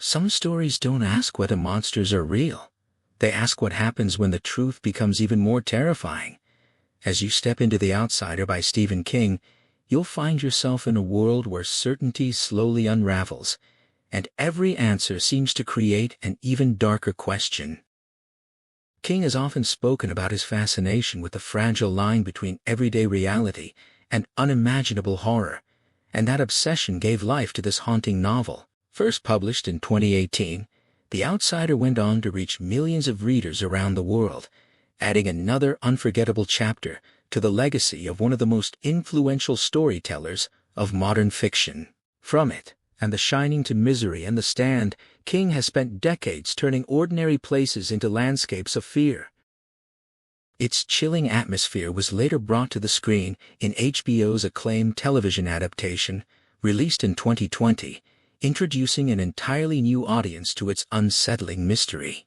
Some stories don't ask whether monsters are real. They ask what happens when the truth becomes even more terrifying. As you step into The Outsider by Stephen King, you'll find yourself in a world where certainty slowly unravels, and every answer seems to create an even darker question. King has often spoken about his fascination with the fragile line between everyday reality and unimaginable horror, and that obsession gave life to this haunting novel. First published in 2018, The Outsider went on to reach millions of readers around the world, adding another unforgettable chapter to the legacy of one of the most influential storytellers of modern fiction. From it, and The Shining to Misery and The Stand, King has spent decades turning ordinary places into landscapes of fear. Its chilling atmosphere was later brought to the screen in HBO's acclaimed television adaptation, released in 2020, introducing an entirely new audience to its unsettling mystery.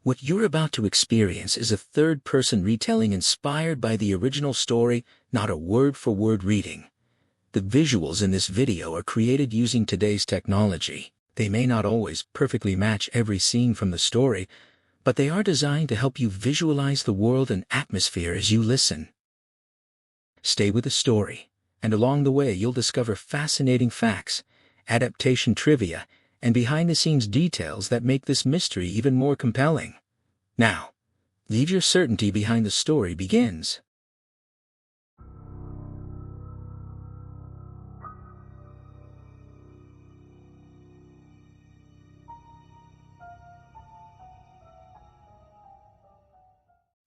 What you're about to experience is a third-person retelling inspired by the original story, not a word-for-word reading. The visuals in this video are created using today's technology. They may not always perfectly match every scene from the story, but they are designed to help you visualize the world and atmosphere as you listen. Stay with the story, and along the way you'll discover fascinating facts, adaptation trivia, and behind-the-scenes details that make this mystery even more compelling. Now, Leave Your Certainty Behind the Story begins.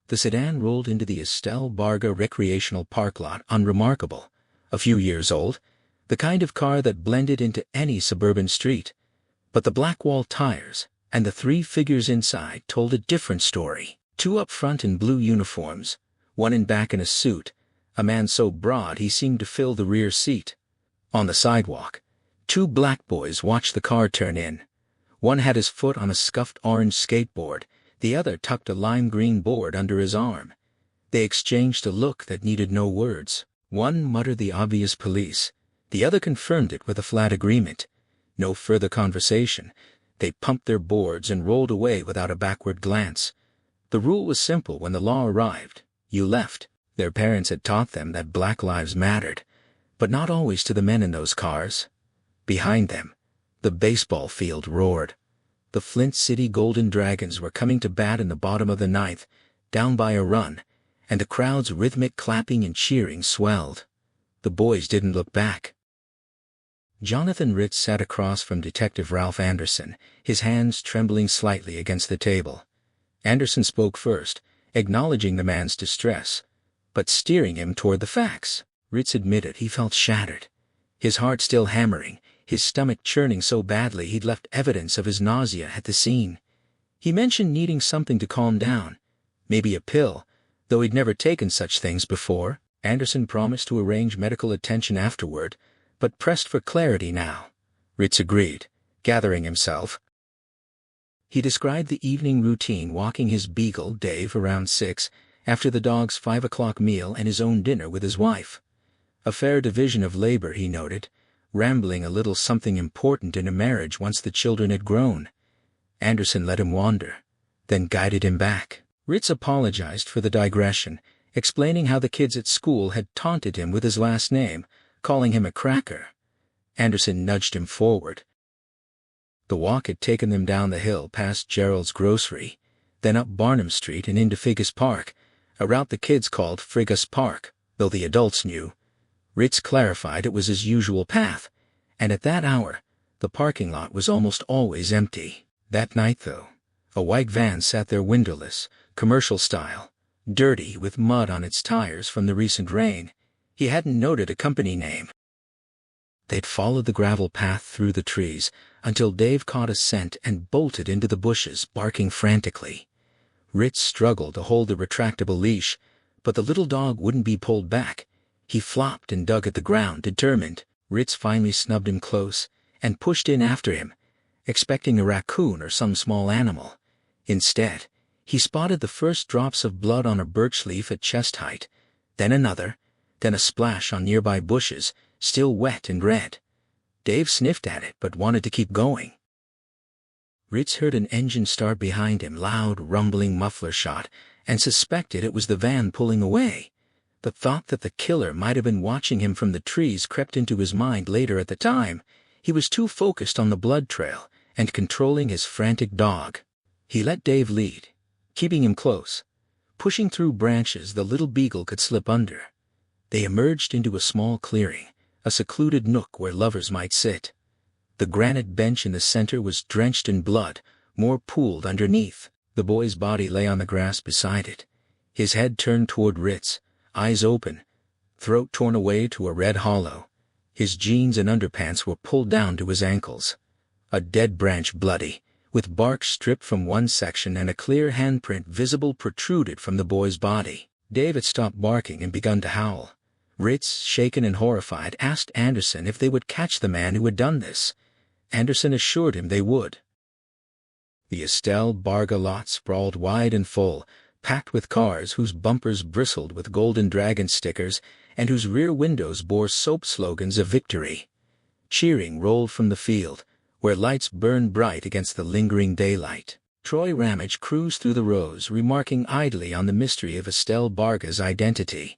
The sedan rolled into the Estelle Barga recreational park lot unremarkable, a few years old, the kind of car that blended into any suburban street. But the black wall tires and the three figures inside told a different story. Two up front in blue uniforms, one in back in a suit, a man so broad he seemed to fill the rear seat. On the sidewalk, two black boys watched the car turn in. One had his foot on a scuffed orange skateboard, the other tucked a lime green board under his arm. They exchanged a look that needed no words. One muttered the obvious police. The other confirmed it with a flat agreement. No further conversation. They pumped their boards and rolled away without a backward glance. The rule was simple when the law arrived. You left. Their parents had taught them that black lives mattered, but not always to the men in those cars. Behind them, the baseball field roared. The Flint City Golden Dragons were coming to bat in the bottom of the ninth, down by a run, and the crowd's rhythmic clapping and cheering swelled. The boys didn't look back. Jonathan Ritz sat across from Detective Ralph Anderson, his hands trembling slightly against the table. Anderson spoke first, acknowledging the man's distress, but steering him toward the facts. Ritz admitted he felt shattered, his heart still hammering, his stomach churning so badly he'd left evidence of his nausea at the scene. He mentioned needing something to calm down, maybe a pill, though he'd never taken such things before. Anderson promised to arrange medical attention afterward, but pressed for clarity now. Ritz agreed, gathering himself. He described the evening routine, walking his beagle, Dave, around 6, after the dog's 5 o'clock meal and his own dinner with his wife. A fair division of labor, he noted, rambling a little something important in a marriage once the children had grown. Anderson let him wander, then guided him back. Ritz apologized for the digression, explaining how the kids at school had taunted him with his last name, calling him a cracker. Anderson nudged him forward. The walk had taken them down the hill past Gerald's grocery, then up Barnum Street and into Figgis Park, a route the kids called Frigus Park, though the adults knew. Ritz clarified it was his usual path, and at that hour, the parking lot was almost always empty. That night, though, a white van sat there windowless, commercial style, dirty with mud on its tires from the recent rain. He hadn't noted a company name. They'd followed the gravel path through the trees until Dave caught a scent and bolted into the bushes, barking frantically. Ritz struggled to hold the retractable leash, but the little dog wouldn't be pulled back. He flopped and dug at the ground, determined. Ritz finally snubbed him close and pushed in after him, expecting a raccoon or some small animal. Instead, he spotted the first drops of blood on a birch leaf at chest height, then another, then a splash on nearby bushes, still wet and red. Dave sniffed at it but wanted to keep going. Ritz heard an engine start behind him, loud, rumbling muffler shot, and suspected it was the van pulling away. The thought that the killer might have been watching him from the trees crept into his mind later. At the time, he was too focused on the blood trail and controlling his frantic dog. He let Dave lead, keeping him close. Pushing through branches the little beagle could slip under. They emerged into a small clearing, a secluded nook where lovers might sit. The granite bench in the center was drenched in blood, more pooled underneath. The boy's body lay on the grass beside it, his head turned toward Ritz, eyes open, throat torn away to a red hollow. His jeans and underpants were pulled down to his ankles. A dead branch, bloody, with bark stripped from one section and a clear handprint visible, protruded from the boy's body. Dave had stopped barking and begun to howl. Ritz, shaken and horrified, asked Anderson if they would catch the man who had done this. Anderson assured him they would. The Estelle Barga lot sprawled wide and full, packed with cars whose bumpers bristled with Golden Dragon stickers and whose rear windows bore soap slogans of victory. Cheering rolled from the field, where lights burned bright against the lingering daylight. Troy Ramage cruised through the rows, remarking idly on the mystery of Estelle Barga's identity.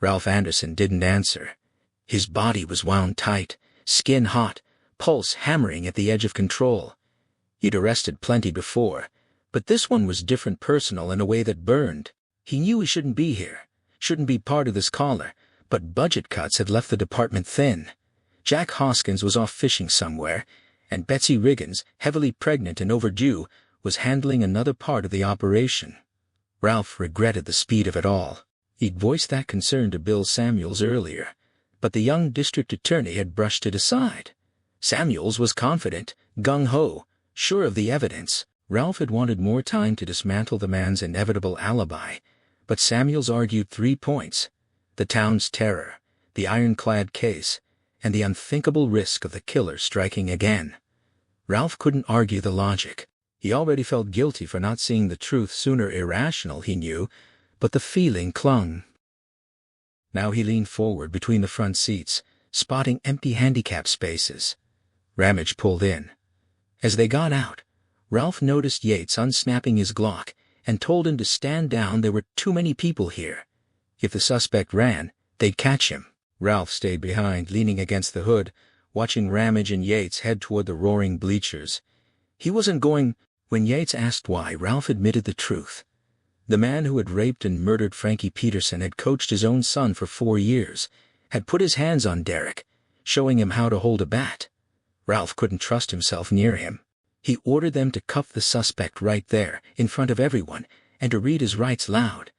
Ralph Anderson didn't answer. His body was wound tight, skin hot, pulse hammering at the edge of control. He'd arrested plenty before, but this one was different, personal in a way that burned. He knew he shouldn't be here, shouldn't be part of this collar, but budget cuts had left the department thin. Jack Hoskins was off fishing somewhere, and Betsy Riggins, heavily pregnant and overdue, was handling another part of the operation. Ralph regretted the speed of it all. He'd voiced that concern to Bill Samuels earlier, but the young district attorney had brushed it aside. Samuels was confident, gung-ho, sure of the evidence. Ralph had wanted more time to dismantle the man's inevitable alibi, but Samuels argued 3 points: the town's terror, the ironclad case, and the unthinkable risk of the killer striking again. Ralph couldn't argue the logic. He already felt guilty for not seeing the truth sooner. Irrational, he knew, but the feeling clung. Now he leaned forward between the front seats, spotting empty handicap spaces. Ramage pulled in. As they got out, Ralph noticed Yates unsnapping his Glock and told him to stand down. There were too many people here. If the suspect ran, they'd catch him. Ralph stayed behind, leaning against the hood, watching Ramage and Yates head toward the roaring bleachers. He wasn't going. When Yates asked why, Ralph admitted the truth. The man who had raped and murdered Frankie Peterson had coached his own son for 4 years, had put his hands on Derek, showing him how to hold a bat. Ralph couldn't trust himself near him. He ordered them to cuff the suspect right there, in front of everyone, and to read his rights loud.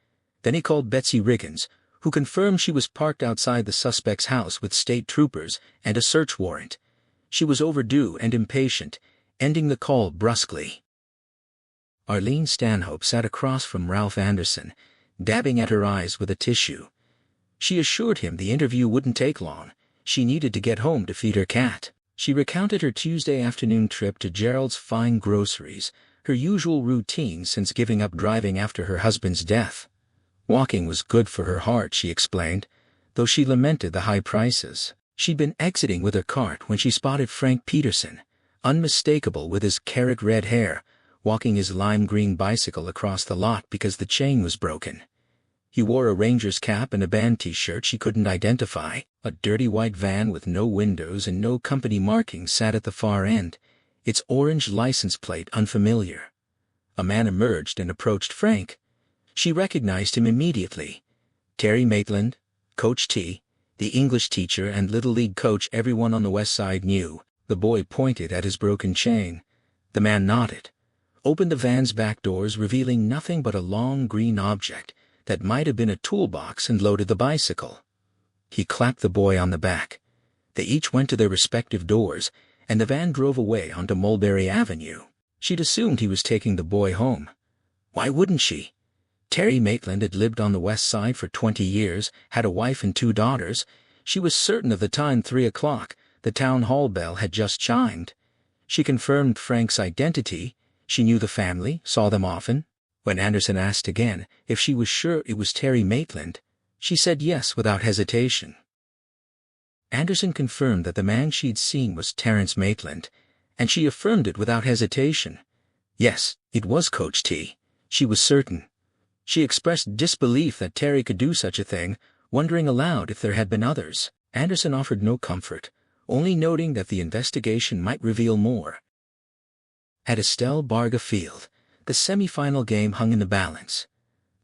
Then he called Betsy Riggins, who confirmed she was parked outside the suspect's house with state troopers and a search warrant. She was overdue and impatient, ending the call brusquely. Arlene Stanhope sat across from Ralph Anderson, dabbing at her eyes with a tissue. She assured him the interview wouldn't take long. She needed to get home to feed her cat. She recounted her Tuesday afternoon trip to Gerald's Fine Groceries, her usual routine since giving up driving after her husband's death. Walking was good for her heart, she explained, though she lamented the high prices. She'd been exiting with her cart when she spotted Frank Peterson, unmistakable with his carrot-red hair, walking his lime-green bicycle across the lot because the chain was broken. He wore a Rangers cap and a band t-shirt she couldn't identify. A dirty white van with no windows and no company markings sat at the far end, its orange license plate unfamiliar. A man emerged and approached Frank. She recognized him immediately. Terry Maitland, Coach T, the English teacher and Little League coach everyone on the West Side knew. The boy pointed at his broken chain. The man nodded, opened the van's back doors, revealing nothing but a long green object that might have been a toolbox, and loaded the bicycle. He clapped the boy on the back. They each went to their respective doors, and the van drove away onto Mulberry Avenue. She'd assumed he was taking the boy home. Why wouldn't she? Terry Maitland had lived on the West Side for 20 years, had a wife and 2 daughters. She was certain of the time. 3 o'clock. The town hall bell had just chimed. She confirmed Frank's identity. She knew the family, saw them often. When Anderson asked again if she was sure it was Terry Maitland, she said yes without hesitation. Anderson confirmed that the man she'd seen was Terrence Maitland, and she affirmed it without hesitation. Yes, it was Coach T. She was certain. She expressed disbelief that Terry could do such a thing, wondering aloud if there had been others. Anderson offered no comfort, only noting that the investigation might reveal more. At Estelle Barga Field, the semi-final game hung in the balance.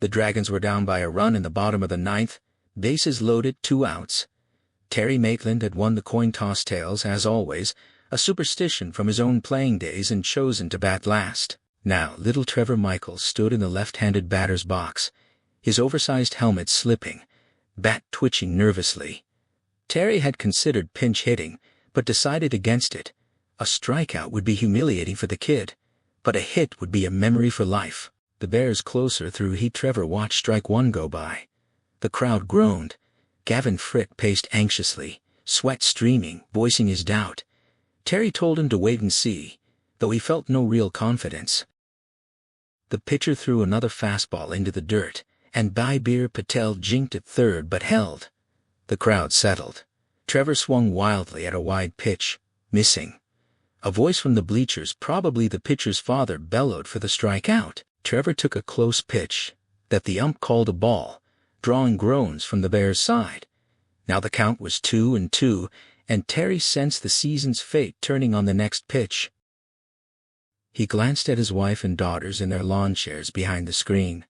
The Dragons were down by a run in the bottom of the ninth, bases loaded, 2 outs. Terry Maitland had won the coin toss tails, as always, a superstition from his own playing days, and chosen to bat last. Now little Trevor Michaels stood in the left-handed batter's box, his oversized helmet slipping, bat twitching nervously. Terry had considered pinch hitting, but decided against it. A strikeout would be humiliating for the kid, but a hit would be a memory for life. The Bears closer through heat. Trevor watched strike 1 go by. The crowd groaned. Gavin Frick paced anxiously, sweat streaming, voicing his doubt. Terry told him to wait and see, though he felt no real confidence. The pitcher threw another fastball into the dirt, and Bibir Patel jinked at third but held. The crowd settled. Trevor swung wildly at a wide pitch, missing. A voice from the bleachers, probably the pitcher's father, bellowed for the strikeout. Trevor took a close pitch that the ump called a ball, drawing groans from the Bears' side. Now the count was 2-2, and Terry sensed the season's fate turning on the next pitch. He glanced at his wife and daughters in their lawn chairs behind the screen.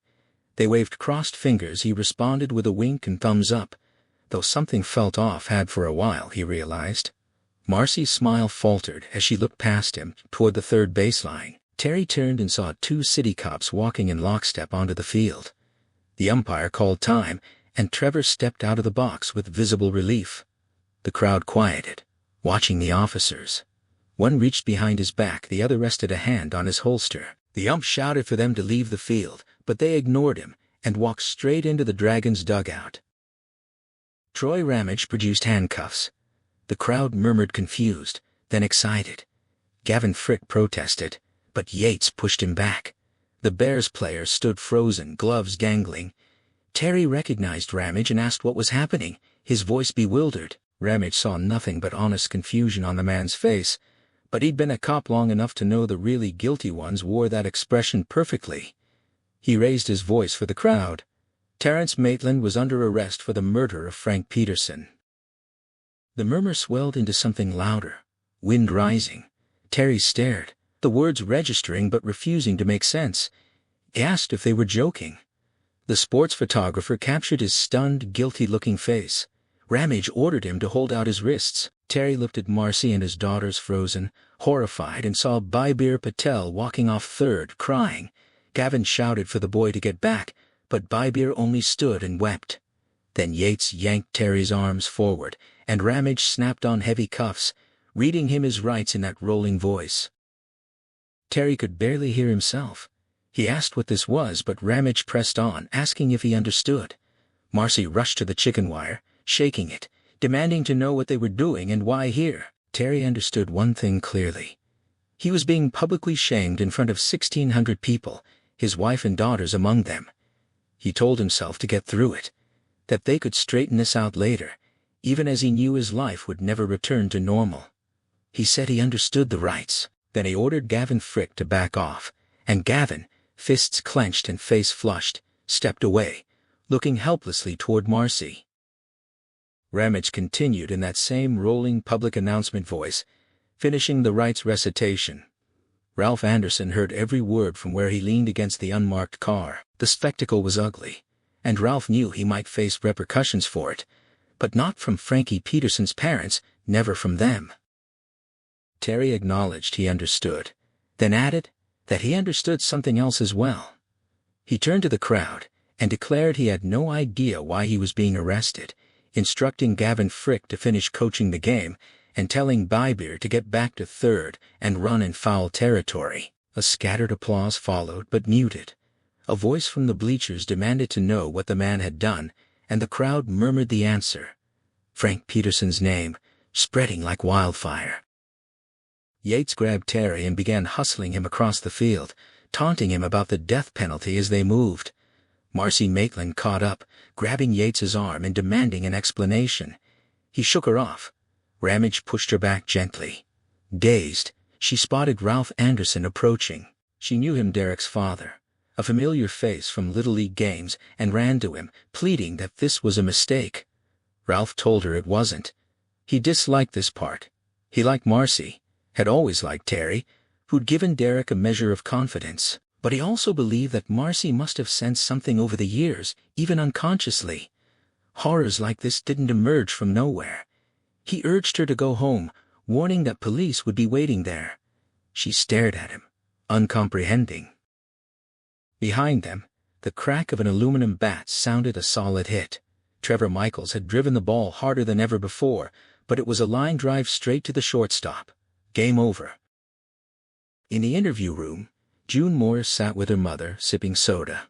They waved crossed fingers. He responded with a wink and thumbs up, though something felt off had for a while, he realized. Marcy's smile faltered as she looked past him toward the third baseline. Terry turned and saw 2 city cops walking in lockstep onto the field. The umpire called time, and Trevor stepped out of the box with visible relief. The crowd quieted, watching the officers. One reached behind his back, the other rested a hand on his holster. The ump shouted for them to leave the field, but they ignored him and walked straight into the Dragons' dugout. Troy Ramage produced handcuffs. The crowd murmured confused, then excited. Gavin Frick protested, but Yates pushed him back. The Bears player stood frozen, gloves dangling. Terry recognized Ramage and asked what was happening, his voice bewildered. Ramage saw nothing but honest confusion on the man's face, but he'd been a cop long enough to know the really guilty ones wore that expression perfectly. He raised his voice for the crowd. Terrence Maitland was under arrest for the murder of Frank Peterson. The murmur swelled into something louder, wind rising. Terry stared, the words registering but refusing to make sense. He asked if they were joking. The sports photographer captured his stunned, guilty-looking face. Ramage ordered him to hold out his wrists. Terry looked at Marcy and his daughters, frozen, horrified, and saw Bibir Patel walking off third, crying. Gavin shouted for the boy to get back, but Bibir only stood and wept. Then Yates yanked Terry's arms forward, and Ramage snapped on heavy cuffs, reading him his rights in that rolling voice. Terry could barely hear himself. He asked what this was, but Ramage pressed on, asking if he understood. Marcy rushed to the chicken wire, shaking it, demanding to know what they were doing and why here. Terry understood one thing clearly. He was being publicly shamed in front of 1,600 people, his wife and daughters among them. He told himself to get through it, that they could straighten this out later, even as he knew his life would never return to normal. He said he understood the rights. Then he ordered Gavin Frick to back off, and Gavin, fists clenched and face flushed, stepped away, looking helplessly toward Marcy. Ramage continued in that same rolling public announcement voice, finishing the rights recitation. Ralph Anderson heard every word from where he leaned against the unmarked car. The spectacle was ugly, and Ralph knew he might face repercussions for it, but not from Frankie Peterson's parents, never from them. Terry acknowledged he understood, then added that he understood something else as well. He turned to the crowd and declared he had no idea why he was being arrested, instructing Gavin Frick to finish coaching the game and telling Bibir to get back to third and run in foul territory. A scattered applause followed, but muted. A voice from the bleachers demanded to know what the man had done, and the crowd murmured the answer. Frank Peterson's name, spreading like wildfire. Yates grabbed Terry and began hustling him across the field, taunting him about the death penalty as they moved. Marcy Maitland caught up, grabbing Yates's arm and demanding an explanation. He shook her off. Ramage pushed her back gently. Dazed, she spotted Ralph Anderson approaching. She knew him, Derek's father, a familiar face from Little League games, and ran to him, pleading that this was a mistake. Ralph told her it wasn't. He disliked this part. He liked Marcy, had always liked Terry, who'd given Derek a measure of confidence, but he also believed that Marcy must have sensed something over the years, even unconsciously. Horrors like this didn't emerge from nowhere. He urged her to go home, warning that police would be waiting there. She stared at him, uncomprehending. Behind them, the crack of an aluminum bat sounded a solid hit. Trevor Michaels had driven the ball harder than ever before, but it was a line drive straight to the shortstop. Game over. In the interview room, June Morris sat with her mother, sipping soda.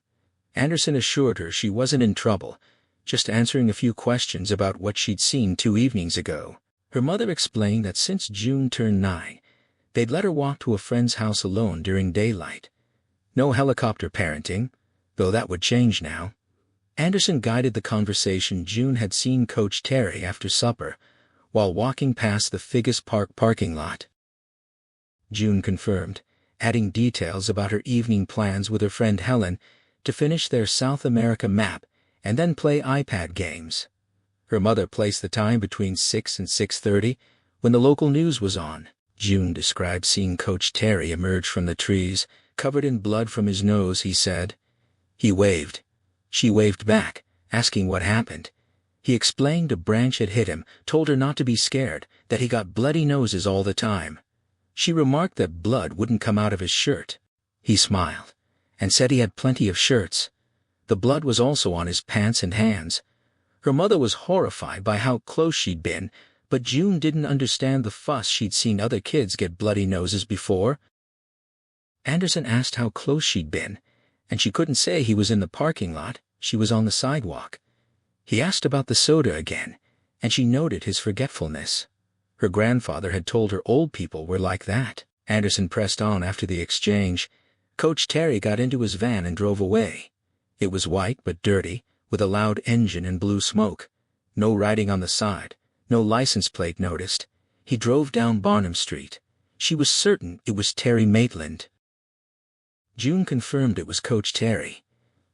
Anderson assured her she wasn't in trouble, just answering a few questions about what she'd seen 2 evenings ago. Her mother explained that since June turned 9, they'd let her walk to a friend's house alone during daylight. No helicopter parenting, though that would change now. Anderson guided the conversation. June had seen Coach Terry after supper, while walking past the Figgis Park parking lot. June confirmed, adding details about her evening plans with her friend Helen to finish their South America map and then play iPad games. Her mother placed the time between 6 and 6:30 when the local news was on. June described seeing Coach Terry emerge from the trees, covered in blood from his nose, he said. He waved. She waved back, asking what happened. He explained a branch had hit him, told her not to be scared, that he got bloody noses all the time. She remarked that blood wouldn't come out of his shirt. He smiled, and said he had plenty of shirts. The blood was also on his pants and hands. Her mother was horrified by how close she'd been, but June didn't understand the fuss. She'd seen other kids get bloody noses before. Anderson asked how close she'd been, and she couldn't say he was in the parking lot. She was on the sidewalk. He asked about the soda again, and she noted his forgetfulness. Her grandfather had told her old people were like that. Anderson pressed on after the exchange. Coach Terry got into his van and drove away. It was white but dirty, with a loud engine and blue smoke. No writing on the side, no license plate noticed. He drove down Barnum Street. She was certain it was Terry Maitland. June confirmed it was Coach Terry.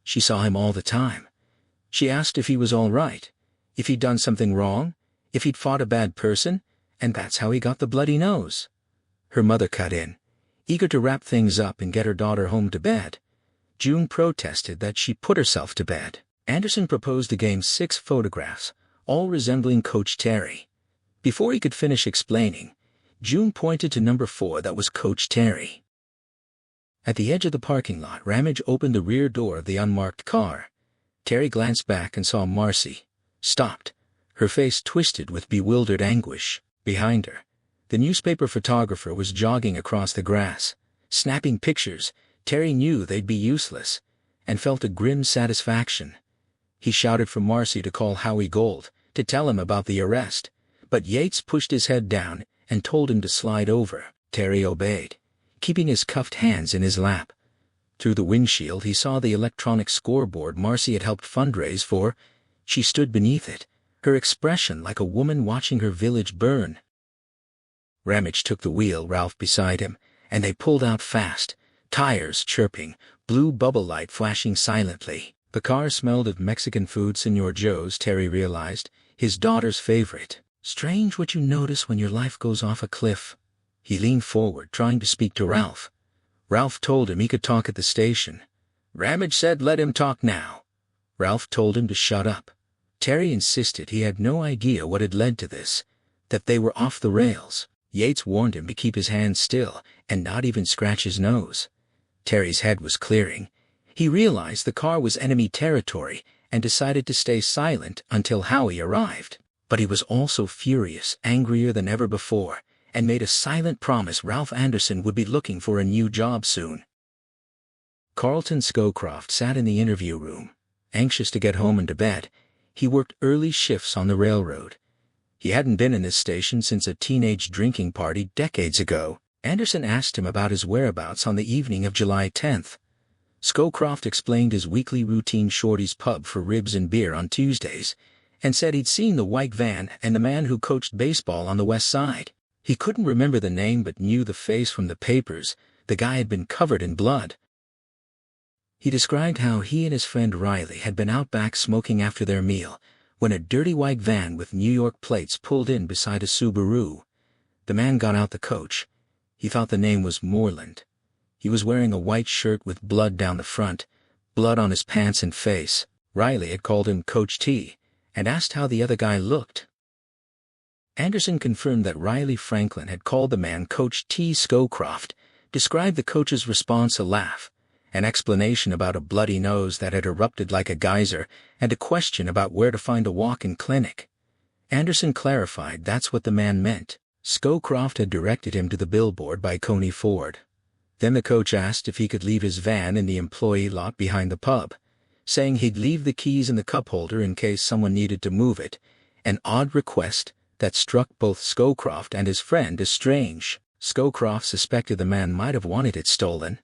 She saw him all the time. She asked if he was all right, if he'd done something wrong, if he'd fought a bad person, and that's how he got the bloody nose. Her mother cut in, eager to wrap things up and get her daughter home to bed. June protested that she put herself to bed. Anderson proposed to game 6 photographs, all resembling Coach Terry. Before he could finish explaining, June pointed to number 4 that was Coach Terry. At the edge of the parking lot, Ramage opened the rear door of the unmarked car. Terry glanced back and saw Marcy, stopped, her face twisted with bewildered anguish. Behind her, the newspaper photographer was jogging across the grass, snapping pictures. Terry knew they'd be useless, and felt a grim satisfaction. He shouted for Marcy to call Howie Gold, to tell him about the arrest, but Yates pushed his head down and told him to slide over. Terry obeyed, keeping his cuffed hands in his lap. Through the windshield he saw the electronic scoreboard Marcy had helped fundraise for. She stood beneath it, her expression like a woman watching her village burn. Ramage took the wheel, Ralph beside him, and they pulled out fast, tires chirping, blue bubble light flashing silently. The car smelled of Mexican food, Senor Joe's, Terry realized, his daughter's favorite. Strange what you notice when your life goes off a cliff. He leaned forward, trying to speak to Ralph. Ralph told him he could talk at the station. Ramage said let him talk now. Ralph told him to shut up. Terry insisted he had no idea what had led to this, that they were off the rails. Yates warned him to keep his hands still and not even scratch his nose. Terry's head was clearing. He realized the car was enemy territory and decided to stay silent until Howie arrived. But he was also furious, angrier than ever before, and made a silent promise Ralph Anderson would be looking for a new job soon. Carlton Scowcroft sat in the interview room, anxious to get home and to bed. He worked early shifts on the railroad. He hadn't been in this station since a teenage drinking party decades ago. Anderson asked him about his whereabouts on the evening of July 10th. Scowcroft explained his weekly routine: Shorty's pub for ribs and beer on Tuesdays, and said he'd seen the white van and the man who coached baseball on the west side. He couldn't remember the name but knew the face from the papers. The guy had been covered in blood. He described how he and his friend Riley had been out back smoking after their meal when a dirty white van with New York plates pulled in beside a Subaru. The man got out the coach. He thought the name was Moreland. He was wearing a white shirt with blood down the front, blood on his pants and face. Riley had called him Coach T and asked how the other guy looked. Anderson confirmed that Riley Franklin had called the man Coach T. Scowcroft, described the coach's response a laugh, an explanation about a bloody nose that had erupted like a geyser, and a question about where to find a walk-in clinic. Anderson clarified that's what the man meant. Scowcroft had directed him to the billboard by Coney Ford. Then the coach asked if he could leave his van in the employee lot behind the pub, saying he'd leave the keys in the cup holder in case someone needed to move it, an odd request that struck both Scowcroft and his friend as strange. Scowcroft suspected the man might have wanted it stolen.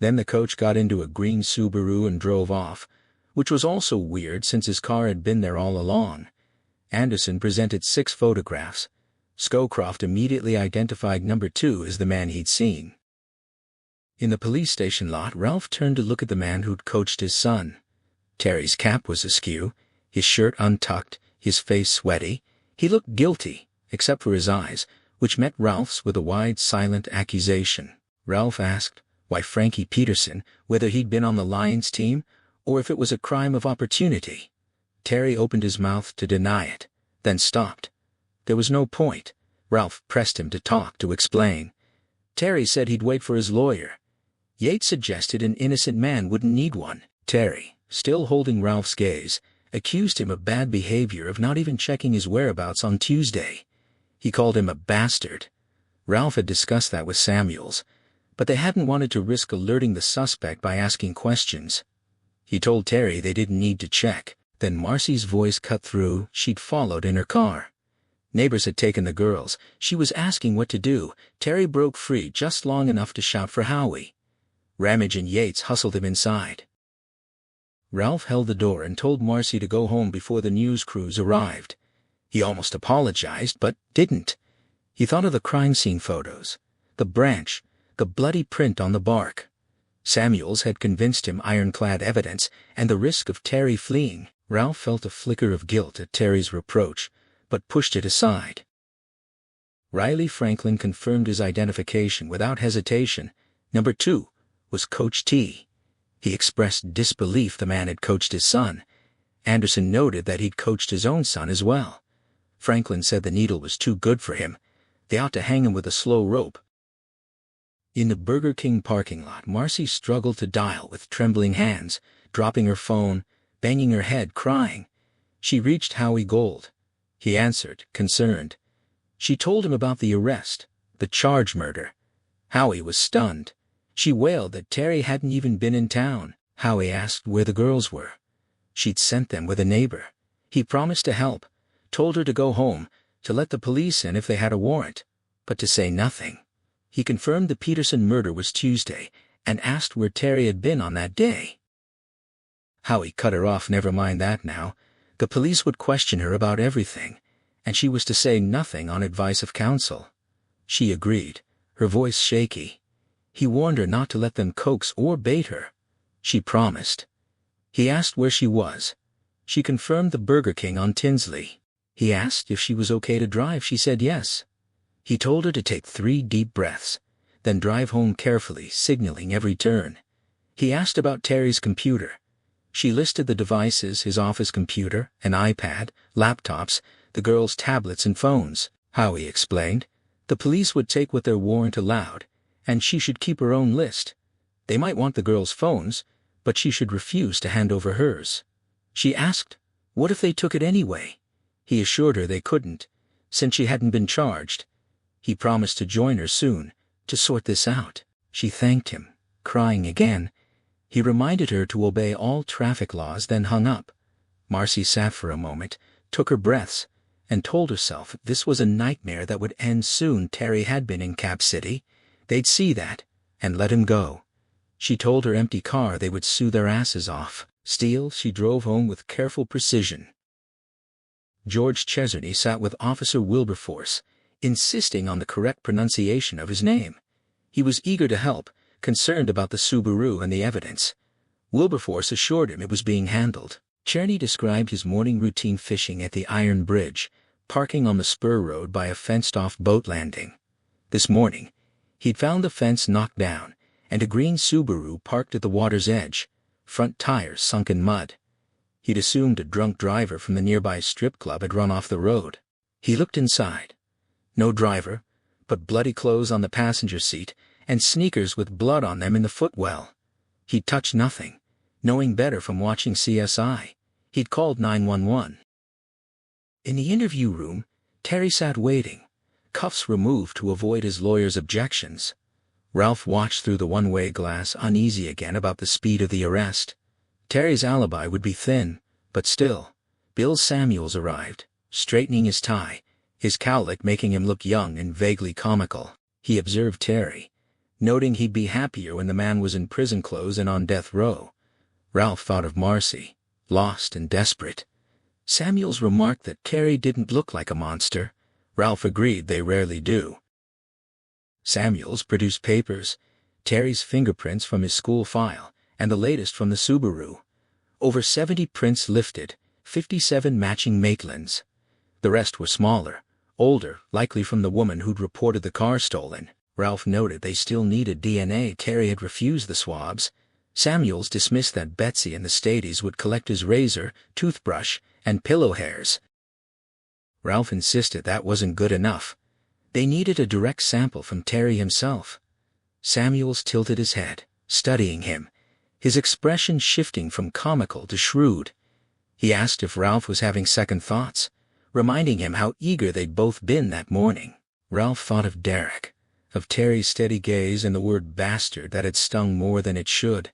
Then the coach got into a green Subaru and drove off, which was also weird since his car had been there all along. Anderson presented 6 photographs. Scowcroft immediately identified number 2 as the man he'd seen. In the police station lot, Ralph turned to look at the man who'd coached his son. Terry's cap was askew, his shirt untucked, his face sweaty. He looked guilty, except for his eyes, which met Ralph's with a wide, silent accusation. Ralph asked why Frankie Peterson, whether he'd been on the Lions team, or if it was a crime of opportunity. Terry opened his mouth to deny it, then stopped. There was no point. Ralph pressed him to talk, to explain. Terry said he'd wait for his lawyer. Yates suggested an innocent man wouldn't need one. Terry, still holding Ralph's gaze, accused him of bad behavior, of not even checking his whereabouts on Tuesday. He called him a bastard. Ralph had discussed that with Samuels, but they hadn't wanted to risk alerting the suspect by asking questions. He told Terry they didn't need to check. Then Marcy's voice cut through. She'd followed in her car. Neighbors had taken the girls. She was asking what to do. Terry broke free just long enough to shout for Howie. Ramage and Yates hustled him inside. Ralph held the door and told Marcy to go home before the news crews arrived. He almost apologized, but didn't. He thought of the crime scene photos, the branch, the bloody print on the bark. Samuels had convinced him ironclad evidence and the risk of Terry fleeing. Ralph felt a flicker of guilt at Terry's reproach, but pushed it aside. Riley Franklin confirmed his identification without hesitation. Number 2 was Coach T. He expressed disbelief the man had coached his son. Anderson noted that he'd coached his own son as well. Franklin said the needle was too good for him. They ought to hang him with a slow rope. In the Burger King parking lot, Marcy struggled to dial with trembling hands, dropping her phone, banging her head, crying. She reached Howie Gold. He answered, concerned. She told him about the arrest, the charge murder. Howie was stunned. She wailed that Terry hadn't even been in town. Howie asked where the girls were. She'd sent them with a neighbor. He promised to help, told her to go home, to let the police in if they had a warrant, but to say nothing. He confirmed the Peterson murder was Tuesday and asked where Terry had been on that day. Howie cut her off. Never mind that now. The police would question her about everything, and she was to say nothing on advice of counsel. She agreed, her voice shaky. He warned her not to let them coax or bait her. She promised. He asked where she was. She confirmed the Burger King on Tinsley. He asked if she was okay to drive. She said yes. He told her to take 3 deep breaths, then drive home carefully, signaling every turn. He asked about Terry's computer. She listed the devices: his office computer, an iPad, laptops, the girls' tablets and phones. Howie explained. The police would take what their warrant allowed, and she should keep her own list. They might want the girls' phones, but she should refuse to hand over hers. She asked, what if they took it anyway? He assured her they couldn't, since she hadn't been charged. He promised to join her soon, to sort this out. She thanked him, crying again. He reminded her to obey all traffic laws, then hung up. Marcy sat for a moment, took her breaths, and told herself this was a nightmare that would end soon. Terry had been in Cap City. They'd see that, and let him go. She told her empty car they would sue their asses off. Still, she drove home with careful precision. George Chesney sat with Officer Wilberforce, insisting on the correct pronunciation of his name. He was eager to help, concerned about the Subaru and the evidence. Wilberforce assured him it was being handled. Czerny described his morning routine fishing at the Iron Bridge, parking on the spur road by a fenced-off boat landing. This morning, he'd found the fence knocked down, and a green Subaru parked at the water's edge, front tires sunk in mud. He'd assumed a drunk driver from the nearby strip club had run off the road. He looked inside. No driver, but bloody clothes on the passenger seat and sneakers with blood on them in the footwell. He'd touched nothing, knowing better from watching CSI. He'd called 911. In the interview room, Terry sat waiting, cuffs removed to avoid his lawyer's objections. Ralph watched through the one-way glass, uneasy again about the speed of the arrest. Terry's alibi would be thin, but still. Bill Samuels arrived, straightening his tie, his cowlick making him look young and vaguely comical. He observed Terry, noting he'd be happier when the man was in prison clothes and on death row. Ralph thought of Marcy, lost and desperate. Samuels remarked that Terry didn't look like a monster. Ralph agreed they rarely do. Samuels produced papers, Terry's fingerprints from his school file, and the latest from the Subaru. Over 70 prints lifted, 57 matching Maitlands. The rest were smaller, older, likely from the woman who'd reported the car stolen. Ralph noted they still needed DNA. Terry had refused the swabs. Samuels dismissed that Betsy and the Stadies would collect his razor, toothbrush, and pillow hairs. Ralph insisted that wasn't good enough. They needed a direct sample from Terry himself. Samuels tilted his head, studying him, his expression shifting from comical to shrewd. He asked if Ralph was having second thoughts, reminding him how eager they'd both been that morning. Ralph thought of Derek, of Terry's steady gaze and the word bastard that had stung more than it should.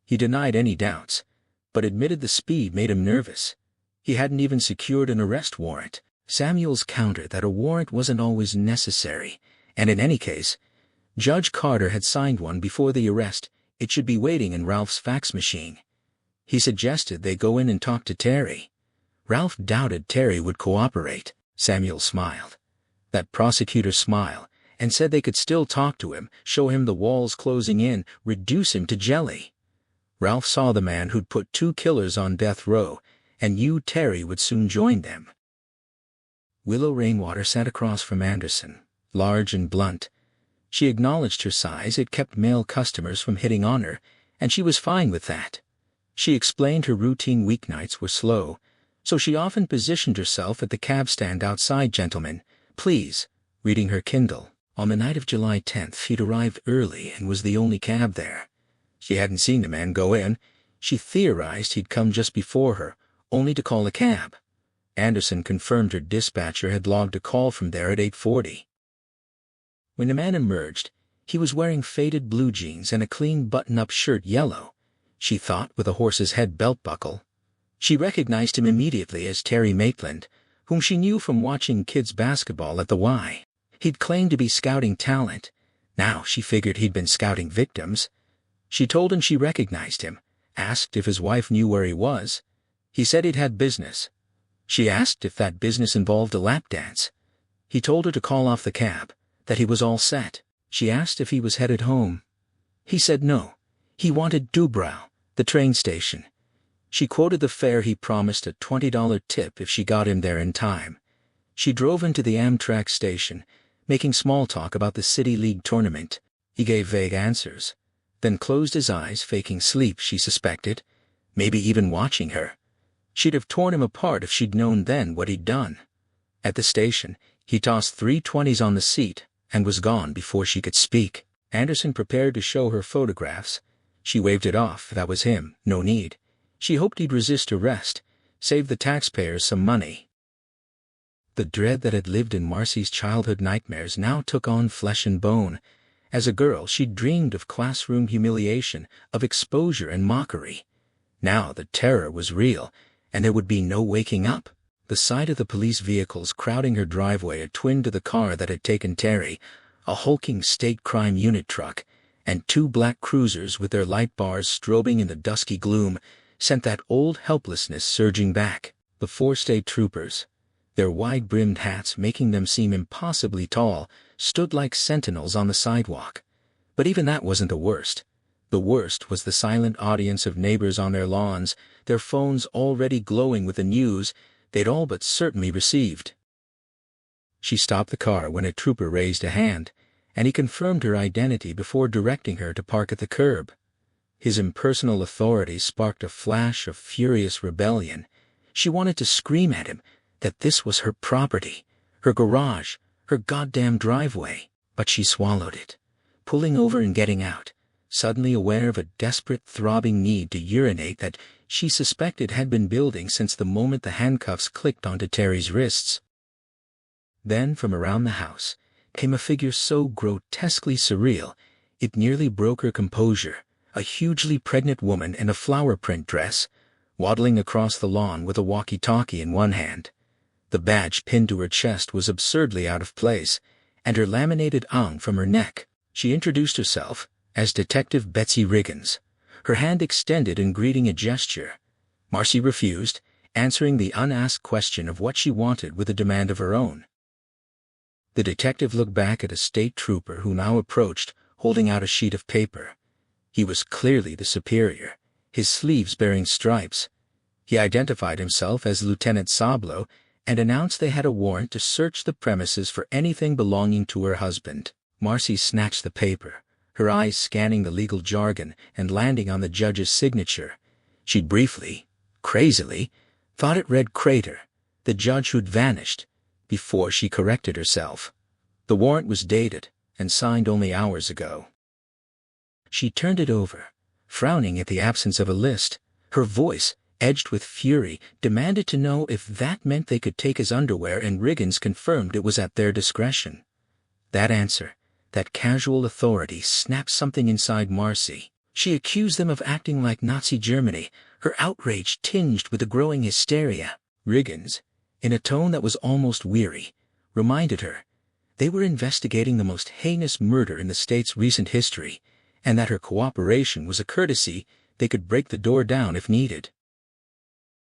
He denied any doubts, but admitted the speed made him nervous. He hadn't even secured an arrest warrant. Samuels countered that a warrant wasn't always necessary, and in any case, Judge Carter had signed one before the arrest. It should be waiting in Ralph's fax machine. He suggested they go in and talk to Terry. Ralph doubted Terry would cooperate. Samuels smiled. That prosecutor's smile, and said they could still talk to him, show him the walls closing in, reduce him to jelly. Ralph saw the man who'd put 2 killers on death row, and knew Terry would soon join them. Willow Rainwater sat across from Anderson, large and blunt. She acknowledged her size. It kept male customers from hitting on her, and she was fine with that. She explained her routine weeknights were slow, so she often positioned herself at the cab stand outside. "Gentlemen, please," reading her Kindle. On the night of July 10th, he'd arrived early and was the only cab there. She hadn't seen the man go in. She theorized he'd come just before her, only to call a cab. Anderson confirmed her dispatcher had logged a call from there at 8:40. When the man emerged, he was wearing faded blue jeans and a clean button-up shirt, yellow, she thought, with a horse's head belt buckle. She recognized him immediately as Terry Maitland, whom she knew from watching kids' basketball at the Y. He'd claimed to be scouting talent. Now she figured he'd been scouting victims. She told him she recognized him, asked if his wife knew where he was. He said he'd had business. She asked if that business involved a lap dance. He told her to call off the cab, that he was all set. She asked if he was headed home. He said no. He wanted Dubrow, the train station. She quoted the fare he promised, a $20 tip if she got him there in time. She drove him to the Amtrak station, making small talk about the City League tournament. He gave vague answers, then closed his eyes, faking sleep, she suspected, maybe even watching her. She'd have torn him apart if she'd known then what he'd done. At the station, he tossed 3 20s on the seat and was gone before she could speak. Anderson prepared to show her photographs. She waved it off. That was him. No need. She hoped he'd resist arrest, save the taxpayers some money. The dread that had lived in Marcy's childhood nightmares now took on flesh and bone. As a girl, she'd dreamed of classroom humiliation, of exposure and mockery. Now the terror was real, and there would be no waking up. The sight of the police vehicles crowding her driveway, a twin to the car that had taken Terry, a hulking state crime unit truck, and 2 black cruisers with their light bars strobing in the dusky gloom, sent that old helplessness surging back. The 4 state troopers, their wide-brimmed hats making them seem impossibly tall, stood like sentinels on the sidewalk. But even that wasn't the worst. The worst was the silent audience of neighbors on their lawns, their phones already glowing with the news they'd all but certainly received. She stopped the car when a trooper raised a hand, and he confirmed her identity before directing her to park at the curb. His impersonal authority sparked a flash of furious rebellion. She wanted to scream at him that this was her property, her garage, her goddamn driveway, but she swallowed it, pulling over and getting out, suddenly aware of a desperate, throbbing need to urinate that she suspected had been building since the moment the handcuffs clicked onto Terry's wrists. Then, from around the house, came a figure so grotesquely surreal it nearly broke her composure, a hugely pregnant woman in a flower print dress, waddling across the lawn with a walkie-talkie in one hand. The badge pinned to her chest was absurdly out of place, and her laminated ang from her neck. She introduced herself as Detective Betsy Riggins, her hand extended in greeting a gesture. Marcy refused, answering the unasked question of what she wanted with a demand of her own. The detective looked back at a state trooper who now approached, holding out a sheet of paper. He was clearly the superior, his sleeves bearing stripes. He identified himself as Lieutenant Sablo and announced they had a warrant to search the premises for anything belonging to her husband. Marcy snatched the paper, her eyes scanning the legal jargon and landing on the judge's signature. She'd briefly, crazily, thought it read Crater, the judge who'd vanished, before she corrected herself. The warrant was dated and signed only hours ago. She turned it over, frowning at the absence of a list. Her voice, edged with fury, demanded to know if that meant they could take his underwear, and Riggins confirmed it was at their discretion. That answer, that casual authority, snapped something inside Marcy. She accused them of acting like Nazi Germany, her outrage tinged with a growing hysteria. Riggins, in a tone that was almost weary, reminded her they were investigating the most heinous murder in the state's recent history, and that her cooperation was a courtesy. They could break the door down if needed.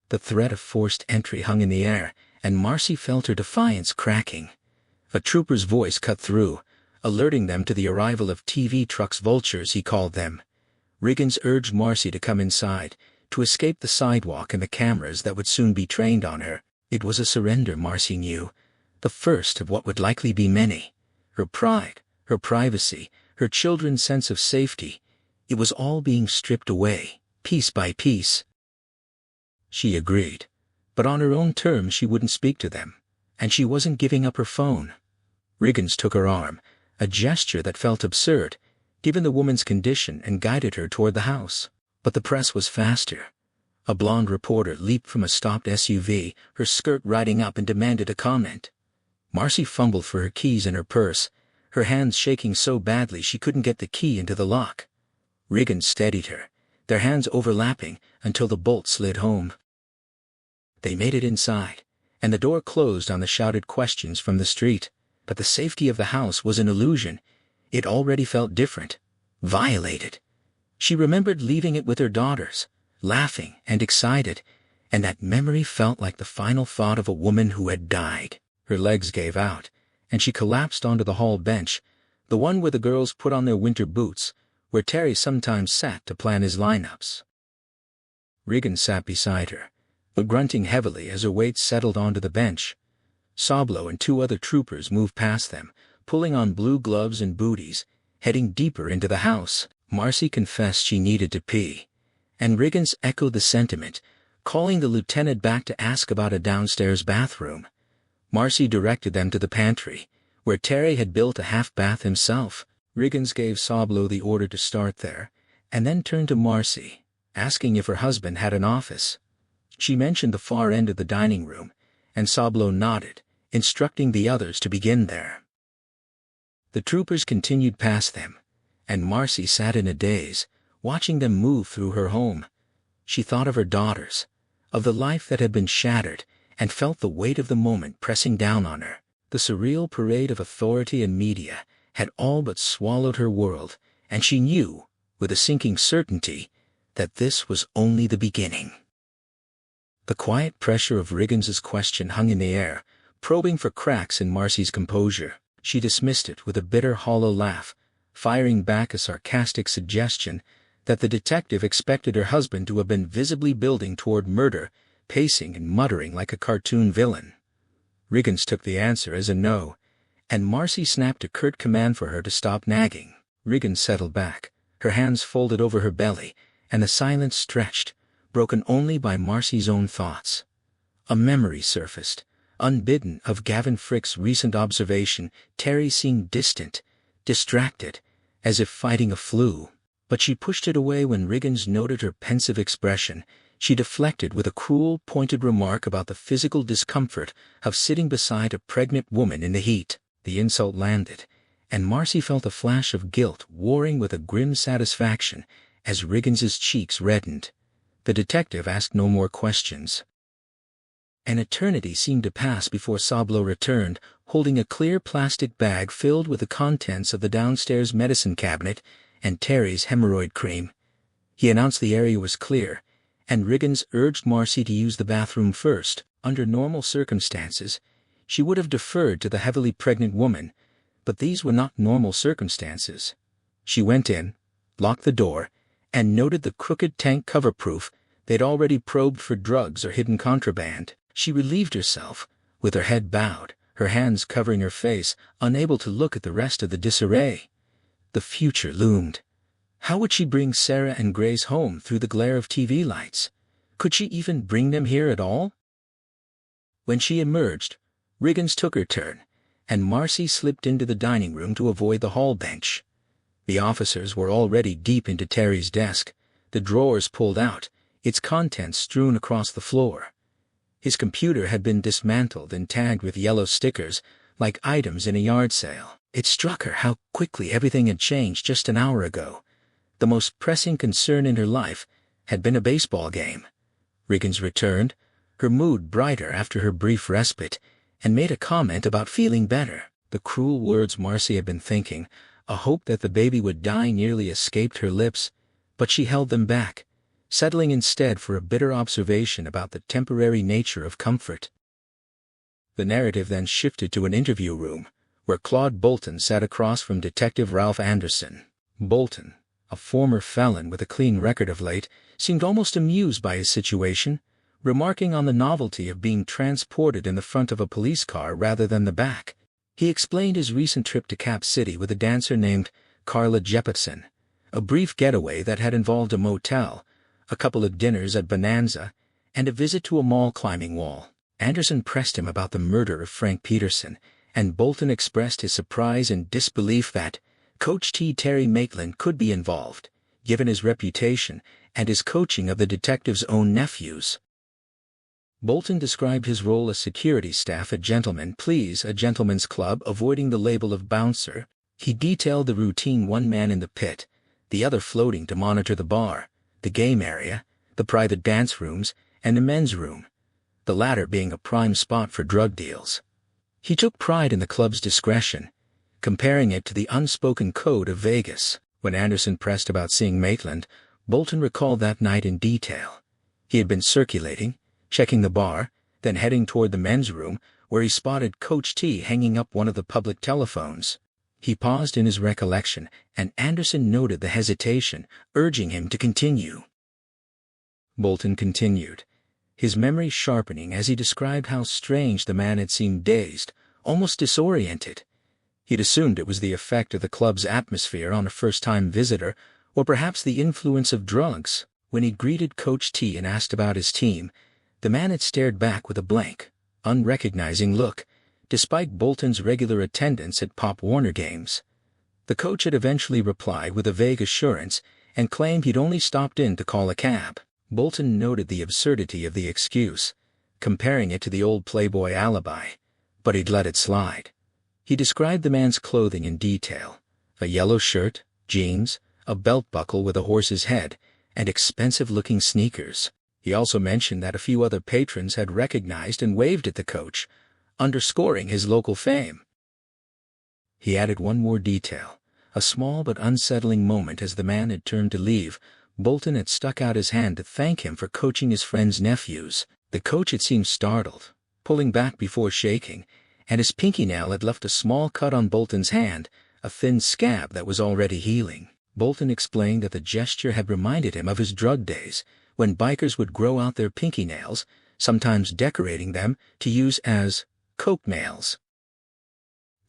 The threat of forced entry hung in the air, and Marcy felt her defiance cracking. A trooper's voice cut through, alerting them to the arrival of TV trucks, vultures he called them. Riggins urged Marcy to come inside, to escape the sidewalk and the cameras that would soon be trained on her. It was a surrender, Marcy knew, the first of what would likely be many. Her pride, her privacy, her children's sense of safety, it was all being stripped away, piece by piece. She agreed, but on her own terms. She wouldn't speak to them, and she wasn't giving up her phone. Riggins took her arm, a gesture that felt absurd, given the woman's condition, and guided her toward the house. But the press was faster. A blonde reporter leaped from a stopped SUV, her skirt riding up, and demanded a comment. Marcy fumbled for her keys in her purse, her hands shaking so badly she couldn't get the key into the lock. Riggins steadied her, their hands overlapping until the bolt slid home. They made it inside, and the door closed on the shouted questions from the street. But the safety of the house was an illusion. It already felt different, violated. She remembered leaving it with her daughters, laughing and excited, and that memory felt like the final thought of a woman who had died. Her legs gave out, and she collapsed onto the hall bench, the one where the girls put on their winter boots, where Terry sometimes sat to plan his lineups. Riggins sat beside her, but grunting heavily as her weight settled onto the bench. Sablo and two other troopers moved past them, pulling on blue gloves and booties, heading deeper into the house. Marcy confessed she needed to pee, and Riggins echoed the sentiment, calling the lieutenant back to ask about a downstairs bathroom. Marcy directed them to the pantry, where Terry had built a half-bath himself. Riggins gave Sablo the order to start there, and then turned to Marcy, asking if her husband had an office. She mentioned the far end of the dining room, and Sablo nodded, instructing the others to begin there. The troopers continued past them, and Marcy sat in a daze, watching them move through her home. She thought of her daughters, of the life that had been shattered, and felt the weight of the moment pressing down on her. The surreal parade of authority and media had all but swallowed her world, and she knew, with a sinking certainty, that this was only the beginning. The quiet pressure of Riggins's question hung in the air, probing for cracks in Marcy's composure. She dismissed it with a bitter, hollow laugh, firing back a sarcastic suggestion that the detective expected her husband to have been visibly building toward murder, pacing and muttering like a cartoon villain. Riggins took the answer as a no, and Marcy snapped a curt command for her to stop nagging. Riggins settled back, her hands folded over her belly, and the silence stretched, broken only by Marcy's own thoughts. A memory surfaced, unbidden, of Gavin Frick's recent observation. Terry seemed distant, distracted, as if fighting a flu. But she pushed it away when Riggins noted her pensive expression. She deflected with a cruel, pointed remark about the physical discomfort of sitting beside a pregnant woman in the heat. The insult landed, and Marcy felt a flash of guilt warring with a grim satisfaction as Riggins's cheeks reddened. The detective asked no more questions. An eternity seemed to pass before Sablo returned, holding a clear plastic bag filled with the contents of the downstairs medicine cabinet and Terry's hemorrhoid cream. He announced the area was clear, and Riggins urged Marcy to use the bathroom first. Under normal circumstances, she would have deferred to the heavily pregnant woman, but these were not normal circumstances. She went in, locked the door, and noted the crooked tank cover proof they'd already probed for drugs or hidden contraband. She relieved herself, with her head bowed, her hands covering her face, unable to look at the rest of the disarray. The future loomed. How would she bring Sarah and Grace home through the glare of TV lights? Could she even bring them here at all? When she emerged, Riggins took her turn, and Marcy slipped into the dining room to avoid the hall bench. The officers were already deep into Terry's desk, the drawers pulled out, its contents strewn across the floor. His computer had been dismantled and tagged with yellow stickers, like items in a yard sale. It struck her how quickly everything had changed just an hour ago. The most pressing concern in her life had been a baseball game. Riggins returned, her mood brighter after her brief respite, and made a comment about feeling better. The cruel words Marcy had been thinking, a hope that the baby would die, nearly escaped her lips, but she held them back, settling instead for a bitter observation about the temporary nature of comfort. The narrative then shifted to an interview room, where Claude Bolton sat across from Detective Ralph Anderson. Bolton, a former felon with a clean record of late, seemed almost amused by his situation, remarking on the novelty of being transported in the front of a police car rather than the back. He explained his recent trip to Cap City with a dancer named Carla Jepetson, a brief getaway that had involved a motel, a couple of dinners at Bonanza, and a visit to a mall climbing wall. Anderson pressed him about the murder of Frank Peterson, and Bolton expressed his surprise and disbelief that Coach T. Terry Maitland could be involved, given his reputation and his coaching of the detective's own nephews. Bolton described his role as security staff at Gentlemen Please, a gentleman's club, avoiding the label of bouncer. He detailed the routine: one man in the pit, the other floating to monitor the bar, the game area, the private dance rooms, and the men's room, the latter being a prime spot for drug deals. He took pride in the club's discretion, comparing it to the unspoken code of Vegas. When Anderson pressed about seeing Maitland, Bolton recalled that night in detail. He had been circulating, checking the bar, then heading toward the men's room, where he spotted Coach T hanging up one of the public telephones. He paused in his recollection, and Anderson noted the hesitation, urging him to continue. Bolton continued, his memory sharpening as he described how strange the man had seemed, dazed, almost disoriented. He'd assumed it was the effect of the club's atmosphere on a first-time visitor, or perhaps the influence of drugs. When he greeted Coach T and asked about his team, the man had stared back with a blank, unrecognizing look, despite Bolton's regular attendance at Pop Warner games. The coach had eventually replied with a vague assurance and claimed he'd only stopped in to call a cab. Bolton noted the absurdity of the excuse, comparing it to the old Playboy alibi, but he'd let it slide. He described the man's clothing in detail: a yellow shirt, jeans, a belt buckle with a horse's head, and expensive-looking sneakers. He also mentioned that a few other patrons had recognized and waved at the coach, underscoring his local fame. He added one more detail, a small but unsettling moment as the man had turned to leave. Bolton had stuck out his hand to thank him for coaching his friend's nephews. The coach had seemed startled, pulling back before shaking, and his pinky nail had left a small cut on Bolton's hand, a thin scab that was already healing. Bolton explained that the gesture had reminded him of his drug days, when bikers would grow out their pinky nails, sometimes decorating them to use as coke nails.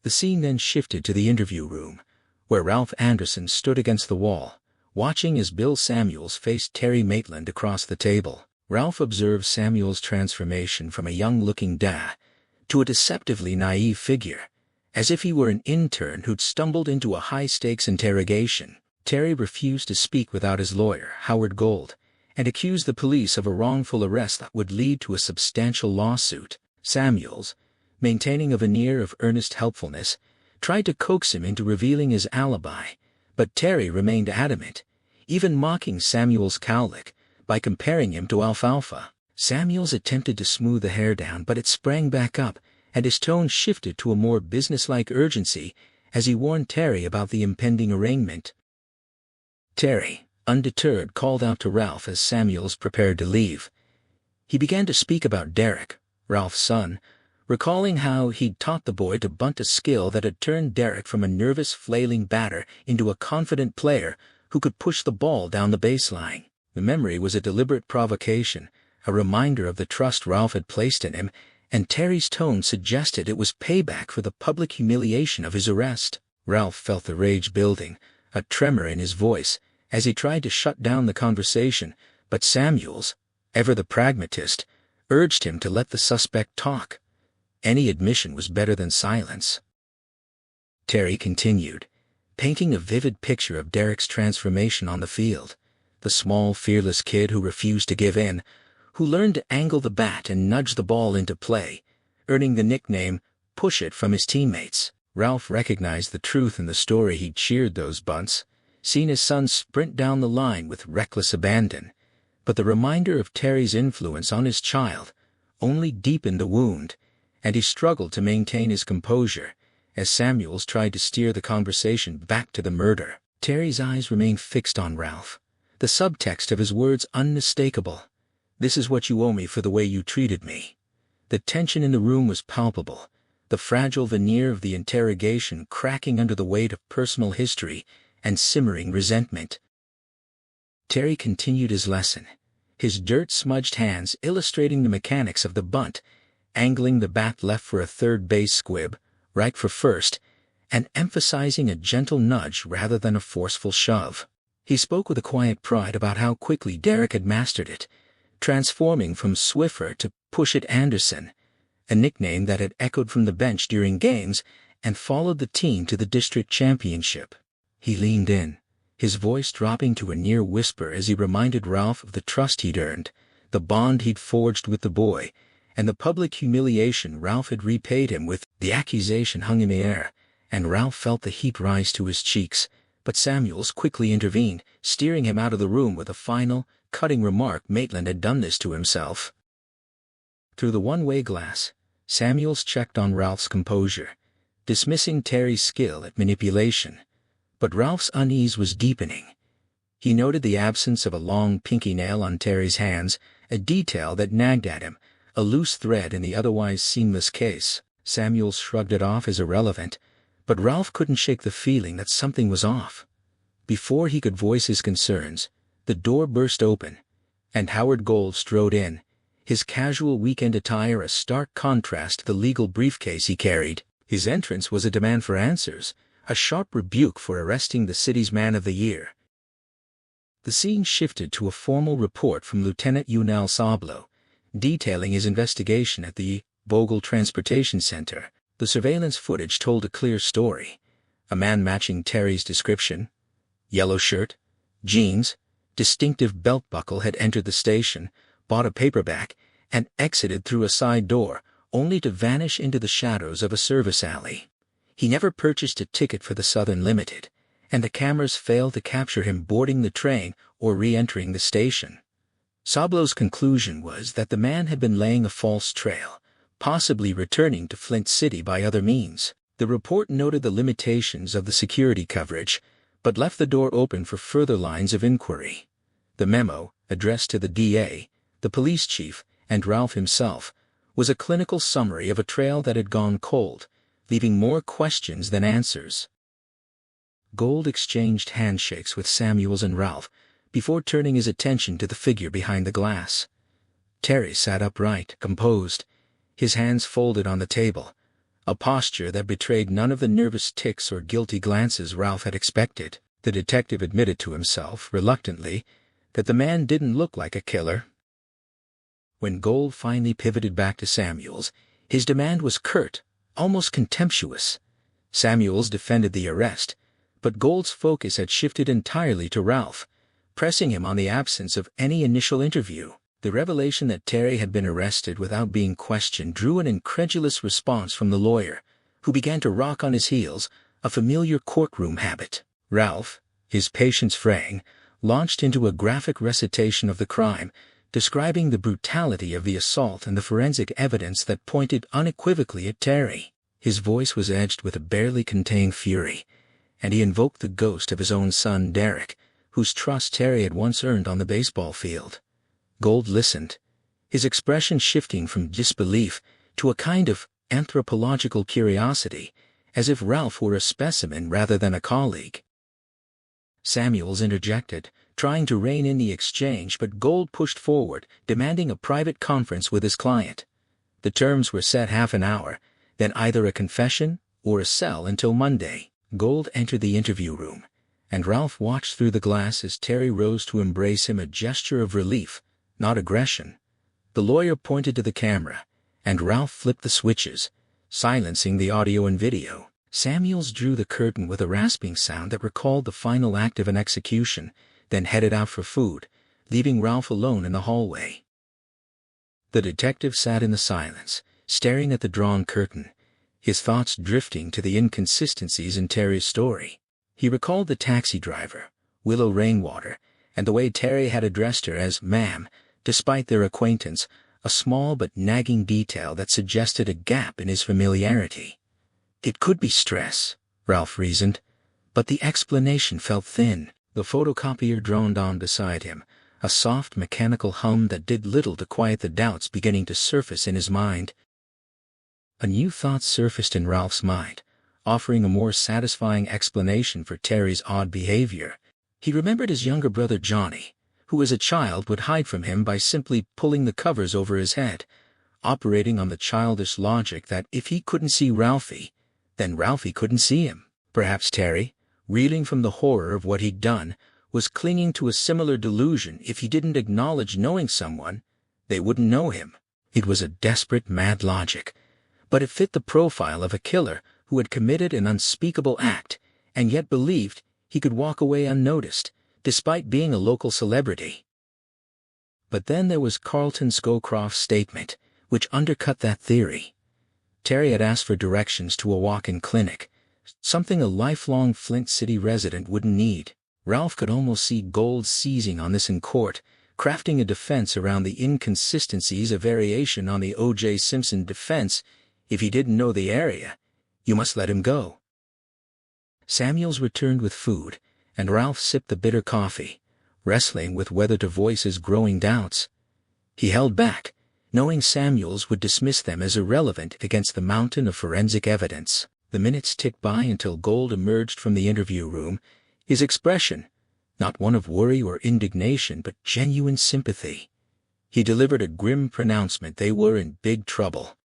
The scene then shifted to the interview room, where Ralph Anderson stood against the wall, watching as Bill Samuels faced Terry Maitland across the table. Ralph observed Samuels' transformation from a young-looking dad to a deceptively naive figure, as if he were an intern who'd stumbled into a high-stakes interrogation. Terry refused to speak without his lawyer, Howard Gold, and accused the police of a wrongful arrest that would lead to a substantial lawsuit. Samuels, maintaining a veneer of earnest helpfulness, tried to coax him into revealing his alibi, but Terry remained adamant, even mocking Samuels' cowlick by comparing him to alfalfa. Samuels attempted to smooth the hair down, but it sprang back up, and his tone shifted to a more businesslike urgency as he warned Terry about the impending arraignment. Terry, undeterred, called out to Ralph as Samuels prepared to leave. He began to speak about Derek, Ralph's son, recalling how he'd taught the boy to bunt a skill that had turned Derek from a nervous, flailing batter into a confident player who could push the ball down the baseline. The memory was a deliberate provocation, a reminder of the trust Ralph had placed in him, and Terry's tone suggested it was payback for the public humiliation of his arrest. Ralph felt the rage building, a tremor in his voice, as he tried to shut down the conversation, but Samuels, ever the pragmatist, urged him to let the suspect talk. Any admission was better than silence. Terry continued, painting a vivid picture of Derek's transformation on the field, the small, fearless kid who refused to give in, who learned to angle the bat and nudge the ball into play, earning the nickname Push It from his teammates. Ralph recognized the truth in the story. He'd cheered those bunts, seen his son sprint down the line with reckless abandon, but the reminder of Terry's influence on his child only deepened the wound, and he struggled to maintain his composure as Samuels tried to steer the conversation back to the murder. Terry's eyes remained fixed on Ralph, the subtext of his words unmistakable. "This is what you owe me for the way you treated me." The tension in the room was palpable, the fragile veneer of the interrogation cracking under the weight of personal history and simmering resentment. Terry continued his lesson, his dirt-smudged hands illustrating the mechanics of the bunt, angling the bat left for a third base squib, right for first, and emphasizing a gentle nudge rather than a forceful shove. He spoke with a quiet pride about how quickly Derek had mastered it, transforming from Swiffer to Push It Anderson, a nickname that had echoed from the bench during games and followed the team to the district championship. He leaned in, his voice dropping to a near whisper as he reminded Ralph of the trust he'd earned, the bond he'd forged with the boy, and the public humiliation Ralph had repaid him with. The accusation hung in the air, and Ralph felt the heat rise to his cheeks, but Samuels quickly intervened, steering him out of the room with a final, cutting remark. Maitland had done this to himself. Through the one-way glass, Samuels checked on Ralph's composure, dismissing Terry's skill at manipulation. But Ralph's unease was deepening. He noted the absence of a long pinky nail on Terry's hands, a detail that nagged at him, a loose thread in the otherwise seamless case. Samuels shrugged it off as irrelevant, but Ralph couldn't shake the feeling that something was off. Before he could voice his concerns, the door burst open, and Howard Gold strode in, his casual weekend attire a stark contrast to the legal briefcase he carried. His entrance was a demand for answers, a sharp rebuke for arresting the city's man of the year. The scene shifted to a formal report from Lieutenant Yunel Sablo, detailing his investigation at the Bogle Transportation Center. The surveillance footage told a clear story. A man matching Terry's description, yellow shirt, jeans, distinctive belt buckle, had entered the station, bought a paperback, and exited through a side door, only to vanish into the shadows of a service alley. He never purchased a ticket for the Southern Limited, and the cameras failed to capture him boarding the train or re-entering the station. Sablo's conclusion was that the man had been laying a false trail, possibly returning to Flint City by other means. The report noted the limitations of the security coverage, but left the door open for further lines of inquiry. The memo, addressed to the DA, the police chief, and Ralph himself, was a clinical summary of a trail that had gone cold, leaving more questions than answers. Gold exchanged handshakes with Samuels and Ralph before turning his attention to the figure behind the glass. Terry sat upright, composed, his hands folded on the table, a posture that betrayed none of the nervous tics or guilty glances Ralph had expected. The detective admitted to himself, reluctantly, that the man didn't look like a killer. When Gold finally pivoted back to Samuels, his demand was curt, almost contemptuous. Samuels defended the arrest, but Gold's focus had shifted entirely to Ralph, pressing him on the absence of any initial interview. The revelation that Terry had been arrested without being questioned drew an incredulous response from the lawyer, who began to rock on his heels, a familiar courtroom habit. Ralph, his patience fraying, launched into a graphic recitation of the crime, describing the brutality of the assault and the forensic evidence that pointed unequivocally at Terry. His voice was edged with a barely contained fury, and he invoked the ghost of his own son Derek, whose trust Terry had once earned on the baseball field. Gold listened, his expression shifting from disbelief to a kind of anthropological curiosity, as if Ralph were a specimen rather than a colleague. Samuels interjected, trying to rein in the exchange, but Gold pushed forward, demanding a private conference with his client. The terms were set half an hour, then either a confession or a cell until Monday. Gold entered the interview room, and Ralph watched through the glass as Terry rose to embrace him, a gesture of relief, not aggression. The lawyer pointed to the camera, and Ralph flipped the switches, silencing the audio and video. Samuels drew the curtain with a rasping sound that recalled the final act of an execution, then headed out for food, leaving Ralph alone in the hallway. The detective sat in the silence, staring at the drawn curtain, his thoughts drifting to the inconsistencies in Terry's story. He recalled the taxi driver, Willow Rainwater, and the way Terry had addressed her as ma'am, despite their acquaintance, a small but nagging detail that suggested a gap in his familiarity. It could be stress, Ralph reasoned, but the explanation felt thin. The photocopier droned on beside him, a soft mechanical hum that did little to quiet the doubts beginning to surface in his mind. A new thought surfaced in Ralph's mind, offering a more satisfying explanation for Terry's odd behavior. He remembered his younger brother Johnny, who as a child would hide from him by simply pulling the covers over his head, operating on the childish logic that if he couldn't see Ralphie, then Ralphie couldn't see him. Perhaps Terry, reeling from the horror of what he'd done, was clinging to a similar delusion. If he didn't acknowledge knowing someone, they wouldn't know him. It was a desperate, mad logic, but it fit the profile of a killer who had committed an unspeakable act and yet believed he could walk away unnoticed, despite being a local celebrity. But then there was Carlton Scowcroft's statement, which undercut that theory. Terry had asked for directions to a walk-in clinic, something a lifelong Flint City resident wouldn't need. Ralph could almost see Gold seizing on this in court, crafting a defense around the inconsistencies, a variation on the O.J. Simpson defense. If he didn't know the area, you must let him go. Samuels returned with food, and Ralph sipped the bitter coffee, wrestling with whether to voice his growing doubts. He held back, knowing Samuels would dismiss them as irrelevant against the mountain of forensic evidence. The minutes ticked by until Gold emerged from the interview room, his expression, not one of worry or indignation but genuine sympathy. He delivered a grim pronouncement: they were in big trouble.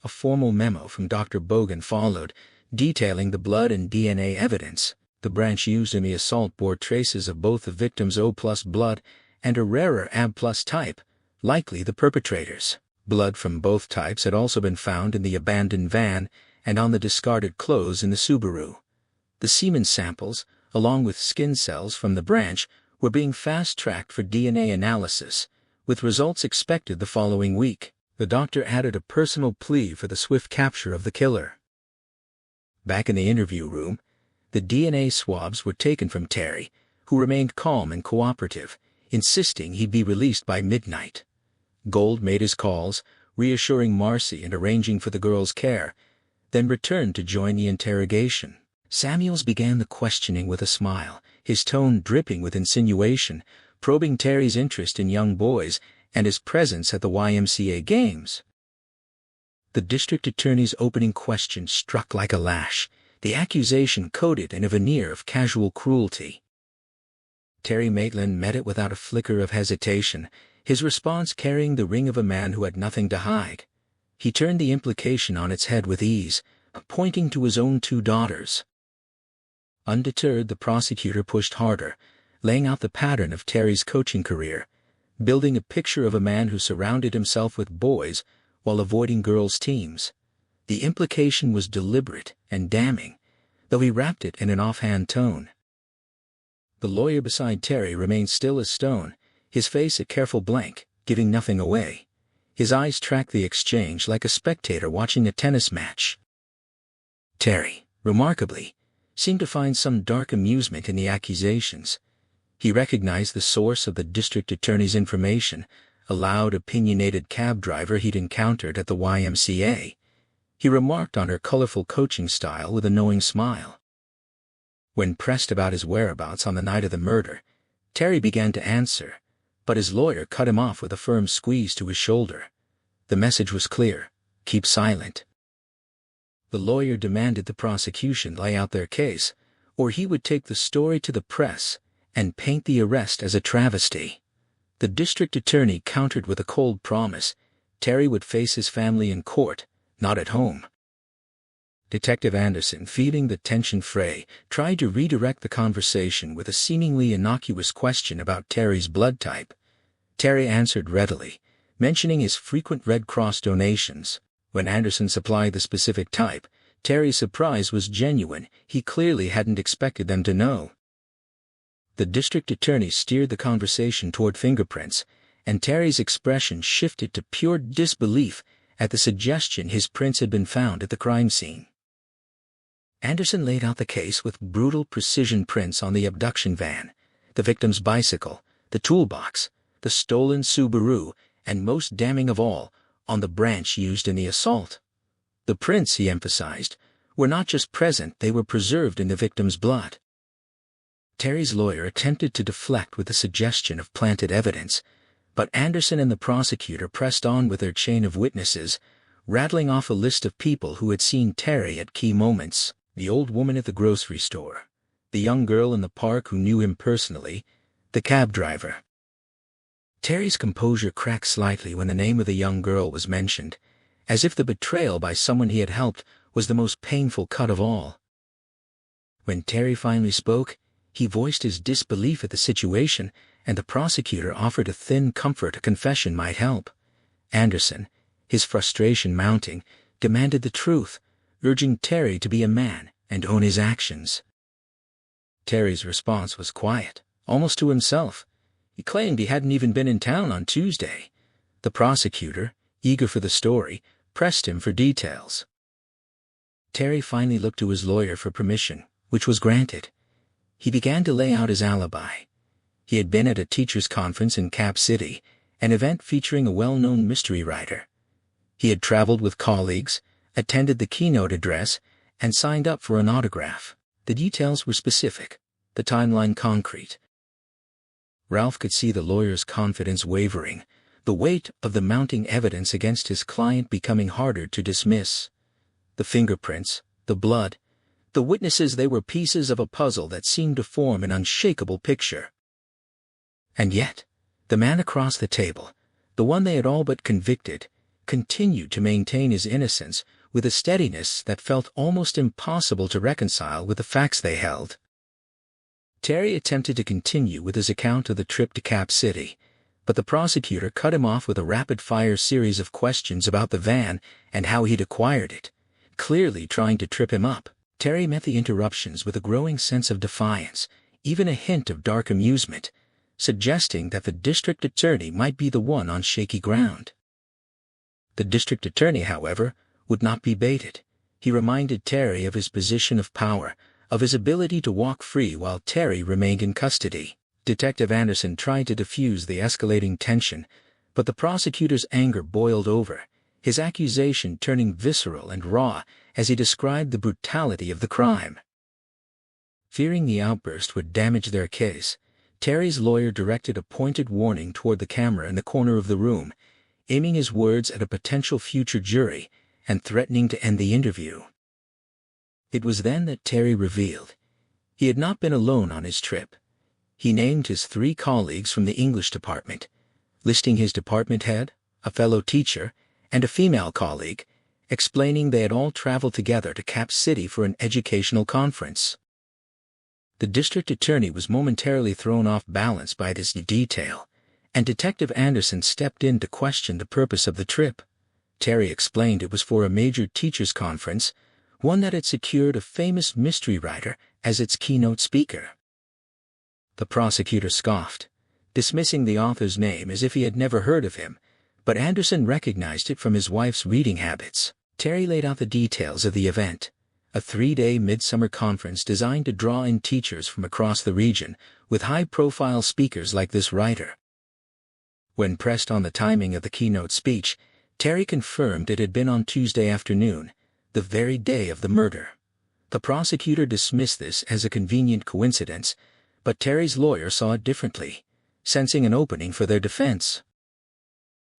A formal memo from Dr. Bogan followed, detailing the blood and DNA evidence. The branch used in the assault bore traces of both the victim's O+ blood and a rarer AB+ type, likely the perpetrator's. Blood from both types had also been found in the abandoned van and on the discarded clothes in the Subaru. The semen samples, along with skin cells from the branch, were being fast-tracked for DNA analysis, with results expected the following week. The doctor added a personal plea for the swift capture of the killer. Back in the interview room, the DNA swabs were taken from Terry, who remained calm and cooperative, insisting he'd be released by midnight. Gold made his calls, reassuring Marcy and arranging for the girl's care, then returned to join the interrogation. Samuels began the questioning with a smile, his tone dripping with insinuation, probing Terry's interest in young boys and his presence at the YMCA games. The district attorney's opening question struck like a lash, the accusation coated in a veneer of casual cruelty. Terry Maitland met it without a flicker of hesitation, his response carrying the ring of a man who had nothing to hide. He turned the implication on its head with ease, pointing to his own 2 daughters. Undeterred, the prosecutor pushed harder, laying out the pattern of Terry's coaching career, building a picture of a man who surrounded himself with boys while avoiding girls' teams. The implication was deliberate and damning, though he wrapped it in an offhand tone. The lawyer beside Terry remained still as stone, his face a careful blank, giving nothing away. His eyes tracked the exchange like a spectator watching a tennis match. Terry, remarkably, seemed to find some dark amusement in the accusations. He recognized the source of the district attorney's information, a loud, opinionated cab driver he'd encountered at the YMCA. He remarked on her colorful coaching style with a knowing smile. When pressed about his whereabouts on the night of the murder, Terry began to answer, but his lawyer cut him off with a firm squeeze to his shoulder. The message was clear: keep silent. The lawyer demanded the prosecution lay out their case, or he would take the story to the press and paint the arrest as a travesty. The district attorney countered with a cold promise: Terry would face his family in court, not at home. Detective Anderson, feeling the tension fray, tried to redirect the conversation with a seemingly innocuous question about Terry's blood type. Terry answered readily, mentioning his frequent Red Cross donations. When Anderson supplied the specific type, Terry's surprise was genuine. He clearly hadn't expected them to know. The district attorney steered the conversation toward fingerprints, and Terry's expression shifted to pure disbelief at the suggestion his prints had been found at the crime scene. Anderson laid out the case with brutal precision: prints on the abduction van, the victim's bicycle, the toolbox, the stolen Subaru, and most damning of all, on the branch used in the assault. The prints, he emphasized, were not just present, they were preserved in the victim's blood. Terry's lawyer attempted to deflect with the suggestion of planted evidence, but Anderson and the prosecutor pressed on with their chain of witnesses, rattling off a list of people who had seen Terry at key moments: the old woman at the grocery store, the young girl in the park who knew him personally, the cab driver. Terry's composure cracked slightly when the name of the young girl was mentioned, as if the betrayal by someone he had helped was the most painful cut of all. When Terry finally spoke, he voiced his disbelief at the situation, and the prosecutor offered a thin comfort a confession might help. Anderson, his frustration mounting, demanded the truth, urging Terry to be a man and own his actions. Terry's response was quiet, almost to himself. He claimed he hadn't even been in town on Tuesday. The prosecutor, eager for the story, pressed him for details. Terry finally looked to his lawyer for permission, which was granted. He began to lay out his alibi. He had been at a teachers' conference in Cap City, an event featuring a well-known mystery writer. He had traveled with colleagues, attended the keynote address, and signed up for an autograph. The details were specific, the timeline concrete. Ralph could see the lawyer's confidence wavering, the weight of the mounting evidence against his client becoming harder to dismiss. The fingerprints, the blood, the witnesses, they were pieces of a puzzle that seemed to form an unshakable picture. And yet, the man across the table, the one they had all but convicted, continued to maintain his innocence with a steadiness that felt almost impossible to reconcile with the facts they held. Terry attempted to continue with his account of the trip to Cap City, but the prosecutor cut him off with a rapid-fire series of questions about the van and how he'd acquired it, clearly trying to trip him up. Terry met the interruptions with a growing sense of defiance, even a hint of dark amusement, suggesting that the district attorney might be the one on shaky ground. The district attorney, however, would not be baited. He reminded Terry of his position of power, of his ability to walk free while Terry remained in custody. Detective Anderson tried to diffuse the escalating tension, but the prosecutor's anger boiled over, his accusation turning visceral and raw as he described the brutality of the crime. Fearing the outburst would damage their case, Terry's lawyer directed a pointed warning toward the camera in the corner of the room, aiming his words at a potential future jury and threatening to end the interview. It was then that Terry revealed he had not been alone on his trip. He named his 3 colleagues from the English department, listing his department head, a fellow teacher, and a female colleague, explaining they had all traveled together to Cap City for an educational conference. The district attorney was momentarily thrown off balance by this detail, and Detective Anderson stepped in to question the purpose of the trip. Terry explained it was for a major teachers' conference, one that had secured a famous mystery writer as its keynote speaker. The prosecutor scoffed, dismissing the author's name as if he had never heard of him, but Anderson recognized it from his wife's reading habits. Terry laid out the details of the event, a 3-day midsummer conference designed to draw in teachers from across the region, with high-profile speakers like this writer. When pressed on the timing of the keynote speech, Terry confirmed it had been on Tuesday afternoon, the very day of the murder. The prosecutor dismissed this as a convenient coincidence, but Terry's lawyer saw it differently, sensing an opening for their defense.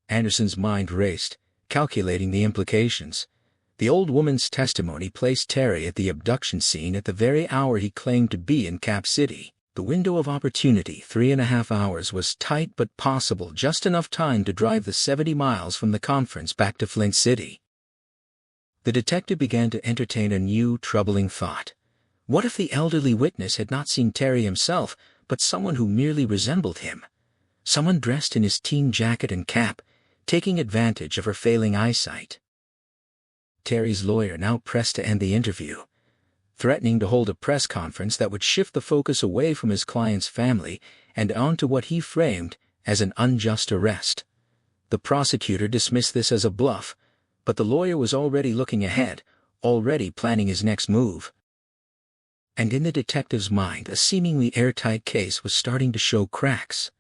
Anderson's mind raced, calculating the implications. The old woman's testimony placed Terry at the abduction scene at the very hour he claimed to be in Cap City. The window of opportunity, 3.5 hours, was tight but possible, just enough time to drive the 70 miles from the conference back to Flint City. The detective began to entertain a new, troubling thought. What if the elderly witness had not seen Terry himself, but someone who merely resembled him? Someone dressed in his teen jacket and cap, taking advantage of her failing eyesight. Terry's lawyer now pressed to end the interview, threatening to hold a press conference that would shift the focus away from his client's family and onto what he framed as an unjust arrest. The prosecutor dismissed this as a bluff, but the lawyer was already looking ahead, already planning his next move. And in the detective's mind, a seemingly airtight case was starting to show cracks.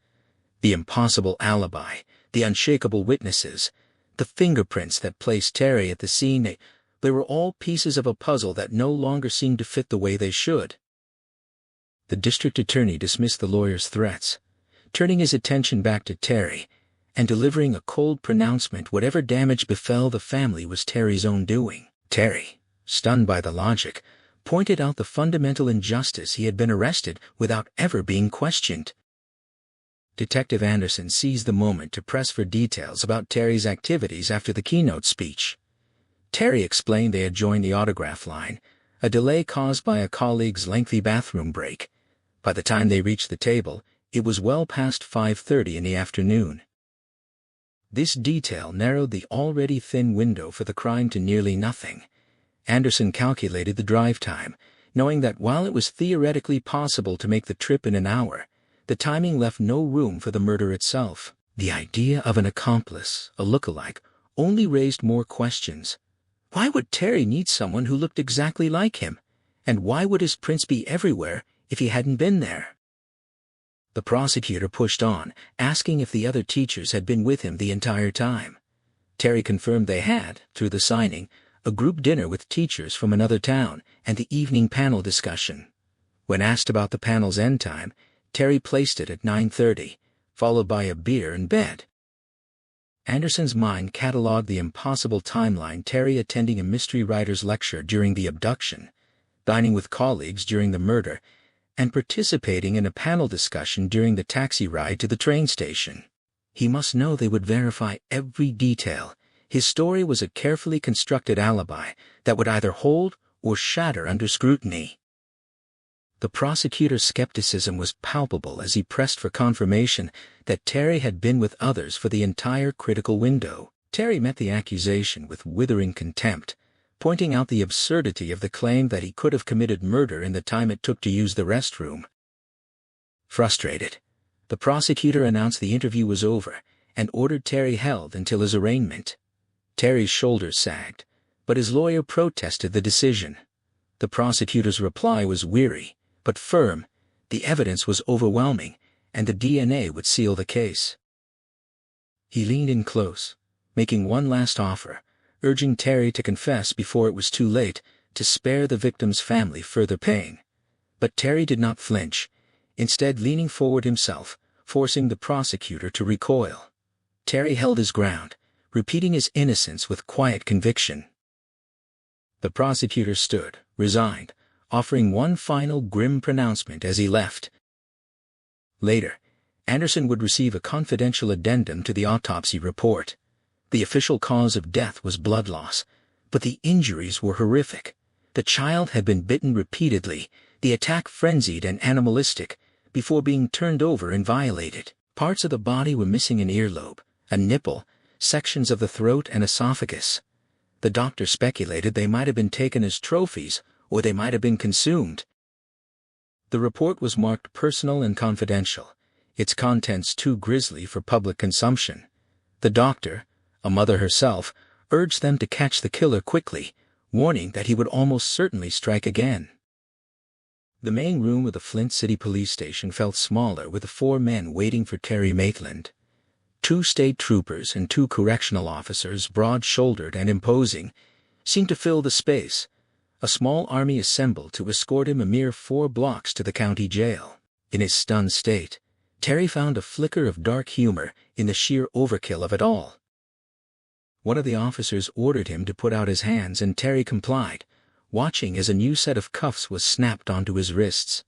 The impossible alibi, the unshakable witnesses, the fingerprints that placed Terry at the scene, they were all pieces of a puzzle that no longer seemed to fit the way they should. The district attorney dismissed the lawyer's threats, turning his attention back to Terry, and delivering a cold pronouncement whatever damage befell the family was Terry's own doing. Terry, stunned by the logic, pointed out the fundamental injustice he had been arrested without ever being questioned. Detective Anderson seized the moment to press for details about Terry's activities after the keynote speech. Terry explained they had joined the autograph line, a delay caused by a colleague's lengthy bathroom break. By the time they reached the table, it was well past 5:30 in the afternoon. This detail narrowed the already thin window for the crime to nearly nothing. Anderson calculated the drive time, knowing that while it was theoretically possible to make the trip in an hour, the timing left no room for the murder itself. The idea of an accomplice, a look-alike, only raised more questions. Why would Terry need someone who looked exactly like him? And why would his prints be everywhere if he hadn't been there? The prosecutor pushed on, asking if the other teachers had been with him the entire time. Terry confirmed they had, through the signing, a group dinner with teachers from another town, and the evening panel discussion. When asked about the panel's end time, Terry placed it at 9:30, followed by a beer and bed. Anderson's mind catalogued the impossible timeline: Terry attending a mystery writer's lecture during the abduction, dining with colleagues during the murder, and participating in a panel discussion during the taxi ride to the train station. He must know they would verify every detail. His story was a carefully constructed alibi that would either hold or shatter under scrutiny. The prosecutor's skepticism was palpable as he pressed for confirmation that Terry had been with others for the entire critical window. Terry met the accusation with withering contempt, pointing out the absurdity of the claim that he could have committed murder in the time it took to use the restroom. Frustrated, the prosecutor announced the interview was over and ordered Terry held until his arraignment. Terry's shoulders sagged, but his lawyer protested the decision. The prosecutor's reply was weary, but firm. The evidence was overwhelming, and the DNA would seal the case. He leaned in close, making one last offer, urging Terry to confess before it was too late, to spare the victim's family further pain. But Terry did not flinch, instead leaning forward himself, forcing the prosecutor to recoil. Terry held his ground, repeating his innocence with quiet conviction. The prosecutor stood, resigned, offering one final grim pronouncement as he left. Later, Anderson would receive a confidential addendum to the autopsy report. The official cause of death was blood loss, but the injuries were horrific. The child had been bitten repeatedly, the attack frenzied and animalistic, before being turned over and violated. Parts of the body were missing: an earlobe, a nipple, sections of the throat and esophagus. The doctor speculated they might have been taken as trophies, or they might have been consumed. The report was marked personal and confidential, its contents too grisly for public consumption. The doctor, a mother herself, urged them to catch the killer quickly, warning that he would almost certainly strike again. The main room of the Flint City Police Station felt smaller with the 4 men waiting for Terry Maitland. 2 state troopers and 2 correctional officers, broad-shouldered and imposing, seemed to fill the space. A small army assembled to escort him a mere 4 blocks to the county jail. In his stunned state, Terry found a flicker of dark humor in the sheer overkill of it all. One of the officers ordered him to put out his hands, and Terry complied, watching as a new set of cuffs was snapped onto his wrists.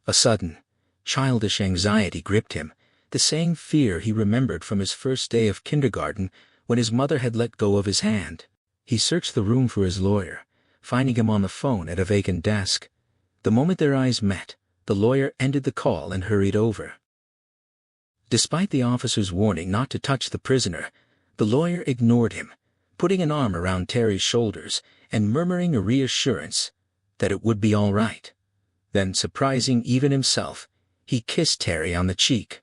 A sudden, childish anxiety gripped him, the same fear he remembered from his first day of kindergarten when his mother had let go of his hand. He searched the room for his lawyer, finding him on the phone at a vacant desk. The moment their eyes met, the lawyer ended the call and hurried over. Despite the officer's warning not to touch the prisoner, the lawyer ignored him, putting an arm around Terry's shoulders and murmuring a reassurance that it would be all right. Then, surprising even himself, he kissed Terry on the cheek.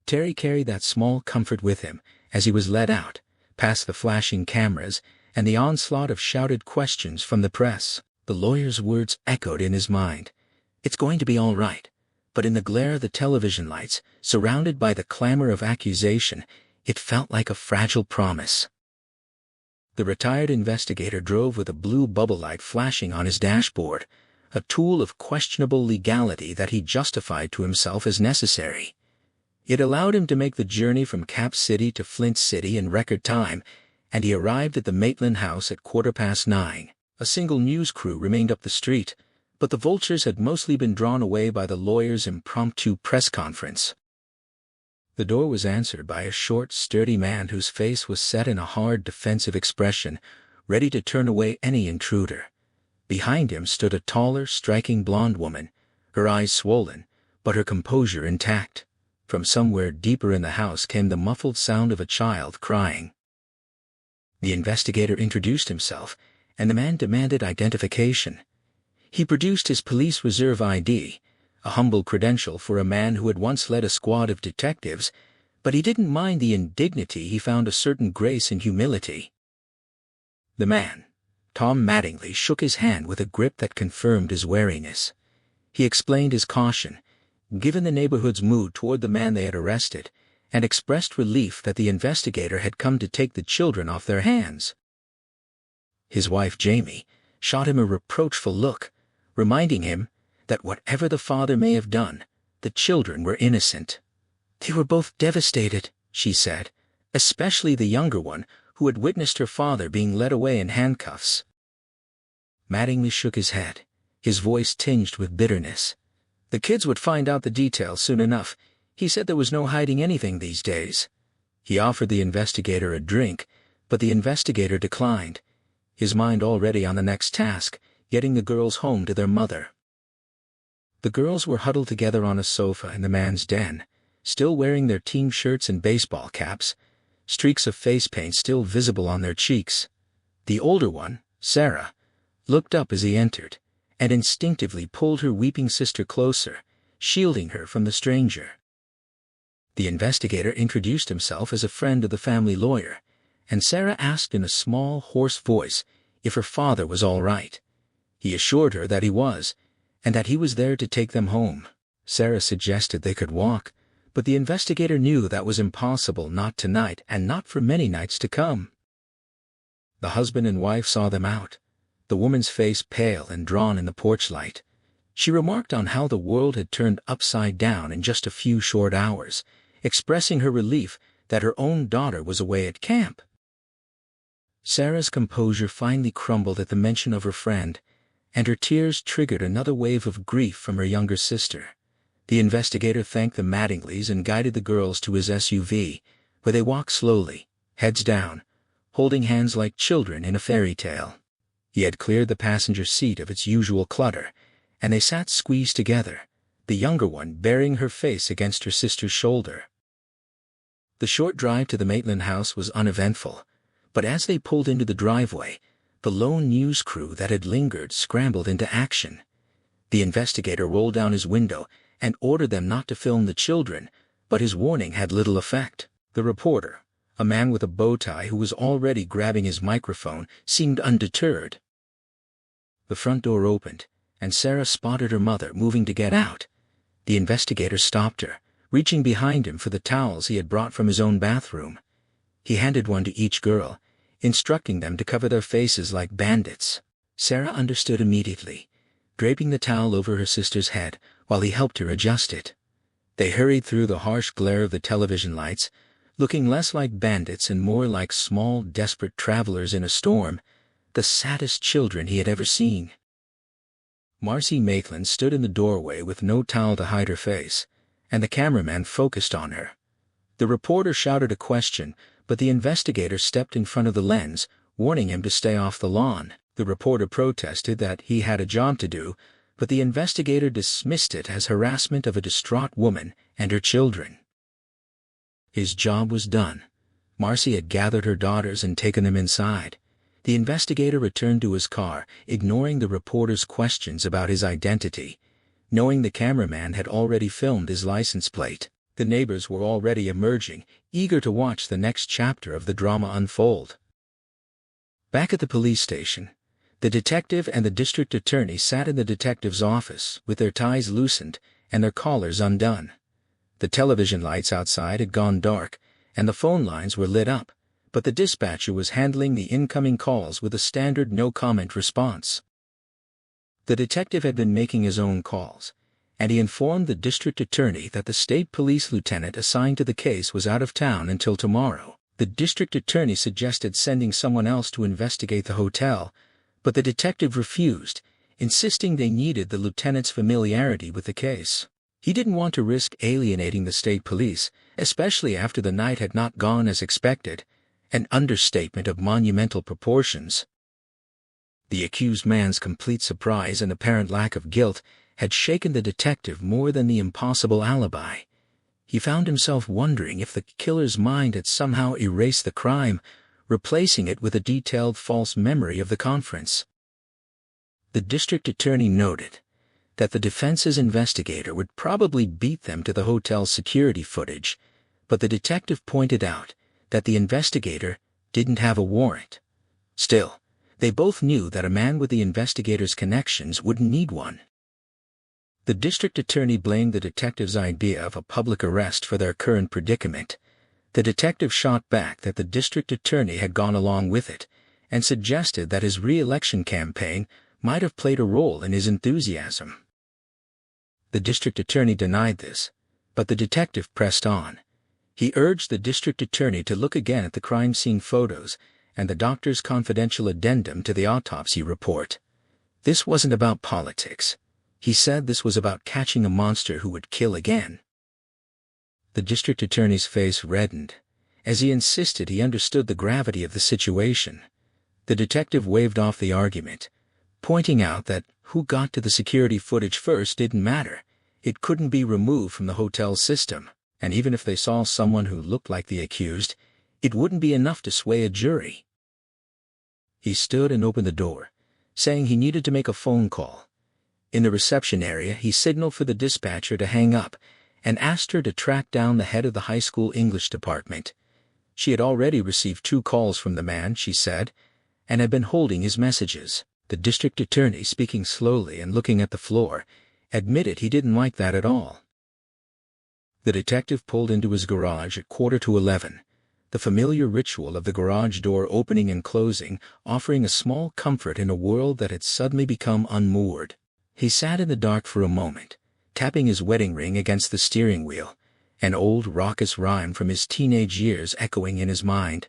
Terry carried that small comfort with him as he was led out, past the flashing cameras and the onslaught of shouted questions from the press. The lawyer's words echoed in his mind. It's going to be all right. But in the glare of the television lights, surrounded by the clamor of accusation, it felt like a fragile promise. The retired investigator drove with a blue bubble light flashing on his dashboard, a tool of questionable legality that he justified to himself as necessary. It allowed him to make the journey from Cap City to Flint City in record time, and he arrived at the Maitland house at 9:15. A single news crew remained up the street, but the vultures had mostly been drawn away by the lawyer's impromptu press conference. The door was answered by a short, sturdy man whose face was set in a hard, defensive expression, ready to turn away any intruder. Behind him stood a taller, striking blonde woman, her eyes swollen, but her composure intact. From somewhere deeper in the house came the muffled sound of a child crying. The investigator introduced himself, and the man demanded identification. He produced his police reserve ID, a humble credential for a man who had once led a squad of detectives, but he didn't mind the indignity. He found a certain grace in humility. The man, Tom Mattingly, shook his hand with a grip that confirmed his wariness. He explained his caution, given the neighborhood's mood toward the man they had arrested, and expressed relief that the investigator had come to take the children off their hands. His wife, Jamie, shot him a reproachful look, reminding him that whatever the father may have done, the children were innocent. They were both devastated, she said, especially the younger one, who had witnessed her father being led away in handcuffs. Mattingly shook his head, his voice tinged with bitterness. The kids would find out the details soon enough. He said there was no hiding anything these days. He offered the investigator a drink, but the investigator declined, his mind already on the next task, getting the girls home to their mother. The girls were huddled together on a sofa in the man's den, still wearing their team shirts and baseball caps, streaks of face paint still visible on their cheeks. The older one, Sarah, looked up as he entered, and instinctively pulled her weeping sister closer, shielding her from the stranger. The investigator introduced himself as a friend of the family lawyer, and Sarah asked in a small, hoarse voice if her father was all right. He assured her that he was, and that he was there to take them home. Sarah suggested they could walk, but the investigator knew that was impossible, not tonight and not for many nights to come. The husband and wife saw them out, the woman's face pale and drawn in the porch light. She remarked on how the world had turned upside down in just a few short hours, expressing her relief that her own daughter was away at camp. Sarah's composure finally crumbled at the mention of her friend, and her tears triggered another wave of grief from her younger sister. The investigator thanked the Mattingleys and guided the girls to his SUV, where they walked slowly, heads down, holding hands like children in a fairy tale. He had cleared the passenger seat of its usual clutter, and they sat squeezed together, the younger one burying her face against her sister's shoulder. The short drive to the Maitland house was uneventful, but as they pulled into the driveway, the lone news crew that had lingered scrambled into action. The investigator rolled down his window and ordered them not to film the children, but his warning had little effect. The reporter, a man with a bow tie who was already grabbing his microphone, seemed undeterred. The front door opened, and Sarah spotted her mother moving to get out. The investigator stopped her, reaching behind him for the towels he had brought from his own bathroom. He handed one to each girl, instructing them to cover their faces like bandits. Sarah understood immediately, draping the towel over her sister's head while he helped her adjust it. They hurried through the harsh glare of the television lights, looking less like bandits and more like small, desperate travelers in a storm, the saddest children he had ever seen. Marcy Maitland stood in the doorway with no towel to hide her face, and the cameraman focused on her. The reporter shouted a question, but the investigator stepped in front of the lens, warning him to stay off the lawn. The reporter protested that he had a job to do, but the investigator dismissed it as harassment of a distraught woman and her children. His job was done. Marcy had gathered her daughters and taken them inside. The investigator returned to his car, ignoring the reporter's questions about his identity, knowing the cameraman had already filmed his license plate. The neighbors were already emerging, eager to watch the next chapter of the drama unfold. Back at the police station, the detective and the district attorney sat in the detective's office with their ties loosened and their collars undone. The television lights outside had gone dark, and the phone lines were lit up, but the dispatcher was handling the incoming calls with a standard no-comment response. The detective had been making his own calls, and he informed the district attorney that the state police lieutenant assigned to the case was out of town until tomorrow. The district attorney suggested sending someone else to investigate the hotel, but the detective refused, insisting they needed the lieutenant's familiarity with the case. He didn't want to risk alienating the state police, especially after the night had not gone as expected, an understatement of monumental proportions. The accused man's complete surprise and apparent lack of guilt had shaken the detective more than the impossible alibi. He found himself wondering if the killer's mind had somehow erased the crime, replacing it with a detailed false memory of the conference. The district attorney noted that the defense's investigator would probably beat them to the hotel's security footage, but the detective pointed out that the investigator didn't have a warrant. Still, they both knew that a man with the investigator's connections wouldn't need one. The district attorney blamed the detective's idea of a public arrest for their current predicament. The detective shot back that the district attorney had gone along with it, and suggested that his re-election campaign might have played a role in his enthusiasm. The district attorney denied this, but the detective pressed on. He urged the district attorney to look again at the crime scene photos and the doctor's confidential addendum to the autopsy report. This wasn't about politics. He said this was about catching a monster who would kill again. The district attorney's face reddened, as he insisted he understood the gravity of the situation. The detective waved off the argument, pointing out that who got to the security footage first didn't matter. It couldn't be removed from the hotel system, and even if they saw someone who looked like the accused, it wouldn't be enough to sway a jury. He stood and opened the door, saying he needed to make a phone call. In the reception area, he signaled for the dispatcher to hang up and asked her to track down the head of the high school English department. She had already received 2 calls from the man, she said, and had been holding his messages. The district attorney, speaking slowly and looking at the floor, admitted he didn't like that at all. The detective pulled into his garage at 11:15, the familiar ritual of the garage door opening and closing offering a small comfort in a world that had suddenly become unmoored. He sat in the dark for a moment, tapping his wedding ring against the steering wheel, an old raucous rhyme from his teenage years echoing in his mind.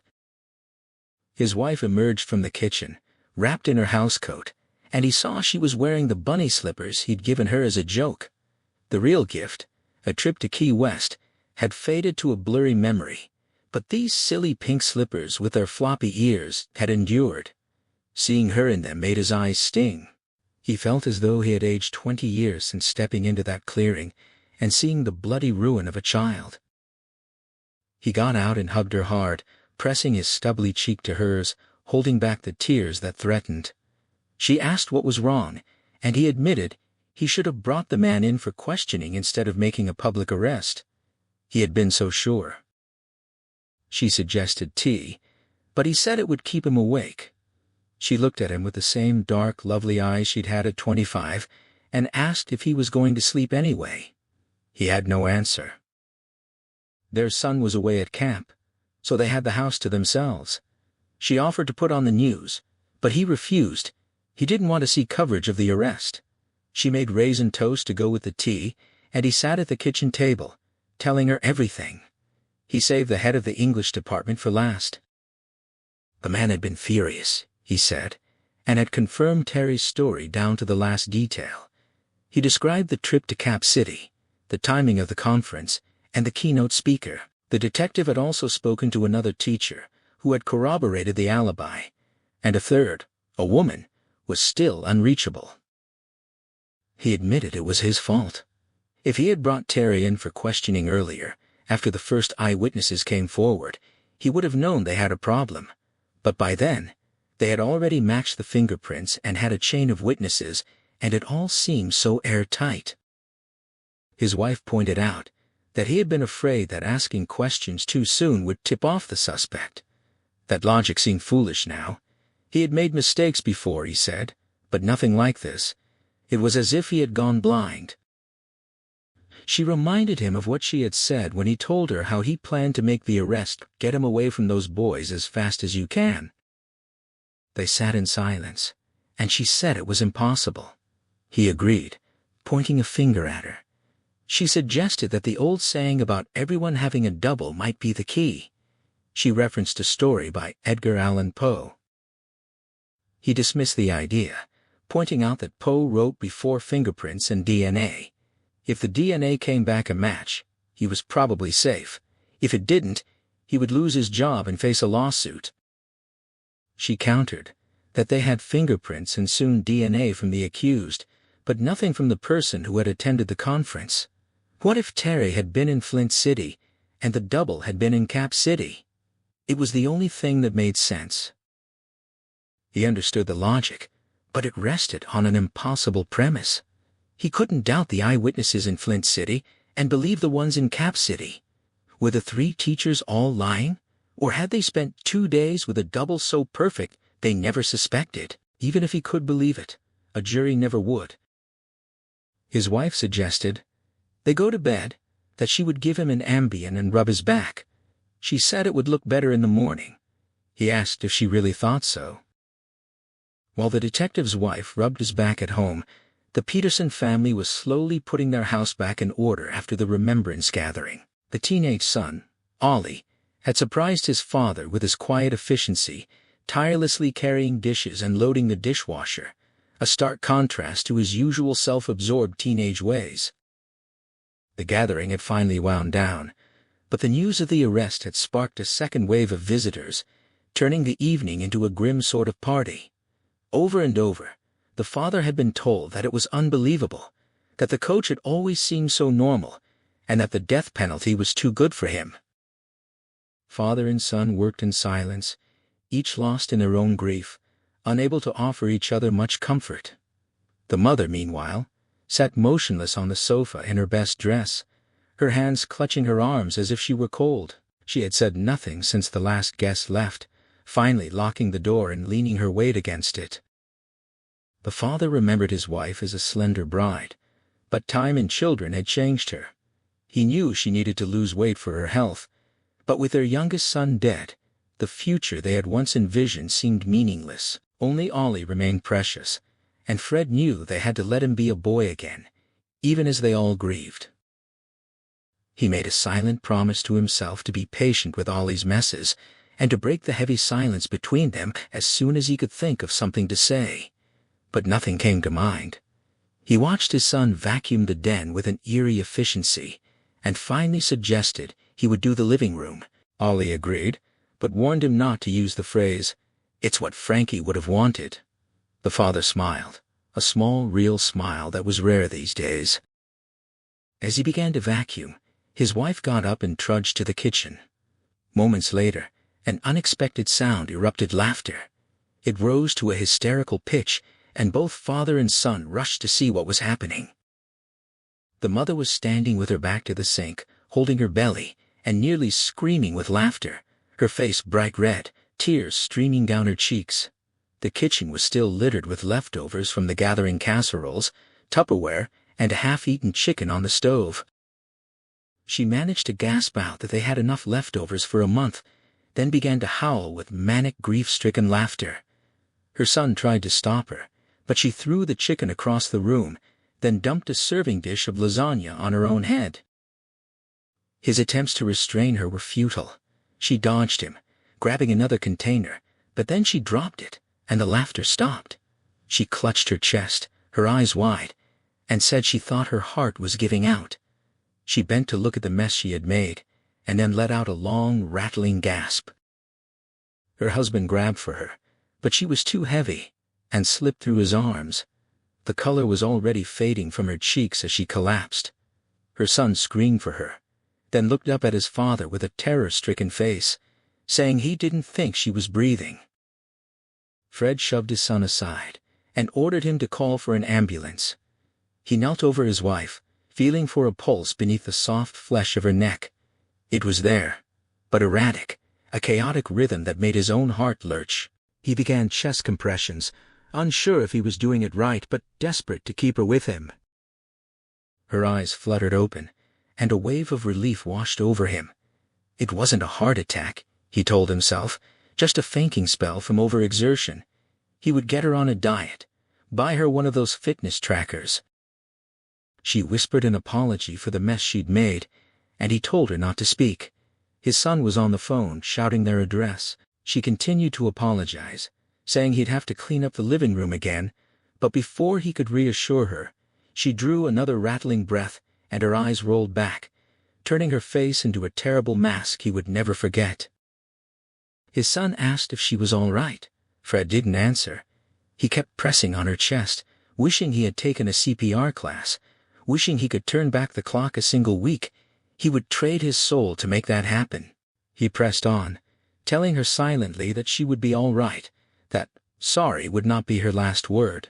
His wife emerged from the kitchen, wrapped in her housecoat, and he saw she was wearing the bunny slippers he'd given her as a joke. The real gift, a trip to Key West, had faded to a blurry memory, but these silly pink slippers with their floppy ears had endured. Seeing her in them made his eyes sting. He felt as though he had aged 20 years since stepping into that clearing and seeing the bloody ruin of a child. He got out and hugged her hard, pressing his stubbly cheek to hers, holding back the tears that threatened. She asked what was wrong, and he admitted he should have brought the man in for questioning instead of making a public arrest. He had been so sure. She suggested tea, but he said it would keep him awake. She looked at him with the same dark, lovely eyes she'd had at 25 and asked if he was going to sleep anyway. He had no answer. Their son was away at camp, so they had the house to themselves. She offered to put on the news, but he refused. He didn't want to see coverage of the arrest. She made raisin toast to go with the tea, and he sat at the kitchen table, telling her everything. He saved the head of the English department for last. The man had been furious, he said, and had confirmed Terry's story down to the last detail. He described the trip to Cap City, the timing of the conference, and the keynote speaker. The detective had also spoken to another teacher, who had corroborated the alibi, and a third, a woman, was still unreachable. He admitted it was his fault. If he had brought Terry in for questioning earlier, after the first eyewitnesses came forward, he would have known they had a problem. But by then, they had already matched the fingerprints and had a chain of witnesses, and it all seemed so airtight. His wife pointed out that he had been afraid that asking questions too soon would tip off the suspect. That logic seemed foolish now. He had made mistakes before, he said, but nothing like this. It was as if he had gone blind. She reminded him of what she had said when he told her how he planned to make the arrest, get him away from those boys as fast as you can. They sat in silence, and she said it was impossible. He agreed, pointing a finger at her. She suggested that the old saying about everyone having a double might be the key. She referenced a story by Edgar Allan Poe. He dismissed the idea, pointing out that Poe wrote before fingerprints and DNA. If the DNA came back a match, he was probably safe. If it didn't, he would lose his job and face a lawsuit. She countered that they had fingerprints and soon DNA from the accused, but nothing from the person who had attended the conference. What if Terry had been in Flint City and the double had been in Cap City? It was the only thing that made sense. He understood the logic, but it rested on an impossible premise. He couldn't doubt the eyewitnesses in Flint City and believe the ones in Cap City. Were the three teachers all lying? Or had they spent 2 days with a double so perfect they never suspected? Even if he could believe it, a jury never would. His wife suggested they go to bed, that she would give him an Ambien and rub his back. She said it would look better in the morning. He asked if she really thought so. While the detective's wife rubbed his back at home, the Peterson family was slowly putting their house back in order after the remembrance gathering. The teenage son, Ollie, had surprised his father with his quiet efficiency, tirelessly carrying dishes and loading the dishwasher, a stark contrast to his usual self-absorbed teenage ways. The gathering had finally wound down, but the news of the arrest had sparked a second wave of visitors, turning the evening into a grim sort of party. Over and over, the father had been told that it was unbelievable, that the coach had always seemed so normal, and that the death penalty was too good for him. Father and son worked in silence, each lost in their own grief, unable to offer each other much comfort. The mother, meanwhile, sat motionless on the sofa in her best dress, her hands clutching her arms as if she were cold. She had said nothing since the last guest left, finally locking the door and leaning her weight against it. The father remembered his wife as a slender bride, but time and children had changed her. He knew she needed to lose weight for her health, but with their youngest son dead, the future they had once envisioned seemed meaningless. Only Ollie remained precious, and Fred knew they had to let him be a boy again, even as they all grieved. He made a silent promise to himself to be patient with Ollie's messes and to break the heavy silence between them as soon as he could think of something to say. But nothing came to mind. He watched his son vacuum the den with an eerie efficiency, and finally suggested he would do the living room. Ollie agreed, but warned him not to use the phrase, "It's what Frankie would have wanted." The father smiled, a small, real smile that was rare these days. As he began to vacuum, his wife got up and trudged to the kitchen. Moments later, an unexpected sound erupted laughter. It rose to a hysterical pitch, and both father and son rushed to see what was happening. The mother was standing with her back to the sink, holding her belly, and nearly screaming with laughter, her face bright red, tears streaming down her cheeks. The kitchen was still littered with leftovers from the gathering casseroles, Tupperware, and a half-eaten chicken on the stove. She managed to gasp out that they had enough leftovers for a month, then began to howl with manic grief-stricken laughter. Her son tried to stop her, but she threw the chicken across the room, then dumped a serving dish of lasagna on her own head. His attempts to restrain her were futile. She dodged him, grabbing another container, but then she dropped it, and the laughter stopped. She clutched her chest, her eyes wide, and said she thought her heart was giving out. She bent to look at the mess she had made, and then let out a long, rattling gasp. Her husband grabbed for her, but she was too heavy, and slipped through his arms. The color was already fading from her cheeks as she collapsed. Her son screamed for her, then looked up at his father with a terror-stricken face, saying he didn't think she was breathing. Fred shoved his son aside and ordered him to call for an ambulance. He knelt over his wife, feeling for a pulse beneath the soft flesh of her neck. It was there, but erratic, a chaotic rhythm that made his own heart lurch. He began chest compressions, unsure if he was doing it right but desperate to keep her with him. Her eyes fluttered open, and a wave of relief washed over him. It wasn't a heart attack, he told himself, just a fainting spell from overexertion. He would get her on a diet, buy her one of those fitness trackers. She whispered an apology for the mess she'd made, and he told her not to speak. His son was on the phone, shouting their address. She continued to apologize, saying he'd have to clean up the living room again, but before he could reassure her, she drew another rattling breath, and her eyes rolled back, turning her face into a terrible mask he would never forget. His son asked if she was all right. Fred didn't answer. He kept pressing on her chest, wishing he had taken a CPR class, wishing he could turn back the clock a single week. He would trade his soul to make that happen. He pressed on, telling her silently that she would be all right, that sorry would not be her last word.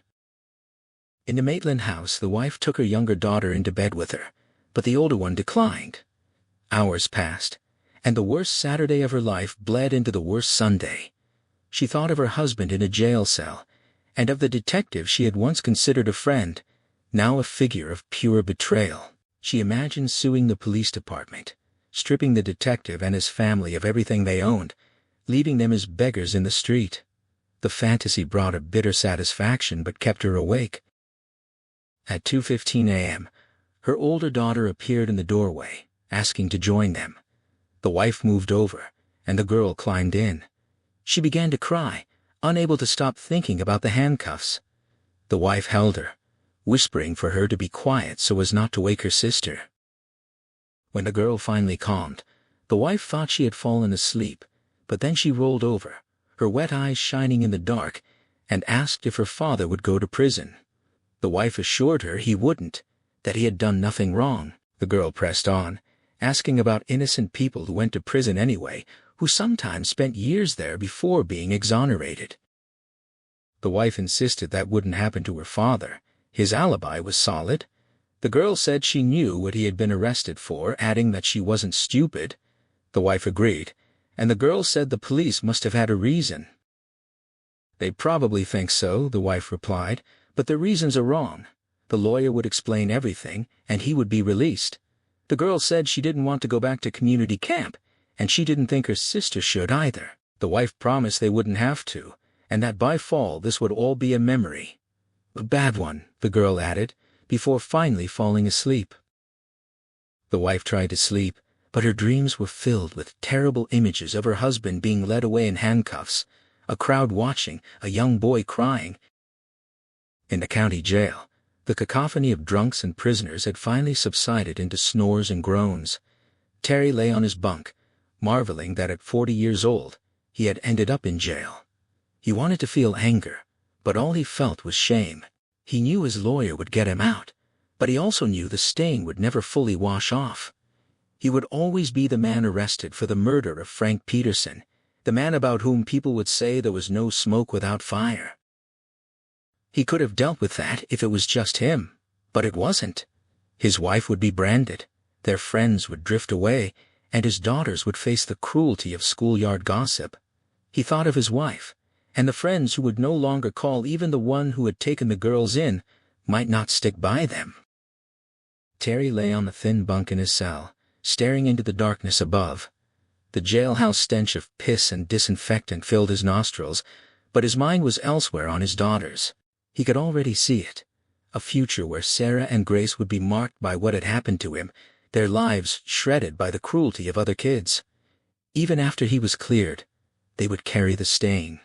In the Maitland house, the wife took her younger daughter into bed with her, but the older one declined. Hours passed, and the worst Saturday of her life bled into the worst Sunday. She thought of her husband in a jail cell, and of the detective she had once considered a friend, now a figure of pure betrayal. She imagined suing the police department, stripping the detective and his family of everything they owned, leaving them as beggars in the street. The fantasy brought a bitter satisfaction but kept her awake. At 2:15 a.m., her older daughter appeared in the doorway, asking to join them. The wife moved over, and the girl climbed in. She began to cry, unable to stop thinking about the handcuffs. The wife held her, whispering for her to be quiet so as not to wake her sister. When the girl finally calmed, the wife thought she had fallen asleep, but then she rolled over, her wet eyes shining in the dark, and asked if her father would go to prison. The wife assured her he wouldn't, that he had done nothing wrong. The girl pressed on, asking about innocent people who went to prison anyway, who sometimes spent years there before being exonerated. The wife insisted that wouldn't happen to her father. His alibi was solid. The girl said she knew what he had been arrested for, adding that she wasn't stupid. The wife agreed, and the girl said the police must have had a reason. "They probably think so," the wife replied, "but their reasons are wrong. The lawyer would explain everything, and he would be released." The girl said she didn't want to go back to community camp, and she didn't think her sister should either. The wife promised they wouldn't have to, and that by fall this would all be a memory. "A bad one," the girl added, before finally falling asleep. The wife tried to sleep, but her dreams were filled with terrible images of her husband being led away in handcuffs, a crowd watching, a young boy crying. In the county jail, the cacophony of drunks and prisoners had finally subsided into snores and groans. Terry lay on his bunk, marveling that at 40 years old, he had ended up in jail. He wanted to feel anger, but all he felt was shame. He knew his lawyer would get him out, but he also knew the stain would never fully wash off. He would always be the man arrested for the murder of Frank Peterson, the man about whom people would say there was no smoke without fire. He could have dealt with that if it was just him, but it wasn't. His wife would be branded, their friends would drift away, and his daughters would face the cruelty of schoolyard gossip. He thought of his wife, and the friends who would no longer call even the one who had taken the girls in, might not stick by them. Terry lay on the thin bunk in his cell, staring into the darkness above. The jailhouse stench of piss and disinfectant filled his nostrils, but his mind was elsewhere on his daughters. He could already see it, a future where Sarah and Grace would be marked by what had happened to him, their lives shredded by the cruelty of other kids. Even after he was cleared, they would carry the stain.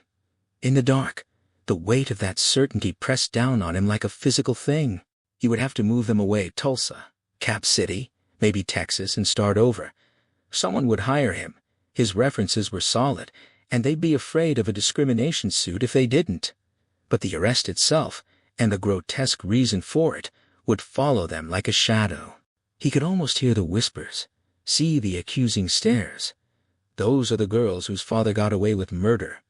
In the dark, the weight of that certainty pressed down on him like a physical thing. He would have to move them away, Tulsa, Cap City, maybe Texas, and start over. Someone would hire him. His references were solid, and they'd be afraid of a discrimination suit if they didn't. But the arrest itself, and the grotesque reason for it, would follow them like a shadow. He could almost hear the whispers, see the accusing stares. Those are the girls whose father got away with murder.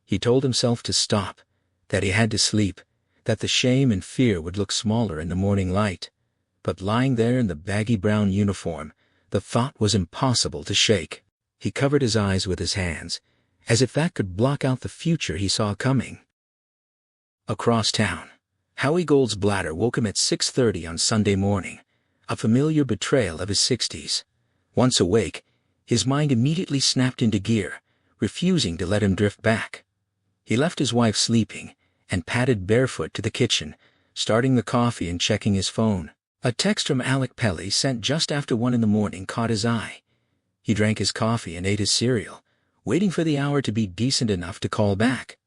He told himself to stop, that he had to sleep, that the shame and fear would look smaller in the morning light. But lying there in the baggy brown uniform, the thought was impossible to shake. He covered his eyes with his hands, as if that could block out the future he saw coming. Across town, Howie Gould's bladder woke him at 6:30 on Sunday morning, a familiar betrayal of his 60s. Once awake, his mind immediately snapped into gear, refusing to let him drift back. He left his wife sleeping, and padded barefoot to the kitchen, starting the coffee and checking his phone. A text from Alec Pelly sent just after 1 in the morning caught his eye. He drank his coffee and ate his cereal, waiting for the hour to be decent enough to call back.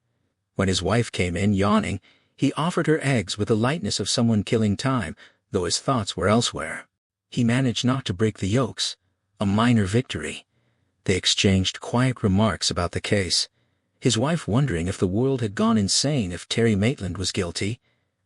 When his wife came in, yawning, he offered her eggs with the lightness of someone killing time, though his thoughts were elsewhere. He managed not to break the yolks, a minor victory. They exchanged quiet remarks about the case, his wife wondering if the world had gone insane if Terry Maitland was guilty,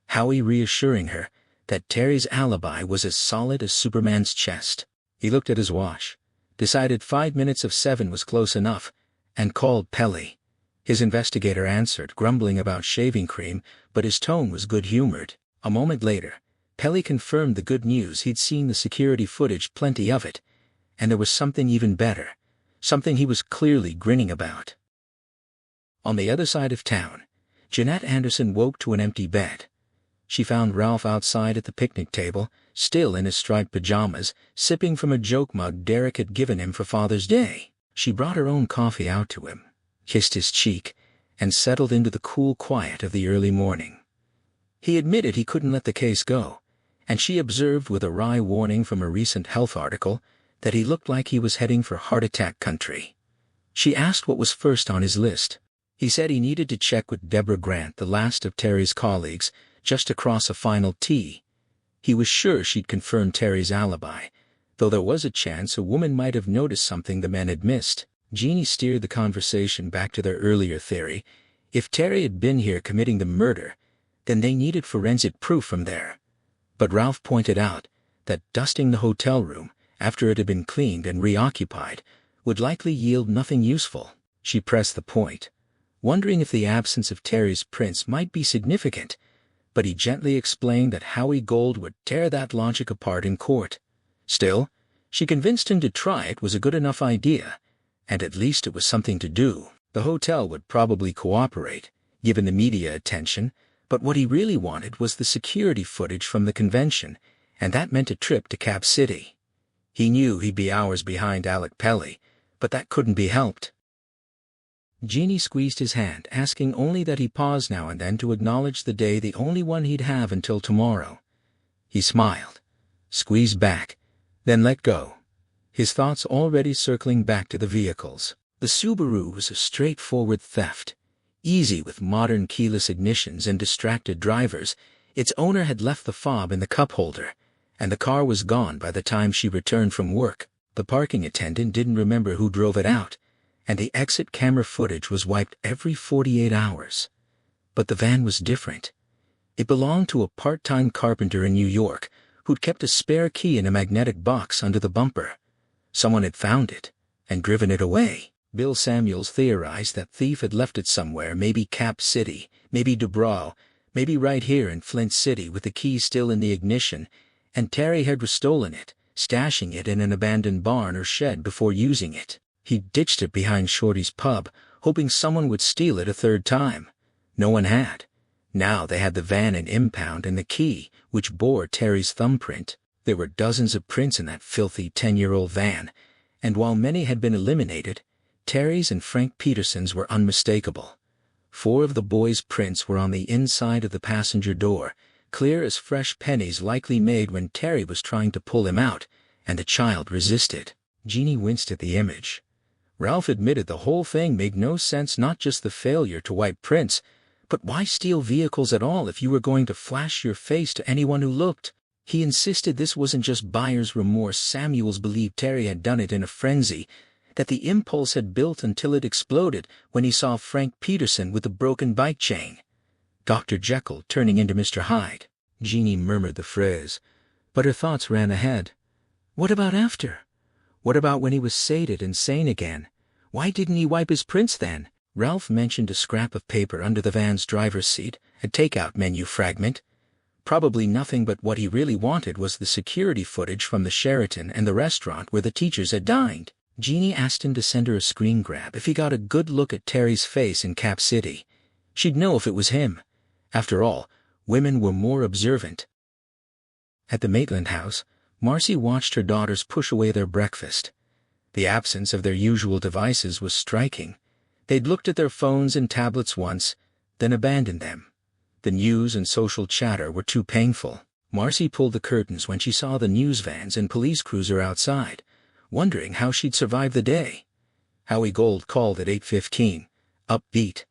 Howie reassuring her that Terry's alibi was as solid as Superman's chest. He looked at his watch, decided 5 minutes of 7 was close enough, and called Pelly. His investigator answered, grumbling about shaving cream, but his tone was good-humored. A moment later, Pelly confirmed the good news. He'd seen the security footage, plenty of it, and there was something even better, something he was clearly grinning about. On the other side of town, Jeanette Anderson woke to an empty bed. She found Ralph outside at the picnic table, still in his striped pajamas, sipping from a joke mug Derek had given him for Father's Day. She brought her own coffee out to him, kissed his cheek, and settled into the cool quiet of the early morning. He admitted he couldn't let the case go, and she observed with a wry warning from a recent health article that he looked like he was heading for heart attack country. She asked what was first on his list. He said he needed to check with Deborah Grant, the last of Terry's colleagues, just to cross a final T. He was sure she'd confirmed Terry's alibi, though there was a chance a woman might have noticed something the men had missed. Jeannie steered the conversation back to their earlier theory. If Terry had been here committing the murder, then they needed forensic proof from there. But Ralph pointed out that dusting the hotel room, after it had been cleaned and reoccupied, would likely yield nothing useful. She pressed the point, wondering if the absence of Terry's prints might be significant, but he gently explained that Howie Gould would tear that logic apart in court. Still, she convinced him to try it was a good enough idea, and at least it was something to do. The hotel would probably cooperate, given the media attention, but what he really wanted was the security footage from the convention, and that meant a trip to Cap City. He knew he'd be hours behind Alec Pelly, but that couldn't be helped. Jeannie squeezed his hand, asking only that he pause now and then to acknowledge the day, the only one he'd have until tomorrow. He smiled, squeezed back, then let go. his thoughts already circling back to the vehicles. The Subaru was a straightforward theft. Easy with modern keyless ignitions and distracted drivers, its owner had left the fob in the cup holder, and the car was gone by the time she returned from work. The parking attendant didn't remember who drove it out, and the exit camera footage was wiped every 48 hours. But the van was different. It belonged to a part-time carpenter in New York who'd kept a spare key in a magnetic box under the bumper. Someone had found it and driven it away. Bill Samuels theorized that thief had left it somewhere, maybe Cap City, maybe Dubrow, maybe right here in Flint City with the key still in the ignition, and Terry had stolen it, stashing it in an abandoned barn or shed before using it. He ditched it behind Shorty's pub, hoping someone would steal it a third time. No one had. Now they had the van in impound and the key, which bore Terry's thumbprint. There were dozens of prints in that filthy 10-year-old van, and while many had been eliminated, Terry's and Frank Peterson's were unmistakable. 4 of the boys' prints were on the inside of the passenger door, clear as fresh pennies likely made when Terry was trying to pull him out, and the child resisted. Jeannie winced at the image. Ralph admitted the whole thing made no sense, not just the failure to wipe prints, but why steal vehicles at all if you were going to flash your face to anyone who looked? He insisted this wasn't just buyer's remorse. Samuels believed Terry had done it in a frenzy, that the impulse had built until it exploded when he saw Frank Peterson with the broken bike chain. Dr. Jekyll turning into Mr. Hyde. Jeannie murmured the phrase, but her thoughts ran ahead. What about after? What about when he was sated and sane again? Why didn't he wipe his prints then? Ralph mentioned a scrap of paper under the van's driver's seat, a takeout menu fragment. Probably nothing, but what he really wanted was the security footage from the Sheraton and the restaurant where the teachers had dined. Jeannie asked him to send her a screen grab if he got a good look at Terry's face in Cap City. She'd know if it was him. After all, women were more observant. At the Maitland house, Marcy watched her daughters push away their breakfast. The absence of their usual devices was striking. They'd looked at their phones and tablets once, then abandoned them. The news and social chatter were too painful. Marcy pulled the curtains when she saw the news vans and police cruiser outside, wondering how she'd survive the day. Howie Gold called at 8:15, upbeat.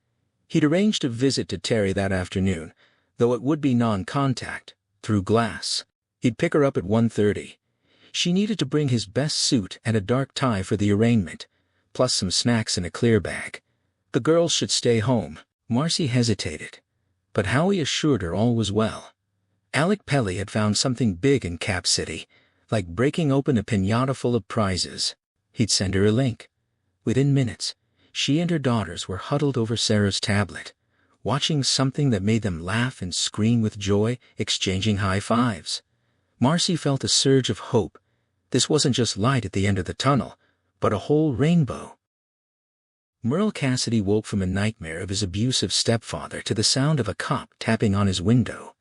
He'd arranged a visit to Terry that afternoon, though it would be non-contact, through glass. He'd pick her up at 1:30. She needed to bring his best suit and a dark tie for the arraignment, plus some snacks in a clear bag. The girls should stay home. Marcy hesitated, but Howie assured her all was well. Alec Pelly had found something big in Cap City, like breaking open a piñata full of prizes. He'd send her a link. Within minutes, she and her daughters were huddled over Sarah's tablet, watching something that made them laugh and scream with joy, exchanging high fives. Marcy felt a surge of hope. This wasn't just light at the end of the tunnel, but a whole rainbow. Merle Cassidy woke from a nightmare of his abusive stepfather to the sound of a cop tapping on his window.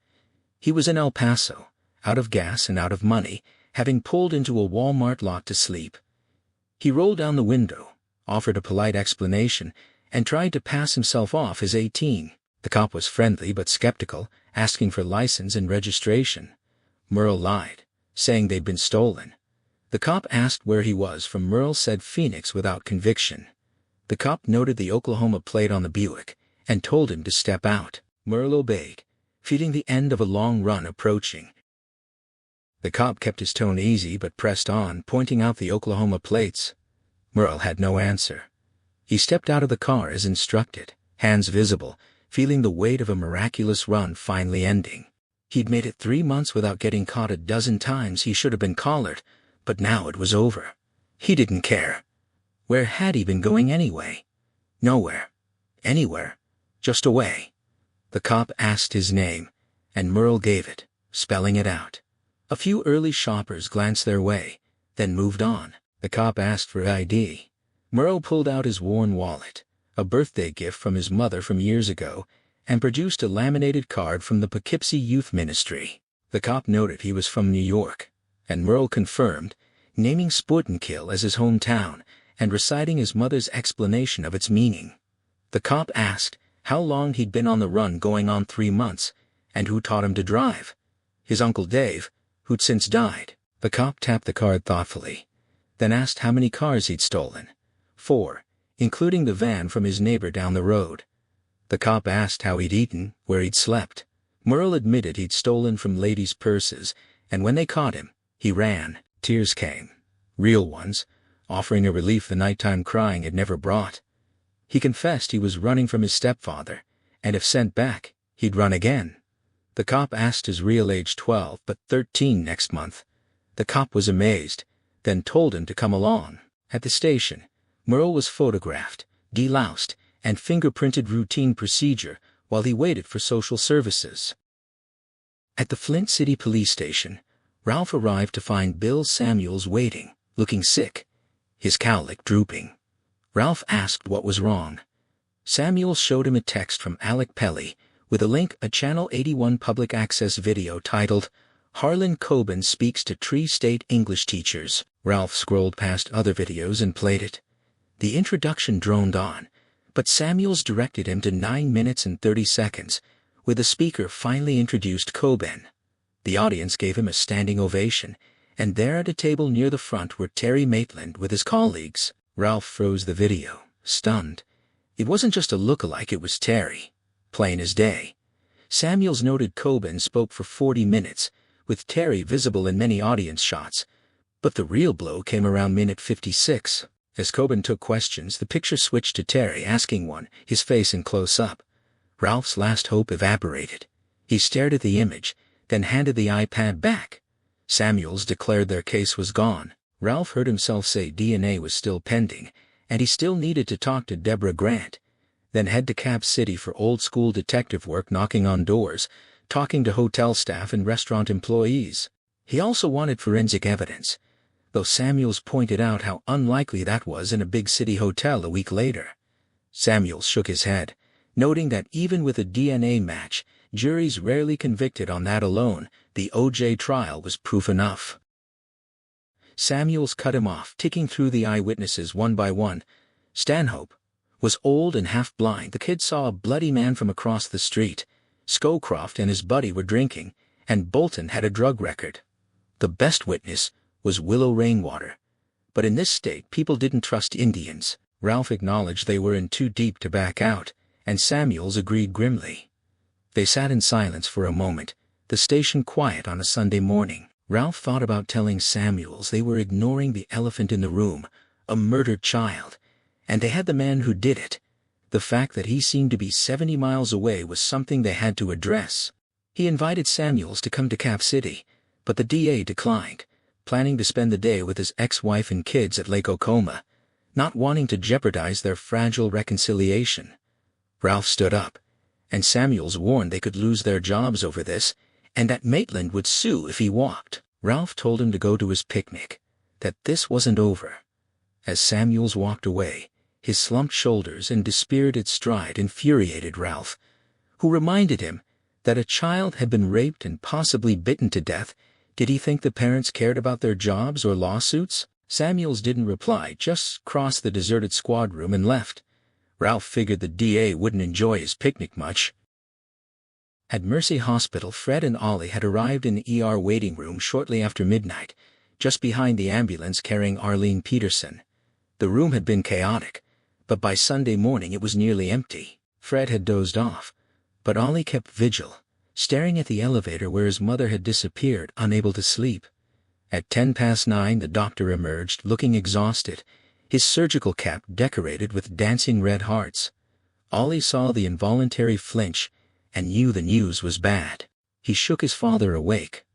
He was in El Paso, out of gas and out of money, having pulled into a Walmart lot to sleep. He rolled down the window, offered a polite explanation, and tried to pass himself off as 18. The cop was friendly but skeptical, asking for license and registration. Merle lied, saying they'd been stolen. The cop asked where he was from. Merle said Phoenix without conviction. The cop noted the Oklahoma plate on the Buick and told him to step out. Merle obeyed, feeling the end of a long run approaching. The cop kept his tone easy but pressed on, pointing out the Oklahoma plates. Merle had no answer. He stepped out of the car as instructed, hands visible, feeling the weight of a miraculous run finally ending. He'd made it 3 months without getting caught. A dozen times he should have been collared, but now it was over. He didn't care. Where had he been going anyway? Nowhere. Anywhere. Just away. The cop asked his name, and Merle gave it, spelling it out. A few early shoppers glanced their way, then moved on. The cop asked for ID. Merle pulled out his worn wallet, a birthday gift from his mother from years ago, and produced a laminated card from the Poughkeepsie Youth Ministry. The cop noted he was from New York, and Merle confirmed, naming Sputnikil as his hometown and reciting his mother's explanation of its meaning. The cop asked how long he'd been on the run, going on 3 months, and who taught him to drive. His Uncle Dave, who'd since died. The cop tapped the card thoughtfully. then asked how many cars he'd stolen. 4, including the van from his neighbor down the road. The cop asked how he'd eaten, where he'd slept. Merle admitted he'd stolen from ladies' purses, and when they caught him, he ran. Tears came. Real ones, offering a relief the nighttime crying had never brought. He confessed he was running from his stepfather, and if sent back, he'd run again. The cop asked his real age 12 but 13 next month. The cop was amazed, then told him to come along. At the station, Merle was photographed, deloused, and fingerprinted routine procedure while he waited for social services. At the Flint City Police Station, Ralph arrived to find Bill Samuels waiting, looking sick, his cowlick drooping. Ralph asked what was wrong. Samuels showed him a text from Alec Pelly with a link, a Channel 81 public access video titled, Harlan Coben Speaks to Tree State English Teachers. Ralph scrolled past other videos and played it. The introduction droned on, but Samuels directed him to 9 minutes and 30 seconds, where the speaker finally introduced Coben. The audience gave him a standing ovation, and there at a table near the front were Terry Maitland with his colleagues. Ralph froze the video, stunned. It wasn't just a look-alike, it was Terry. Plain as day. Samuels noted Coben spoke for 40 minutes, with Terry visible in many audience shots. But the real blow came around minute 56. As Coben took questions, the picture switched to Terry asking one, his face in close-up. Ralph's last hope evaporated. He stared at the image, then handed the iPad back. Samuels declared their case was gone. Ralph heard himself say DNA was still pending, and he still needed to talk to Deborah Grant, then head to Cap City for old-school detective work, knocking on doors, talking to hotel staff and restaurant employees. He also wanted forensic evidence, though Samuels pointed out how unlikely that was in a big city hotel a week later. Samuels shook his head, noting that even with a DNA match, juries rarely convicted on that alone. The O.J. trial was proof enough. Samuels cut him off, ticking through the eyewitnesses one by one. Stanhope was old and half-blind. The kid saw a bloody man from across the street. Scowcroft and his buddy were drinking, and Bolton had a drug record. The best witness was Willow Rainwater. But in this state, people didn't trust Indians. Ralph acknowledged they were in too deep to back out, and Samuels agreed grimly. They sat in silence for a moment, the station quiet on a Sunday morning. Ralph thought about telling Samuels they were ignoring the elephant in the room, a murdered child, and they had the man who did it. The fact that he seemed to be 70 miles away was something they had to address. He invited Samuels to come to Cap City, but the DA declined, planning to spend the day with his ex-wife and kids at Lake Oklahoma, not wanting to jeopardize their fragile reconciliation. Ralph stood up, and Samuels warned they could lose their jobs over this, and that Maitland would sue if he walked. Ralph told him to go to his picnic, that this wasn't over. As Samuels walked away, his slumped shoulders and dispirited stride infuriated Ralph, who reminded him that a child had been raped and possibly bitten to death. Did he think the parents cared about their jobs or lawsuits? Samuels didn't reply, just crossed the deserted squad room and left. Ralph figured the DA wouldn't enjoy his picnic much. At Mercy Hospital, Fred and Ollie had arrived in the ER waiting room shortly after midnight, just behind the ambulance carrying Arlene Peterson. The room had been chaotic, but by Sunday morning it was nearly empty. Fred had dozed off, but Ollie kept vigil, staring at the elevator where his mother had disappeared, unable to sleep. At 9:10, the doctor emerged, looking exhausted, his surgical cap decorated with dancing red hearts. Ollie saw the involuntary flinch and knew the news was bad. He shook his father awake.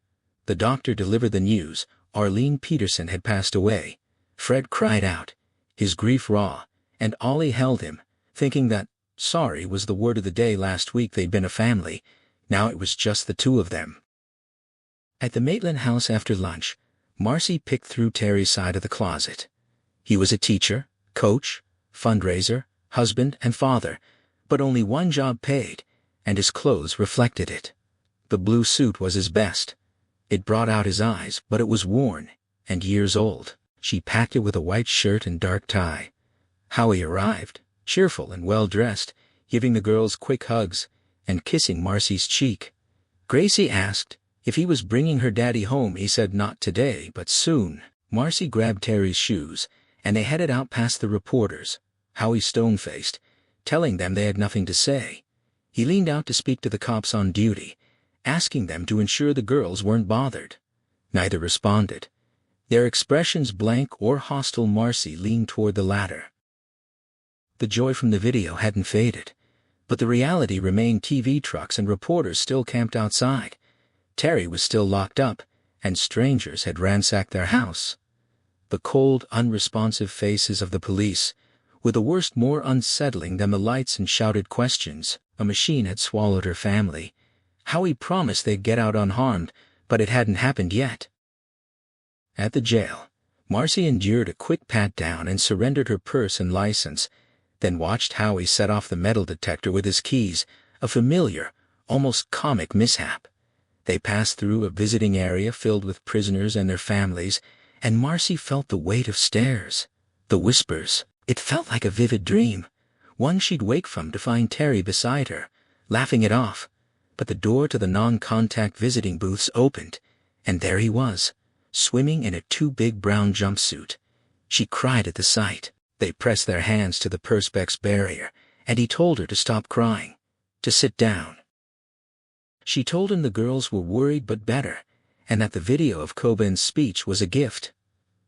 The doctor delivered the news. Arlene Peterson had passed away. Fred cried out, his grief raw, and Ollie held him, thinking that sorry was the word of the day. Last week they'd been a family, now it was just the two of them. At the Maitland house after lunch, Marcy picked through Terry's side of the closet. He was a teacher, coach, fundraiser, husband, and father, but only one job paid, and his clothes reflected it. The blue suit was his best. It brought out his eyes, but it was worn, and years old. She packed it with a white shirt and dark tie. Howie arrived, cheerful and well-dressed, giving the girls quick hugs, and kissing Marcy's cheek. Gracie asked if he was bringing her daddy home. He said not today, but soon. Marcy grabbed Terry's shoes, and they headed out past the reporters, Howie stone-faced, telling them they had nothing to say. He leaned out to speak to the cops on duty, asking them to ensure the girls weren't bothered. Neither responded. Their expressions blank or hostile. Marcy leaned toward the latter. The joy from the video hadn't faded, but the reality remained. TV trucks and reporters still camped outside. Terry was still locked up, and strangers had ransacked their house. The cold, unresponsive faces of the police were the worst, more unsettling than the lights and shouted questions. A machine had swallowed her family. Howie promised they'd get out unharmed, but it hadn't happened yet. At the jail, Marcy endured a quick pat-down and surrendered her purse and license, then watched Howie set off the metal detector with his keys, a familiar, almost comic mishap. They passed through a visiting area filled with prisoners and their families, and Marcy felt the weight of stares, the whispers. It felt like a vivid dream, one she'd wake from to find Terry beside her, laughing it off. But the door to the non-contact visiting booths opened, and there he was, swimming in a too big brown jumpsuit. She cried at the sight. They pressed their hands to the perspex barrier, and he told her to stop crying, to sit down. She told him the girls were worried but better, and that the video of Cobain's speech was a gift.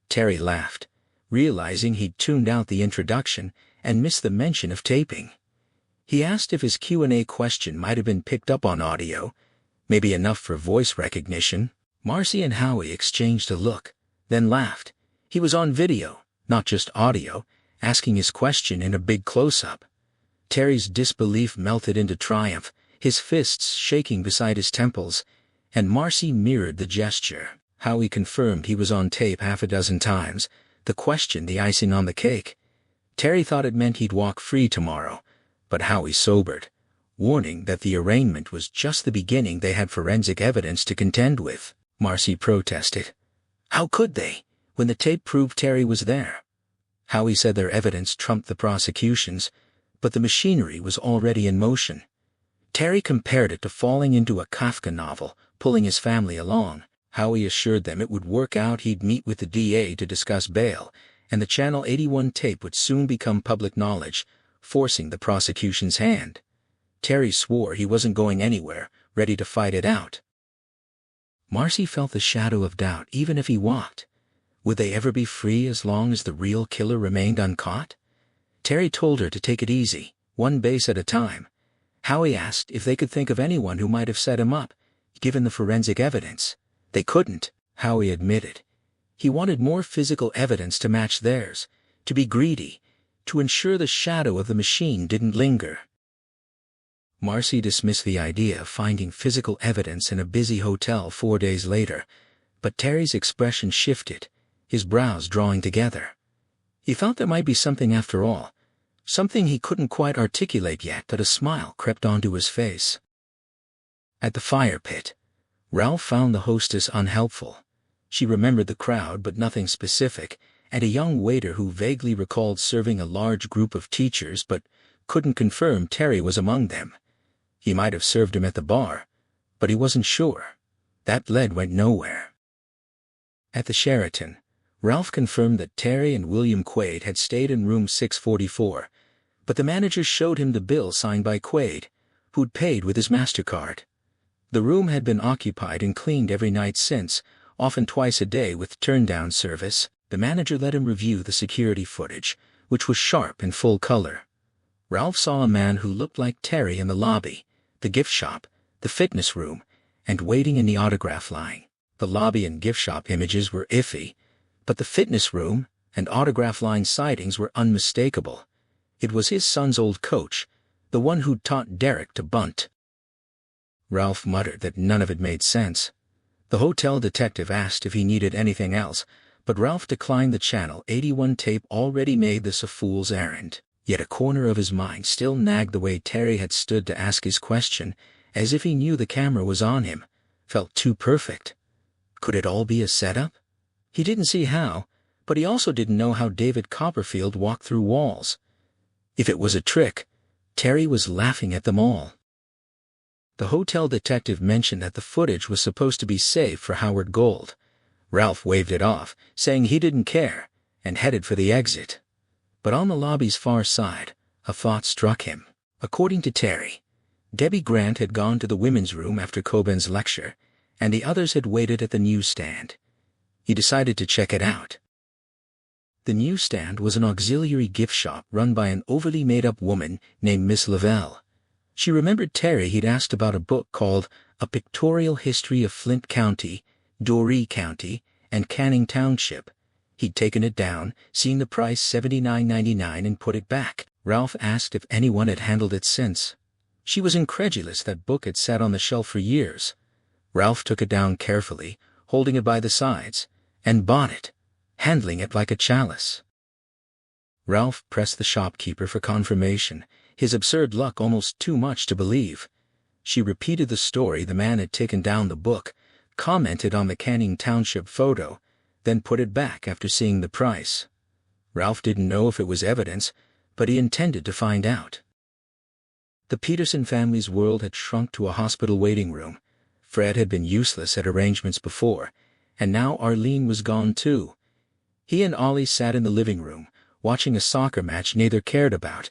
Terry laughed, realizing he'd tuned out the introduction and missed the mention of taping. He asked if his Q&A question might have been picked up on audio, maybe enough for voice recognition. Marcy and Howie exchanged a look, then laughed. He was on video, not just audio, asking his question in a big close-up. Terry's disbelief melted into triumph, his fists shaking beside his temples, and Marcy mirrored the gesture. Howie confirmed he was on tape half a dozen times, the question the icing on the cake. Terry thought it meant he'd walk free tomorrow, but Howie sobered, warning that the arraignment was just the beginning. They had forensic evidence to contend with. Marcy protested. How could they, when the tape proved Terry was there? Howie said their evidence trumped the prosecution's, but the machinery was already in motion. Terry compared it to falling into a Kafka novel, pulling his family along. Howie assured them it would work out. He'd meet with the DA to discuss bail, and the Channel 81 tape would soon become public knowledge, forcing the prosecution's hand. Terry swore he wasn't going anywhere, ready to fight it out. Marcy felt the shadow of doubt. Even if he walked, would they ever be free as long as the real killer remained uncaught? Terry told her to take it easy, one base at a time. Howie asked if they could think of anyone who might have set him up, given the forensic evidence. They couldn't, Howie admitted. He wanted more physical evidence to match theirs, to be greedy, to ensure the shadow of the machine didn't linger. Marcy dismissed the idea of finding physical evidence in a busy hotel 4 days later, but Terry's expression shifted, his brows drawing together. He thought there might be something after all, something he couldn't quite articulate yet, but a smile crept onto his face. At the fire pit, Ralph found the hostess unhelpful. She remembered the crowd but nothing specific, and a young waiter who vaguely recalled serving a large group of teachers but couldn't confirm Terry was among them. He might have served him at the bar, but he wasn't sure. That lead went nowhere. At the Sheraton, Ralph confirmed that Terry and William Quaid had stayed in room 644, but the manager showed him the bill signed by Quaid, who'd paid with his MasterCard. The room had been occupied and cleaned every night since, often twice a day with turn-down service. The manager let him review the security footage, which was sharp and full color. Ralph saw a man who looked like Terry in the lobby, the gift shop, the fitness room, and waiting in the autograph line. The lobby and gift shop images were iffy, but the fitness room and autograph line sightings were unmistakable. It was his son's old coach, the one who'd taught Derek to bunt. Ralph muttered that none of it made sense. The hotel detective asked if he needed anything else, but Ralph declined. The Channel 81 tape already made this a fool's errand. Yet a corner of his mind still nagged. The way Terry had stood to ask his question, as if he knew the camera was on him, felt too perfect. Could it all be a setup? He didn't see how, but he also didn't know how David Copperfield walked through walls. If it was a trick, Terry was laughing at them all. The hotel detective mentioned that the footage was supposed to be saved for Howard Gold, Ralph waved it off, saying he didn't care, and headed for the exit. But on the lobby's far side, a thought struck him. According to Terry, Debbie Grant had gone to the women's room after Coben's lecture, and the others had waited at the newsstand. He decided to check it out. The newsstand was an auxiliary gift shop run by an overly made-up woman named Miss Lavelle. She remembered Terry he'd asked about a book called A Pictorial History of Flint County, Doree County, and Canning Township. He'd taken it down, seen the price $79.99, and put it back. Ralph asked if anyone had handled it since. She was incredulous that book had sat on the shelf for years. Ralph took it down carefully, holding it by the sides, and bought it, handling it like a chalice. Ralph pressed the shopkeeper for confirmation, his absurd luck almost too much to believe. She repeated the story the man had taken down the book, commented on the Canning Township photo, then put it back after seeing the price. Ralph didn't know if it was evidence, but he intended to find out. The Peterson family's world had shrunk to a hospital waiting room. Fred had been useless at arrangements before, and now Arlene was gone too. He and Ollie sat in the living room, watching a soccer match neither cared about,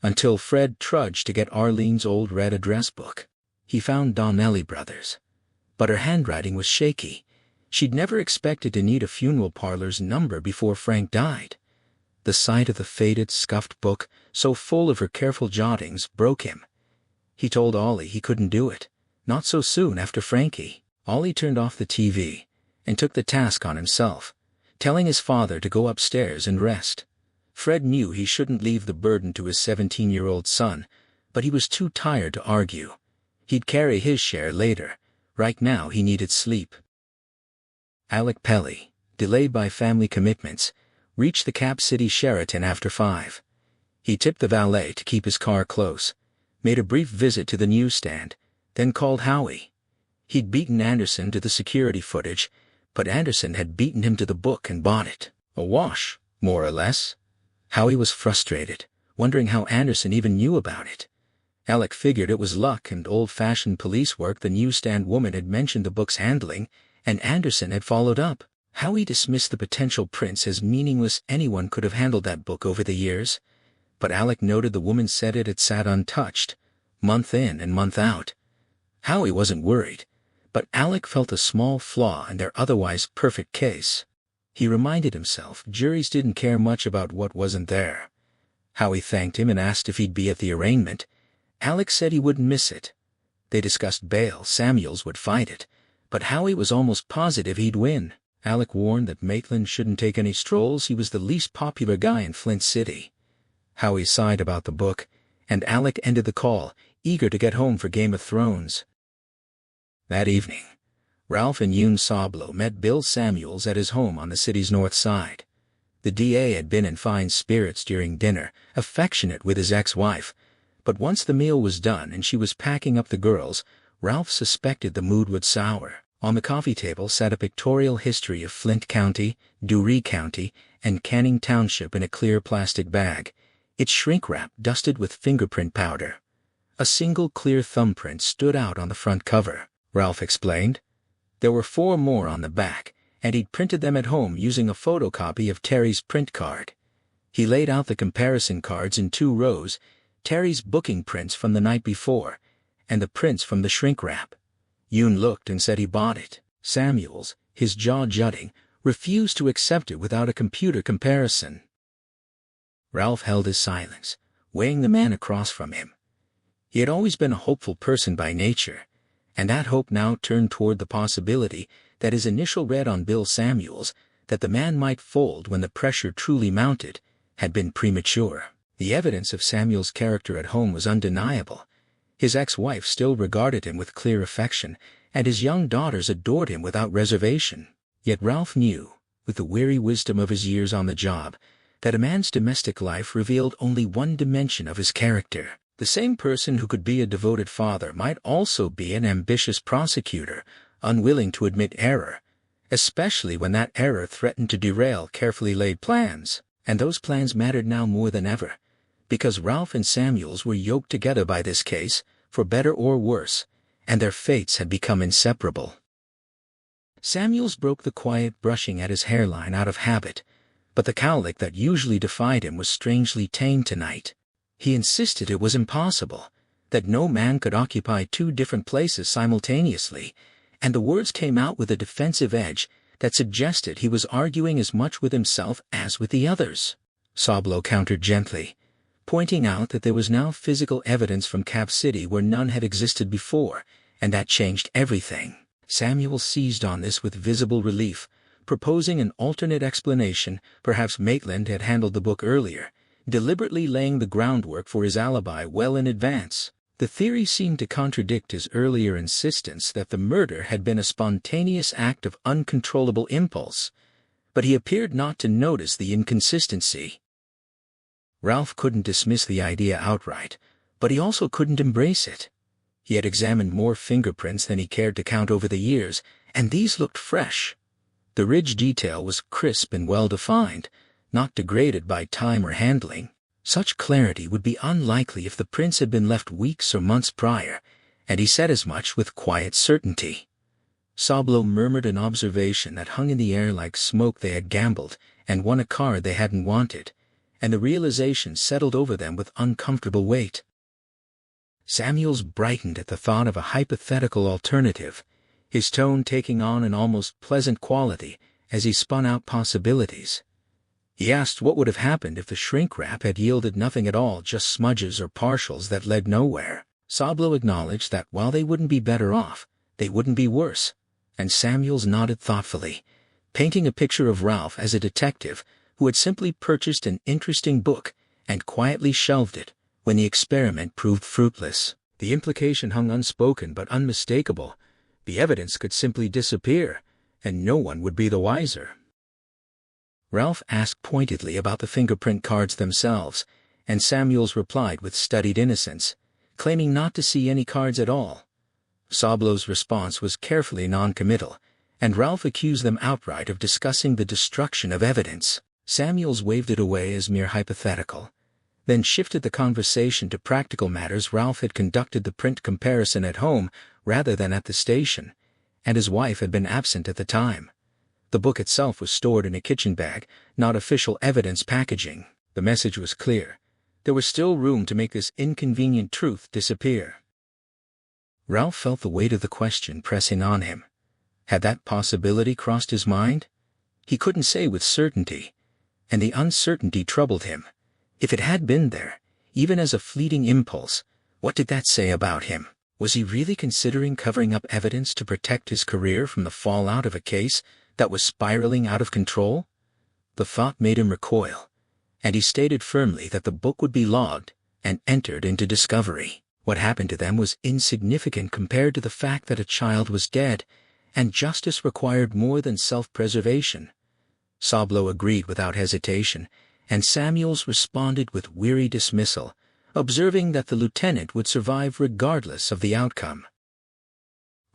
until Fred trudged to get Arlene's old red address book. He found Donnelly Brothers. But her handwriting was shaky. She'd never expected to need a funeral parlor's number before Frank died. The sight of the faded, scuffed book, so full of her careful jottings, broke him. He told Ollie he couldn't do it, not so soon after Frankie. Ollie turned off the TV and took the task on himself, telling his father to go upstairs and rest. Fred knew he shouldn't leave the burden to his 17-year-old son, but he was too tired to argue. He'd carry his share later. Right now he needed sleep. Alec Pelly, delayed by family commitments, reached the Cap City Sheraton after 5. He tipped the valet to keep his car close, made a brief visit to the newsstand, then called Howie. He'd beaten Anderson to the security footage, but Anderson had beaten him to the book and bought it. A wash, more or less. Howie was frustrated, wondering how Anderson even knew about it. Alec figured it was luck and old-fashioned police work. The newsstand woman had mentioned the book's handling, and Anderson had followed up. Howie dismissed the potential prints as meaningless. Anyone could have handled that book over the years. But Alec noted the woman said it had sat untouched, month in and month out. Howie wasn't worried, but Alec felt a small flaw in their otherwise perfect case. He reminded himself juries didn't care much about what wasn't there. Howie thanked him and asked if he'd be at the arraignment. Alec said he wouldn't miss it. They discussed bail. Samuels would fight it, but Howie was almost positive he'd win. Alec warned that Maitland shouldn't take any strolls. He was the least popular guy in Flint City. Howie sighed about the book, and Alec ended the call, eager to get home for Game of Thrones. That evening, Ralph and Yoon Sablo met Bill Samuels at his home on the city's north side. The DA had been in fine spirits during dinner, affectionate with his ex-wife, but once the meal was done and she was packing up the girls, Ralph suspected the mood would sour. On the coffee table sat a pictorial history of Flint County, Doree County, and Canning Township in a clear plastic bag, its shrink-wrap dusted with fingerprint powder. A single clear thumbprint stood out on the front cover, Ralph explained. There were 4 more on the back, and he'd printed them at home using a photocopy of Terry's print card. He laid out the comparison cards in 2 rows, Terry's booking prints from the night before, and the prints from the shrink-wrap. Yoon looked and said he bought it. Samuels, his jaw jutting, refused to accept it without a computer comparison. Ralph held his silence, weighing the man across from him. He had always been a hopeful person by nature, and that hope now turned toward the possibility that his initial read on Bill Samuels, that the man might fold when the pressure truly mounted, had been premature. The evidence of Samuel's character at home was undeniable. His ex-wife still regarded him with clear affection, and his young daughters adored him without reservation. Yet Ralph knew, with the weary wisdom of his years on the job, that a man's domestic life revealed only one dimension of his character. The same person who could be a devoted father might also be an ambitious prosecutor, unwilling to admit error, especially when that error threatened to derail carefully laid plans. And those plans mattered now more than ever, because Ralph and Samuels were yoked together by this case, for better or worse, and their fates had become inseparable. Samuels broke the quiet brushing at his hairline out of habit, but the cowlick that usually defied him was strangely tame tonight. He insisted it was impossible, that no man could occupy two different places simultaneously, and the words came out with a defensive edge that suggested he was arguing as much with himself as with the others. Sablo countered gently, pointing out that there was now physical evidence from Cap City where none had existed before, and that changed everything. Samuel seized on this with visible relief, proposing an alternate explanation. Perhaps Maitland had handled the book earlier, deliberately laying the groundwork for his alibi well in advance. The theory seemed to contradict his earlier insistence that the murder had been a spontaneous act of uncontrollable impulse, but he appeared not to notice the inconsistency. Ralph couldn't dismiss the idea outright, but he also couldn't embrace it. He had examined more fingerprints than he cared to count over the years, and these looked fresh. The ridge detail was crisp and well-defined, not degraded by time or handling. Such clarity would be unlikely if the prints had been left weeks or months prior, and he said as much with quiet certainty. Sablo murmured an observation that hung in the air like smoke. They had gambled and won a car they hadn't wanted, and the realization settled over them with uncomfortable weight. Samuels brightened at the thought of a hypothetical alternative, his tone taking on an almost pleasant quality as he spun out possibilities. He asked what would have happened if the shrink wrap had yielded nothing at all, just smudges or partials that led nowhere. Sablo acknowledged that while they wouldn't be better off, they wouldn't be worse, and Samuels nodded thoughtfully, painting a picture of Ralph as a detective who had simply purchased an interesting book and quietly shelved it when the experiment proved fruitless. The implication hung unspoken but unmistakable. The evidence could simply disappear, and no one would be the wiser. Ralph asked pointedly about the fingerprint cards themselves, and Samuels replied with studied innocence, claiming not to see any cards at all. Sablo's response was carefully non-committal, and Ralph accused them outright of discussing the destruction of evidence. Samuels waved it away as mere hypothetical, then shifted the conversation to practical matters. Ralph had conducted the print comparison at home rather than at the station, and his wife had been absent at the time. The book itself was stored in a kitchen bag, not official evidence packaging. The message was clear. There was still room to make this inconvenient truth disappear. Ralph felt the weight of the question pressing on him. Had that possibility crossed his mind? He couldn't say with certainty, and the uncertainty troubled him. If it had been there, even as a fleeting impulse, what did that say about him? Was he really considering covering up evidence to protect his career from the fallout of a case that was spiraling out of control? The thought made him recoil, and he stated firmly that the book would be logged and entered into discovery. What happened to them was insignificant compared to the fact that a child was dead, and justice required more than self-preservation. Sablo agreed without hesitation, and Samuels responded with weary dismissal, observing that the lieutenant would survive regardless of the outcome.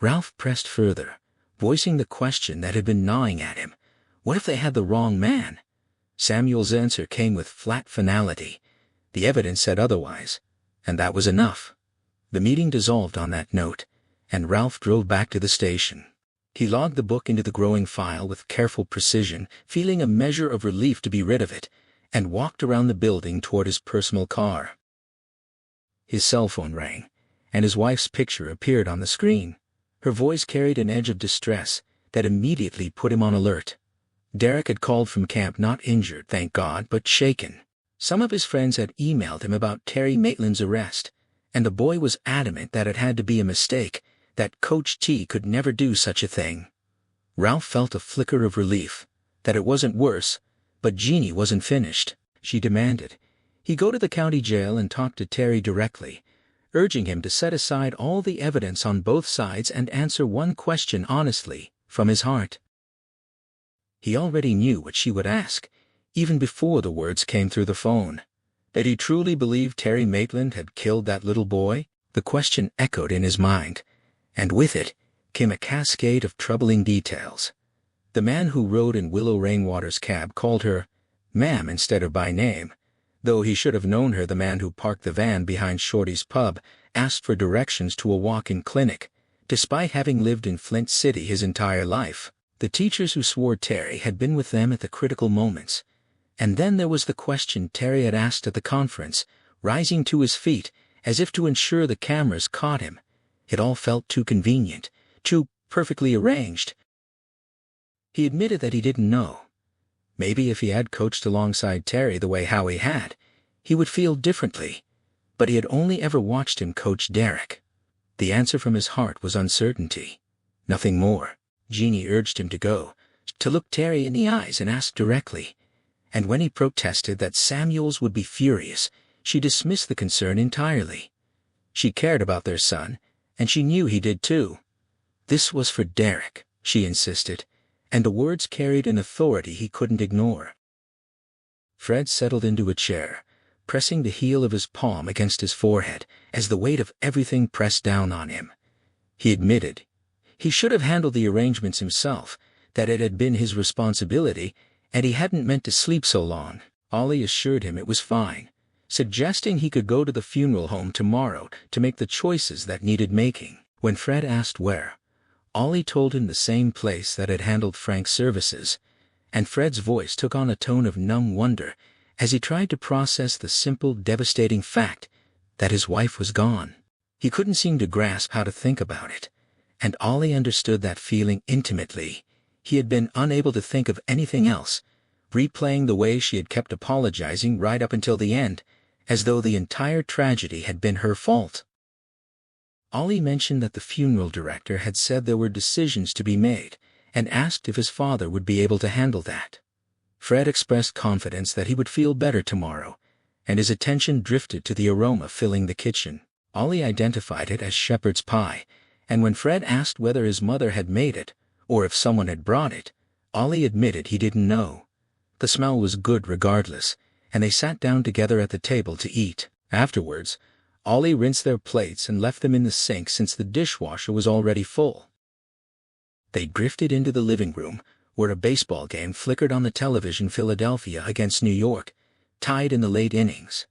Ralph pressed further, voicing the question that had been gnawing at him. What if they had the wrong man? Samuel's answer came with flat finality. The evidence said otherwise, and that was enough. The meeting dissolved on that note, and Ralph drove back to the station. He logged the book into the growing file with careful precision, feeling a measure of relief to be rid of it, and walked around the building toward his personal car. His cell phone rang, and his wife's picture appeared on the screen. Her voice carried an edge of distress that immediately put him on alert. Derek had called from camp, not injured, thank God, but shaken. Some of his friends had emailed him about Terry Maitland's arrest, and the boy was adamant that it had to be a mistake, that Coach T could never do such a thing. Ralph felt a flicker of relief, that it wasn't worse, but Jeannie wasn't finished. She demanded he go to the county jail and talk to Terry directly, urging him to set aside all the evidence on both sides and answer one question honestly, from his heart. He already knew what she would ask, even before the words came through the phone. Did he truly believe Terry Maitland had killed that little boy? The question echoed in his mind, and with it came a cascade of troubling details. The man who rode in Willow Rainwater's cab called her ma'am instead of by name, though he should have known her. The man who parked the van behind Shorty's pub asked for directions to a walk-in clinic, despite having lived in Flint City his entire life. The teachers who swore Terry had been with them at the critical moments. And then there was the question Terry had asked at the conference, rising to his feet, as if to ensure the cameras caught him. It all felt too convenient, too perfectly arranged. He admitted that he didn't know. Maybe if he had coached alongside Terry the way Howie had, he would feel differently. But he had only ever watched him coach Derek. The answer from his heart was uncertainty. Nothing more. Jeannie urged him to go, to look Terry in the eyes and ask directly. And when he protested that Samuels would be furious, she dismissed the concern entirely. She cared about their son, and she knew he did too. This was for Derek, she insisted, and the words carried an authority he couldn't ignore. Fred settled into a chair, pressing the heel of his palm against his forehead as the weight of everything pressed down on him. He admitted he should have handled the arrangements himself, that it had been his responsibility, and he hadn't meant to sleep so long. Ollie assured him it was fine, suggesting he could go to the funeral home tomorrow to make the choices that needed making. When Fred asked where, Ollie told him the same place that had handled Frank's services, and Fred's voice took on a tone of numb wonder as he tried to process the simple, devastating fact that his wife was gone. He couldn't seem to grasp how to think about it, and Ollie understood that feeling intimately. He had been unable to think of anything else, replaying the way she had kept apologizing right up until the end, as though the entire tragedy had been her fault. Ollie mentioned that the funeral director had said there were decisions to be made, and asked if his father would be able to handle that. Fred expressed confidence that he would feel better tomorrow, and his attention drifted to the aroma filling the kitchen. Ollie identified it as shepherd's pie, and when Fred asked whether his mother had made it, or if someone had brought it, Ollie admitted he didn't know. The smell was good regardless, and they sat down together at the table to eat. Afterwards, Ollie rinsed their plates and left them in the sink since the dishwasher was already full. They drifted into the living room, where a baseball game flickered on the television. Philadelphia against New York, tied in the late innings.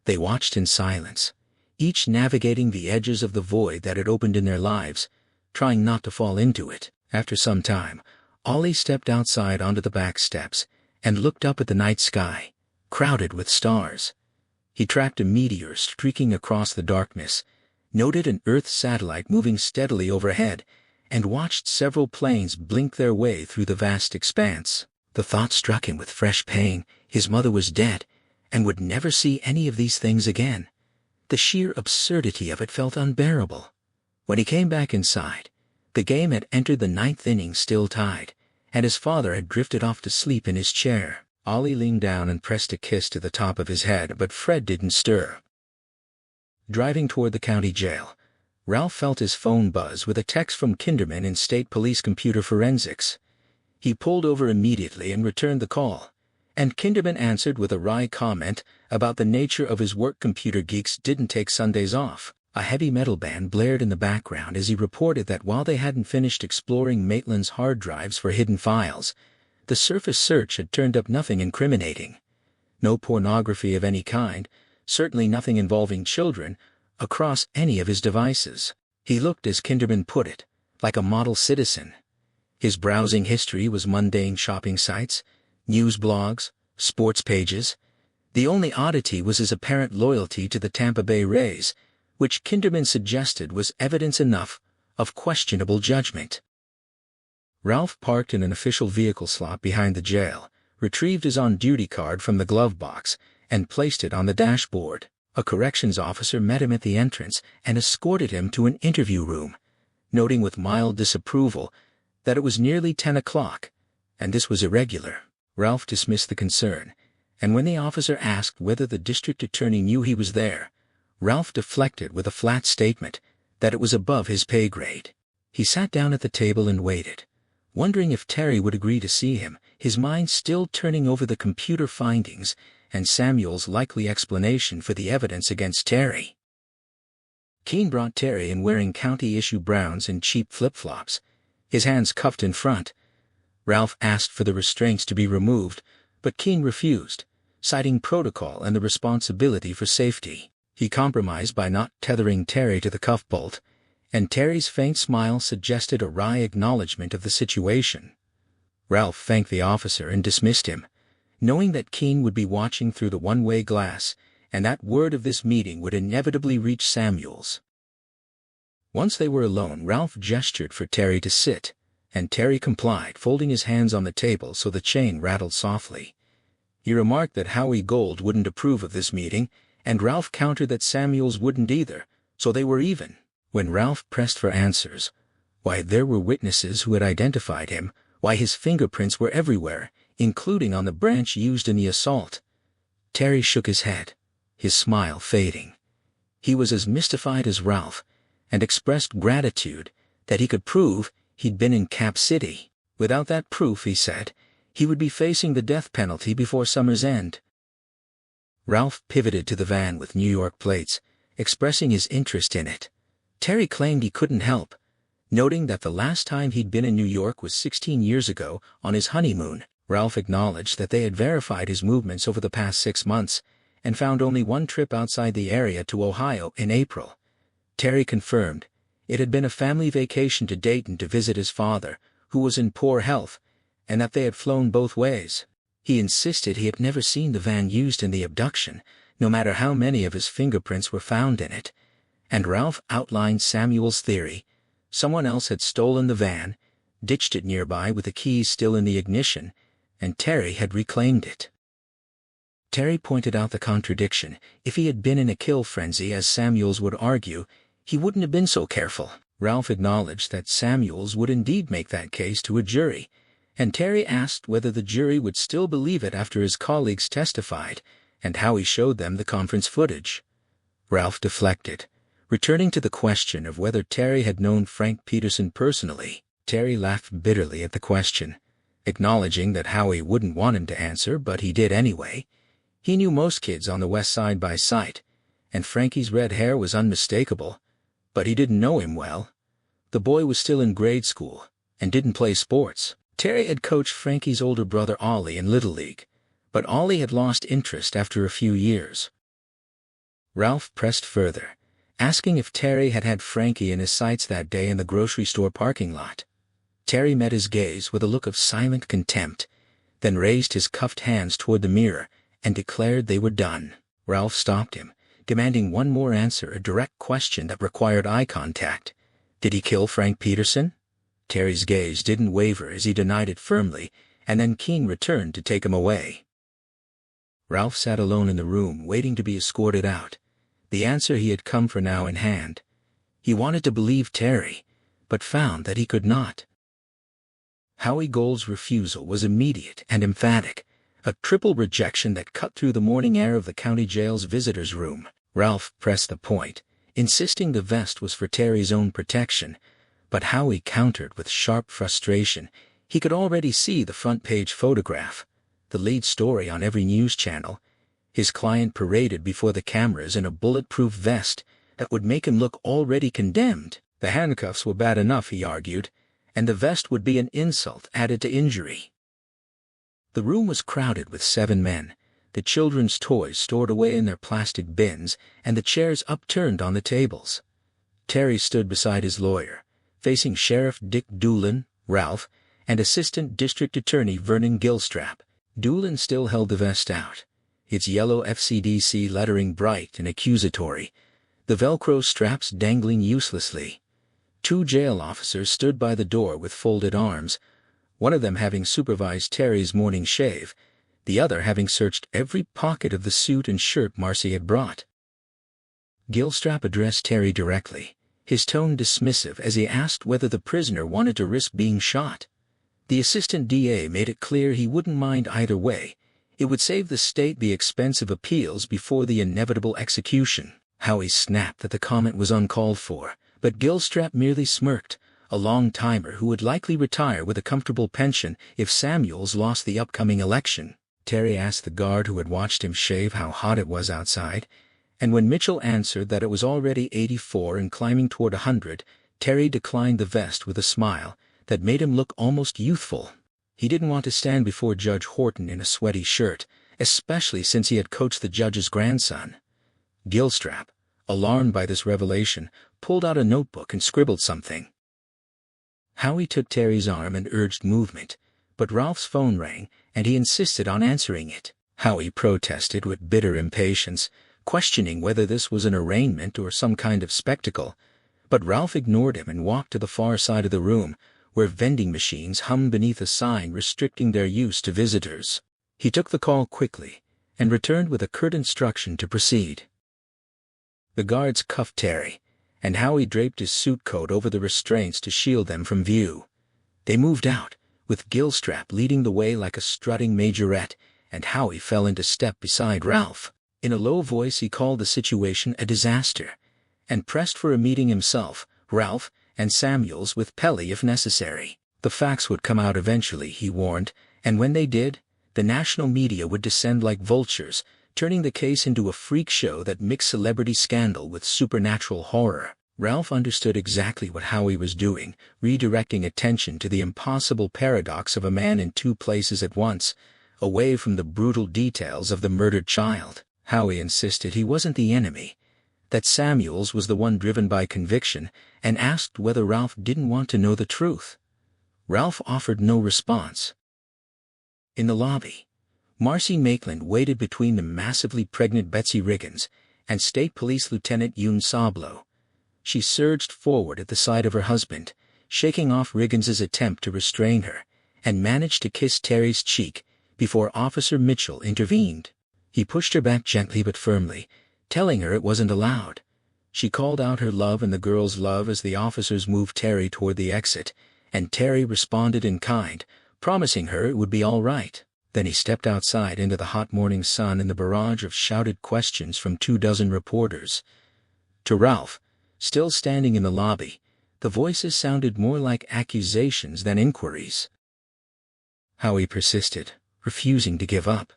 They watched in silence, each navigating the edges of the void that had opened in their lives, trying not to fall into it. After some time, Ollie stepped outside onto the back steps and looked up at the night sky, crowded with stars. He tracked a meteor streaking across the darkness, noted an Earth satellite moving steadily overhead, and watched several planes blink their way through the vast expanse. The thought struck him with fresh pain. His mother was dead, and would never see any of these things again. The sheer absurdity of it felt unbearable. When he came back inside, the game had entered the 9th inning still tied, and his father had drifted off to sleep in his chair. Ollie leaned down and pressed a kiss to the top of his head, but Fred didn't stir. Driving toward the county jail, Ralph felt his phone buzz with a text from Kinderman in State Police Computer Forensics. He pulled over immediately and returned the call, and Kinderman answered with a wry comment about the nature of his work. Computer geeks didn't take Sundays off. A heavy metal band blared in the background as he reported that while they hadn't finished exploring Maitland's hard drives for hidden files, the surface search had turned up nothing incriminating. No pornography of any kind, certainly nothing involving children, across any of his devices. He looked, as Kinderman put it, like a model citizen. His browsing history was mundane shopping sites, news blogs, sports pages. The only oddity was his apparent loyalty to the Tampa Bay Rays, which Kinderman suggested was evidence enough of questionable judgment. Ralph parked in an official vehicle slot behind the jail, retrieved his on-duty card from the glove box, and placed it on the dashboard. A corrections officer met him at the entrance and escorted him to an interview room, noting with mild disapproval that it was nearly 10 o'clock, and this was irregular. Ralph dismissed the concern, and when the officer asked whether the district attorney knew he was there, Ralph deflected with a flat statement that it was above his pay grade. He sat down at the table and waited, wondering if Terry would agree to see him, his mind still turning over the computer findings and Samuel's likely explanation for the evidence against Terry. Keene brought Terry in wearing county-issue browns and cheap flip-flops, his hands cuffed in front. Ralph asked for the restraints to be removed, but Keene refused, citing protocol and the responsibility for safety. He compromised by not tethering Terry to the cuff bolt, and Terry's faint smile suggested a wry acknowledgement of the situation. Ralph thanked the officer and dismissed him, knowing that Keene would be watching through the one-way glass, and that word of this meeting would inevitably reach Samuels. Once they were alone, Ralph gestured for Terry to sit, and Terry complied, folding his hands on the table so the chain rattled softly. He remarked that Howie Gold wouldn't approve of this meeting, and Ralph countered that Samuels wouldn't either, so they were even. When Ralph pressed for answers, why there were witnesses who had identified him, why his fingerprints were everywhere, including on the branch used in the assault, Terry shook his head, his smile fading. He was as mystified as Ralph, and expressed gratitude that he could prove he'd been in Cap City. Without that proof, he said, he would be facing the death penalty before summer's end. Ralph pivoted to the van with New York plates, expressing his interest in it. Terry claimed he couldn't help, noting that the last time he'd been in New York was 16 years ago, on his honeymoon. Ralph acknowledged that they had verified his movements over the past 6 months, and found only one trip outside the area to Ohio in April. Terry confirmed it had been a family vacation to Dayton to visit his father, who was in poor health, and that they had flown both ways. He insisted he had never seen the van used in the abduction, no matter how many of his fingerprints were found in it. And Ralph outlined Samuel's theory. Someone else had stolen the van, ditched it nearby with the keys still in the ignition, and Terry had reclaimed it. Terry pointed out the contradiction. If he had been in a kill frenzy, as Samuels would argue, he wouldn't have been so careful. Ralph acknowledged that Samuels would indeed make that case to a jury, and Terry asked whether the jury would still believe it after his colleagues testified, and how he showed them the conference footage. Ralph deflected, returning to the question of whether Terry had known Frank Peterson personally. Terry laughed bitterly at the question, acknowledging that Howie wouldn't want him to answer, but he did anyway. He knew most kids on the West Side by sight, and Frankie's red hair was unmistakable, but he didn't know him well. The boy was still in grade school, and didn't play sports. Terry had coached Frankie's older brother Ollie in Little League, but Ollie had lost interest after a few years. Ralph pressed further, asking if Terry had had Frankie in his sights that day in the grocery store parking lot. Terry met his gaze with a look of silent contempt, then raised his cuffed hands toward the mirror and declared they were done. Ralph stopped him, demanding one more answer, a direct question that required eye contact. Did he kill Frank Peterson? Terry's gaze didn't waver as he denied it firmly, and then Keene returned to take him away. Ralph sat alone in the room, waiting to be escorted out, the answer he had come for now in hand. He wanted to believe Terry, but found that he could not. Howie Gold's refusal was immediate and emphatic, a triple rejection that cut through the morning air of the county jail's visitors' room. Ralph pressed the point, insisting the vest was for Terry's own protection, but Howie countered with sharp frustration. He could already see the front-page photograph, the lead story on every news channel. His client paraded before the cameras in a bulletproof vest that would make him look already condemned. The handcuffs were bad enough, he argued, and the vest would be an insult added to injury. The room was crowded with 7 men, the children's toys stored away in their plastic bins, and the chairs upturned on the tables. Terry stood beside his lawyer, facing Sheriff Dick Doolin, Ralph, and Assistant District Attorney Vernon Gilstrap. Doolin still held the vest out, its yellow FCDC lettering bright and accusatory, the Velcro straps dangling uselessly. 2 jail officers stood by the door with folded arms, one of them having supervised Terry's morning shave, the other having searched every pocket of the suit and shirt Marcy had brought. Gilstrap addressed Terry directly, his tone dismissive as he asked whether the prisoner wanted to risk being shot. The assistant DA made it clear he wouldn't mind either way. It would save the state the expense of appeals before the inevitable execution. Howie snapped that the comment was uncalled for, but Gilstrap merely smirked, a long-timer who would likely retire with a comfortable pension if Samuels lost the upcoming election. Terry asked the guard who had watched him shave how hot it was outside, and when Mitchell answered that it was already 84 and climbing toward 100, Terry declined the vest with a smile that made him look almost youthful. He didn't want to stand before Judge Horton in a sweaty shirt, especially since he had coached the judge's grandson. Gilstrap, alarmed by this revelation, pulled out a notebook and scribbled something. Howie took Terry's arm and urged movement, But Ralph's phone rang, and he insisted on answering it. Howie protested with bitter impatience, questioning whether this was an arraignment or some kind of spectacle. But Ralph ignored him and walked to the far side of the room, where vending machines hummed beneath a sign restricting their use to visitors. He took the call quickly, and returned with a curt instruction to proceed. The guards cuffed Terry, and Howie draped his suit coat over the restraints to shield them from view. They moved out, with Gilstrap leading the way like a strutting majorette, and Howie fell into step beside Ralph. In a low voice he called the situation a disaster, and pressed for a meeting himself, Ralph, and Samuels with Pelly if necessary. The facts would come out eventually, he warned, and when they did, the national media would descend like vultures, turning the case into a freak show that mixed celebrity scandal with supernatural horror. Ralph understood exactly what Howie was doing, redirecting attention to the impossible paradox of a man in two places at once, away from the brutal details of the murdered child. Howie insisted he wasn't the enemy, that Samuels was the one driven by conviction, and asked whether Ralph didn't want to know the truth. Ralph offered no response. In the lobby, Marcy Maitland waited between the massively pregnant Betsy Riggins and State Police Lieutenant Yoon Sablo. She surged forward at the side of her husband, shaking off Riggins's attempt to restrain her, and managed to kiss Terry's cheek before Officer Mitchell intervened. He pushed her back gently but firmly, telling her it wasn't allowed. She called out her love and the girl's love as the officers moved Terry toward the exit, and Terry responded in kind, promising her it would be all right. Then he stepped outside into the hot morning sun and the barrage of shouted questions from 24 reporters. To Ralph, still standing in the lobby, the voices sounded more like accusations than inquiries. Howie persisted, refusing to give up.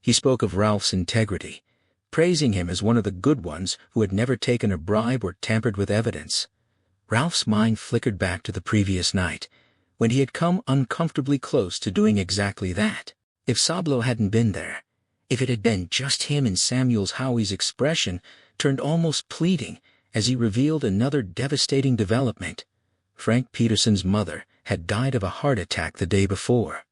He spoke of Ralph's integrity, praising him as one of the good ones who had never taken a bribe or tampered with evidence. Ralph's mind flickered back to the previous night, when he had come uncomfortably close to doing exactly that. If Sablo hadn't been there, if it had been just him and Samuels, Howie's expression turned almost pleading as he revealed another devastating development. Frank Peterson's mother had died of a heart attack the day before.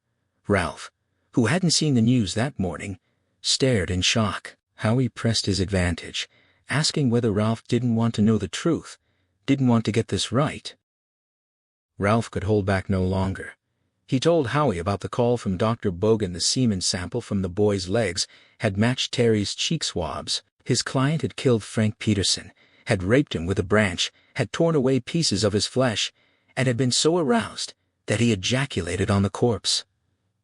Ralph, who hadn't seen the news that morning, stared in shock. Howie pressed his advantage, asking whether Ralph didn't want to know the truth, didn't want to get this right. Ralph could hold back no longer. He told Howie about the call from Dr. Bogan. The semen sample from the boy's legs had matched Terry's cheek swabs. His client had killed Frank Peterson, had raped him with a branch, had torn away pieces of his flesh, and had been so aroused that he ejaculated on the corpse.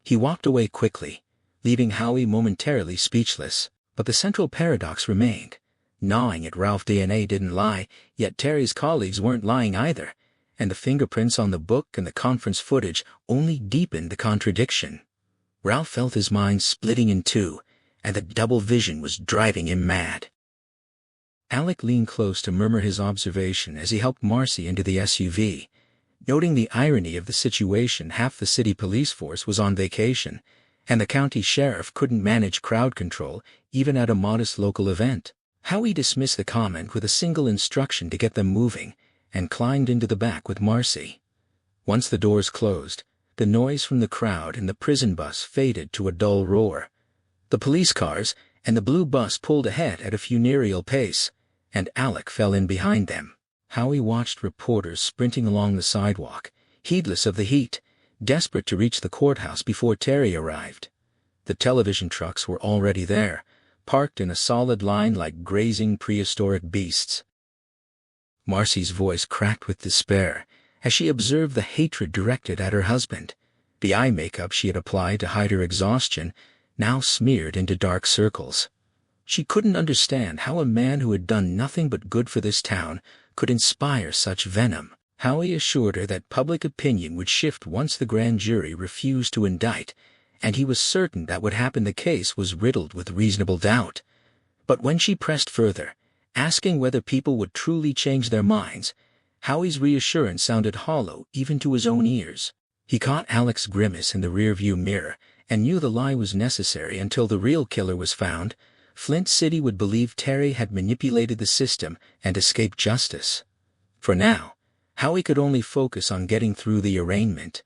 He walked away quickly, leaving Howie momentarily speechless. But the central paradox remained. Gnawing at Ralph, DNA didn't lie, yet Terry's colleagues weren't lying either, and the fingerprints on the book and the conference footage only deepened the contradiction. Ralph felt his mind splitting in two, and the double vision was driving him mad. Alec leaned close to murmur his observation as he helped Marcy into the SUV. Noting the irony of the situation, half the city police force was on vacation, and the county sheriff couldn't manage crowd control even at a modest local event. Howie dismissed the comment with a single instruction to get them moving, and climbed into the back with Marcy. Once the doors closed, the noise from the crowd and the prison bus faded to a dull roar. The police cars and the blue bus pulled ahead at a funereal pace, and Alec fell in behind them. Howie watched reporters sprinting along the sidewalk, heedless of the heat, desperate to reach the courthouse before Terry arrived. The television trucks were already there, parked in a solid line like grazing prehistoric beasts. Marcy's voice cracked with despair as she observed the hatred directed at her husband. The eye makeup she had applied to hide her exhaustion now smeared into dark circles. She couldn't understand how a man who had done nothing but good for this town could inspire such venom. Howie assured her that public opinion would shift once the grand jury refused to indict, and he was certain that what happened. The case was riddled with reasonable doubt. But when she pressed further, asking whether people would truly change their minds, Howie's reassurance sounded hollow even to his own ears. He caught Alec's grimace in the rearview mirror and knew the lie was necessary until the real killer was found. Flint City would believe Terry had manipulated the system and escaped justice. For now, Howie could only focus on getting through the arraignment.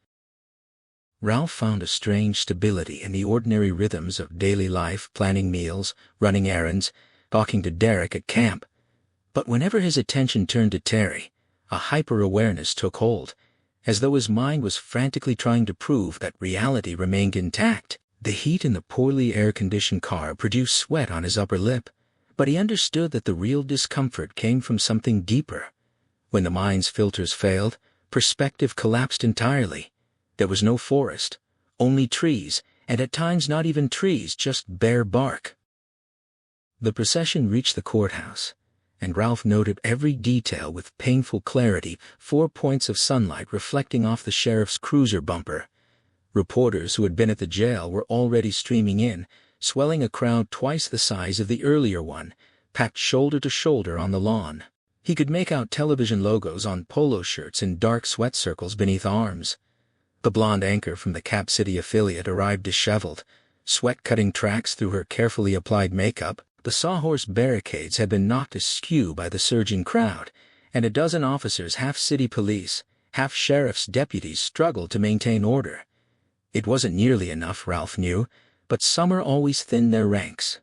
Ralph found a strange stability in the ordinary rhythms of daily life, planning meals, running errands, talking to Derek at camp. But whenever his attention turned to Terry, a hyper-awareness took hold, as though his mind was frantically trying to prove that reality remained intact. The heat in the poorly air-conditioned car produced sweat on his upper lip, but he understood that the real discomfort came from something deeper. When the mind's filters failed, perspective collapsed entirely. There was no forest, only trees, and at times not even trees, just bare bark. The procession reached the courthouse, and Ralph noted every detail with painful clarity, 4 points of sunlight reflecting off the sheriff's cruiser bumper. Reporters who had been at the jail were already streaming in, swelling a crowd twice the size of the earlier one, packed shoulder to shoulder on the lawn. He could make out television logos on polo shirts in dark sweat circles beneath arms. The blonde anchor from the Cap City affiliate arrived disheveled, sweat cutting tracks through her carefully applied makeup. The sawhorse barricades had been knocked askew by the surging crowd, and a dozen officers, half city police, half sheriff's deputies, struggled to maintain order. It wasn't nearly enough, Ralph knew, but summer always thinned their ranks.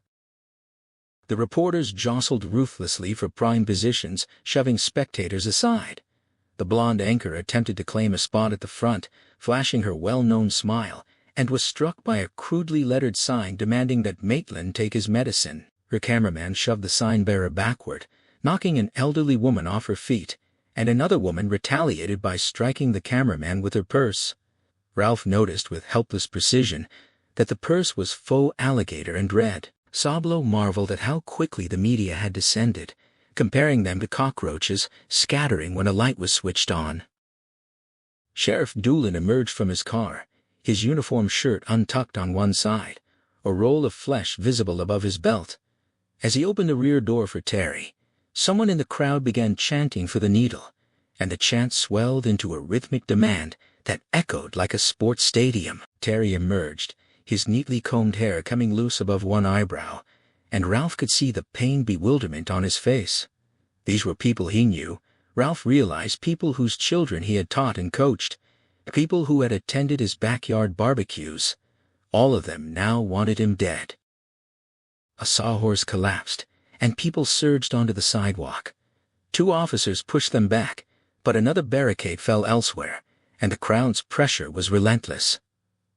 The reporters jostled ruthlessly for prime positions, shoving spectators aside. The blonde anchor attempted to claim a spot at the front, flashing her well-known smile, and was struck by a crudely lettered sign demanding that Maitland take his medicine. Her cameraman shoved the sign-bearer backward, knocking an elderly woman off her feet, and another woman retaliated by striking the cameraman with her purse. Ralph noticed with helpless precision that the purse was faux alligator and red. Sablo marveled at how quickly the media had descended, comparing them to cockroaches scattering when a light was switched on. Sheriff Doolin emerged from his car, his uniform shirt untucked on one side, a roll of flesh visible above his belt. As he opened the rear door for Terry, someone in the crowd began chanting for the needle, and the chant swelled into a rhythmic demand that echoed like a sports stadium. Terry emerged, his neatly combed hair coming loose above one eyebrow, and Ralph could see the pained bewilderment on his face. These were people he knew. Ralph realized people whose children he had taught and coached, people who had attended his backyard barbecues. All of them now wanted him dead. A sawhorse collapsed, and people surged onto the sidewalk. 2 officers pushed them back, but another barricade fell elsewhere, and the crowd's pressure was relentless.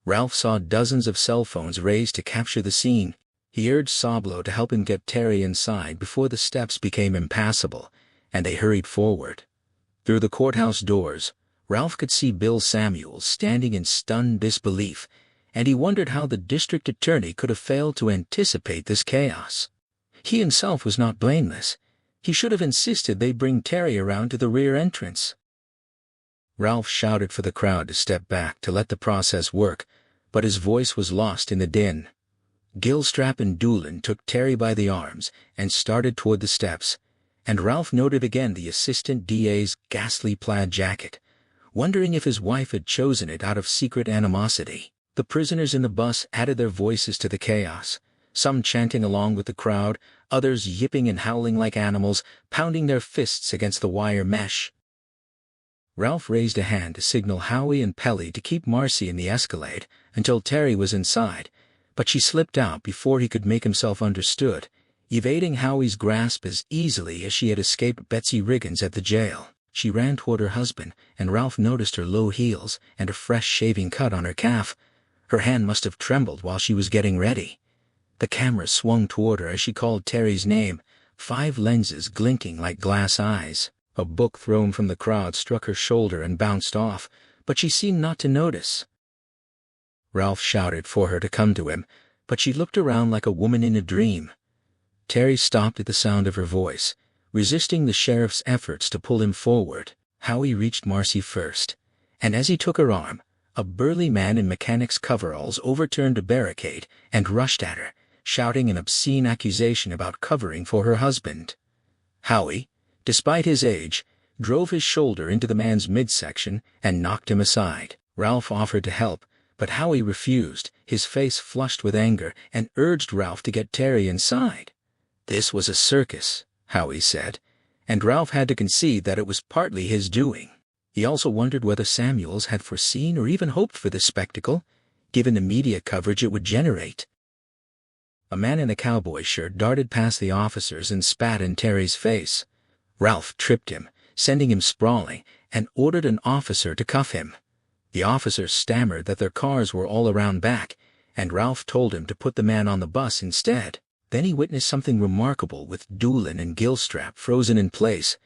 Ralph saw dozens of cell phones raised to capture the scene. He urged Sablo to help him get Terry inside before the steps became impassable, and they hurried forward. Through the courthouse doors, Ralph could see Bill Samuels standing in stunned disbelief, and he wondered how the district attorney could have failed to anticipate this chaos. He himself was not blameless. He should have insisted they bring Terry around to the rear entrance. Ralph shouted for the crowd to step back to let the process work, but his voice was lost in the din. Gilstrap and Doolin took Terry by the arms and started toward the steps, and Ralph noted again the assistant DA's ghastly plaid jacket, wondering if his wife had chosen it out of secret animosity. The prisoners in the bus added their voices to the chaos, some chanting along with the crowd, others yipping and howling like animals, pounding their fists against the wire mesh. Ralph raised a hand to signal Howie and Pelly to keep Marcy in the Escalade until Terry was inside, but she slipped out before he could make himself understood, evading Howie's grasp as easily as she had escaped Betsy Riggins at the jail. She ran toward her husband, and Ralph noticed her low heels and a fresh shaving cut on her calf. Her hand must have trembled while she was getting ready. The camera swung toward her as she called Terry's name, 5 lenses glinting like glass eyes. A book thrown from the crowd struck her shoulder and bounced off, but she seemed not to notice. Ralph shouted for her to come to him, but she looked around like a woman in a dream. Terry stopped at the sound of her voice, resisting the sheriff's efforts to pull him forward. Howie reached Marcy first, and as he took her arm, a burly man in mechanic's coveralls overturned a barricade and rushed at her, shouting an obscene accusation about covering for her husband. Howie, despite his age, drove his shoulder into the man's midsection and knocked him aside. Ralph offered to help, but Howie refused, his face flushed with anger, and urged Ralph to get Terry inside. This was a circus, Howie said, and Ralph had to concede that it was partly his doing. He also wondered whether Samuels had foreseen or even hoped for this spectacle, given the media coverage it would generate. A man in a cowboy shirt darted past the officers and spat in Terry's face. Ralph tripped him, sending him sprawling, and ordered an officer to cuff him. The officer stammered that their cars were all around back, and Ralph told him to put the man on the bus instead. Then he witnessed something remarkable with Doolin and Gilstrap frozen in place.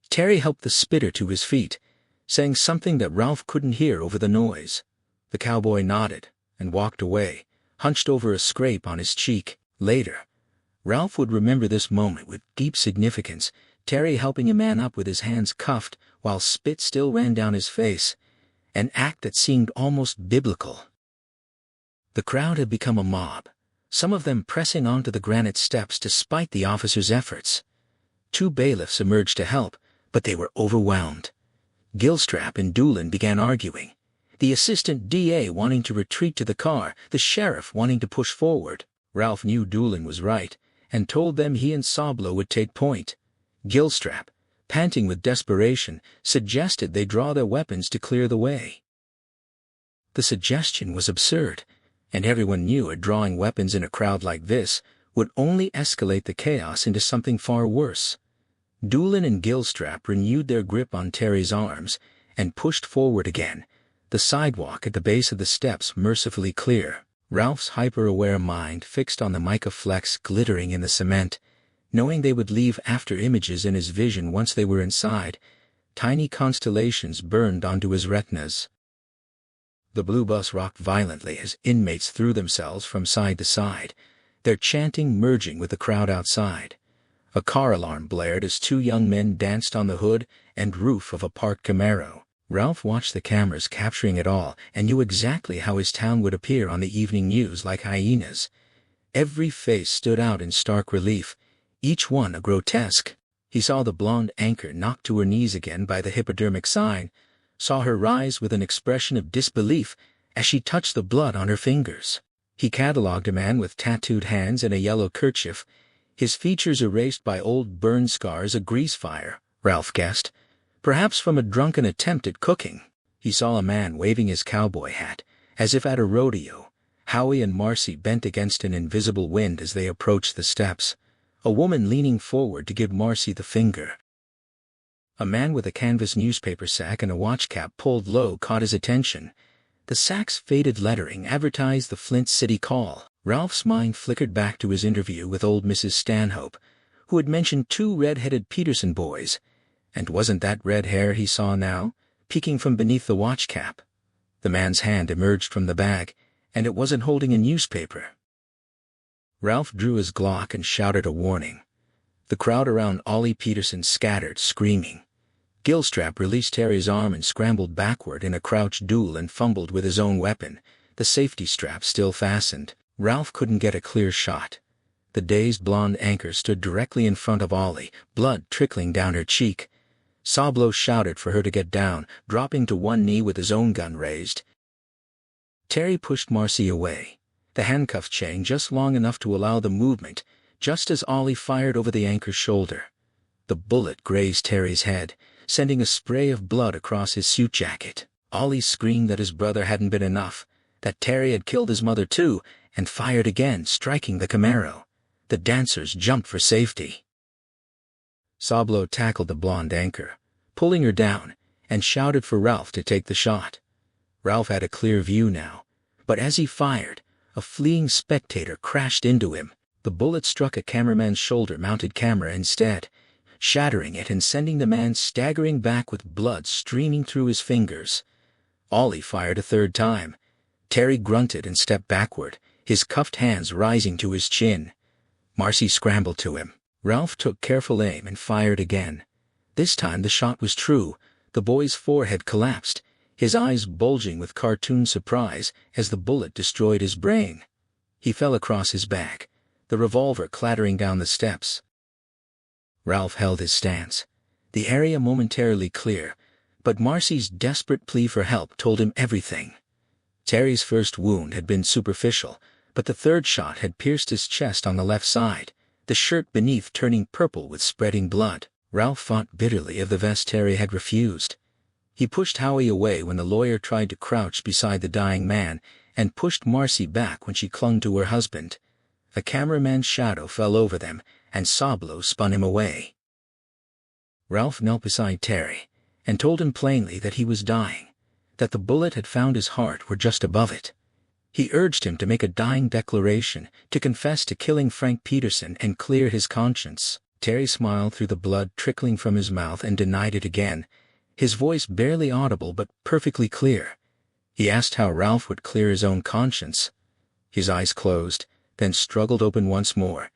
Terry helped the spitter to his feet, saying something that Ralph couldn't hear over the noise. The cowboy nodded and walked away, hunched over a scrape on his cheek. Later, Ralph would remember this moment with deep significance, Terry helping a man up with his hands cuffed while spit still ran down his face, an act that seemed almost biblical. The crowd had become a mob, some of them pressing onto the granite steps despite the officers' efforts. 2 bailiffs emerged to help, but they were overwhelmed. Gilstrap and Doolin began arguing, the assistant DA wanting to retreat to the car, the sheriff wanting to push forward. Ralph knew Doolin was right, and told them he and Sablo would take point. Gilstrap, panting with desperation, suggested they draw their weapons to clear the way. The suggestion was absurd, and everyone knew drawing weapons in a crowd like this would only escalate the chaos into something far worse. Doolin and Gilstrap renewed their grip on Terry's arms and pushed forward again, the sidewalk at the base of the steps mercifully clear. Ralph's hyper-aware mind fixed on the mica flecks glittering in the cement, knowing they would leave after images in his vision once they were inside. Tiny constellations burned onto his retinas. The blue bus rocked violently as inmates threw themselves from side to side, their chanting merging with the crowd outside. A car alarm blared as 2 young men danced on the hood and roof of a parked Camaro. Ralph watched the cameras capturing it all and knew exactly how his town would appear on the evening news like hyenas. Every face stood out in stark relief, each one a grotesque. He saw the blonde anchor knocked to her knees again by the hypodermic sign, saw her rise with an expression of disbelief as she touched the blood on her fingers. He catalogued a man with tattooed hands and a yellow kerchief, his features erased by old burn scars, a grease fire, Ralph guessed, perhaps from a drunken attempt at cooking. He saw a man waving his cowboy hat, as if at a rodeo. Howie and Marcy bent against an invisible wind as they approached the steps, a woman leaning forward to give Marcy the finger. A man with a canvas newspaper sack and a watch cap pulled low caught his attention. The sack's faded lettering advertised the Flint City Call. Ralph's mind flickered back to his interview with old Mrs. Stanhope, who had mentioned 2 red-headed Peterson boys. And wasn't that red hair he saw now, peeking from beneath the watch cap? The man's hand emerged from the bag, and it wasn't holding a newspaper. Ralph drew his Glock and shouted a warning. The crowd around Ollie Peterson scattered, screaming. Gilstrap released Terry's arm and scrambled backward in a crouched duel and fumbled with his own weapon, the safety strap still fastened. Ralph couldn't get a clear shot. The dazed blonde anchor stood directly in front of Ollie, blood trickling down her cheek. Sablo shouted for her to get down, dropping to one knee with his own gun raised. Terry pushed Marcy away, the handcuff chain just long enough to allow the movement, just as Ollie fired over the anchor's shoulder. The bullet grazed Terry's head, sending a spray of blood across his suit jacket. Ollie screamed that his brother hadn't been enough, that Terry had killed his mother too, and fired again, striking the Camaro. The dancers jumped for safety. Sablo tackled the blonde anchor, pulling her down, and shouted for Ralph to take the shot. Ralph had a clear view now, but as he fired, a fleeing spectator crashed into him. The bullet struck a cameraman's shoulder-mounted camera instead, shattering it and sending the man staggering back with blood streaming through his fingers. Ollie fired a 3rd time. Terry grunted and stepped backward, his cuffed hands rising to his chin. Marcy scrambled to him. Ralph took careful aim and fired again. This time the shot was true. The boy's forehead collapsed, his eyes bulging with cartoon surprise as the bullet destroyed his brain. He fell across his back, the revolver clattering down the steps. Ralph held his stance, the area momentarily clear, but Marcy's desperate plea for help told him everything. Terry's first wound had been superficial, but the 3rd shot had pierced his chest on the left side, the shirt beneath turning purple with spreading blood. Ralph thought bitterly of the vest Terry had refused. He pushed Howie away when the lawyer tried to crouch beside the dying man, and pushed Marcy back when she clung to her husband. A cameraman's shadow fell over them, and Sablo spun him away. Ralph knelt beside Terry, and told him plainly that he was dying, that the bullet had found his heart were just above it. He urged him to make a dying declaration, to confess to killing Frank Peterson and clear his conscience. Terry smiled through the blood trickling from his mouth and denied it again, his voice barely audible but perfectly clear. He asked how Ralph would clear his own conscience. His eyes closed, then struggled open once more,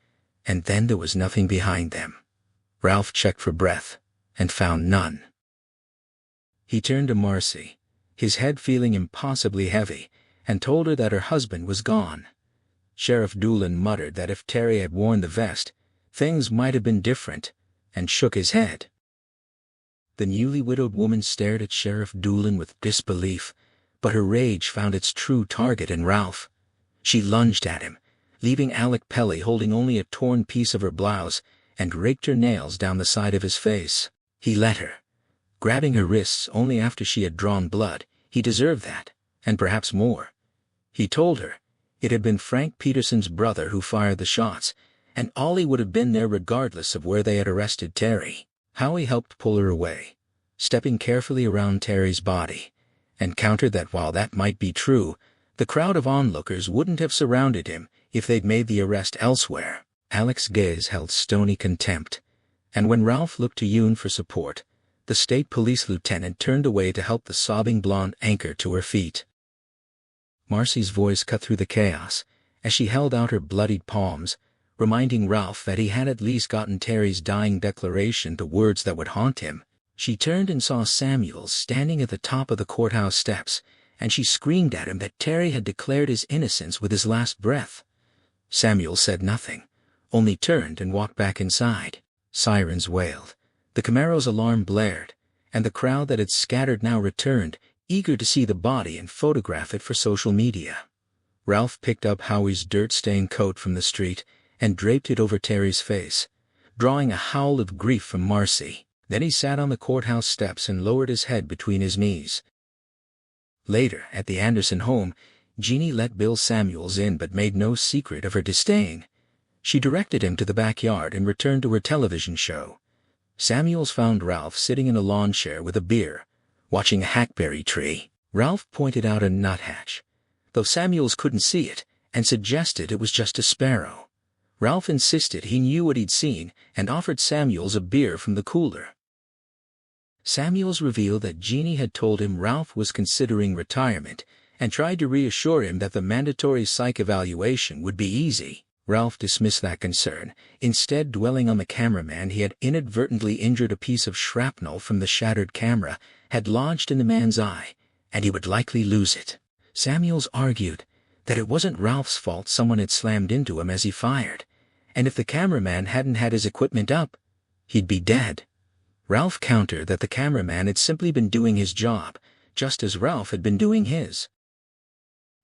and then there was nothing behind them. Ralph checked for breath, and found none. He turned to Marcy, his head feeling impossibly heavy, and told her that her husband was gone. Sheriff Doolin muttered that if Terry had worn the vest, things might have been different, and shook his head. The newly widowed woman stared at Sheriff Doolin with disbelief, but her rage found its true target in Ralph. She lunged at him, leaving Alec Pelly holding only a torn piece of her blouse, and raked her nails down the side of his face. He let her, grabbing her wrists only after she had drawn blood. He deserved that, and perhaps more. He told her it had been Frank Peterson's brother who fired the shots, and Ollie would have been there regardless of where they had arrested Terry. Howie helped pull her away, stepping carefully around Terry's body, and countered that while that might be true, the crowd of onlookers wouldn't have surrounded him if they'd made the arrest elsewhere. Alec's gaze held stony contempt, and when Ralph looked to Yoon for support, the state police lieutenant turned away to help the sobbing blonde anchor to her feet. Marcy's voice cut through the chaos as she held out her bloodied palms, reminding Ralph that he had at least gotten Terry's dying declaration to words that would haunt him. She turned and saw Samuels standing at the top of the courthouse steps, and she screamed at him that Terry had declared his innocence with his last breath. Samuels said nothing, only turned and walked back inside. Sirens wailed, the Camaro's alarm blared, and the crowd that had scattered now returned, eager to see the body and photograph it for social media. Ralph picked up Howie's dirt-stained coat from the street and draped it over Terry's face, drawing a howl of grief from Marcy. Then he sat on the courthouse steps and lowered his head between his knees. Later, at the Anderson home, Jeannie let Bill Samuels in but made no secret of her disdain. She directed him to the backyard and returned to her television show. Samuels found Ralph sitting in a lawn chair with a beer, watching a hackberry tree. Ralph pointed out a nuthatch, though Samuels couldn't see it, and suggested it was just a sparrow. Ralph insisted he knew what he'd seen and offered Samuels a beer from the cooler. Samuels revealed that Jeannie had told him Ralph was considering retirement and tried to reassure him that the mandatory psych evaluation would be easy. Ralph dismissed that concern, instead dwelling on the cameraman he had inadvertently injured. A piece of shrapnel from the shattered camera had lodged in the man's eye, and he would likely lose it. Samuels argued that it wasn't Ralph's fault someone had slammed into him as he fired, and if the cameraman hadn't had his equipment up, he'd be dead. Ralph countered that the cameraman had simply been doing his job, just as Ralph had been doing his.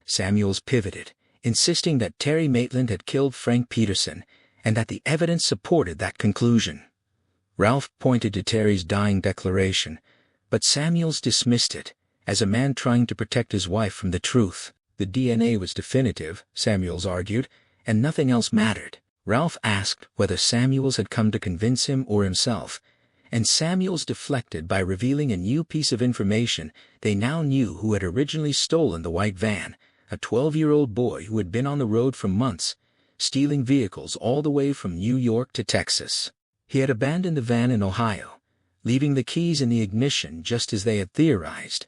Samuels pivoted, insisting that Terry Maitland had killed Frank Peterson, and that the evidence supported that conclusion. Ralph pointed to Terry's dying declaration, but Samuels dismissed it, as a man trying to protect his wife from the truth. The DNA was definitive, Samuels argued, and nothing else mattered. Ralph asked whether Samuels had come to convince him or himself, and Samuels deflected by revealing a new piece of information. They now knew who had originally stolen the white van, a 12-year-old boy who had been on the road for months, stealing vehicles all the way from New York to Texas. He had abandoned the van in Ohio, leaving the keys in the ignition just as they had theorized.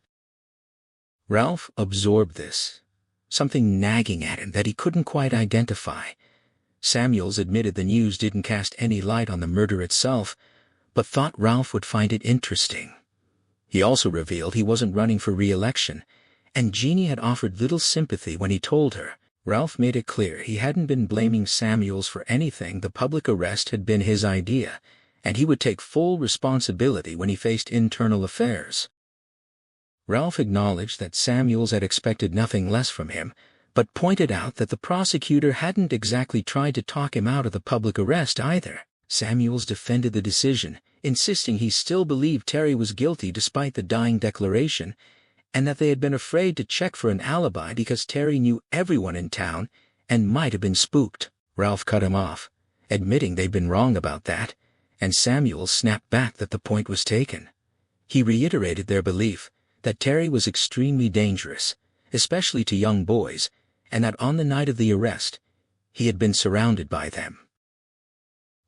Ralph absorbed this, something nagging at him that he couldn't quite identify. Samuels admitted the news didn't cast any light on the murder itself, but thought Ralph would find it interesting. He also revealed he wasn't running for re-election, and Jeannie had offered little sympathy when he told her. Ralph made it clear he hadn't been blaming Samuels for anything. The public arrest had been his idea, and he would take full responsibility when he faced internal affairs. Ralph acknowledged that Samuels had expected nothing less from him, but pointed out that the prosecutor hadn't exactly tried to talk him out of the public arrest either. Samuels defended the decision, insisting he still believed Terry was guilty despite the dying declaration, and that they had been afraid to check for an alibi because Terry knew everyone in town and might have been spooked. Ralph cut him off, admitting they'd been wrong about that, and Samuel snapped back that the point was taken. He reiterated their belief that Terry was extremely dangerous, especially to young boys, and that on the night of the arrest, he had been surrounded by them.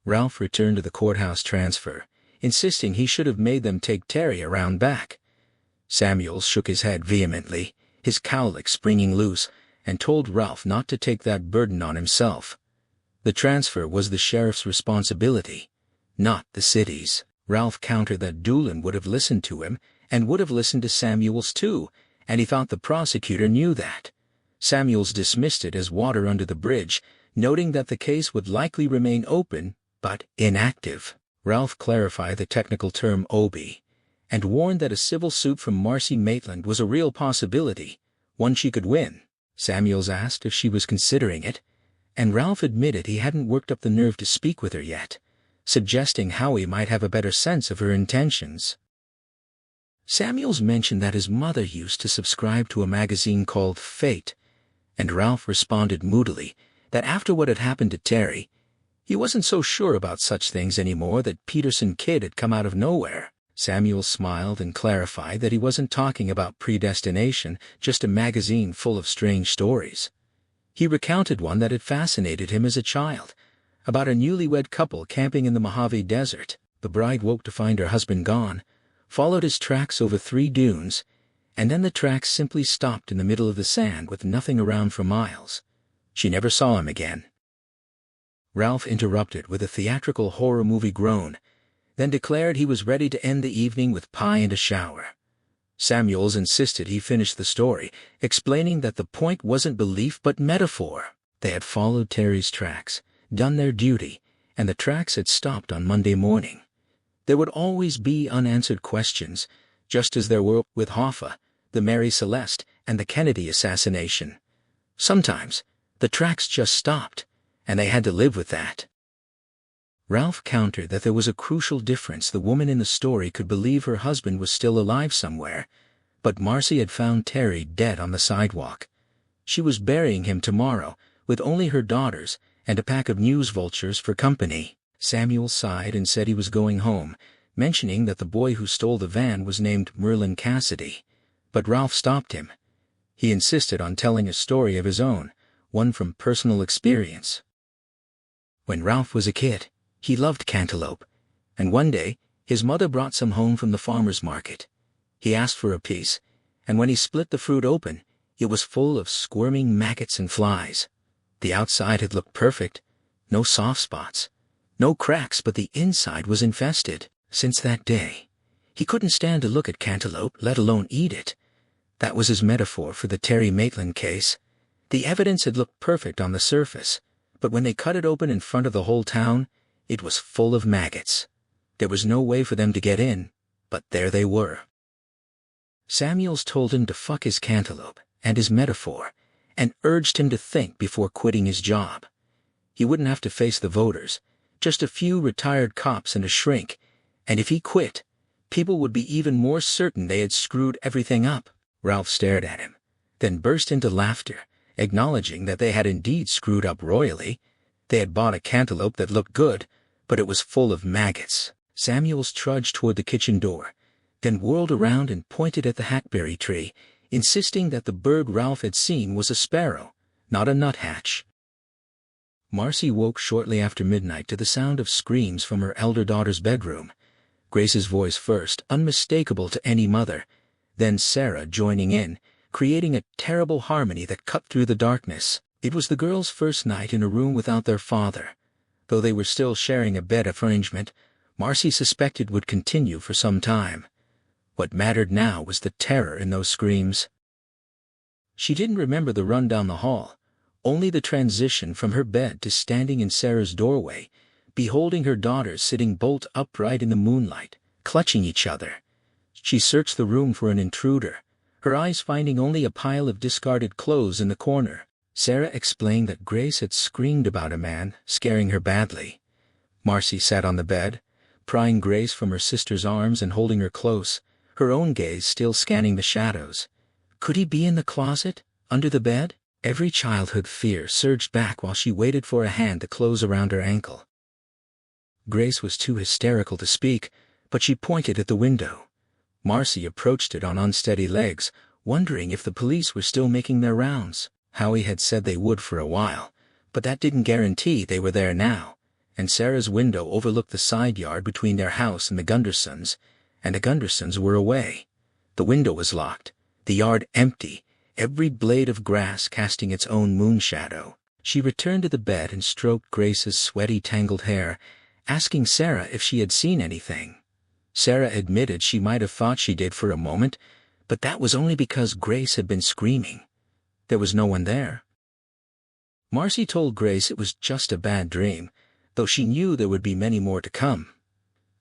Ralph returned to the courthouse transfer, insisting he should have made them take Terry around back. Samuel shook his head vehemently, his cowlick springing loose, and told Ralph not to take that burden on himself. The transfer was the sheriff's responsibility, not the city's. Ralph countered that Doolin would have listened to him, and would have listened to Samuel's too, and he thought the prosecutor knew that. Samuels dismissed it as water under the bridge, noting that the case would likely remain open, but inactive. Ralph clarified the technical term OB, and warned that a civil suit from Marcy Maitland was a real possibility, one she could win. Samuels asked if she was considering it, and Ralph admitted he hadn't worked up the nerve to speak with her yet, suggesting Howie might have a better sense of her intentions. Samuels mentioned that his mother used to subscribe to a magazine called Fate, and Ralph responded moodily that after what had happened to Terry, he wasn't so sure about such things anymore, that Peterson Kid had come out of nowhere. Samuel smiled and clarified that he wasn't talking about predestination, just a magazine full of strange stories. He recounted one that had fascinated him as a child, about a newlywed couple camping in the Mojave Desert. The bride woke to find her husband gone, followed his tracks over 3 dunes, and then the tracks simply stopped in the middle of the sand with nothing around for miles. She never saw him again. Ralph interrupted with a theatrical horror movie groan, then declared he was ready to end the evening with pie and a shower. Samuels insisted he finish the story, explaining that the point wasn't belief but metaphor. They had followed Terry's tracks, done their duty, and the tracks had stopped on Monday morning. There would always be unanswered questions, just as there were with Hoffa, the Mary Celeste, and the Kennedy assassination. Sometimes, the tracks just stopped, and they had to live with that. Ralph countered that there was a crucial difference. The woman in the story could believe her husband was still alive somewhere, but Marcy had found Terry dead on the sidewalk. She was burying him tomorrow, with only her daughters and a pack of news vultures for company. Samuel sighed and said he was going home, mentioning that the boy who stole the van was named Merlin Cassidy, but Ralph stopped him. He insisted on telling a story of his own, one from personal experience. When Ralph was a kid, he loved cantaloupe, and one day, his mother brought some home from the farmer's market. He asked for a piece, and when he split the fruit open, it was full of squirming maggots and flies. The outside had looked perfect, no soft spots, no cracks, but the inside was infested. Since that day, he couldn't stand to look at cantaloupe, let alone eat it. That was his metaphor for the Terry Maitland case. The evidence had looked perfect on the surface, but when they cut it open in front of the whole town, it was full of maggots. There was no way for them to get in, but there they were. Samuels told him to fuck his cantaloupe and his metaphor, and urged him to think before quitting his job. He wouldn't have to face the voters, just a few retired cops and a shrink, and if he quit, people would be even more certain they had screwed everything up. Ralph stared at him, then burst into laughter, acknowledging that they had indeed screwed up royally. They had bought a cantaloupe that looked good, but it was full of maggots. Samuels trudged toward the kitchen door, then whirled around and pointed at the hackberry tree, insisting that the bird Ralph had seen was a sparrow, not a nuthatch. Marcy woke shortly after midnight to the sound of screams from her elder daughter's bedroom. Grace's voice first, unmistakable to any mother, then Sarah joining in, creating a terrible harmony that cut through the darkness. It was the girls' first night in a room without their father. Though they were still sharing a bed arrangement, Marcy suspected would continue for some time. What mattered now was the terror in those screams. She didn't remember the run down the hall, only the transition from her bed to standing in Sarah's doorway, beholding her daughters sitting bolt upright in the moonlight, clutching each other. She searched the room for an intruder, her eyes finding only a pile of discarded clothes in the corner. Sarah explained that Grace had screamed about a man, scaring her badly. Marcy sat on the bed, prying Grace from her sister's arms and holding her close, her own gaze still scanning the shadows. Could he be in the closet, under the bed? Every childhood fear surged back while she waited for a hand to close around her ankle. Grace was too hysterical to speak, but she pointed at the window. Marcy approached it on unsteady legs, wondering if the police were still making their rounds. Howie had said they would for a while, but that didn't guarantee they were there now, and Sarah's window overlooked the side yard between their house and the Gundersons', and the Gundersons were away. The window was locked, the yard empty, every blade of grass casting its own moon shadow. She returned to the bed and stroked Grace's sweaty, tangled hair, asking Sarah if she had seen anything. Sarah admitted she might have thought she did for a moment, but that was only because Grace had been screaming. There was no one there. Marcy told Grace it was just a bad dream, though she knew there would be many more to come.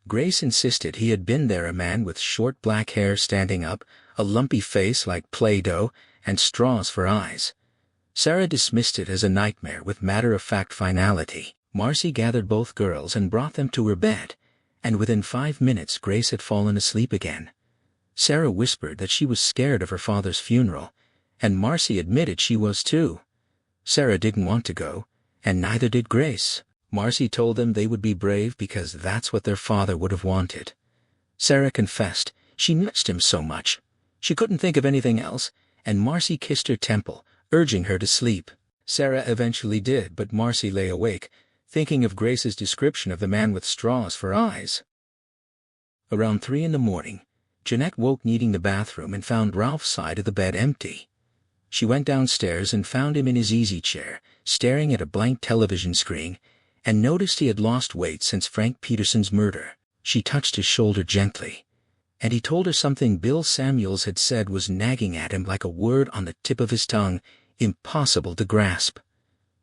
Grace insisted he had been there, a man with short black hair standing up, a lumpy face like Play-Doh, and straws for eyes. Sarah dismissed it as a nightmare with matter-of-fact finality. Marcy gathered both girls and brought them to her bed, and within 5 minutes Grace had fallen asleep again. Sarah whispered that she was scared of her father's funeral, and Marcy admitted she was too. Sarah didn't want to go, and neither did Grace. Marcy told them they would be brave because that's what their father would have wanted. Sarah confessed she missed him so much. She couldn't think of anything else, and Marcy kissed her temple, urging her to sleep. Sarah eventually did, but Marcy lay awake, thinking of Grace's description of the man with straws for eyes. Around 3 a.m, Jeanette woke needing the bathroom and found Ralph's side of the bed empty. She went downstairs and found him in his easy chair, staring at a blank television screen, and noticed he had lost weight since Frank Peterson's murder. She touched his shoulder gently, and he told her something Bill Samuels had said was nagging at him like a word on the tip of his tongue, impossible to grasp.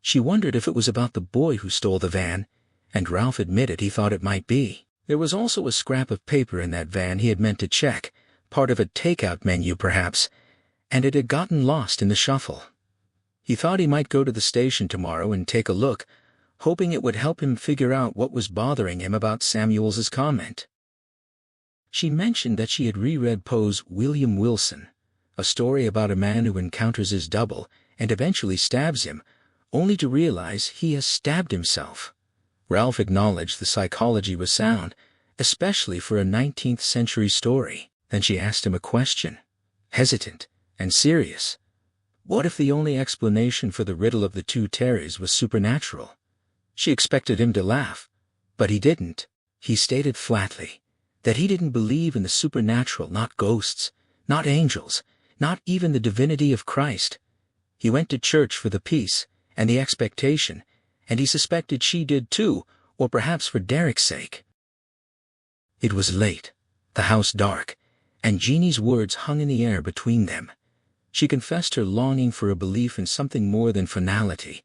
She wondered if it was about the boy who stole the van, and Ralph admitted he thought it might be. There was also a scrap of paper in that van he had meant to check, part of a takeout menu perhaps, and it had gotten lost in the shuffle. He thought he might go to the station tomorrow and take a look, hoping it would help him figure out what was bothering him about Samuels's comment. She mentioned that she had reread Poe's William Wilson, a story about a man who encounters his double and eventually stabs him, only to realize he has stabbed himself. Ralph acknowledged the psychology was sound, especially for a 19th century story. Then she asked him a question, hesitant and serious. What if the only explanation for the riddle of the two Terrys was supernatural? She expected him to laugh, but he didn't. He stated flatly that he didn't believe in the supernatural, not ghosts, not angels, not even the divinity of Christ. He went to church for the peace and the expectation, and he suspected she did too, or perhaps for Derek's sake. It was late, the house dark, and Jeannie's words hung in the air between them. She confessed her longing for a belief in something more than finality,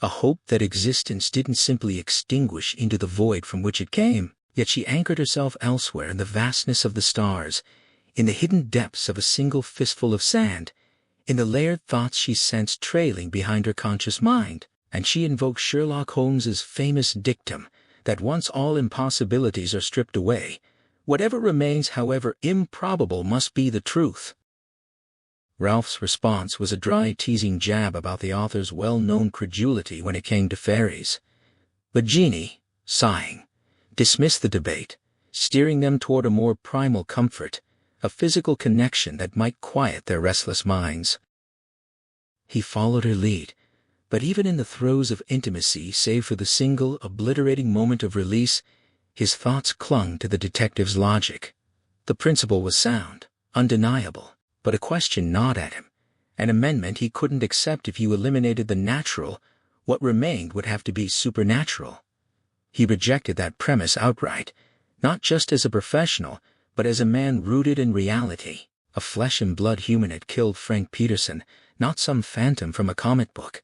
a hope that existence didn't simply extinguish into the void from which it came. Yet she anchored herself elsewhere in the vastness of the stars, in the hidden depths of a single fistful of sand, in the layered thoughts she sensed trailing behind her conscious mind. And she invoked Sherlock Holmes's famous dictum that once all impossibilities are stripped away, whatever remains, however improbable, must be the truth. Ralph's response was a dry, teasing jab about the author's well-known credulity when it came to fairies. But Jeannie, sighing, dismissed the debate, steering them toward a more primal comfort, a physical connection that might quiet their restless minds. He followed her lead, but even in the throes of intimacy, save for the single, obliterating moment of release, his thoughts clung to the detective's logic. The principle was sound, undeniable, but a question gnawed at him, an amendment he couldn't accept. If you eliminated the natural, what remained would have to be supernatural. He rejected that premise outright, not just as a professional, but as a man rooted in reality. A flesh-and-blood human had killed Frank Peterson, not some phantom from a comic book.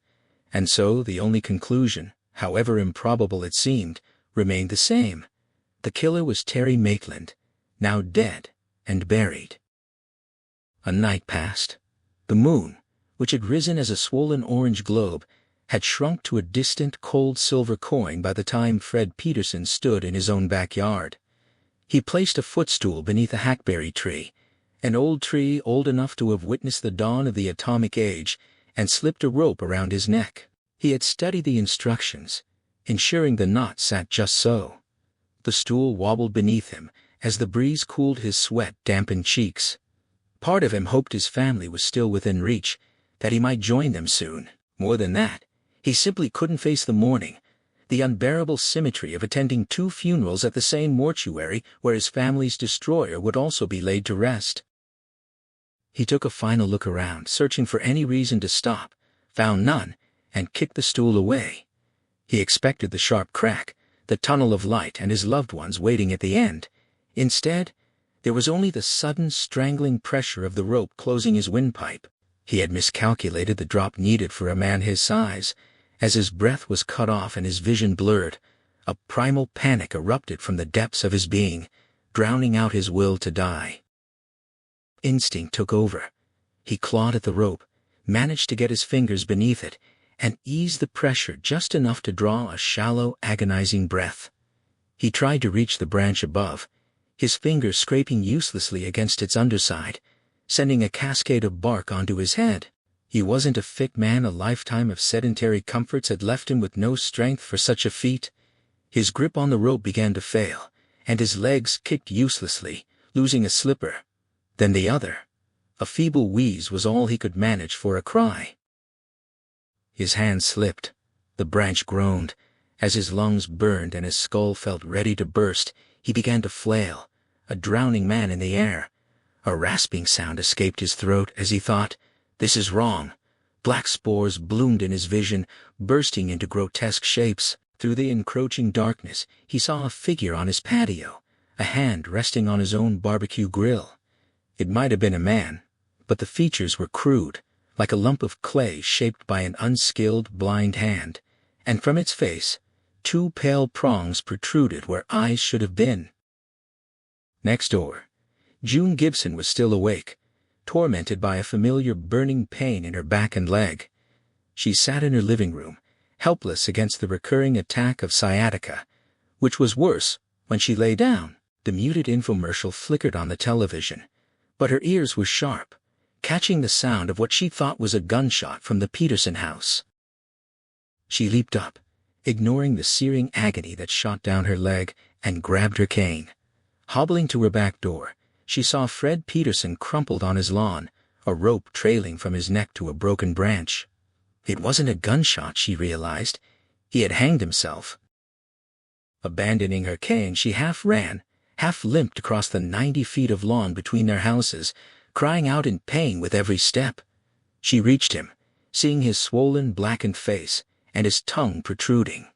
And so the only conclusion, however improbable it seemed, remained the same. The killer was Terry Maitland, now dead and buried. A night passed. The moon, which had risen as a swollen orange globe, had shrunk to a distant, cold silver coin by the time Fred Peterson stood in his own backyard. He placed a footstool beneath a hackberry tree, an old tree old enough to have witnessed the dawn of the atomic age, and slipped a rope around his neck. He had studied the instructions, ensuring the knot sat just so. The stool wobbled beneath him as the breeze cooled his sweat-dampened cheeks. Part of him hoped his family was still within reach, that he might join them soon. More than that, he simply couldn't face the morning, the unbearable symmetry of attending 2 funerals at the same mortuary where his family's destroyer would also be laid to rest. He took a final look around, searching for any reason to stop, found none, and kicked the stool away. He expected the sharp crack, the tunnel of light, and his loved ones waiting at the end. Instead, there was only the sudden strangling pressure of the rope closing his windpipe. He had miscalculated the drop needed for a man his size. As his breath was cut off and his vision blurred, a primal panic erupted from the depths of his being, drowning out his will to die. Instinct took over. He clawed at the rope, managed to get his fingers beneath it, and eased the pressure just enough to draw a shallow, agonizing breath. He tried to reach the branch above, his fingers scraping uselessly against its underside, sending a cascade of bark onto his head. He wasn't a fit man. A lifetime of sedentary comforts had left him with no strength for such a feat. His grip on the rope began to fail, and his legs kicked uselessly, losing a slipper, then the other. A feeble wheeze was all he could manage for a cry. His hand slipped. The branch groaned. As his lungs burned and his skull felt ready to burst, he began to flail, a drowning man in the air. A rasping sound escaped his throat as he thought, "This is wrong." Black spores bloomed in his vision, bursting into grotesque shapes. Through the encroaching darkness, he saw a figure on his patio, a hand resting on his own barbecue grill. It might have been a man, but the features were crude, like a lump of clay shaped by an unskilled, blind hand, and from its face, 2 pale prongs protruded where eyes should have been. Next door, June Gibson was still awake, tormented by a familiar burning pain in her back and leg. She sat in her living room, helpless against the recurring attack of sciatica, which was worse when she lay down. The muted infomercial flickered on the television, but her ears were sharp, catching the sound of what she thought was a gunshot from the Peterson house. She leaped up, ignoring the searing agony that shot down her leg, and grabbed her cane. Hobbling to her back door, she saw Fred Peterson crumpled on his lawn, a rope trailing from his neck to a broken branch. It wasn't a gunshot, she realized. He had hanged himself. Abandoning her cane, she half ran, half limped across the 90 feet of lawn between their houses, crying out in pain with every step. She reached him, seeing his swollen, blackened face and his tongue protruding.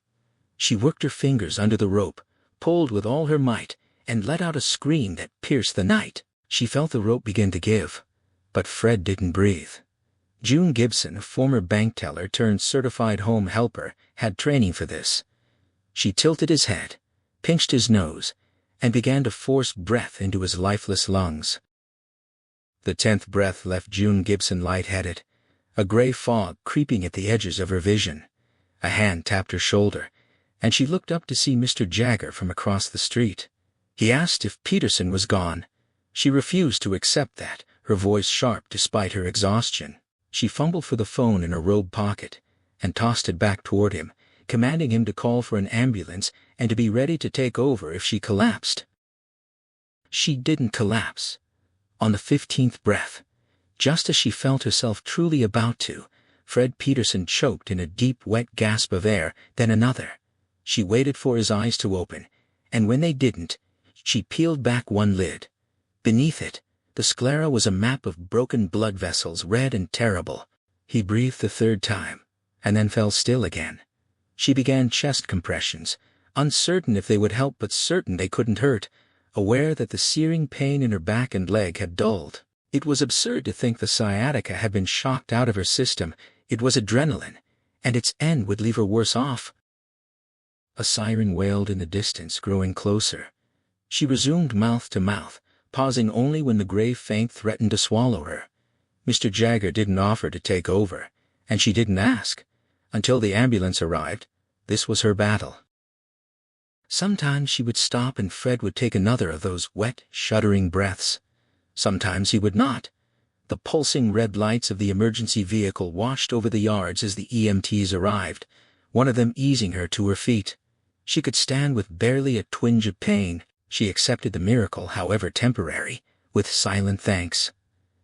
She worked her fingers under the rope, pulled with all her might, and let out a scream that pierced the night. She felt the rope begin to give, but Fred didn't breathe. June Gibson, a former bank teller turned certified home helper, had training for this. She tilted his head, pinched his nose, and began to force breath into his lifeless lungs. The 10th breath left June Gibson lightheaded, a gray fog creeping at the edges of her vision. A hand tapped her shoulder, and she looked up to see Mr. Jagger from across the street. He asked if Peterson was gone. She refused to accept that, her voice sharp despite her exhaustion. She fumbled for the phone in her robe pocket and tossed it back toward him, commanding him to call for an ambulance and to be ready to take over if she collapsed. She didn't collapse. On the 15th breath, just as she felt herself truly about to, Fred Peterson choked in a deep, wet gasp of air, then another. She waited for his eyes to open, and when they didn't, she peeled back one lid. Beneath it, the sclera was a map of broken blood vessels, red and terrible. He breathed the 3rd time, and then fell still again. She began chest compressions, uncertain if they would help but certain they couldn't hurt, aware that the searing pain in her back and leg had dulled. It was absurd to think the sciatica had been shocked out of her system. It was adrenaline, and its end would leave her worse off. A siren wailed in the distance, growing closer. She resumed mouth to mouth, pausing only when the gray faint threatened to swallow her. Mr. Jagger didn't offer to take over, and she didn't ask. Until the ambulance arrived, this was her battle. Sometimes she would stop and Fred would take another of those wet, shuddering breaths. Sometimes he would not. The pulsing red lights of the emergency vehicle washed over the yards as the EMTs arrived, one of them easing her to her feet. She could stand with barely a twinge of pain. She accepted the miracle, however temporary, with silent thanks.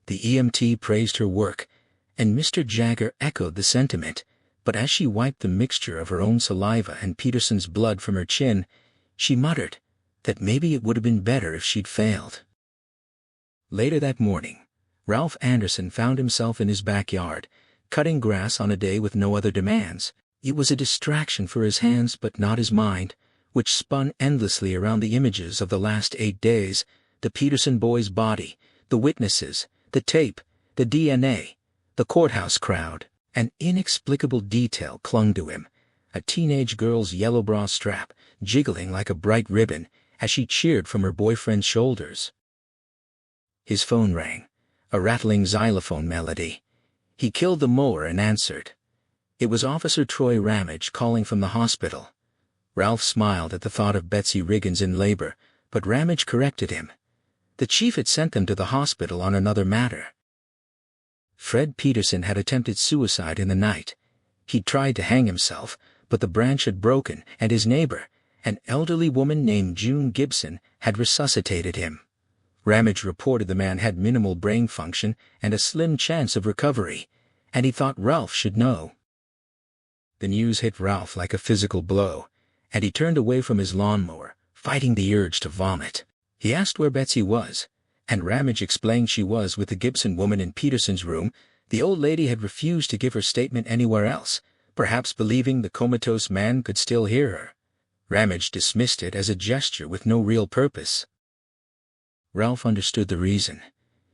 The EMT praised her work, and Mr. Jagger echoed the sentiment, but as she wiped the mixture of her own saliva and Peterson's blood from her chin, she muttered that maybe it would have been better if she'd failed. Later that morning, Ralph Anderson found himself in his backyard, cutting grass on a day with no other demands. It was a distraction for his hands but not his mind, which spun endlessly around the images of the last 8 days, the Peterson boy's body, the witnesses, the tape, the DNA, the courthouse crowd. An inexplicable detail clung to him, a teenage girl's yellow bra strap jiggling like a bright ribbon as she cheered from her boyfriend's shoulders. His phone rang, a rattling xylophone melody. He killed the mower and answered. It was Officer Troy Ramage calling from the hospital. Ralph smiled at the thought of Betsy Riggins in labor, but Ramage corrected him. The chief had sent them to the hospital on another matter. Fred Peterson had attempted suicide in the night. He'd tried to hang himself, but the branch had broken, and his neighbor, an elderly woman named June Gibson, had resuscitated him. Ramage reported the man had minimal brain function and a slim chance of recovery, and he thought Ralph should know. The news hit Ralph like a physical blow, and he turned away from his lawnmower, fighting the urge to vomit. He asked where Betsy was, and Ramage explained she was with the Gibson woman in Peterson's room. The old lady had refused to give her statement anywhere else, perhaps believing the comatose man could still hear her. Ramage dismissed it as a gesture with no real purpose. Ralph understood the reason.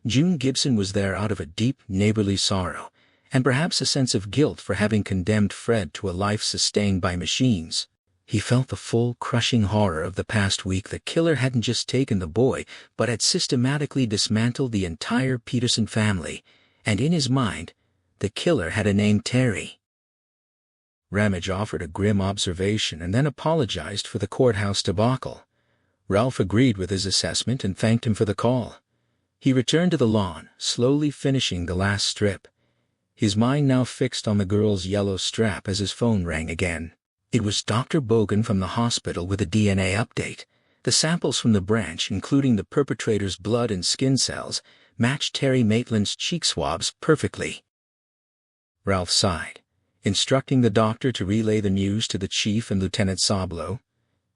June Gibson was there out of a deep neighborly sorrow, and perhaps a sense of guilt for having condemned Fred to a life sustained by machines. He felt the full, crushing horror of the past week. The killer hadn't just taken the boy, but had systematically dismantled the entire Peterson family, and in his mind, the killer had a name: Terry. Ramage offered a grim observation and then apologized for the courthouse debacle. Ralph agreed with his assessment and thanked him for the call. He returned to the lawn, slowly finishing the last strip, his mind now fixed on the girl's yellow strap as his phone rang again. It was Dr. Bogan from the hospital with a DNA update. The samples from the branch, including the perpetrator's blood and skin cells, matched Terry Maitland's cheek swabs perfectly. Ralph sighed, instructing the doctor to relay the news to the chief and Lieutenant Sablo.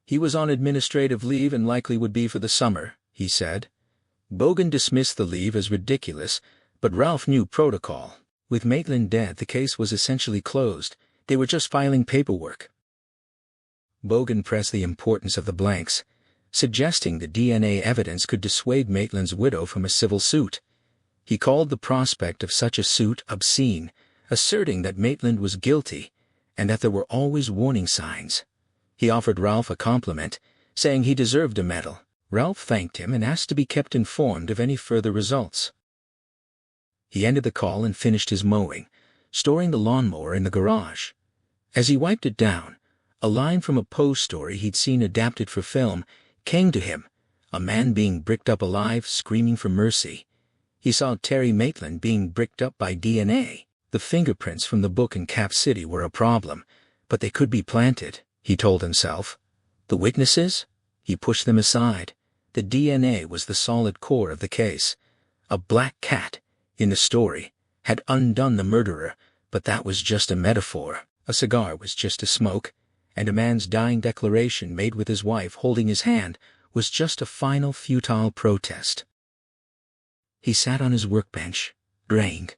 He was on administrative leave and likely would be for the summer, he said. Bogan dismissed the leave as ridiculous, but Ralph knew protocol. With Maitland dead, the case was essentially closed. They were just filing paperwork. Bogan pressed the importance of the blanks, suggesting the DNA evidence could dissuade Maitland's widow from a civil suit. He called the prospect of such a suit obscene, asserting that Maitland was guilty and that there were always warning signs. He offered Ralph a compliment, saying he deserved a medal. Ralph thanked him and asked to be kept informed of any further results. He ended the call and finished his mowing, storing the lawnmower in the garage. As he wiped it down, a line from a Poe story he'd seen adapted for film came to him, a man being bricked up alive, screaming for mercy. He saw Terry Maitland being bricked up by DNA. The fingerprints from the book in Cap City were a problem, but they could be planted, he told himself. The witnesses? He pushed them aside. The DNA was the solid core of the case. A black cat, in the story, had undone the murderer, but that was just a metaphor. A cigar was just a smoke, and a man's dying declaration made with his wife holding his hand was just a final futile protest. He sat on his workbench, drained.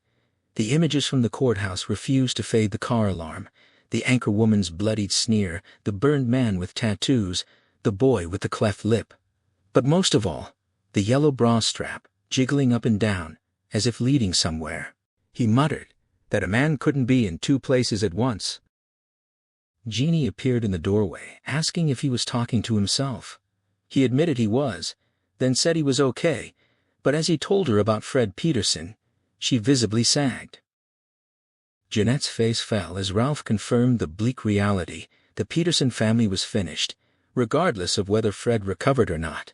The images from the courthouse refused to fade: the car alarm, the anchor woman's bloodied sneer, the burned man with tattoos, the boy with the cleft lip. But most of all, the yellow bra strap, jiggling up and down, as if leading somewhere. He muttered that a man couldn't be in two places at once. Jeannie appeared in the doorway, asking if he was talking to himself. He admitted he was, then said he was okay, but as he told her about Fred Peterson, she visibly sagged. Jeanette's face fell as Ralph confirmed the bleak reality. The Peterson family was finished, regardless of whether Fred recovered or not.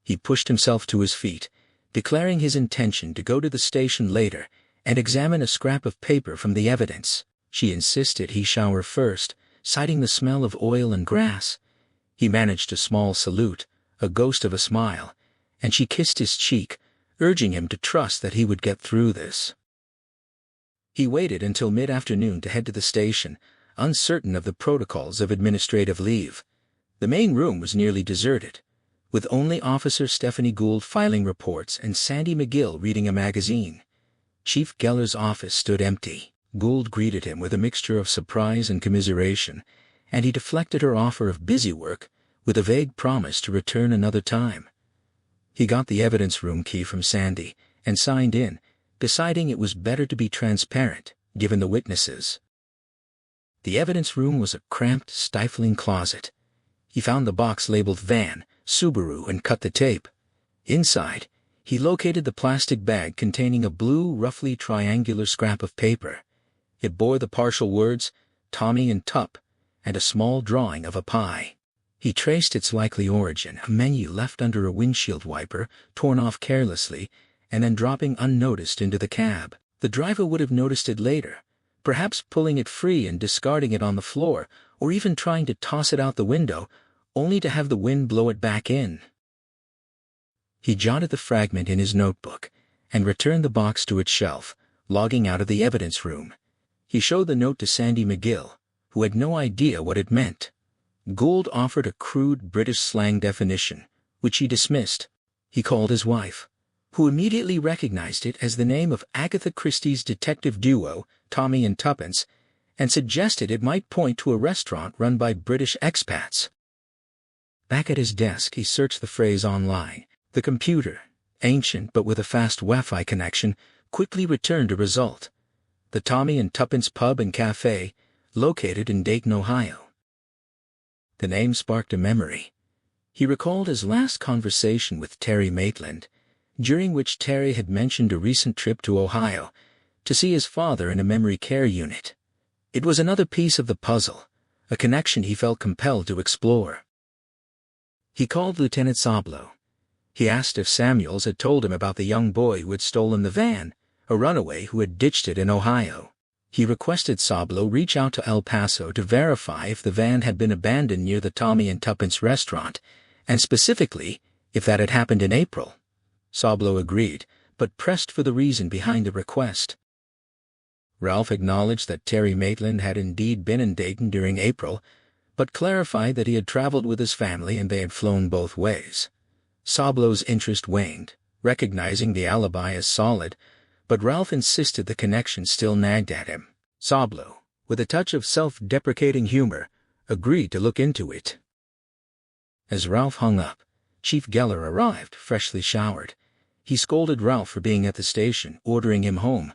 He pushed himself to his feet, declaring his intention to go to the station later and examine a scrap of paper from the evidence. She insisted he shower first, citing the smell of oil and grass. He managed a small salute, a ghost of a smile, and she kissed his cheek, urging him to trust that he would get through this. He waited until mid-afternoon to head to the station, uncertain of the protocols of administrative leave. The main room was nearly deserted, with only Officer Stephanie Gould filing reports and Sandy McGill reading a magazine. Chief Geller's office stood empty. Gould greeted him with a mixture of surprise and commiseration, and he deflected her offer of busy work with a vague promise to return another time. He got the evidence room key from Sandy and signed in, deciding it was better to be transparent, given the witnesses. The evidence room was a cramped, stifling closet. He found the box labeled Van, Subaru, and cut the tape. Inside, he located the plastic bag containing a blue, roughly triangular scrap of paper. It bore the partial words, Tommy and Tup, and a small drawing of a pie. He traced its likely origin, a menu left under a windshield wiper, torn off carelessly, and then dropping unnoticed into the cab. The driver would have noticed it later, perhaps pulling it free and discarding it on the floor, or even trying to toss it out the window, only to have the wind blow it back in. He jotted the fragment in his notebook and returned the box to its shelf, logging out of the evidence room. He showed the note to Sandy McGill, who had no idea what it meant. Gould offered a crude British slang definition, which he dismissed. He called his wife, who immediately recognized it as the name of Agatha Christie's detective duo, Tommy and Tuppence, and suggested it might point to a restaurant run by British expats. Back at his desk, he searched the phrase online. The computer, ancient but with a fast Wi-Fi connection, quickly returned a result. The Tommy and Tuppence Pub and Cafe, located in Dayton, Ohio. The name sparked a memory. He recalled his last conversation with Terry Maitland, during which Terry had mentioned a recent trip to Ohio to see his father in a memory care unit. It was another piece of the puzzle, a connection he felt compelled to explore. He called Lieutenant Sablo. He asked if Samuels had told him about the young boy who had stolen the van, a runaway who had ditched it in Ohio. He requested Sablo reach out to El Paso to verify if the van had been abandoned near the Tommy and Tuppence restaurant, and specifically, if that had happened in April. Sablo agreed, but pressed for the reason behind the request. Ralph acknowledged that Terry Maitland had indeed been in Dayton during April, but clarified that he had traveled with his family and they had flown both ways. Sablo's interest waned, recognizing the alibi as solid, but Ralph insisted the connection still nagged at him. Sablo, with a touch of self-deprecating humor, agreed to look into it. As Ralph hung up, Chief Geller arrived, freshly showered. He scolded Ralph for being at the station, ordering him home.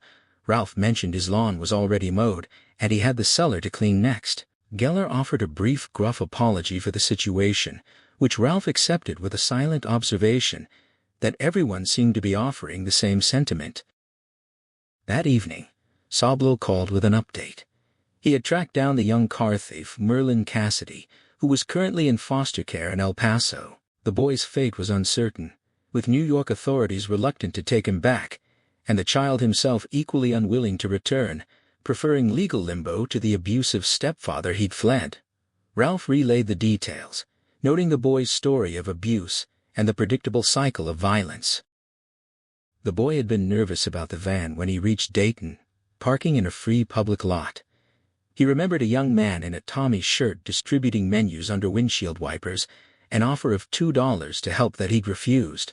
Ralph mentioned his lawn was already mowed, and he had the cellar to clean next. Geller offered a brief, gruff apology for the situation, which Ralph accepted with a silent observation that everyone seemed to be offering the same sentiment. That evening, Sablo called with an update. He had tracked down the young car thief, Merlin Cassidy, who was currently in foster care in El Paso. The boy's fate was uncertain, with New York authorities reluctant to take him back, and the child himself equally unwilling to return, preferring legal limbo to the abusive stepfather he'd fled. Ralph relayed the details, noting the boy's story of abuse and the predictable cycle of violence. The boy had been nervous about the van when he reached Dayton, parking in a free public lot. He remembered a young man in a Tommy shirt distributing menus under windshield wipers, an offer of $2 to help that he'd refused.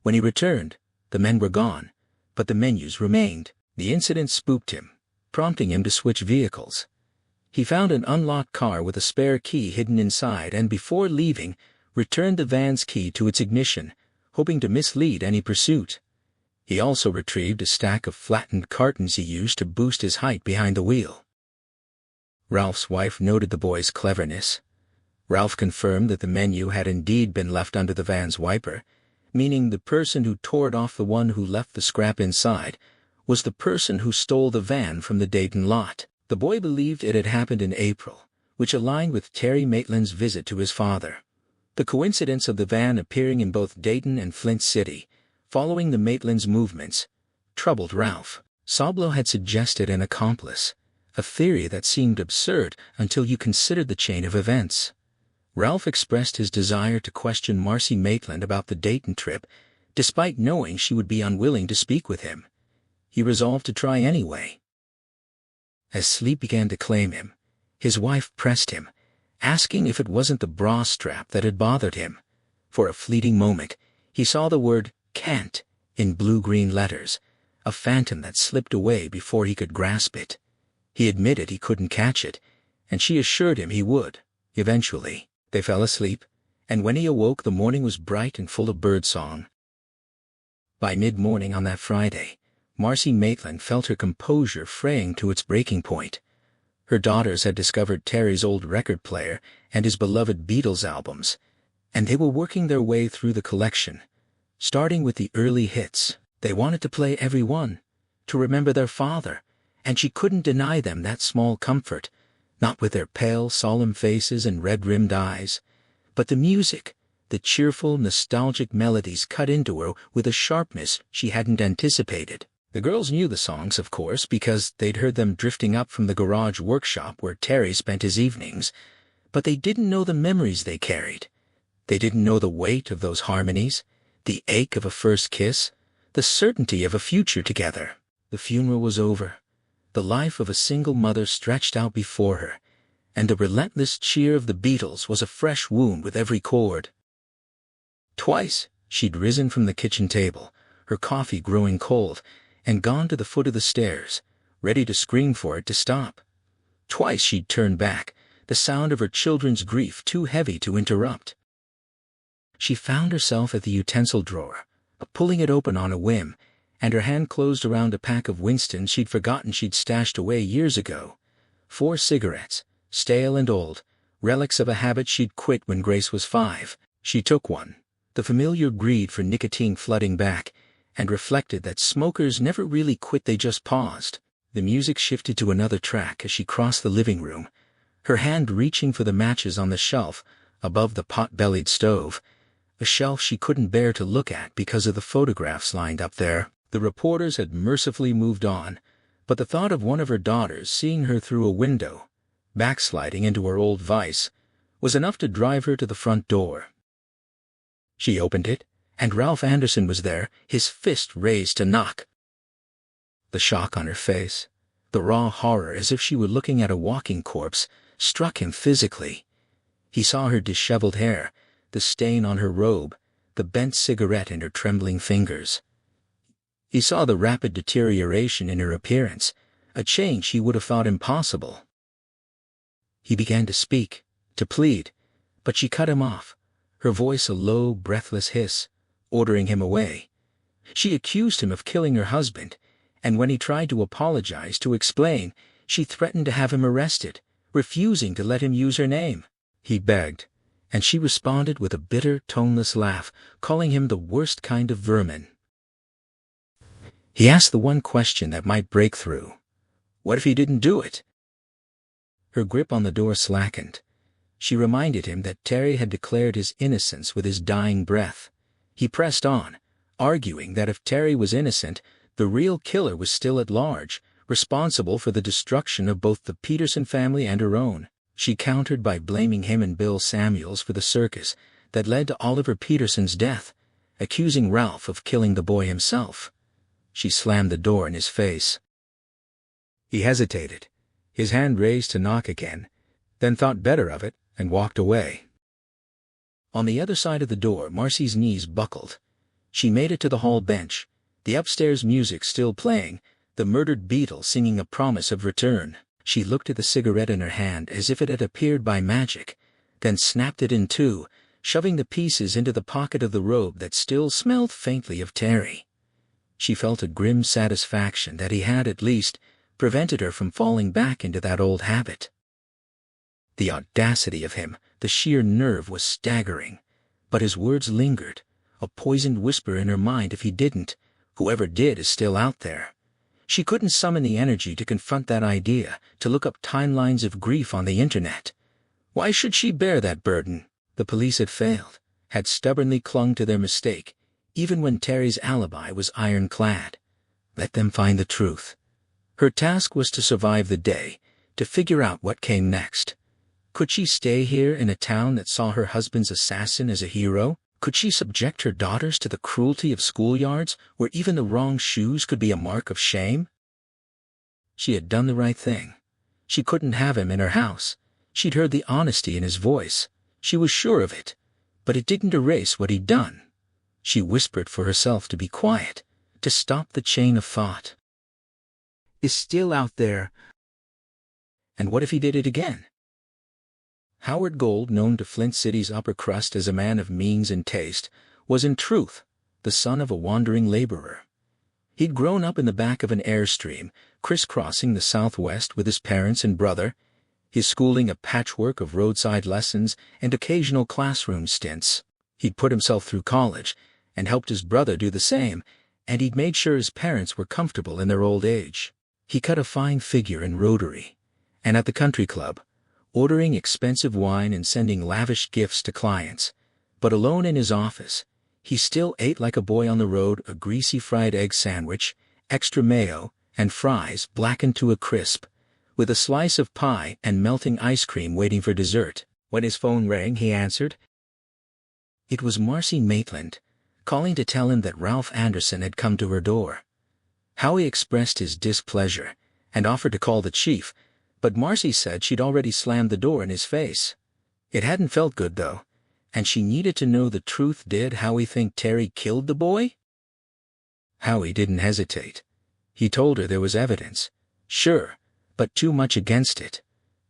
When he returned, the men were gone, but the menus remained. The incident spooked him, prompting him to switch vehicles. He found an unlocked car with a spare key hidden inside and before leaving, returned the van's key to its ignition, hoping to mislead any pursuit. He also retrieved a stack of flattened cartons he used to boost his height behind the wheel. Ralph's wife noted the boy's cleverness. Ralph confirmed that the menu had indeed been left under the van's wiper, meaning the person who tore it off the one who left the scrap inside was the person who stole the van from the Dayton lot. The boy believed it had happened in April, which aligned with Terry Maitland's visit to his father. The coincidence of the van appearing in both Dayton and Flint City, following the Maitland's movements, troubled Ralph. Sablo had suggested an accomplice, a theory that seemed absurd until you considered the chain of events. Ralph expressed his desire to question Marcy Maitland about the Dayton trip, despite knowing she would be unwilling to speak with him. He resolved to try anyway. As sleep began to claim him, his wife pressed him, asking if it wasn't the bra strap that had bothered him. For a fleeting moment, he saw the word "can't" in blue-green letters, a phantom that slipped away before he could grasp it. He admitted he couldn't catch it, and she assured him he would, eventually. They fell asleep, and when he awoke the morning was bright and full of birdsong. By mid-morning on that Friday, Marcy Maitland felt her composure fraying to its breaking point. Her daughters had discovered Terry's old record player and his beloved Beatles albums, and they were working their way through the collection. Starting with the early hits, they wanted to play every one, to remember their father, and she couldn't deny them that small comfort, not with their pale, solemn faces and red-rimmed eyes, but the music, the cheerful, nostalgic melodies cut into her with a sharpness she hadn't anticipated. The girls knew the songs, of course, because they'd heard them drifting up from the garage workshop where Terry spent his evenings, but they didn't know the memories they carried. They didn't know the weight of those harmonies, the ache of a first kiss, the certainty of a future together. The funeral was over. The life of a single mother stretched out before her, and the relentless cheer of the Beatles was a fresh wound with every chord. Twice she'd risen from the kitchen table, her coffee growing cold, and gone to the foot of the stairs, ready to scream for it to stop. Twice she'd turned back, the sound of her children's grief too heavy to interrupt. She found herself at the utensil drawer, pulling it open on a whim, and her hand closed around a pack of Winstons she'd forgotten she'd stashed away years ago. 4 cigarettes, stale and old, relics of a habit she'd quit when Grace was 5. She took one, the familiar greed for nicotine flooding back, and reflected that smokers never really quit, they just paused. The music shifted to another track as she crossed the living room, her hand reaching for the matches on the shelf above the pot-bellied stove, a shelf she couldn't bear to look at because of the photographs lined up there. The reporters had mercifully moved on, but the thought of one of her daughters seeing her through a window, backsliding into her old vice, was enough to drive her to the front door. She opened it, and Ralph Anderson was there, his fist raised to knock. The shock on her face, the raw horror as if she were looking at a walking corpse, struck him physically. He saw her disheveled hair, the stain on her robe, the bent cigarette in her trembling fingers. He saw the rapid deterioration in her appearance, a change he would have thought impossible. He began to speak, to plead, but she cut him off, her voice a low, breathless hiss, ordering him away. She accused him of killing her husband, and when he tried to apologize, to explain, she threatened to have him arrested, refusing to let him use her name. He begged, and she responded with a bitter, toneless laugh, calling him the worst kind of vermin. He asked the one question that might break through. What if he didn't do it? Her grip on the door slackened. She reminded him that Terry had declared his innocence with his dying breath. He pressed on, arguing that if Terry was innocent, the real killer was still at large, responsible for the destruction of both the Peterson family and her own. She countered by blaming him and Bill Samuels for the circus that led to Oliver Peterson's death, accusing Ralph of killing the boy himself. She slammed the door in his face. He hesitated, his hand raised to knock again, then thought better of it and walked away. On the other side of the door, Marcy's knees buckled. She made it to the hall bench, the upstairs music still playing, the murdered Beatle singing a promise of return. She looked at the cigarette in her hand as if it had appeared by magic, then snapped it in two, shoving the pieces into the pocket of the robe that still smelled faintly of Terry. She felt a grim satisfaction that he had, at least, prevented her from falling back into that old habit. The audacity of him, the sheer nerve, was staggering, but his words lingered, a poisoned whisper in her mind. If he didn't, whoever did is still out there. She couldn't summon the energy to confront that idea, to look up timelines of grief on the internet. Why should she bear that burden? The police had failed, had stubbornly clung to their mistake, even when Terry's alibi was ironclad. Let them find the truth. Her task was to survive the day, to figure out what came next. Could she stay here in a town that saw her husband's assassin as a hero? Could she subject her daughters to the cruelty of schoolyards, where even the wrong shoes could be a mark of shame? She had done the right thing. She couldn't have him in her house. She'd heard the honesty in his voice. She was sure of it. But it didn't erase what he'd done. She whispered for herself to be quiet, to stop the chain of thought. Is still out there. And what if he did it again? Howard Gold, known to Flint City's upper crust as a man of means and taste, was in truth the son of a wandering laborer. He'd grown up in the back of an airstream, crisscrossing the Southwest with his parents and brother, his schooling a patchwork of roadside lessons and occasional classroom stints. He'd put himself through college and helped his brother do the same, and he'd made sure his parents were comfortable in their old age. He cut a fine figure in Rotary, and at the country club, ordering expensive wine and sending lavish gifts to clients. But alone in his office, he still ate like a boy on the road, a greasy fried egg sandwich, extra mayo, and fries blackened to a crisp, with a slice of pie and melting ice cream waiting for dessert. When his phone rang, he answered. It was Marcy Maitland, calling to tell him that Ralph Anderson had come to her door. Howie expressed his displeasure and offered to call the chief, but Marcy said she'd already slammed the door in his face. It hadn't felt good, though, and she needed to know the truth. Did Howie think Terry killed the boy? Howie didn't hesitate. He told her there was evidence. Sure, but too much against it.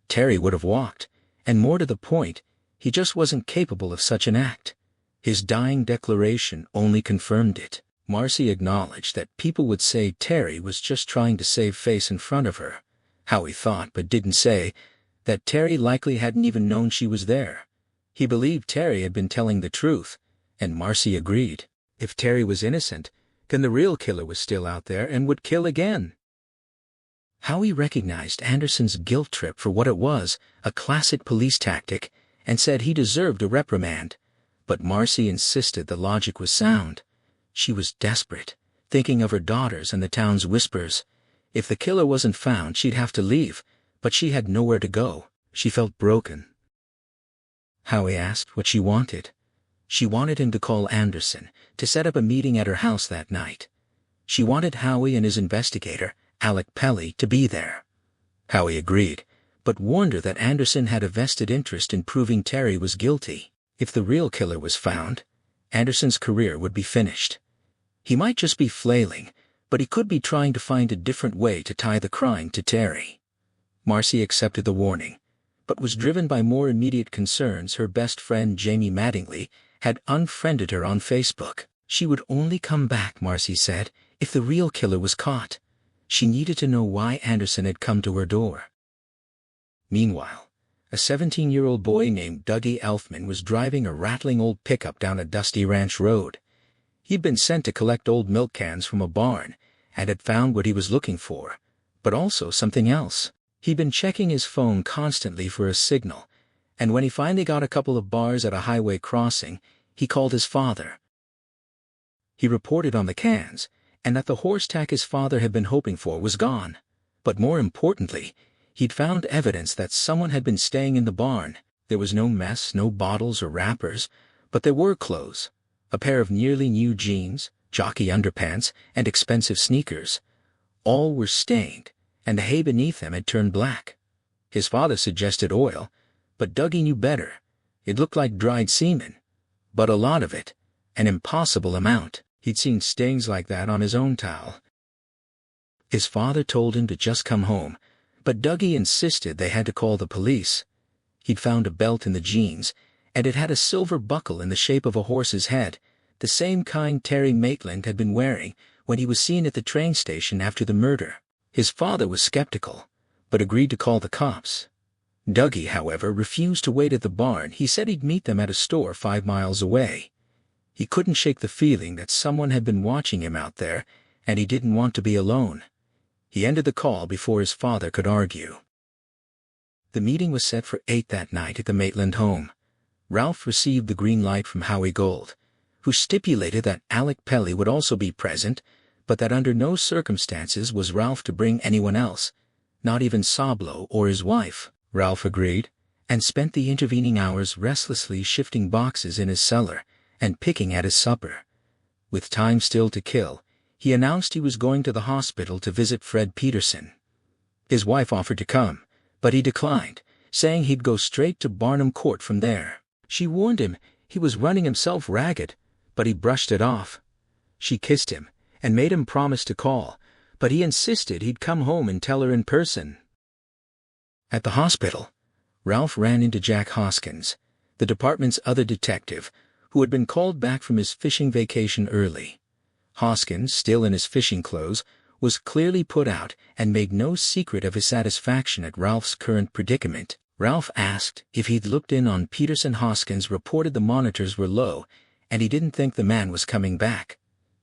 Terry would have walked, and more to the point, he just wasn't capable of such an act. His dying declaration only confirmed it. Marcy acknowledged that people would say Terry was just trying to save face in front of her. Howie thought, but didn't say, that Terry likely hadn't even known she was there. He believed Terry had been telling the truth, and Marcy agreed. If Terry was innocent, then the real killer was still out there and would kill again. Howie recognized Anderson's guilt trip for what it was, a classic police tactic, and said he deserved a reprimand. But Marcy insisted the logic was sound. She was desperate, thinking of her daughters and the town's whispers. If the killer wasn't found, she'd have to leave, but she had nowhere to go. She felt broken. Howie asked what she wanted. She wanted him to call Anderson, to set up a meeting at her house that night. She wanted Howie and his investigator, Alec Pelly, to be there. Howie agreed, but warned her that Anderson had a vested interest in proving Terry was guilty. If the real killer was found, Anderson's career would be finished. He might just be flailing, but he could be trying to find a different way to tie the crime to Terry. Marcy accepted the warning, but was driven by more immediate concerns. Her best friend Jamie Mattingly had unfriended her on Facebook. She would only come back, Marcy said, if the real killer was caught. She needed to know why Anderson had come to her door. Meanwhile, a 17-year-old boy named Dougie Elfman was driving a rattling old pickup down a dusty ranch road. He'd been sent to collect old milk cans from a barn and had found what he was looking for, but also something else. He'd been checking his phone constantly for a signal, and when he finally got a couple of bars at a highway crossing, he called his father. He reported on the cans, and that the horse tack his father had been hoping for was gone. But more importantly, he'd found evidence that someone had been staying in the barn. There was no mess, no bottles or wrappers, but there were clothes. A pair of nearly new jeans, jockey underpants, and expensive sneakers. All were stained, and the hay beneath them had turned black. His father suggested oil, but Dougie knew better. It looked like dried semen, but a lot of it, an impossible amount. He'd seen stains like that on his own towel. His father told him to just come home, but Dougie insisted they had to call the police. He'd found a belt in the jeans, and it had a silver buckle in the shape of a horse's head, the same kind Terry Maitland had been wearing when he was seen at the train station after the murder. His father was skeptical, but agreed to call the cops. Dougie, however, refused to wait at the barn. He said he'd meet them at a store 5 miles away. He couldn't shake the feeling that someone had been watching him out there, and he didn't want to be alone. He ended the call before his father could argue. The meeting was set for 8 that night at the Maitland home. Ralph received the green light from Howie Gold, who stipulated that Alec Pelly would also be present, but that under no circumstances was Ralph to bring anyone else, not even Sablo or his wife. Ralph agreed, and spent the intervening hours restlessly shifting boxes in his cellar and picking at his supper. With time still to kill, he announced he was going to the hospital to visit Fred Peterson. His wife offered to come, but he declined, saying he'd go straight to Barnum Court from there. She warned him he was running himself ragged, but he brushed it off. She kissed him and made him promise to call, but he insisted he'd come home and tell her in person. At the hospital, Ralph ran into Jack Hoskins, the department's other detective, who had been called back from his fishing vacation early. Hoskins, still in his fishing clothes, was clearly put out and made no secret of his satisfaction at Ralph's current predicament. Ralph asked if he'd looked in on Peterson. Hoskins reported the monitors were low, and he didn't think the man was coming back.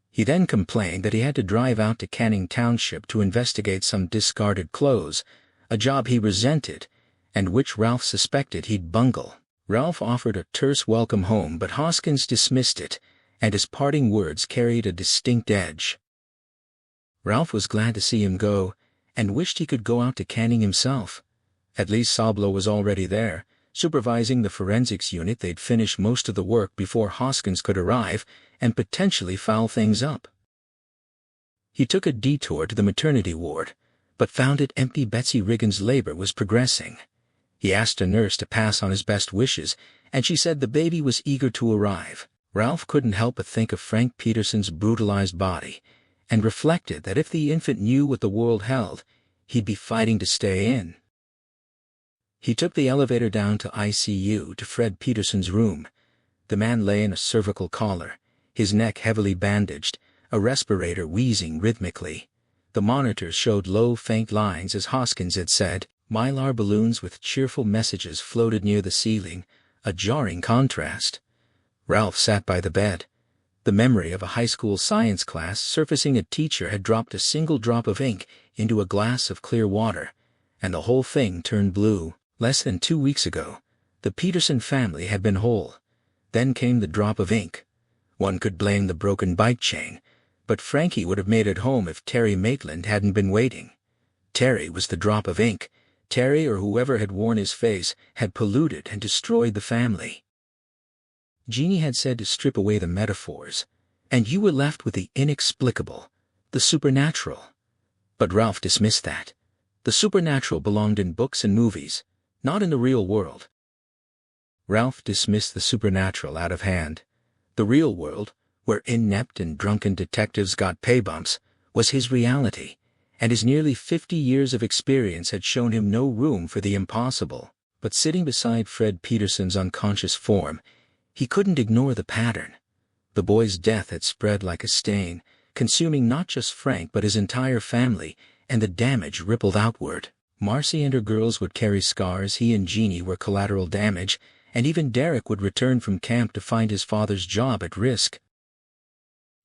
He then complained that he had to drive out to Canning Township to investigate some discarded clothes, a job he resented, and which Ralph suspected he'd bungle. Ralph offered a terse welcome home, but Hoskins dismissed it, and his parting words carried a distinct edge. Ralph was glad to see him go, and wished he could go out to Canning himself. At least Sablo was already there, supervising the forensics unit. They'd finish most of the work before Hoskins could arrive and potentially foul things up. He took a detour to the maternity ward, but found it empty. Betsy Riggins' labor was progressing. He asked a nurse to pass on his best wishes, and she said the baby was eager to arrive. Ralph couldn't help but think of Frank Peterson's brutalized body, and reflected that if the infant knew what the world held, he'd be fighting to stay in. He took the elevator down to ICU to Fred Peterson's room. The man lay in a cervical collar, his neck heavily bandaged, a respirator wheezing rhythmically. The monitors showed low, faint lines, as Hoskins had said. Mylar balloons with cheerful messages floated near the ceiling, a jarring contrast. Ralph sat by the bed. The memory of a high school science class surfacing. A teacher had dropped a single drop of ink into a glass of clear water, and the whole thing turned blue. Less than 2 weeks ago, the Peterson family had been whole. Then came the drop of ink. One could blame the broken bike chain, but Frankie would have made it home if Terry Maitland hadn't been waiting. Terry was the drop of ink. Terry, or whoever had worn his face, had polluted and destroyed the family. Jeannie had said to strip away the metaphors, and you were left with the inexplicable, the supernatural. But Ralph dismissed that. The supernatural belonged in books and movies, not in the real world. Ralph dismissed the supernatural out of hand. The real world, where inept and drunken detectives got pay bumps, was his reality, and his nearly 50 years of experience had shown him no room for the impossible. But sitting beside Fred Peterson's unconscious form, he couldn't ignore the pattern. The boy's death had spread like a stain, consuming not just Frank but his entire family, and the damage rippled outward. Marcy and her girls would carry scars. He and Jeannie were collateral damage, and even Derek would return from camp to find his father's job at risk.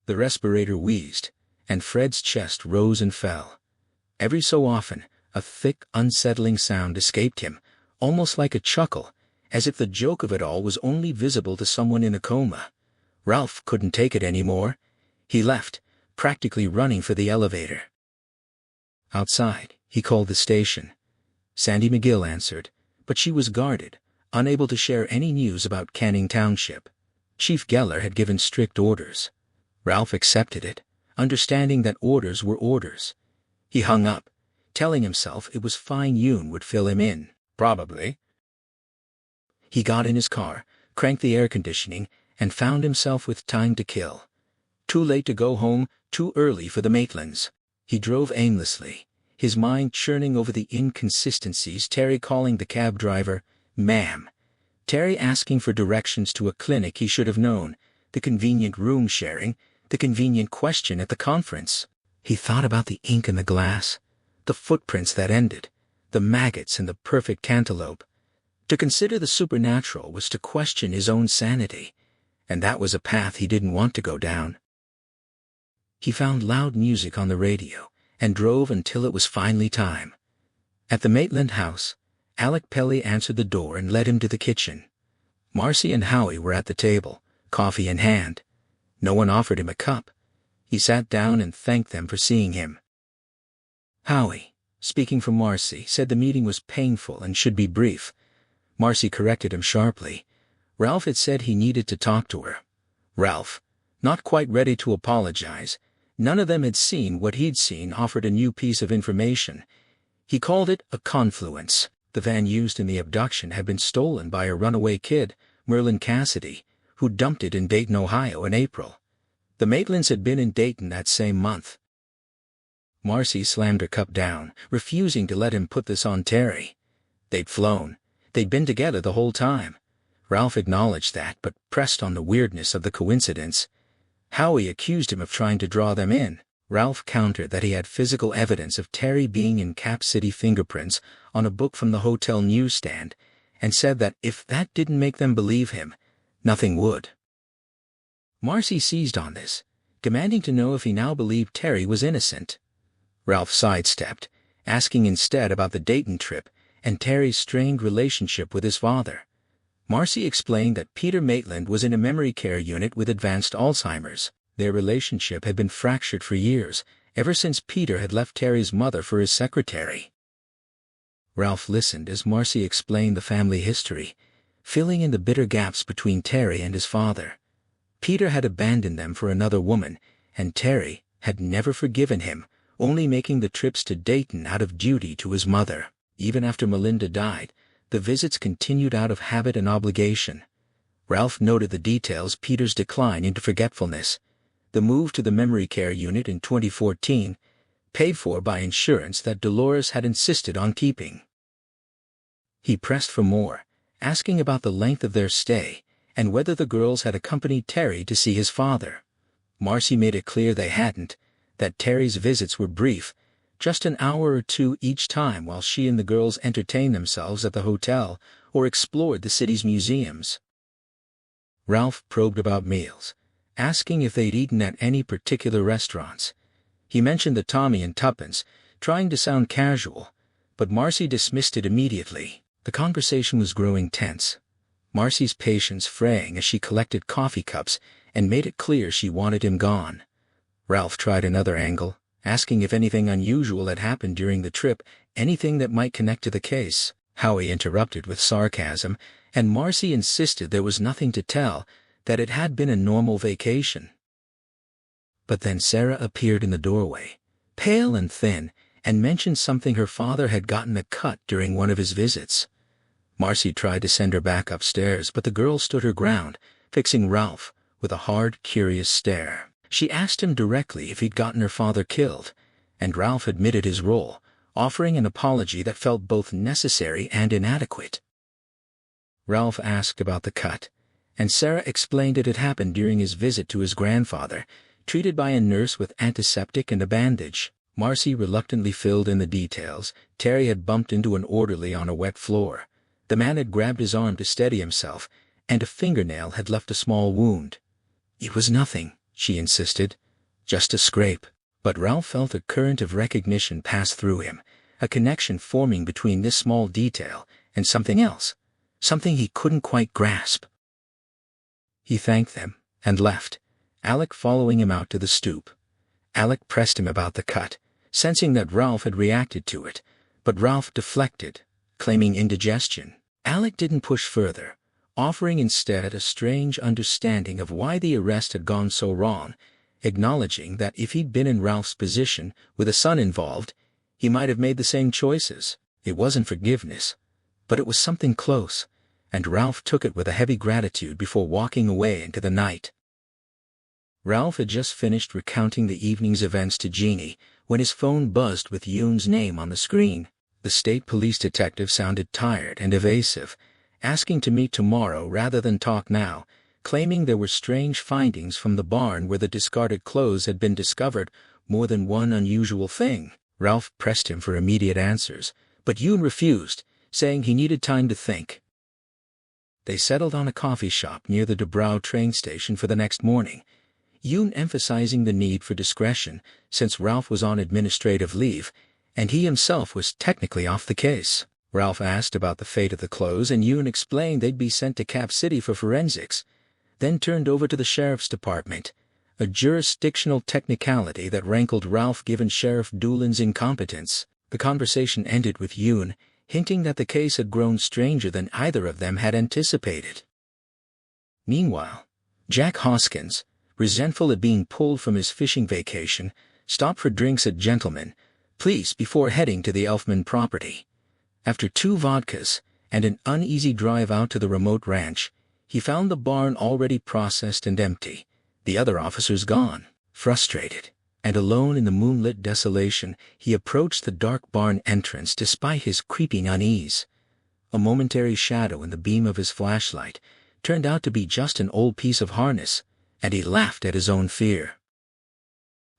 The respirator wheezed, and Fred's chest rose and fell. Every so often, a thick, unsettling sound escaped him, almost like a chuckle, as if the joke of it all was only visible to someone in a coma. Ralph couldn't take it anymore. He left, practically running for the elevator. Outside, he called the station. Sandy McGill answered, but she was guarded, unable to share any news about Canning Township. Chief Geller had given strict orders. Ralph accepted it, understanding that orders were orders. He hung up, telling himself it was fine. Yoon would fill him in. Probably. He got in his car, cranked the air conditioning, and found himself with time to kill. Too late to go home, too early for the Maitlands. He drove aimlessly, his mind churning over the inconsistencies. Terry calling the cab driver, "Ma'am." Terry asking for directions to a clinic he should have known, the convenient room sharing, the convenient question at the conference. He thought about the ink in the glass, the footprints that ended, the maggots in the perfect cantaloupe. To consider the supernatural was to question his own sanity, and that was a path he didn't want to go down. He found loud music on the radio and drove until it was finally time. At the Maitland house, Alec Pelly answered the door and led him to the kitchen. Marcy and Howie were at the table, coffee in hand. No one offered him a cup. He sat down and thanked them for seeing him. Howie, speaking for Marcy, said the meeting was painful and should be brief. Marcy corrected him sharply. Ralph had said he needed to talk to her. Ralph, not quite ready to apologize, none of them had seen what he'd seen, offered a new piece of information. He called it a confluence. The van used in the abduction had been stolen by a runaway kid, Merlin Cassidy, who dumped it in Dayton, Ohio in April. The Maitlands had been in Dayton that same month. Marcy slammed her cup down, refusing to let him put this on Terry. They'd flown. They'd been together the whole time. Ralph acknowledged that, but pressed on the weirdness of the coincidence. Howie accused him of trying to draw them in. Ralph countered that he had physical evidence of Terry being in Cap City fingerprints on a book from the hotel newsstand, and said that if that didn't make them believe him, nothing would. Marcy seized on this, demanding to know if he now believed Terry was innocent. Ralph sidestepped, asking instead about the Dayton trip and Terry's strained relationship with his father. Marcy explained that Peter Maitland was in a memory care unit with advanced Alzheimer's. Their relationship had been fractured for years, ever since Peter had left Terry's mother for his secretary. Ralph listened as Marcy explained the family history, filling in the bitter gaps between Terry and his father. Peter had abandoned them for another woman, and Terry had never forgiven him, only making the trips to Dayton out of duty to his mother. Even after Melinda died, the visits continued out of habit and obligation. Ralph noted the details: Peter's decline into forgetfulness, the move to the memory care unit in 2014, paid for by insurance that Dolores had insisted on keeping. He pressed for more, asking about the length of their stay and whether the girls had accompanied Terry to see his father. Marcy made it clear they hadn't, that Terry's visits were brief, just an hour or two each time while she and the girls entertained themselves at the hotel or explored the city's museums. Ralph probed about meals, asking if they'd eaten at any particular restaurants. He mentioned the Tommy and Tuppence, trying to sound casual, but Marcy dismissed it immediately. The conversation was growing tense, Marcy's patience fraying as she collected coffee cups and made it clear she wanted him gone. Ralph tried another angle, asking if anything unusual had happened during the trip, anything that might connect to the case. Howie interrupted with sarcasm, and Marcy insisted there was nothing to tell, that it had been a normal vacation. But then Sarah appeared in the doorway, pale and thin, and mentioned something her father had gotten a cut during one of his visits. Marcy tried to send her back upstairs, but the girl stood her ground, fixing Ralph with a hard, curious stare. She asked him directly if he'd gotten her father killed, and Ralph admitted his role, offering an apology that felt both necessary and inadequate. Ralph asked about the cut, and Sarah explained it had happened during his visit to his grandfather, treated by a nurse with antiseptic and a bandage. Marcy reluctantly filled in the details. Terry had bumped into an orderly on a wet floor. The man had grabbed his arm to steady himself, and a fingernail had left a small wound. It was nothing, she insisted, just a scrape. But Ralph felt a current of recognition pass through him, a connection forming between this small detail and something else, something he couldn't quite grasp. He thanked them and left, Alec following him out to the stoop. Alec pressed him about the cut, sensing that Ralph had reacted to it, but Ralph deflected, claiming indigestion. Alec didn't push further, offering instead a strange understanding of why the arrest had gone so wrong, acknowledging that if he'd been in Ralph's position, with a son involved, he might have made the same choices. It wasn't forgiveness, but it was something close, and Ralph took it with a heavy gratitude before walking away into the night. Ralph had just finished recounting the evening's events to Jeannie when his phone buzzed with Yoon's name on the screen. The state police detective sounded tired and evasive, asking to meet tomorrow rather than talk now, claiming there were strange findings from the barn where the discarded clothes had been discovered, more than one unusual thing. Ralph pressed him for immediate answers, but Yoon refused, saying he needed time to think. They settled on a coffee shop near the Dubrow train station for the next morning, Yoon emphasizing the need for discretion since Ralph was on administrative leave, and he himself was technically off the case. Ralph asked about the fate of the clothes, and Yoon explained they'd be sent to Cap City for forensics, then turned over to the sheriff's department, a jurisdictional technicality that rankled Ralph given Sheriff Doolin's incompetence. The conversation ended with Yoon hinting that the case had grown stranger than either of them had anticipated. Meanwhile, Jack Hoskins, resentful at being pulled from his fishing vacation, stopped for drinks at Gentleman Please before heading to the Elfman property. After 2 vodkas and an uneasy drive out to the remote ranch, he found the barn already processed and empty, the other officers gone. Frustrated and alone in the moonlit desolation, he approached the dark barn entrance despite his creeping unease. A momentary shadow in the beam of his flashlight turned out to be just an old piece of harness, and he laughed at his own fear.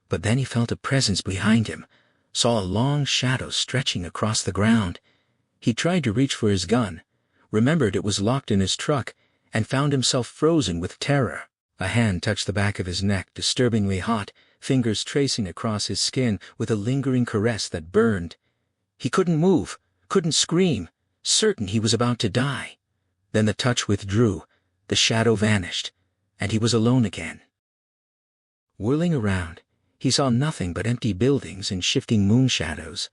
But then he felt a presence behind him, saw a long shadow stretching across the ground. He tried to reach for his gun, remembered it was locked in his truck, and found himself frozen with terror. A hand touched the back of his neck, disturbingly hot, fingers tracing across his skin with a lingering caress that burned. He couldn't move, couldn't scream, certain he was about to die. Then the touch withdrew, the shadow vanished, and he was alone again. Whirling around, he saw nothing but empty buildings and shifting moon shadows.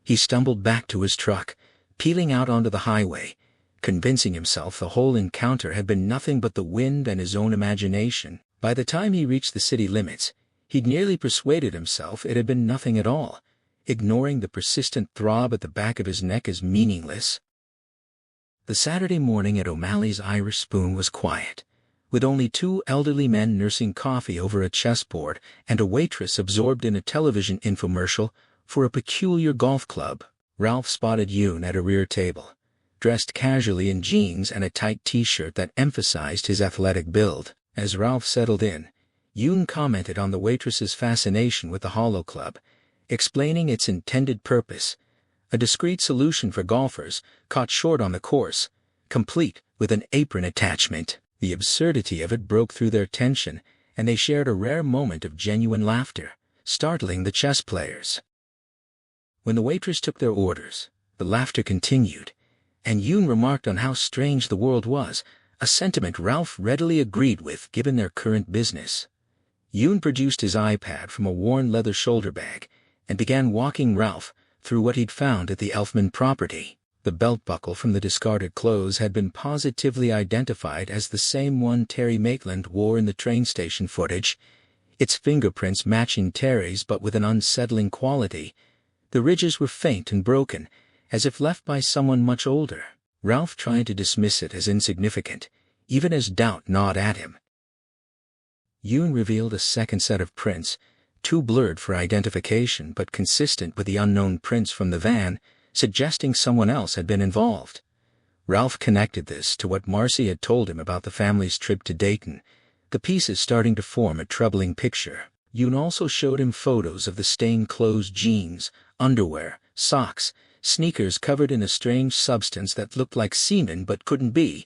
He stumbled back to his truck, peeling out onto the highway, convincing himself the whole encounter had been nothing but the wind and his own imagination. By the time he reached the city limits, he'd nearly persuaded himself it had been nothing at all, ignoring the persistent throb at the back of his neck as meaningless. The Saturday morning at O'Malley's Irish Spoon was quiet, with only 2 elderly men nursing coffee over a chessboard and a waitress absorbed in a television infomercial for a peculiar golf club. Ralph spotted Yoon at a rear table, dressed casually in jeans and a tight t-shirt that emphasized his athletic build. As Ralph settled in, Yoon commented on the waitress's fascination with the Hollow Club, explaining its intended purpose, a discreet solution for golfers caught short on the course, complete with an apron attachment. The absurdity of it broke through their tension, and they shared a rare moment of genuine laughter, startling the chess players. When the waitress took their orders, the laughter continued, and Yoon remarked on how strange the world was, a sentiment Ralph readily agreed with given their current business. Yoon produced his iPad from a worn leather shoulder bag and began walking Ralph through what he'd found at the Elfman property. The belt buckle from the discarded clothes had been positively identified as the same one Terry Maitland wore in the train station footage, its fingerprints matching Terry's but with an unsettling quality. The ridges were faint and broken, as if left by someone much older. Ralph tried to dismiss it as insignificant, even as doubt gnawed at him. Yoon revealed a second set of prints, too blurred for identification but consistent with the unknown prints from the van, suggesting someone else had been involved. Ralph connected this to what Marcy had told him about the family's trip to Dayton, the pieces starting to form a troubling picture. Yoon also showed him photos of the stained clothes, jeans, underwear, socks, sneakers covered in a strange substance that looked like semen but couldn't be,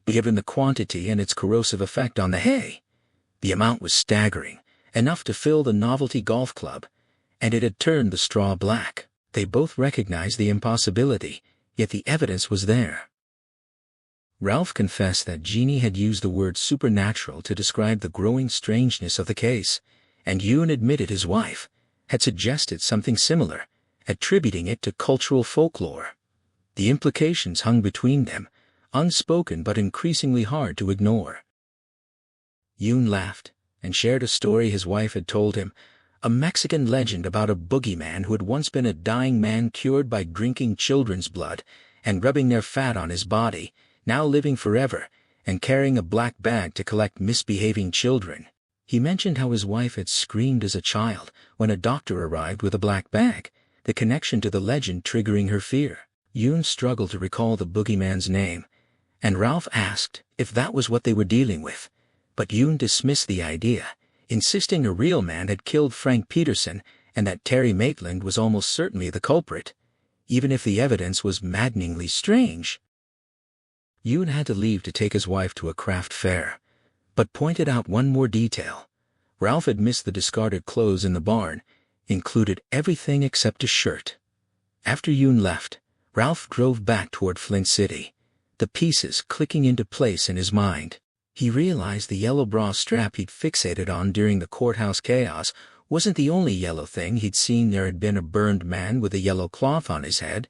given the quantity and its corrosive effect on the hay. The amount was staggering, enough to fill the novelty golf club, and it had turned the straw black. They both recognized the impossibility, yet the evidence was there. Ralph confessed that Jeannie had used the word supernatural to describe the growing strangeness of the case, and Yoon admitted his wife had suggested something similar, attributing it to cultural folklore. The implications hung between them, unspoken but increasingly hard to ignore. Yoon laughed and shared a story his wife had told him, a Mexican legend about a boogeyman who had once been a dying man cured by drinking children's blood and rubbing their fat on his body, now living forever and carrying a black bag to collect misbehaving children. He mentioned how his wife had screamed as a child when a doctor arrived with a black bag, the connection to the legend triggering her fear. Yoon struggled to recall the boogeyman's name, and Ralph asked if that was what they were dealing with, but Yoon dismissed the idea, insisting a real man had killed Frank Peterson and that Terry Maitland was almost certainly the culprit, even if the evidence was maddeningly strange. Yoon had to leave to take his wife to a craft fair, but pointed out one more detail. Ralph had missed the discarded clothes in the barn, included everything except a shirt. After Yoon left, Ralph drove back toward Flint City, the pieces clicking into place in his mind. He realized the yellow bra strap he'd fixated on during the courthouse chaos wasn't the only yellow thing he'd seen. There had been a burned man with a yellow cloth on his head,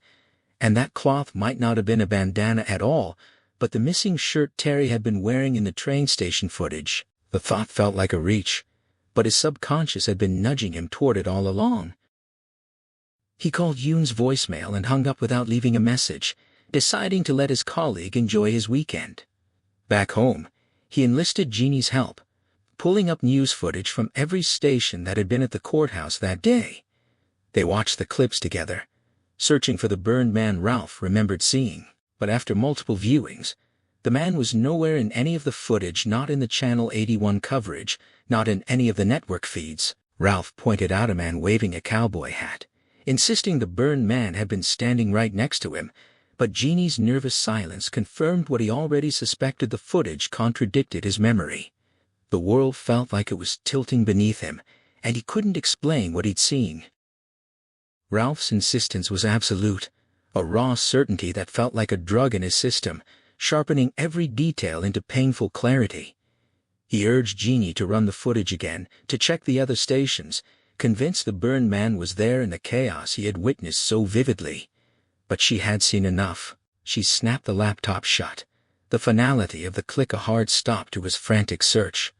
and that cloth might not have been a bandana at all, but the missing shirt Terry had been wearing in the train station footage. The thought felt like a reach, but his subconscious had been nudging him toward it all along. He called Yoon's voicemail and hung up without leaving a message, deciding to let his colleague enjoy his weekend. Back home, he enlisted Jeannie's help, pulling up news footage from every station that had been at the courthouse that day. They watched the clips together, searching for the burned man Ralph remembered seeing. But after multiple viewings, the man was nowhere in any of the footage, not in the Channel 81 coverage, not in any of the network feeds. Ralph pointed out a man waving a cowboy hat, insisting the burned man had been standing right next to him, but Jeannie's nervous silence confirmed what he already suspected. The footage contradicted his memory. The world felt like it was tilting beneath him, and he couldn't explain what he'd seen. Ralph's insistence was absolute, a raw certainty that felt like a drug in his system, sharpening every detail into painful clarity. He urged Jeannie to run the footage again, to check the other stations, convinced the burned man was there in the chaos he had witnessed so vividly. But she had seen enough. She snapped the laptop shut, the finality of the click a hard stop to his frantic search.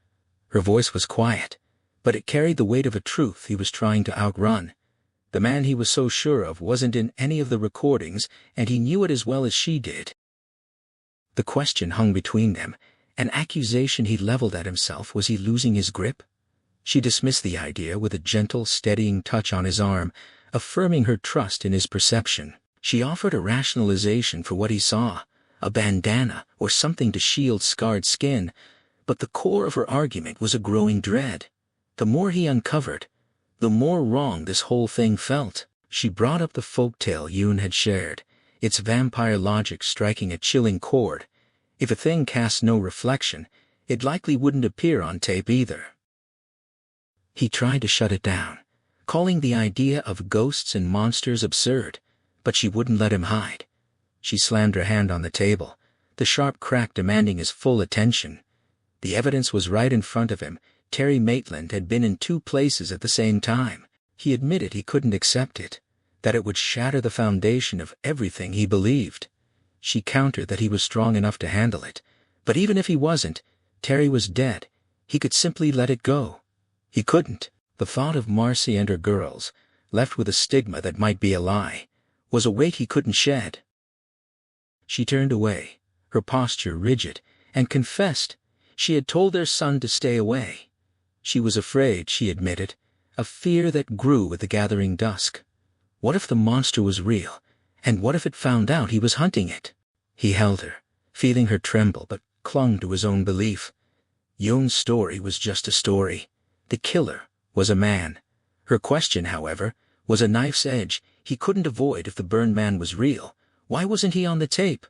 Her voice was quiet, but it carried the weight of a truth he was trying to outrun. The man he was so sure of wasn't in any of the recordings, and he knew it as well as she did. The question hung between them, an accusation he leveled at himself. Was he losing his grip? She dismissed the idea with a gentle, steadying touch on his arm, affirming her trust in his perception. She offered a rationalization for what he saw, a bandana or something to shield scarred skin, but the core of her argument was a growing dread. The more he uncovered, the more wrong this whole thing felt. She brought up the folktale Yoon had shared, its vampire logic striking a chilling chord. If a thing cast no reflection, it likely wouldn't appear on tape either. He tried to shut it down, calling the idea of ghosts and monsters absurd, but she wouldn't let him hide. She slammed her hand on the table, the sharp crack demanding his full attention. The evidence was right in front of him. Terry Maitland had been in 2 places at the same time. He admitted he couldn't accept it, that it would shatter the foundation of everything he believed. She countered that he was strong enough to handle it, but even if he wasn't, Terry was dead. He could simply let it go. He couldn't. The thought of Marcy and her girls, left with a stigma that might be a lie, was a weight he couldn't shed. She turned away, her posture rigid, and confessed she had told their son to stay away. She was afraid, she admitted, a fear that grew with the gathering dusk. What if the monster was real, and what if it found out he was hunting it? He held her, feeling her tremble, but clung to his own belief. Yoon's story was just a story. The killer was a man. Her question, however, was a knife's edge. He couldn't avoid. If the burned man was real, why wasn't he on the tape?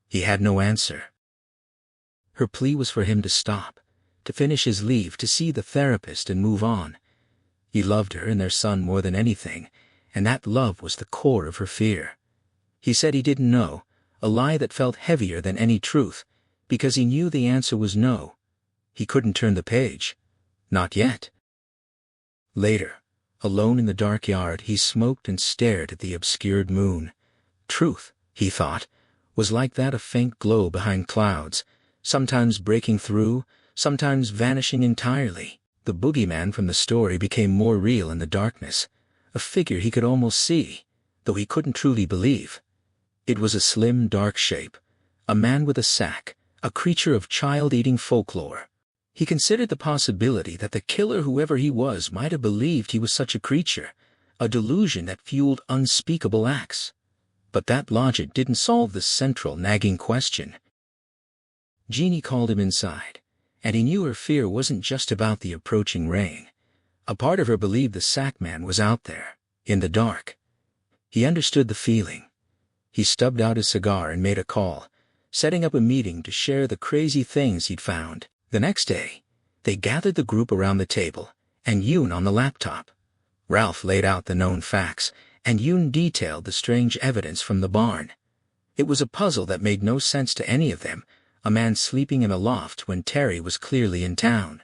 He had no answer. Her plea was for him to stop, to finish his leave, to see the therapist and move on. He loved her and their son more than anything, and that love was the core of her fear. He said he didn't know, a lie that felt heavier than any truth, because he knew the answer was no. He couldn't turn the page. Not yet. Later, alone in the dark yard, he smoked and stared at the obscured moon. Truth, he thought, was like that, a faint glow behind clouds, sometimes breaking through, sometimes vanishing entirely. The boogeyman from the story became more real in the darkness, a figure he could almost see, though he couldn't truly believe. It was a slim, dark shape, a man with a sack, a creature of child-eating folklore. He considered the possibility that the killer, whoever he was, might have believed he was such a creature, a delusion that fueled unspeakable acts. But that logic didn't solve the central, nagging question. Jeannie called him inside, and he knew her fear wasn't just about the approaching rain. A part of her believed the sack man was out there, in the dark. He understood the feeling. He stubbed out his cigar and made a call, setting up a meeting to share the crazy things he'd found. The next day, they gathered the group around the table, and Yoon on the laptop. Ralph laid out the known facts, and Yoon detailed the strange evidence from the barn. It was a puzzle that made no sense to any of them, a man sleeping in a loft when Terry was clearly in town.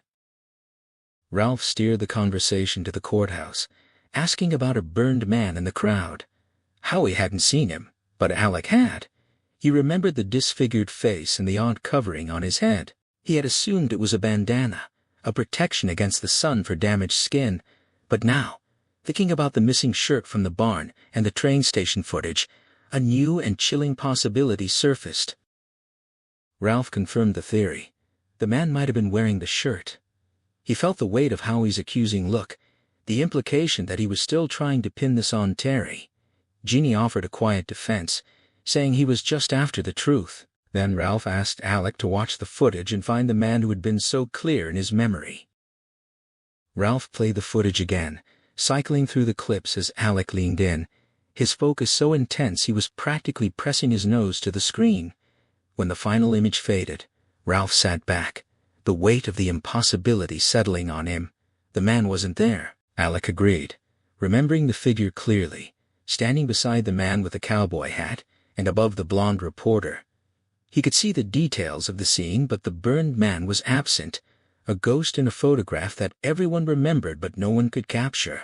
Ralph steered the conversation to the courthouse, asking about a burned man in the crowd. Howie hadn't seen him, but Alec had. He remembered the disfigured face and the odd covering on his head. He had assumed it was a bandana, a protection against the sun for damaged skin, but now, thinking about the missing shirt from the barn and the train station footage, a new and chilling possibility surfaced. Ralph confirmed the theory. The man might have been wearing the shirt. He felt the weight of Howie's accusing look, the implication that he was still trying to pin this on Terry. Jeannie offered a quiet defense, saying he was just after the truth. Then Ralph asked Alec to watch the footage and find the man who had been so clear in his memory. Ralph played the footage again, cycling through the clips as Alec leaned in, his focus so intense he was practically pressing his nose to the screen. When the final image faded, Ralph sat back, the weight of the impossibility settling on him. The man wasn't there, Alec agreed, remembering the figure clearly, standing beside the man with the cowboy hat and above the blonde reporter. He could see the details of the scene, but the burned man was absent, a ghost in a photograph that everyone remembered but no one could capture.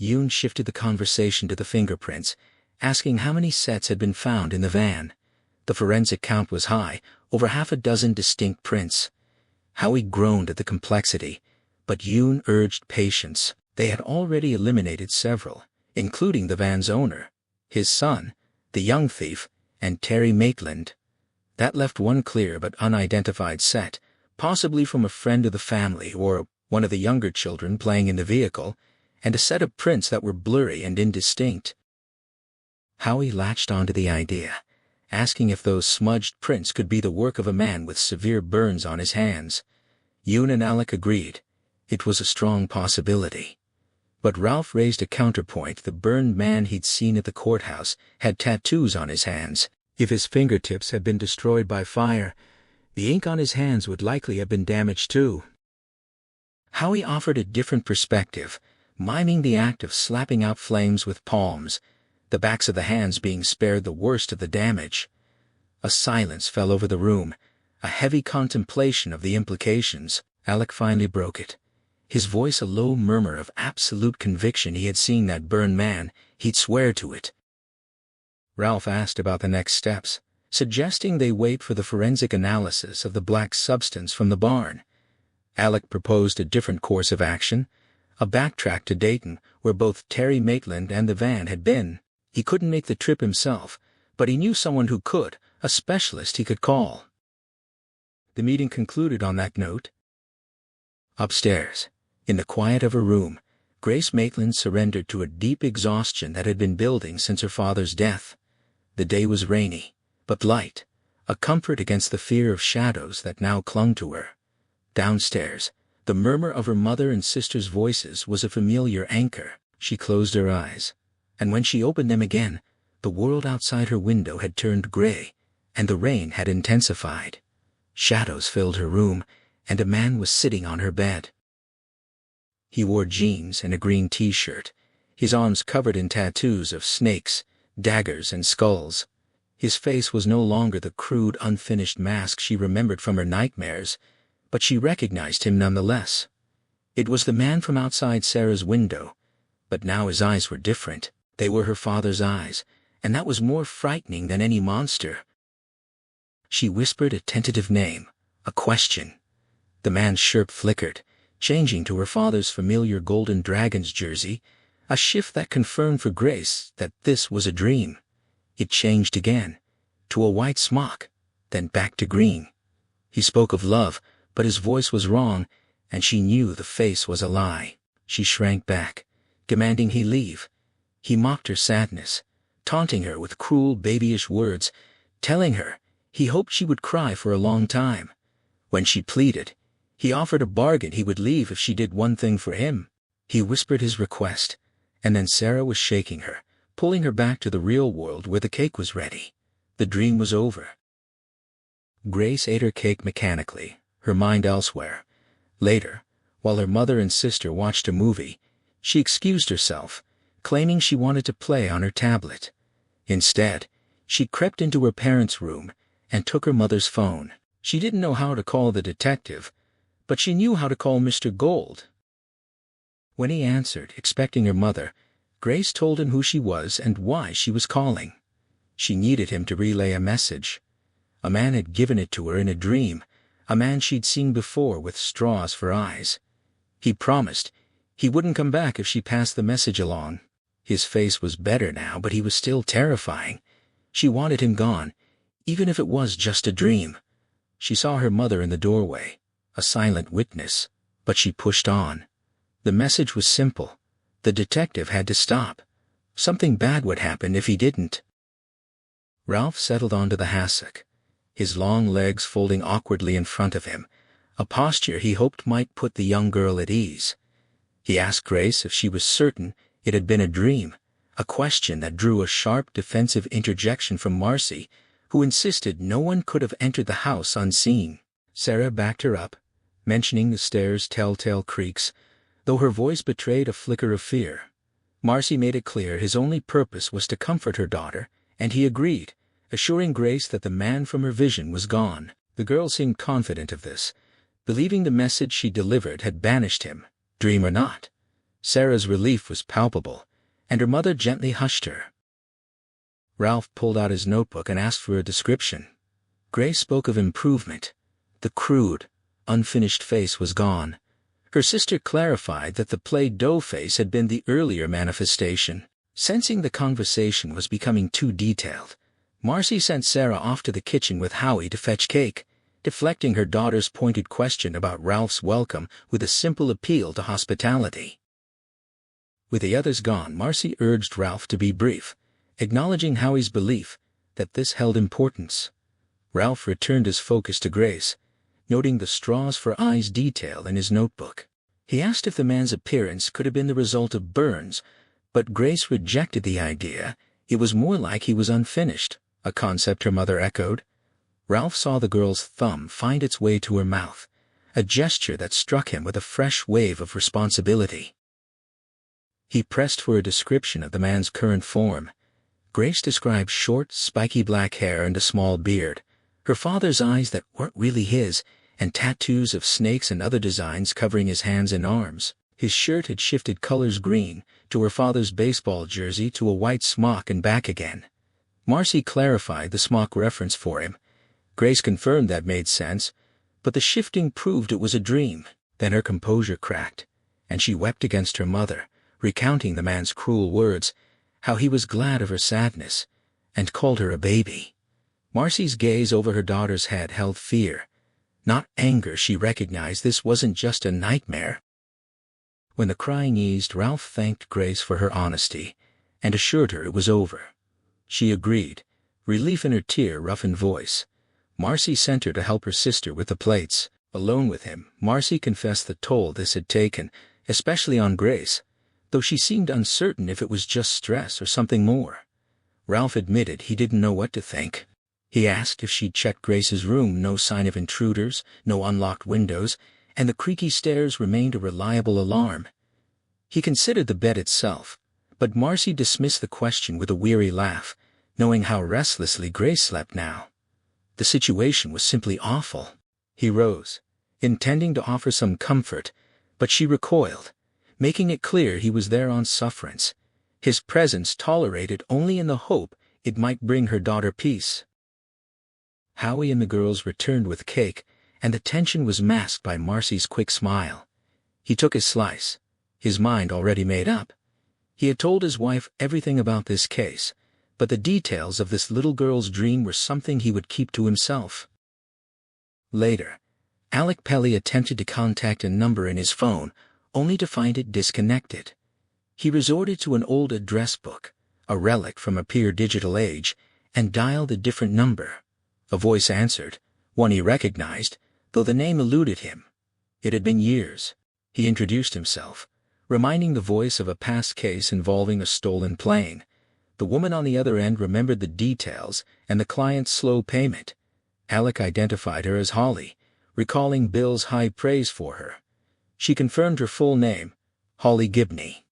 Yoon shifted the conversation to the fingerprints, asking how many sets had been found in the van. The forensic count was high, over 6 distinct prints. Howie groaned at the complexity, but Yoon urged patience. They had already eliminated several, including the van's owner, his son, the young thief, and Terry Maitland. That left one clear but unidentified set, possibly from a friend of the family or one of the younger children playing in the vehicle, and a set of prints that were blurry and indistinct. Howie latched onto the idea, asking if those smudged prints could be the work of a man with severe burns on his hands. Yoon and Alec agreed. It was a strong possibility. But Ralph raised a counterpoint. The burned man he'd seen at the courthouse had tattoos on his hands. If his fingertips had been destroyed by fire, the ink on his hands would likely have been damaged too. Howie offered a different perspective, miming the act of slapping out flames with palms, the backs of the hands being spared the worst of the damage. A silence fell over the room, a heavy contemplation of the implications. Alec finally broke it, his voice a low murmur of absolute conviction. He had seen that burned man, he'd swear to it. Ralph asked about the next steps, suggesting they wait for the forensic analysis of the black substance from the barn. Alec proposed a different course of action, a backtrack to Dayton, where both Terry Maitland and the van had been. He couldn't make the trip himself, but he knew someone who could, a specialist he could call. The meeting concluded on that note. Upstairs, in the quiet of her room, Grace Maitland surrendered to a deep exhaustion that had been building since her father's death. The day was rainy, but light, a comfort against the fear of shadows that now clung to her. Downstairs, the murmur of her mother and sister's voices was a familiar anchor. She closed her eyes, and when she opened them again, the world outside her window had turned gray, and the rain had intensified. Shadows filled her room, and a man was sitting on her bed. He wore jeans and a green t-shirt, his arms covered in tattoos of snakes, daggers, and skulls. His face was no longer the crude, unfinished mask she remembered from her nightmares, but she recognized him nonetheless. It was the man from outside Sarah's window, but now his eyes were different. They were her father's eyes, and that was more frightening than any monster. She whispered a tentative name, a question. The man's shirt flickered, changing to her father's familiar Golden Dragons jersey, a shift that confirmed for Grace that this was a dream. It changed again, to a white smock, then back to green. He spoke of love, but his voice was wrong, and she knew the face was a lie. She shrank back, demanding he leave. He mocked her sadness, taunting her with cruel babyish words, telling her he hoped she would cry for a long time. When she pleaded, he offered a bargain: he would leave if she did one thing for him. He whispered his request, and then Sarah was shaking her, pulling her back to the real world where the cake was ready. The dream was over. Grace ate her cake mechanically, her mind elsewhere. Later, while her mother and sister watched a movie, she excused herself, claiming she wanted to play on her tablet. Instead, she crept into her parents' room and took her mother's phone. She didn't know how to call the detective, but she knew how to call Mr. Gold. When he answered, expecting her mother, Grace told him who she was and why she was calling. She needed him to relay a message. A man had given it to her in a dream, a man she'd seen before with straws for eyes. He promised he wouldn't come back if she passed the message along. His face was better now, but he was still terrifying. She wanted him gone, even if it was just a dream. She saw her mother in the doorway, a silent witness, but she pushed on. The message was simple. The detective had to stop. Something bad would happen if he didn't. Ralph settled onto the hassock, his long legs folding awkwardly in front of him, a posture he hoped might put the young girl at ease. He asked Grace if she was certain it had been a dream, a question that drew a sharp defensive interjection from Marcy, who insisted no one could have entered the house unseen. Sarah backed her up, mentioning the stairs' telltale creaks, though her voice betrayed a flicker of fear. Marcy made it clear his only purpose was to comfort her daughter, and he agreed, assuring Grace that the man from her vision was gone. The girl seemed confident of this, believing the message she delivered had banished him, dream or not. Sarah's relief was palpable, and her mother gently hushed her. Ralph pulled out his notebook and asked for a description. Grace spoke of improvement. The crude, unfinished face was gone. Her sister clarified that the play dough face had been the earlier manifestation. Sensing the conversation was becoming too detailed, Marcy sent Sarah off to the kitchen with Howie to fetch cake, deflecting her daughter's pointed question about Ralph's welcome with a simple appeal to hospitality. With the others gone, Marcy urged Ralph to be brief, acknowledging Howie's belief that this held importance. Ralph returned his focus to Grace, noting the straws for eyes detail in his notebook. He asked if the man's appearance could have been the result of burns, but Grace rejected the idea. It was more like he was unfinished, a concept her mother echoed. Ralph saw the girl's thumb find its way to her mouth, a gesture that struck him with a fresh wave of responsibility. He pressed for a description of the man's current form. Grace described short, spiky black hair and a small beard, her father's eyes that weren't really his, and tattoos of snakes and other designs covering his hands and arms. His shirt had shifted colors, green to her father's baseball jersey to a white smock and back again. Marcy clarified the smock reference for him. Grace confirmed that made sense, but the shifting proved it was a dream. Then her composure cracked, and she wept against her mother, recounting the man's cruel words, how he was glad of her sadness, and called her a baby. Marcy's gaze over her daughter's head held fear, not anger. She recognized this wasn't just a nightmare. When the crying eased, Ralph thanked Grace for her honesty and assured her it was over. She agreed, relief in her tear-roughened voice. Marcy sent her to help her sister with the plates. Alone with him, Marcy confessed the toll this had taken, especially on Grace, though she seemed uncertain if it was just stress or something more. Ralph admitted he didn't know what to think. He asked if she'd checked Grace's room. No sign of intruders, no unlocked windows, and the creaky stairs remained a reliable alarm. He considered the bed itself, but Marcy dismissed the question with a weary laugh, knowing how restlessly Grace slept now. The situation was simply awful. He rose, intending to offer some comfort, but she recoiled, making it clear he was there on sufferance, his presence tolerated only in the hope it might bring her daughter peace. Howie and the girls returned with cake, and the tension was masked by Marcy's quick smile. He took his slice, his mind already made up. He had told his wife everything about this case, but the details of this little girl's dream were something he would keep to himself. Later, Alec Pelly attempted to contact a number in his phone, only to find it disconnected. He resorted to an old address book, a relic from a pure digital age, and dialed a different number. A voice answered, one he recognized, though the name eluded him. It had been years. He introduced himself, reminding the voice of a past case involving a stolen plane. The woman on the other end remembered the details and the client's slow payment. Alec identified her as Holly, recalling Bill's high praise for her. She confirmed her full name, Holly Gibney.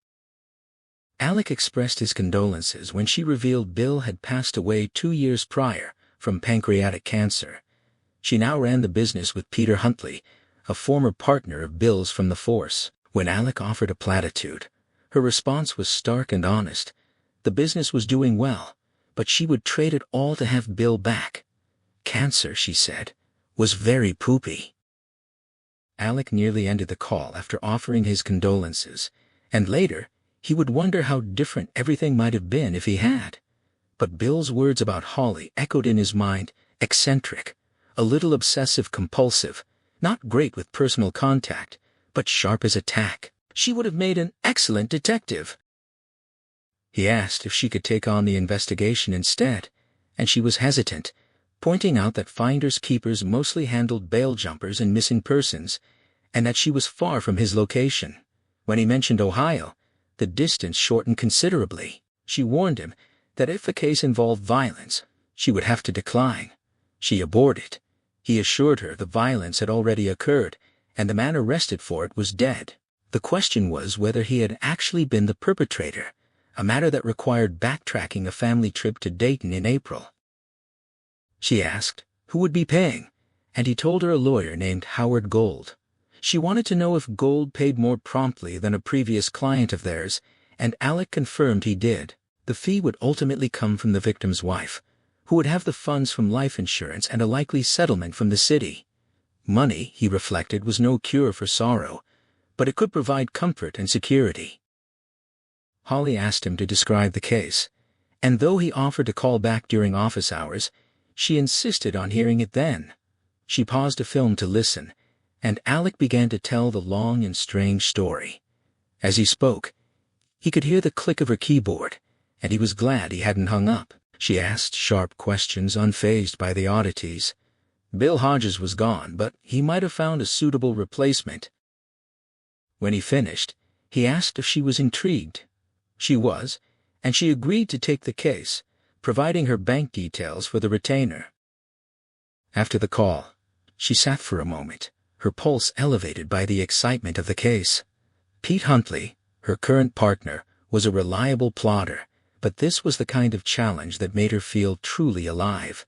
Alec expressed his condolences when she revealed Bill had passed away 2 years prior from pancreatic cancer. She now ran the business with Peter Huntley, a former partner of Bill's from the force. When Alec offered a platitude, her response was stark and honest. The business was doing well, but she would trade it all to have Bill back. Cancer, she said, was very poopy. Alec nearly ended the call after offering his condolences, and later, he would wonder how different everything might have been if he had. But Bill's words about Holly echoed in his mind: eccentric, a little obsessive-compulsive, not great with personal contact, but sharp as a tack. She would have made an excellent detective. He asked if she could take on the investigation instead, and she was hesitant, pointing out that finders-keepers mostly handled bail jumpers and missing persons, and that she was far from his location. When he mentioned Ohio, the distance shortened considerably. She warned him that if the case involved violence, she would have to decline. She aborted. He assured her the violence had already occurred, and the man arrested for it was dead. The question was whether he had actually been the perpetrator, a matter that required backtracking a family trip to Dayton in April. She asked who would be paying, and he told her a lawyer named Howard Gold. She wanted to know if Gold paid more promptly than a previous client of theirs, and Alec confirmed he did. The fee would ultimately come from the victim's wife, who would have the funds from life insurance and a likely settlement from the city. Money, he reflected, was no cure for sorrow, but it could provide comfort and security. Holly asked him to describe the case, and though he offered to call back during office hours, she insisted on hearing it then. She paused a film to listen, and Alec began to tell the long and strange story. As he spoke, he could hear the click of her keyboard, and he was glad he hadn't hung up. She asked sharp questions, unfazed by the oddities. Bill Hodges was gone, but he might have found a suitable replacement. When he finished, he asked if she was intrigued. She was, and she agreed to take the case, providing her bank details for the retainer. After the call, she sat for a moment, her pulse elevated by the excitement of the case. Pete Huntley, her current partner, was a reliable plodder, but this was the kind of challenge that made her feel truly alive.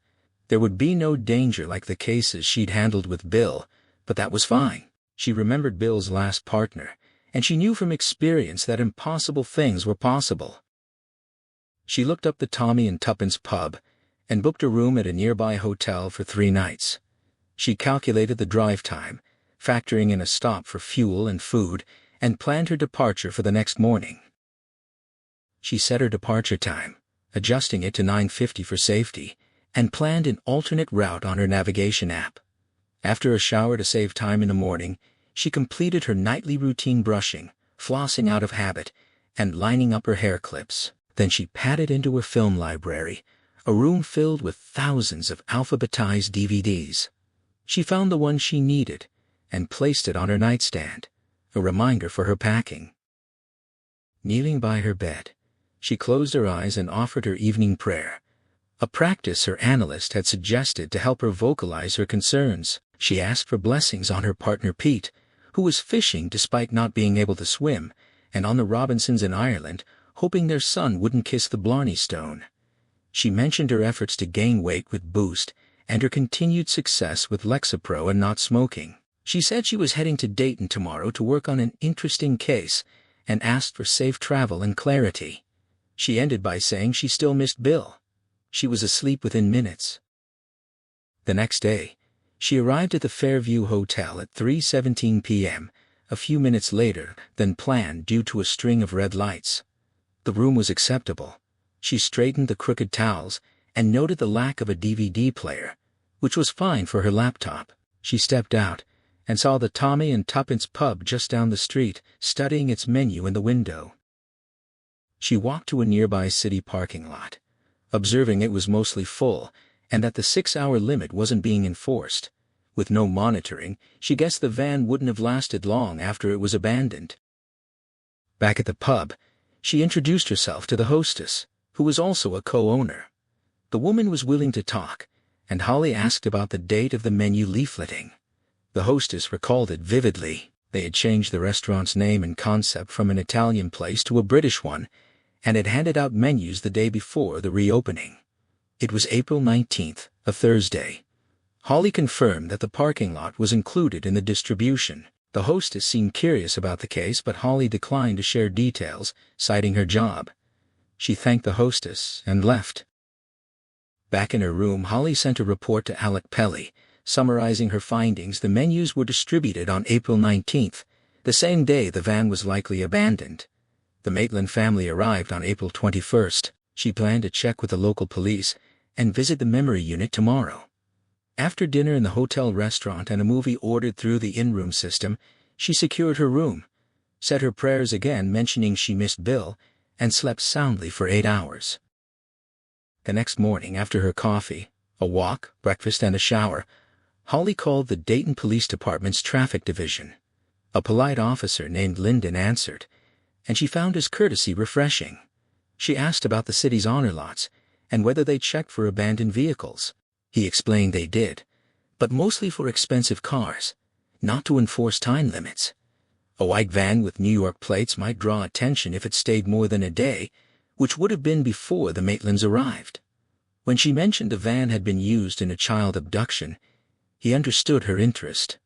There would be no danger like the cases she'd handled with Bill, but that was fine. She remembered Bill's last partner, and she knew from experience that impossible things were possible. She looked up the Tommy and Tuppence pub and booked a room at a nearby hotel for 3 nights. She calculated the drive time, factoring in a stop for fuel and food, and planned her departure for the next morning. She set her departure time, adjusting it to 9:50 for safety, and planned an alternate route on her navigation app. After a shower to save time in the morning, she completed her nightly routine brushing, flossing out of habit, and lining up her hair clips. Then she padded into her film library, a room filled with thousands of alphabetized DVDs. She found the one she needed and placed it on her nightstand, a reminder for her packing. Kneeling by her bed, she closed her eyes and offered her evening prayer, a practice her analyst had suggested to help her vocalize her concerns. She asked for blessings on her partner Pete, who was fishing despite not being able to swim, and on the Robinsons in Ireland, hoping their son wouldn't kiss the Blarney Stone. She mentioned her efforts to gain weight with Boost and her continued success with Lexapro and not smoking. She said she was heading to Dayton tomorrow to work on an interesting case and asked for safe travel and clarity. She ended by saying she still missed Bill. She was asleep within minutes. The next day, she arrived at the Fairview Hotel at 3:17 p.m., a few minutes later than planned due to a string of red lights. The room was acceptable. She straightened the crooked towels and noted the lack of a DVD player, which was fine for her laptop. She stepped out and saw the Tommy and Tuppence pub just down the street, studying its menu in the window. She walked to a nearby city parking lot, observing it was mostly full and that the 6-hour limit wasn't being enforced. With no monitoring, she guessed the van wouldn't have lasted long after it was abandoned. Back at the pub, she introduced herself to the hostess, who was also a co-owner. The woman was willing to talk, and Holly asked about the date of the menu leafleting. The hostess recalled it vividly. They had changed the restaurant's name and concept from an Italian place to a British one, and had handed out menus the day before the reopening. It was April 19th, a Thursday. Holly confirmed that the parking lot was included in the distribution. The hostess seemed curious about the case, but Holly declined to share details, citing her job. She thanked the hostess and left. Back in her room, Holly sent a report to Alec Pelly, summarizing her findings. The menus were distributed on April 19th, the same day the van was likely abandoned. The Maitland family arrived on April 21st. She planned to check with the local police and visit the memory unit tomorrow. After dinner in the hotel restaurant and a movie ordered through the in-room system, she secured her room, said her prayers again mentioning she missed Bill, and slept soundly for 8 hours. The next morning, after her coffee, a walk, breakfast, and a shower, Holly called the Dayton Police Department's traffic division. A polite officer named Lyndon answered, and she found his courtesy refreshing. She asked about the city's honor lots and whether they checked for abandoned vehicles. He explained they did, but mostly for expensive cars, not to enforce time limits. A white van with New York plates might draw attention if it stayed more than a day, which would have been before the Maitlands arrived. When she mentioned the van had been used in a child abduction, he understood her interest.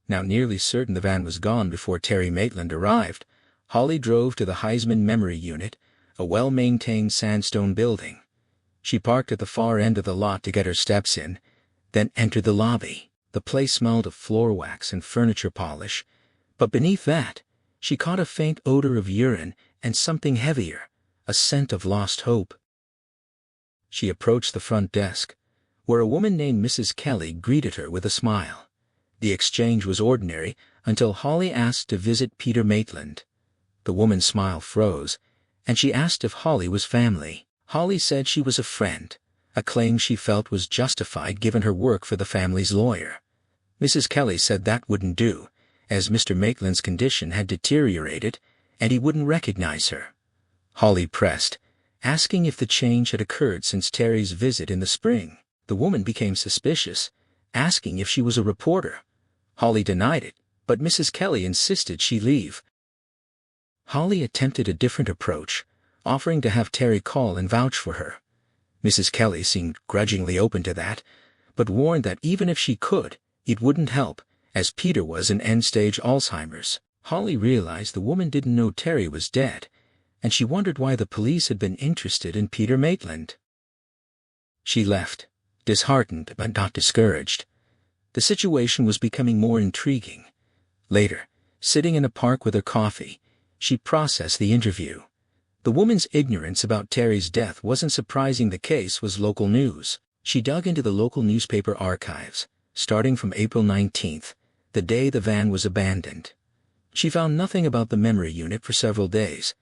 Now nearly certain the van was gone before Terry Maitland arrived, Holly drove to the Heisman Memory Unit, a well-maintained sandstone building. She parked at the far end of the lot to get her steps in, then entered the lobby. The place smelled of floor wax and furniture polish, but beneath that, she caught a faint odor of urine and something heavier, a scent of lost hope. She approached the front desk, where a woman named Mrs. Kelly greeted her with a smile. The exchange was ordinary until Holly asked to visit Peter Maitland. The woman's smile froze, and she asked if Holly was family. Holly said she was a friend, a claim she felt was justified given her work for the family's lawyer. Mrs. Kelly said that wouldn't do, as Mr. Maitland's condition had deteriorated and he wouldn't recognize her. Holly pressed, asking if the change had occurred since Terry's visit in the spring. The woman became suspicious, asking if she was a reporter. Holly denied it, but Mrs. Kelly insisted she leave. Holly attempted a different approach, offering to have Terry call and vouch for her. Mrs. Kelly seemed grudgingly open to that, but warned that even if she could, it wouldn't help, as Peter was in end-stage Alzheimer's. Holly realized the woman didn't know Terry was dead, and she wondered why the police had been interested in Peter Maitland. She left, disheartened but not discouraged. The situation was becoming more intriguing. Later, sitting in a park with her coffee, she processed the interview. The woman's ignorance about Terry's death wasn't surprising. The case was local news. She dug into the local newspaper archives, starting from April 19th, the day the van was abandoned. She found nothing about the memory unit for several days,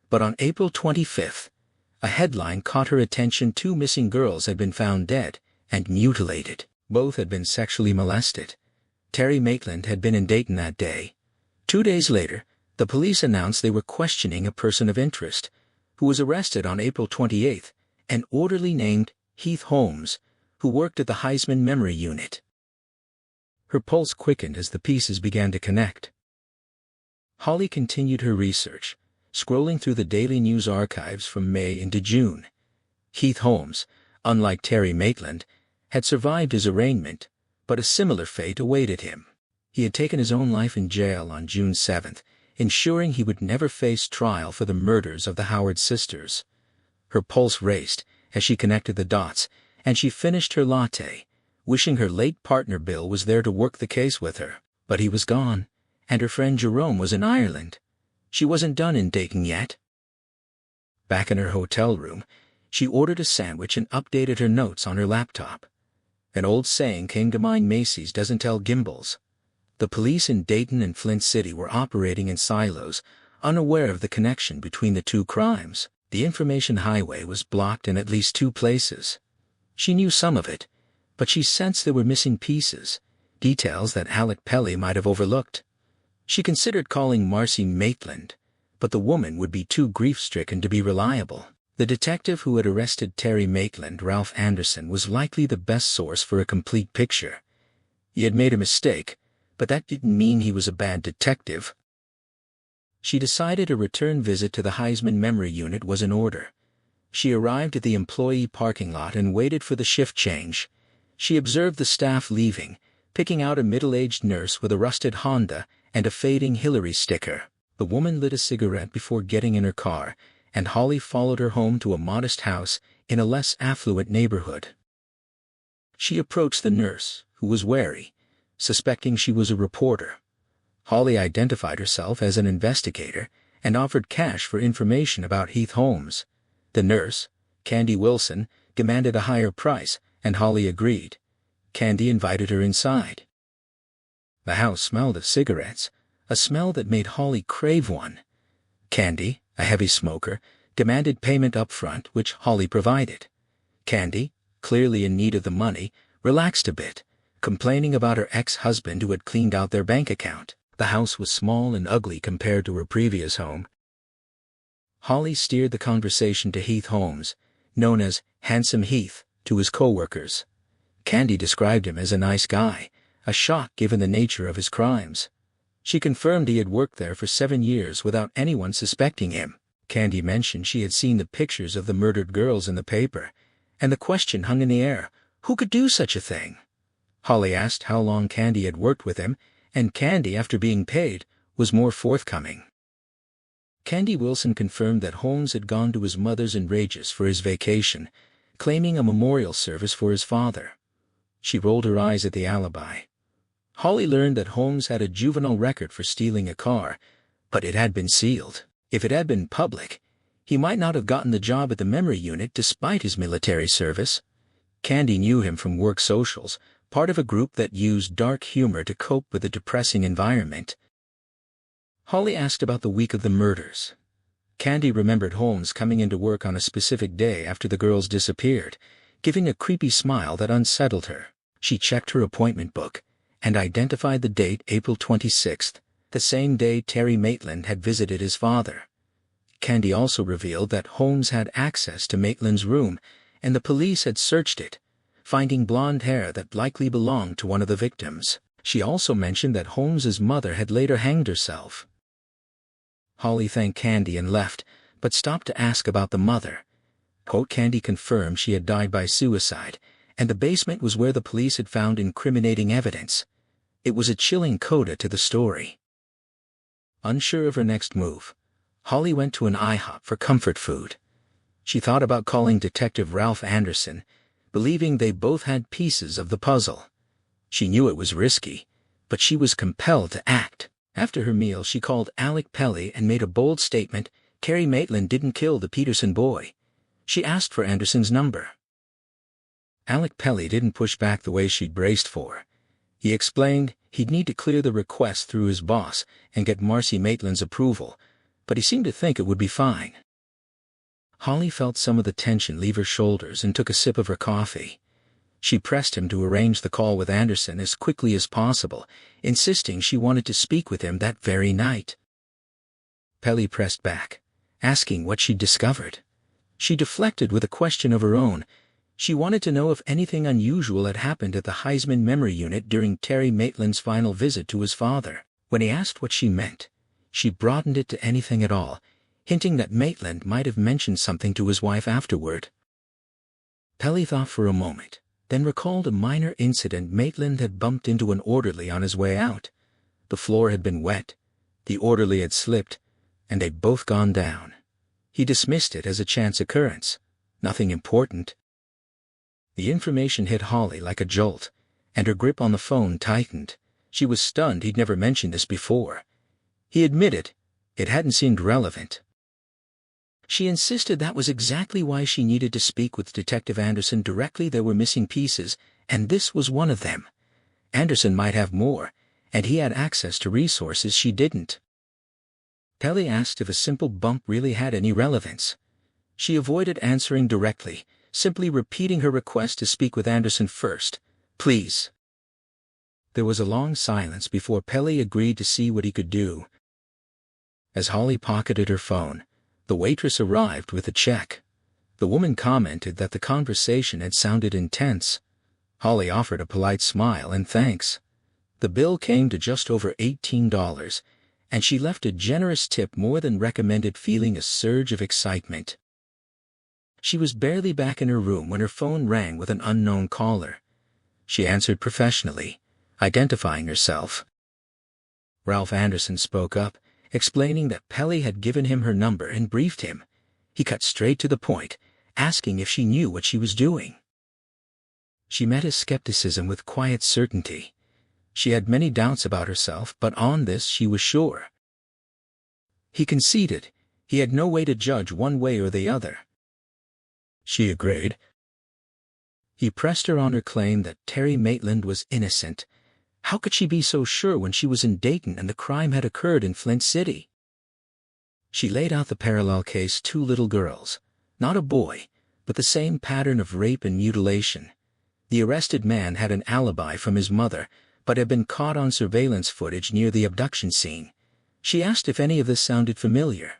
but on April 25th, a headline caught her attention. 2 missing girls had been found dead and mutilated. Both had been sexually molested. Terry Maitland had been in Dayton that day. 2 days later, the police announced they were questioning a person of interest, who was arrested on April 28th, an orderly named Heath Holmes, who worked at the Heisman Memory Unit. Her pulse quickened as the pieces began to connect. Holly continued her research, scrolling through the daily news archives from May into June. Heath Holmes, unlike Terry Maitland, had survived his arraignment, but a similar fate awaited him. He had taken his own life in jail on June 7th, ensuring he would never face trial for the murders of the Howard sisters. Her pulse raced as she connected the dots, and she finished her latte, wishing her late partner Bill was there to work the case with her. But he was gone, and her friend Jerome was in Ireland. She wasn't done in Dayton yet. Back in her hotel room, she ordered a sandwich and updated her notes on her laptop. An old saying came to mind: Macy's doesn't tell Gimbals. The police in Dayton and Flint City were operating in silos, unaware of the connection between the two crimes. The information highway was blocked in at least 2 places. She knew some of it, but she sensed there were missing pieces, details that Alec Pelly might have overlooked. She considered calling Marcy Maitland, but the woman would be too grief-stricken to be reliable. The detective who had arrested Terry Maitland, Ralph Anderson, was likely the best source for a complete picture. He had made a mistake, but that didn't mean he was a bad detective. She decided a return visit to the Heisman Memory Unit was in order. She arrived at the employee parking lot and waited for the shift change. She observed the staff leaving, picking out a middle-aged nurse with a rusted Honda and a fading Hillary sticker. The woman lit a cigarette before getting in her car, and Holly followed her home to a modest house in a less affluent neighborhood. She approached the nurse, who was wary, suspecting she was a reporter. Holly identified herself as an investigator and offered cash for information about Heath Holmes. The nurse, Candy Wilson, demanded a higher price, and Holly agreed. Candy invited her inside. The house smelled of cigarettes, a smell that made Holly crave one. Candy, a heavy smoker, demanded payment up front, which Holly provided. Candy, clearly in need of the money, relaxed a bit, complaining about her ex-husband who had cleaned out their bank account. The house was small and ugly compared to her previous home. Holly steered the conversation to Heath Holmes, known as Handsome Heath, to his co-workers. Candy described him as a nice guy, a shock given the nature of his crimes. She confirmed he had worked there for 7 years without anyone suspecting him. Candy mentioned she had seen the pictures of the murdered girls in the paper, and the question hung in the air, who could do such a thing? Holly asked how long Candy had worked with him, and Candy, after being paid, was more forthcoming. Candy Wilson confirmed that Holmes had gone to his mother's in Regis for his vacation, claiming a memorial service for his father. She rolled her eyes at the alibi. Holly learned that Holmes had a juvenile record for stealing a car, but it had been sealed. If it had been public, he might not have gotten the job at the memory unit despite his military service. Candy knew him from work socials, part of a group that used dark humor to cope with a depressing environment. Holly asked about the week of the murders. Candy remembered Holmes coming into work on a specific day after the girls disappeared, giving a creepy smile that unsettled her. She checked her appointment book and identified the date, April 26th, the same day Terry Maitland had visited his father. Candy also revealed that Holmes had access to Maitland's room, and the police had searched it, finding blonde hair that likely belonged to one of the victims. She also mentioned that Holmes's mother had later hanged herself. Holly thanked Candy and left, but stopped to ask about the mother. Candy confirmed she had died by suicide, and the basement was where the police had found incriminating evidence. It was a chilling coda to the story. Unsure of her next move, Holly went to an IHOP for comfort food. She thought about calling Detective Ralph Anderson, believing they both had pieces of the puzzle. She knew it was risky, but she was compelled to act. After her meal, she called Alec Pelly and made a bold statement: Terry Maitland didn't kill the Peterson boy. She asked for Anderson's number. Alec Pelly didn't push back the way she'd braced for. He explained he'd need to clear the request through his boss and get Marcy Maitland's approval, but he seemed to think it would be fine. Holly felt some of the tension leave her shoulders and took a sip of her coffee. She pressed him to arrange the call with Anderson as quickly as possible, insisting she wanted to speak with him that very night. Pelly pressed back, asking what she'd discovered. She deflected with a question of her own. She wanted to know if anything unusual had happened at the Heisman Memory Unit during Terry Maitland's final visit to his father. When he asked what she meant, she broadened it to anything at all, hinting that Maitland might have mentioned something to his wife afterward. Pelly thought for a moment, then recalled a minor incident. Maitland had bumped into an orderly on his way out. The floor had been wet, the orderly had slipped, and they'd both gone down. He dismissed it as a chance occurrence, nothing important. The information hit Holly like a jolt, and her grip on the phone tightened. She was stunned he'd never mentioned this before. He admitted it hadn't seemed relevant. She insisted that was exactly why she needed to speak with Detective Anderson directly. There were missing pieces, and this was one of them. Anderson might have more, and he had access to resources she didn't. Pelly asked if a simple bump really had any relevance. She avoided answering directly, simply repeating her request to speak with Anderson first. Please. There was a long silence before Pelly agreed to see what he could do. As Holly pocketed her phone, the waitress arrived with a check. The woman commented that the conversation had sounded intense. Holly offered a polite smile and thanks. The bill came to just over $18, and she left a generous tip more than recommended, feeling a surge of excitement. She was barely back in her room when her phone rang with an unknown caller. She answered professionally, identifying herself. Ralph Anderson spoke up, explaining that Pelly had given him her number and briefed him. He cut straight to the point, asking if she knew what she was doing. She met his skepticism with quiet certainty. She had many doubts about herself, but on this she was sure. He conceded. He had no way to judge one way or the other. She agreed. He pressed her on her claim that Terry Maitland was innocent. How could she be so sure when she was in Dayton and the crime had occurred in Flint City? She laid out the parallel case: 2 little girls, not a boy, but the same pattern of rape and mutilation. The arrested man had an alibi from his mother, but had been caught on surveillance footage near the abduction scene. She asked if any of this sounded familiar.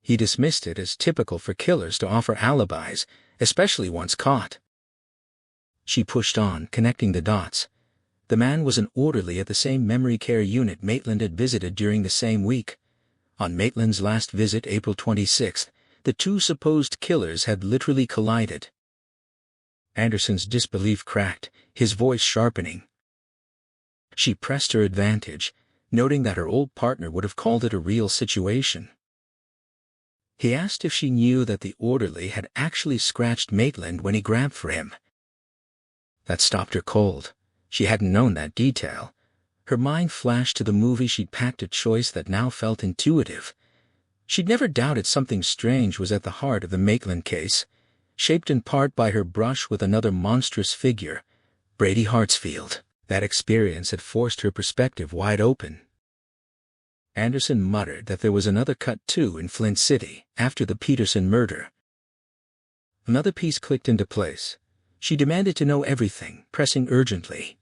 He dismissed it as typical for killers to offer alibis, especially once caught. She pushed on, connecting the dots. The man was an orderly at the same memory care unit Maitland had visited during the same week. On Maitland's last visit, April 26th, the 2 supposed killers had literally collided. Anderson's disbelief cracked, his voice sharpening. She pressed her advantage, noting that her old partner would have called it a real situation. He asked if she knew that the orderly had actually scratched Maitland when he grabbed for him. That stopped her cold. She hadn't known that detail. Her mind flashed to the movie she'd packed, a choice that now felt intuitive. She'd never doubted something strange was at the heart of the Maitland case, shaped in part by her brush with another monstrous figure, Brady Hartsfield. That experience had forced her perspective wide open. Anderson muttered that there was another cut too in Flint City, after the Peterson murder. Another piece clicked into place. She demanded to know everything, pressing urgently.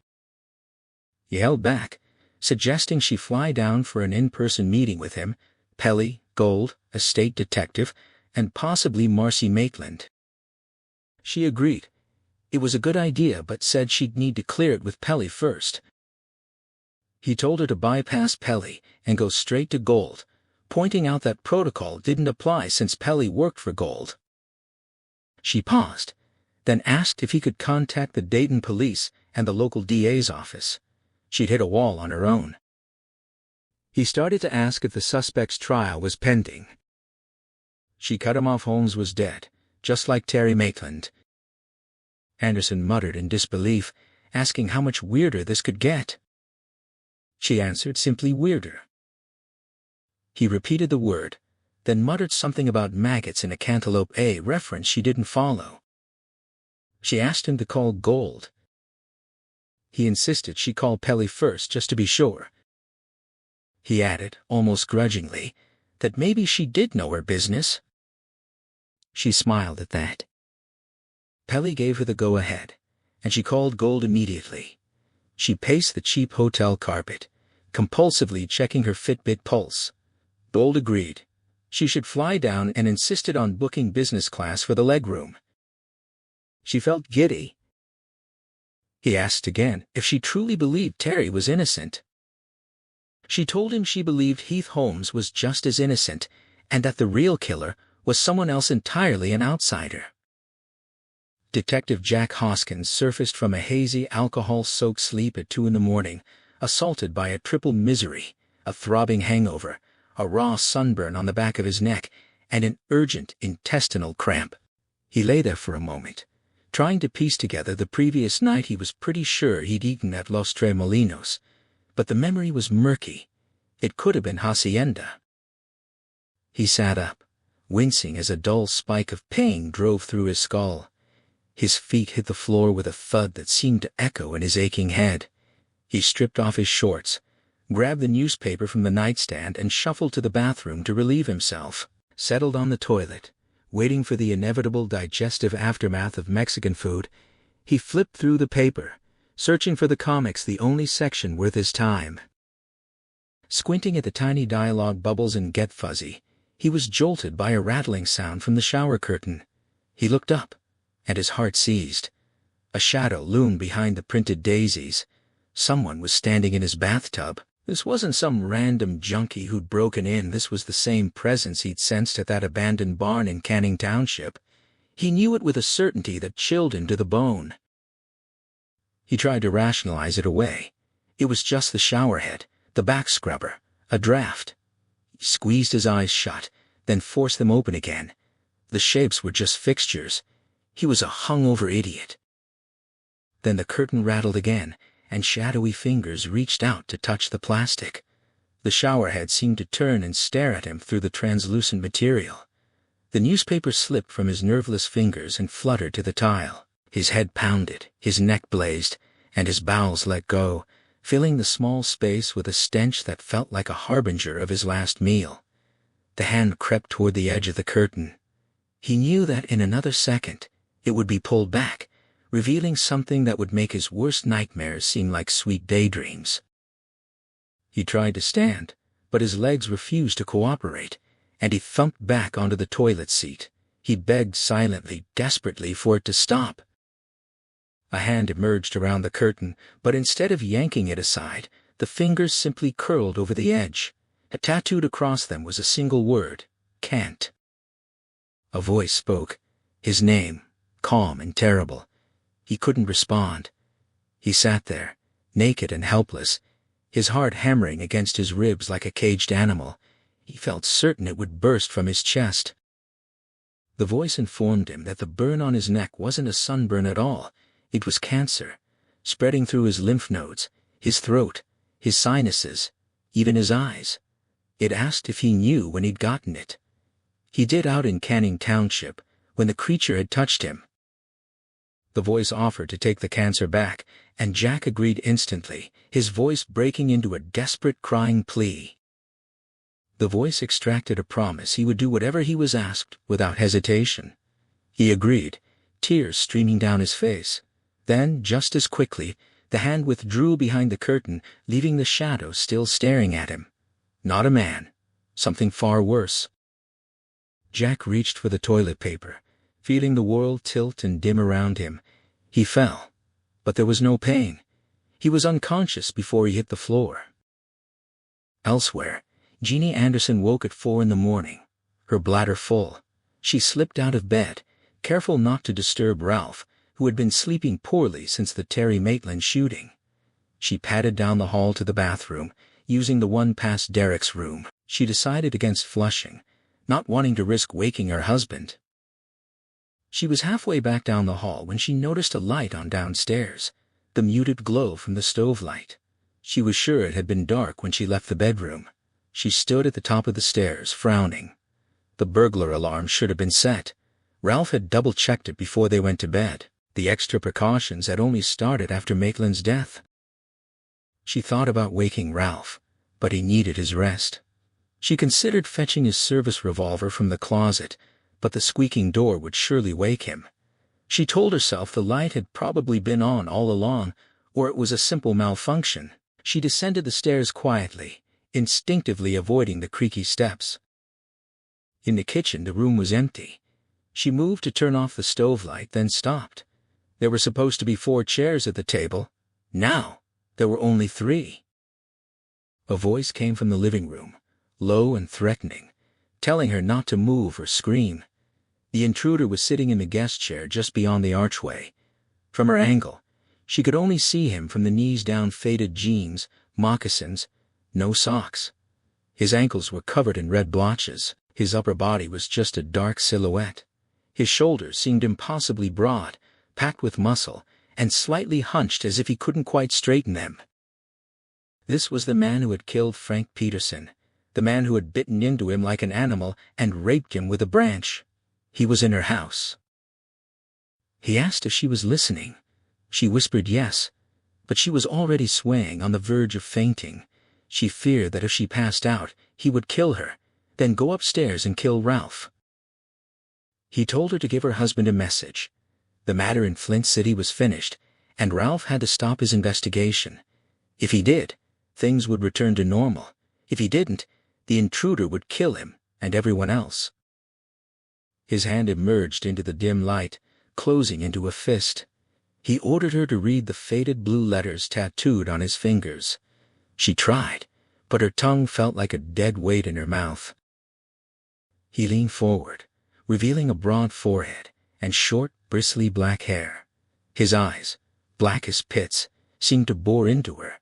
He held back, suggesting she fly down for an in-person meeting with him, Pelly, Gold, a state detective, and possibly Marcy Maitland. She agreed. It was a good idea, but said she'd need to clear it with Pelly first. He told her to bypass Pelly and go straight to Gold, pointing out that protocol didn't apply since Pelly worked for Gold. She paused, then asked if he could contact the Dayton police and the local DA's office. She'd hit a wall on her own. He started to ask if the suspect's trial was pending. She cut him off. Holmes was dead, just like Terry Maitland. Anderson muttered in disbelief, asking how much weirder this could get. She answered simply weirder. He repeated the word, then muttered something about maggots in a Cantaloupe, a reference she didn't follow. She asked him to call Gold. He insisted she call Pelly first just to be sure. He added, almost grudgingly, that maybe she did know her business. She smiled at that. Pelly gave her the go-ahead, and she called Gold immediately. She paced the cheap hotel carpet, compulsively checking her Fitbit pulse. Gold agreed. She should fly down and insisted on booking business class for the legroom. She felt giddy. He asked again if she truly believed Terry was innocent. She told him she believed Heath Holmes was just as innocent, and that the real killer was someone else entirely, an outsider. Detective Jack Hoskins surfaced from a hazy, alcohol-soaked sleep at 2 a.m, assaulted by a triple misery, a throbbing hangover, a raw sunburn on the back of his neck, and an urgent intestinal cramp. He lay there for a moment, trying to piece together the previous night. He was pretty sure he'd eaten at Los Tres Molinos, but the memory was murky. It could have been Hacienda. He sat up, wincing as a dull spike of pain drove through his skull. His feet hit the floor with a thud that seemed to echo in his aching head. He stripped off his shorts, grabbed the newspaper from the nightstand, and shuffled to the bathroom to relieve himself. Settled on the toilet, waiting for the inevitable digestive aftermath of Mexican food, he flipped through the paper, searching for the comics, the only section worth his time. Squinting at the tiny dialogue bubbles in Get Fuzzy, he was jolted by a rattling sound from the shower curtain. He looked up, and his heart seized. A shadow loomed behind the printed daisies. Someone was standing in his bathtub. This wasn't some random junkie who'd broken in. This was the same presence he'd sensed at that abandoned barn in Canning Township. He knew it with a certainty that chilled him to the bone. He tried to rationalize it away. It was just the showerhead, the back scrubber, a draft. He squeezed his eyes shut, then forced them open again. The shapes were just fixtures. He was a hungover idiot. Then the curtain rattled again, and shadowy fingers reached out to touch the plastic. The showerhead seemed to turn and stare at him through the translucent material. The newspaper slipped from his nerveless fingers and fluttered to the tile. His head pounded, his neck blazed, and his bowels let go, filling the small space with a stench that felt like a harbinger of his last meal. The hand crept toward the edge of the curtain. He knew that in another second it would be pulled back, revealing something that would make his worst nightmares seem like sweet daydreams. He tried to stand, but his legs refused to cooperate, and he thumped back onto the toilet seat. He begged silently, desperately for it to stop. A hand emerged around the curtain, but instead of yanking it aside, the fingers simply curled over the edge. Tattooed across them was a single word: can't. A voice spoke, his name, calm and terrible. He couldn't respond. He sat there, naked and helpless, his heart hammering against his ribs like a caged animal. He felt certain it would burst from his chest. The voice informed him that the burn on his neck wasn't a sunburn at all. It was cancer, spreading through his lymph nodes, his throat, his sinuses, even his eyes. It asked if he knew when he'd gotten it. He did out in Canning Township, when the creature had touched him. The voice offered to take the cancer back, and Jack agreed instantly, his voice breaking into a desperate crying plea. The voice extracted a promise he would do whatever he was asked without hesitation. He agreed, tears streaming down his face. Then, just as quickly, the hand withdrew behind the curtain, leaving the shadow still staring at him. Not a man. Something far worse. Jack reached for the toilet paper, feeling the world tilt and dim around him. He fell, but there was no pain. He was unconscious before he hit the floor. Elsewhere, Jeannie Anderson woke at 4 a.m, her bladder full. She slipped out of bed, careful not to disturb Ralph, who had been sleeping poorly since the Terry Maitland shooting. She padded down the hall to the bathroom, using the one past Derek's room. She decided against flushing, not wanting to risk waking her husband. She was halfway back down the hall when she noticed a light on downstairs, the muted glow from the stove light. She was sure it had been dark when she left the bedroom. She stood at the top of the stairs, frowning. The burglar alarm should have been set. Ralph had double-checked it before they went to bed. The extra precautions had only started after Maitland's death. She thought about waking Ralph, but he needed his rest. She considered fetching his service revolver from the closet, but the squeaking door would surely wake him. She told herself the light had probably been on all along, or it was a simple malfunction. She descended the stairs quietly, instinctively avoiding the creaky steps. In the kitchen, the room was empty. She moved to turn off the stove light, then stopped. There were supposed to be 4 chairs at the table. Now, there were only 3. A voice came from the living room, low and threatening, telling her not to move or scream. The intruder was sitting in the guest chair just beyond the archway. From her angle, she could only see him from the knees down, faded jeans, moccasins, no socks. His ankles were covered in red blotches. His upper body was just a dark silhouette. His shoulders seemed impossibly broad, packed with muscle, and slightly hunched as if he couldn't quite straighten them. This was the man who had killed Frank Peterson, the man who had bitten into him like an animal and raped him with a branch. He was in her house. He asked if she was listening. She whispered yes, but she was already swaying on the verge of fainting. She feared that if she passed out, he would kill her, then go upstairs and kill Ralph. He told her to give her husband a message. The matter in Flint City was finished, and Ralph had to stop his investigation. If he did, things would return to normal. If he didn't, the intruder would kill him and everyone else. His hand emerged into the dim light, closing into a fist. He ordered her to read the faded blue letters tattooed on his fingers. She tried, but her tongue felt like a dead weight in her mouth. He leaned forward, revealing a broad forehead and short, bristly black hair. His eyes, black as pits, seemed to bore into her.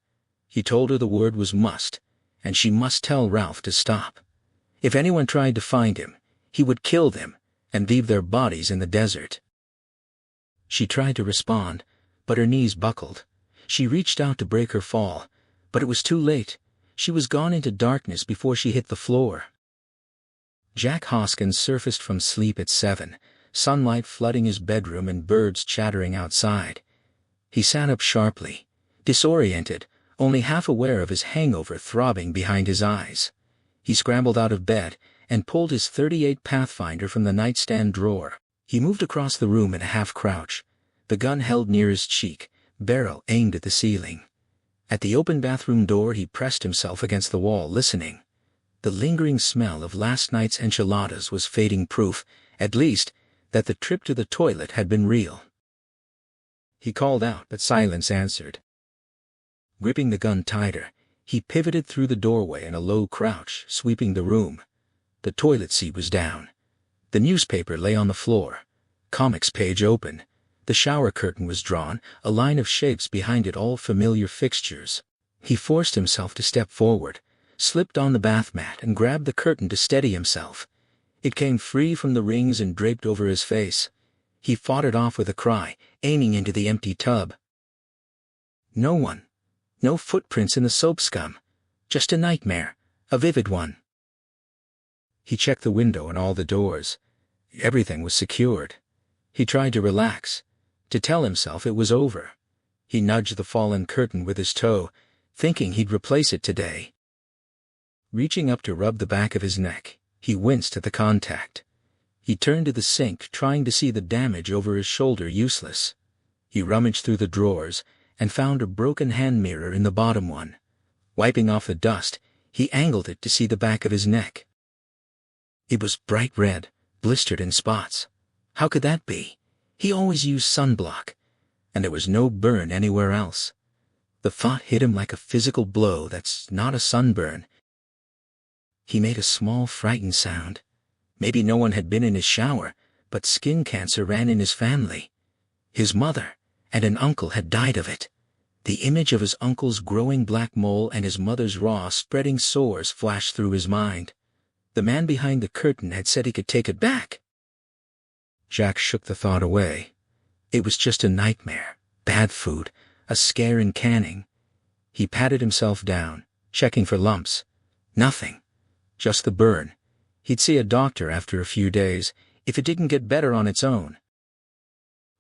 He told her the word was must, and she must tell Ralph to stop. If anyone tried to find him, he would kill them and leave their bodies in the desert. She tried to respond, but her knees buckled. She reached out to break her fall, but it was too late. She was gone into darkness before she hit the floor. Jack Hoskins surfaced from sleep at 7, sunlight flooding his bedroom and birds chattering outside. He sat up sharply, disoriented, only half aware of his hangover throbbing behind his eyes. He scrambled out of bed and pulled his .38 Pathfinder from the nightstand drawer. He moved across the room in a half-crouch, the gun held near his cheek, barrel aimed at the ceiling. At the open bathroom door he pressed himself against the wall, listening. The lingering smell of last night's enchiladas was fading proof, at least, that the trip to the toilet had been real. He called out, but silence answered. Gripping the gun tighter, he pivoted through the doorway in a low crouch, sweeping the room. The toilet seat was down. The newspaper lay on the floor, comics page open. The shower curtain was drawn, a line of shapes behind it, all familiar fixtures. He forced himself to step forward, slipped on the bath mat and grabbed the curtain to steady himself. It came free from the rings and draped over his face. He fought it off with a cry, aiming into the empty tub. No one. No footprints in the soap scum. Just a nightmare, a vivid one. He checked the window and all the doors. Everything was secured. He tried to relax, to tell himself it was over. He nudged the fallen curtain with his toe, thinking he'd replace it today. Reaching up to rub the back of his neck, he winced at the contact. He turned to the sink, trying to see the damage over his shoulder useless. He rummaged through the drawers and found a broken hand mirror in the bottom one. Wiping off the dust, he angled it to see the back of his neck. It was bright red, blistered in spots. How could that be? He always used sunblock, and there was no burn anywhere else. The thought hit him like a physical blow. That's not a sunburn. He made a small, frightened sound. Maybe no one had been in his shower, but skin cancer ran in his family. His mother and an uncle had died of it. The image of his uncle's growing black mole and his mother's raw, spreading sores flashed through his mind. The man behind the curtain had said he could take it back. Jack shook the thought away. It was just a nightmare, bad food, a scare in canning. He patted himself down, checking for lumps. Nothing. Just the burn. He'd see a doctor after a few days, if it didn't get better on its own.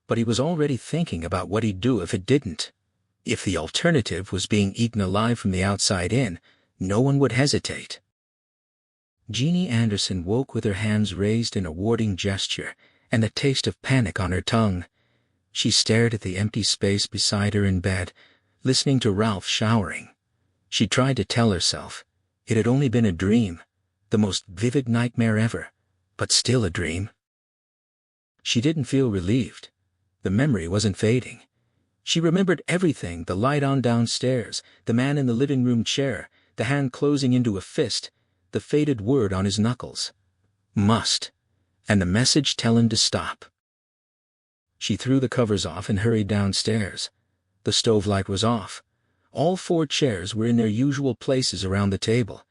But he was already thinking about what he'd do if it didn't. If the alternative was being eaten alive from the outside in, no one would hesitate. Jeannie Anderson woke with her hands raised in a warding gesture and the taste of panic on her tongue. She stared at the empty space beside her in bed, listening to Ralph showering. She tried to tell herself it had only been a dream, the most vivid nightmare ever, but still a dream. She didn't feel relieved. The memory wasn't fading. She remembered everything: the light on downstairs, the man in the living room chair, the hand closing into a fist, the faded word on his knuckles. Must. And the message tell him to stop. She threw the covers off and hurried downstairs. The stove light was off. All 4 chairs were in their usual places around the table.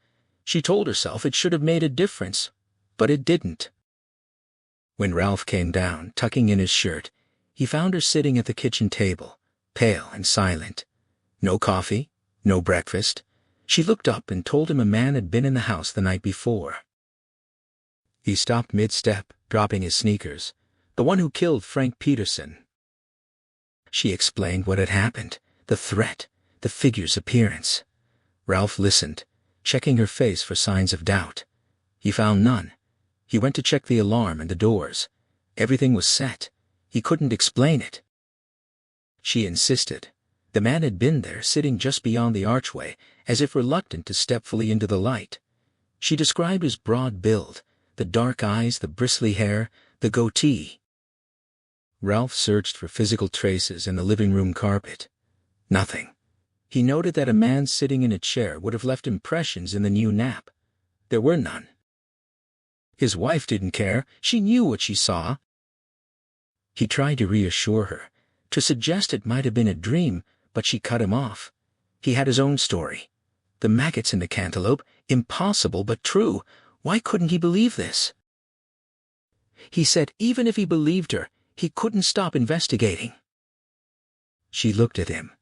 She told herself it should have made a difference, but it didn't. When Ralph came down, tucking in his shirt, he found her sitting at the kitchen table, pale and silent. No coffee, no breakfast. She looked up and told him a man had been in the house the night before. He stopped mid-step, dropping his sneakers. The one who killed Frank Peterson. She explained what had happened, the threat, the figure's appearance. Ralph listened, checking her face for signs of doubt. He found none. He went to check the alarm and the doors. Everything was set. He couldn't explain it. She insisted. The man had been there, sitting just beyond the archway, as if reluctant to step fully into the light. She described his broad build, the dark eyes, the bristly hair, the goatee. Ralph searched for physical traces in the living room carpet. Nothing. He noted that a man sitting in a chair would have left impressions in the new nap. There were none. His wife didn't care. She knew what she saw. He tried to reassure her, to suggest it might have been a dream, but she cut him off. He had his own story. The maggots in the cantaloupe, impossible but true. Why couldn't he believe this? He said even if he believed her, he couldn't stop investigating. She looked at him,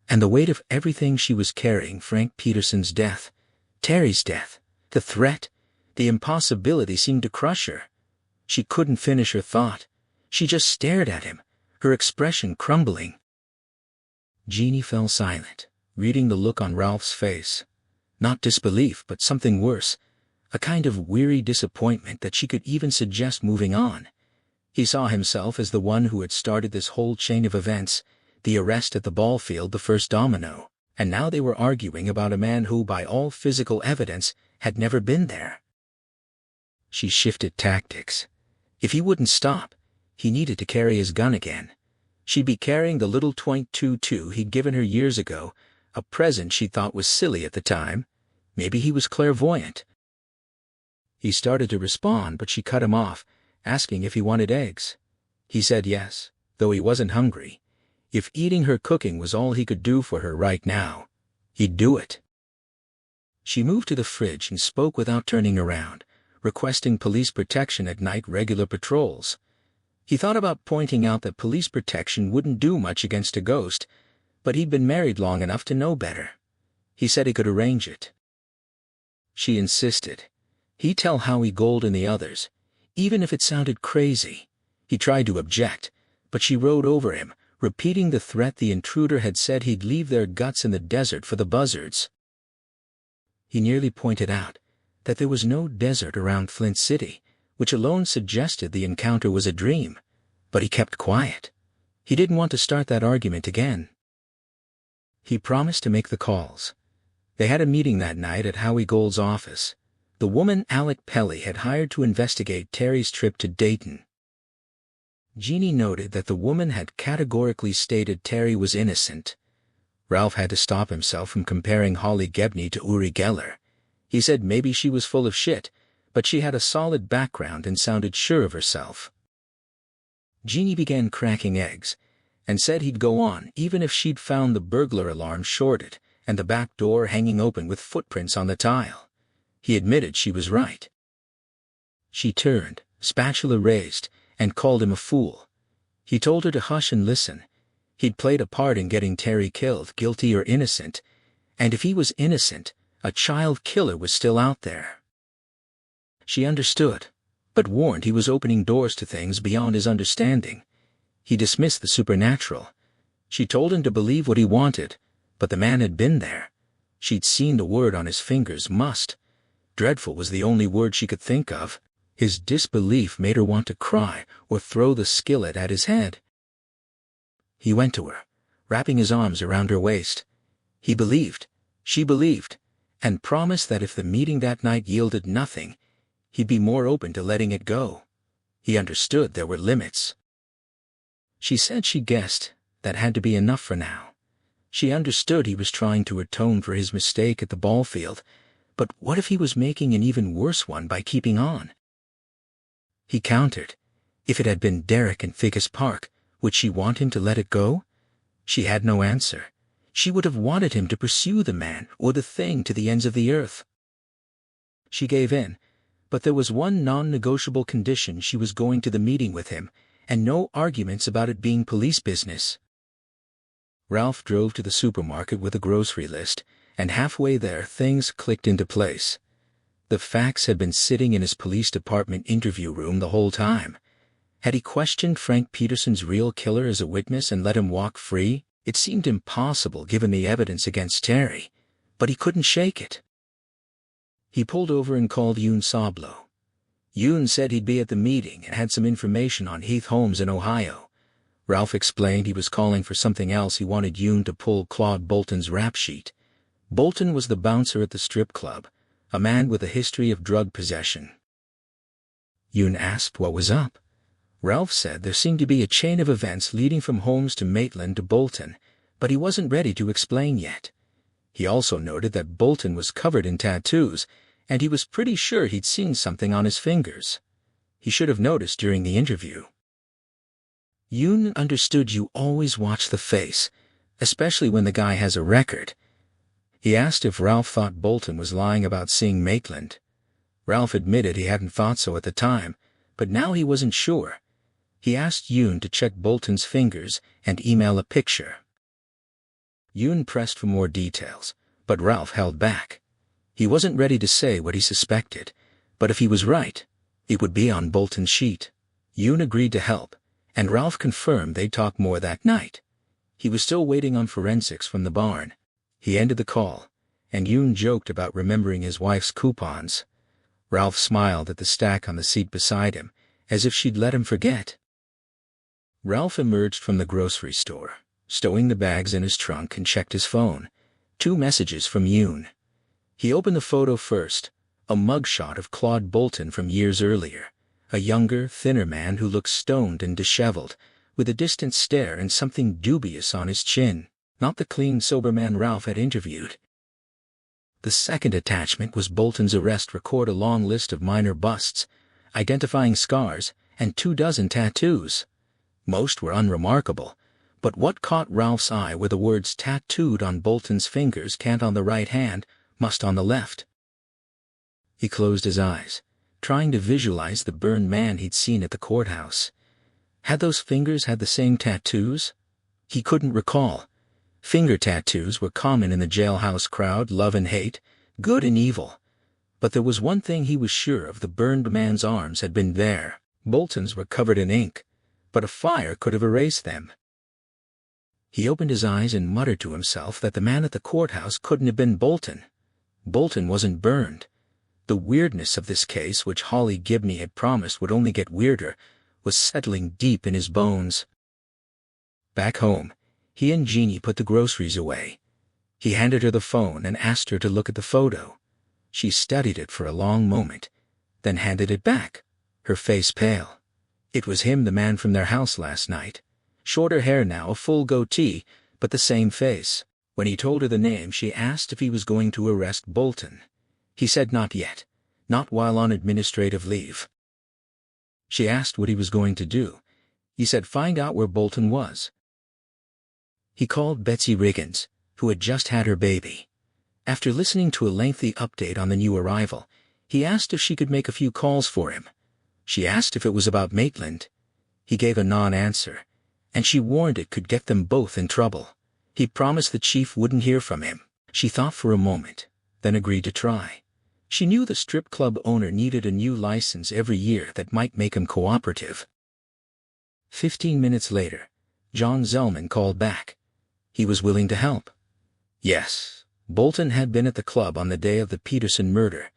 and the weight of everything she was carrying, Frank Peterson's death, Terry's death, the threat, the impossibility seemed to crush her. She couldn't finish her thought. She just stared at him, her expression crumbling. Jeannie fell silent, reading the look on Ralph's face. Not disbelief, but something worse, a kind of weary disappointment that she could even suggest moving on. He saw himself as the one who had started this whole chain of events, the arrest at the ball field, the first domino, and now they were arguing about a man who, by all physical evidence, had never been there. She shifted tactics. If he wouldn't stop, he needed to carry his gun again. She'd be carrying the little .22 he'd given her years ago, a present she thought was silly at the time. Maybe he was clairvoyant. He started to respond, but she cut him off, asking if he wanted eggs. He said yes, though he wasn't hungry. If eating her cooking was all he could do for her right now, he'd do it. She moved to the fridge and spoke without turning around, requesting police protection at night, regular patrols. He thought about pointing out that police protection wouldn't do much against a ghost, but he'd been married long enough to know better. He said he could arrange it. She insisted. He'd tell Howie Gold and the others, even if it sounded crazy. He tried to object, but she rode over him, repeating the threat the intruder had said he'd leave their guts in the desert for the buzzards. He nearly pointed out that there was no desert around Flint City, which alone suggested the encounter was a dream, but he kept quiet. He didn't want to start that argument again. He promised to make the calls. They had a meeting that night at Howie Gold's office. The woman Alec Pelly had hired to investigate Terry's trip to Dayton. Jeannie noted that the woman had categorically stated Terry was innocent. Ralph had to stop himself from comparing Holly Gebney to Uri Geller. He said maybe she was full of shit, but she had a solid background and sounded sure of herself. Jeannie began cracking eggs, and said he'd go on even if she'd found the burglar alarm shorted and the back door hanging open with footprints on the tile. He admitted she was right. She turned, spatula raised, and called him a fool. He told her to hush and listen. He'd played a part in getting Terry killed, guilty or innocent, and if he was innocent, a child killer was still out there. She understood, but warned he was opening doors to things beyond his understanding. He dismissed the supernatural. She told him to believe what he wanted, but the man had been there. She'd seen the word on his fingers, must. Dreadful was the only word she could think of. His disbelief made her want to cry or throw the skillet at his head. He went to her, wrapping his arms around her waist. He believed, she believed, and promised that if the meeting that night yielded nothing, he'd be more open to letting it go. He understood there were limits. She said she guessed that had to be enough for now. She understood he was trying to atone for his mistake at the ball field, but what if he was making an even worse one by keeping on? He countered. If it had been Derek in Ficus Park, would she want him to let it go? She had no answer. She would have wanted him to pursue the man or the thing to the ends of the earth. She gave in, but there was one non-negotiable condition: she was going to the meeting with him, and no arguments about it being police business. Ralph drove to the supermarket with a grocery list, and halfway there things clicked into place. The facts had been sitting in his police department interview room the whole time. Had he questioned Frank Peterson's real killer as a witness and let him walk free? It seemed impossible given the evidence against Terry, but he couldn't shake it. He pulled over and called Yoon Sablo. Yoon said he'd be at the meeting and had some information on Heath Holmes in Ohio. Ralph explained he was calling for something else. He wanted Yoon to pull Claude Bolton's rap sheet. Bolton was the bouncer at the strip club, a man with a history of drug possession. Yoon asked what was up. Ralph said there seemed to be a chain of events leading from Holmes to Maitland to Bolton, but he wasn't ready to explain yet. He also noted that Bolton was covered in tattoos, and he was pretty sure he'd seen something on his fingers. He should have noticed during the interview. Yoon understood you always watch the face, especially when the guy has a record. He asked if Ralph thought Bolton was lying about seeing Maitland. Ralph admitted he hadn't thought so at the time, but now he wasn't sure. He asked Yoon to check Bolton's fingers and email a picture. Yoon pressed for more details, but Ralph held back. He wasn't ready to say what he suspected, but if he was right, it would be on Bolton's sheet. Yoon agreed to help, and Ralph confirmed they'd talk more that night. He was still waiting on forensics from the barn. He ended the call, and Yoon joked about remembering his wife's coupons. Ralph smiled at the stack on the seat beside him, as if she'd let him forget. Ralph emerged from the grocery store, stowing the bags in his trunk, and checked his phone. 2 messages from Yoon. He opened the photo first, a mugshot of Claude Bolton from years earlier, a younger, thinner man who looked stoned and disheveled, with a distant stare and something dubious on his chin, not the clean, sober man Ralph had interviewed. The second attachment was Bolton's arrest record, a long list of minor busts, identifying scars, and 24 tattoos. Most were unremarkable, but what caught Ralph's eye were the words tattooed on Bolton's fingers: "Can't on the right hand, must on the left." He closed his eyes, trying to visualize the burned man he'd seen at the courthouse. Had those fingers had the same tattoos? He couldn't recall. Finger tattoos were common in the jailhouse crowd: love and hate, good and evil. But there was one thing he was sure of: the burned man's arms had been there. Bolton's were covered in ink, but a fire could have erased them. He opened his eyes and muttered to himself that the man at the courthouse couldn't have been Bolton. Bolton wasn't burned. The weirdness of this case, which Holly Gibney had promised would only get weirder, was settling deep in his bones. Back home, he and Jeannie put the groceries away. He handed her the phone and asked her to look at the photo. She studied it for a long moment, then handed it back, her face pale. It was him, the man from their house last night. Shorter hair now, a full goatee, but the same face. When he told her the name, she asked if he was going to arrest Bolton. He said not yet, not while on administrative leave. She asked what he was going to do. He said find out where Bolton was. He called Betsy Riggins, who had just had her baby. After listening to a lengthy update on the new arrival, he asked if she could make a few calls for him. She asked if it was about Maitland. He gave a non-answer, and she warned it could get them both in trouble. He promised the chief wouldn't hear from him. She thought for a moment, then agreed to try. She knew the strip club owner needed a new license every year that might make him cooperative. 15 minutes later, John Zellman called back. He was willing to help. Yes, Bolton had been at the club on the day of the Peterson murder.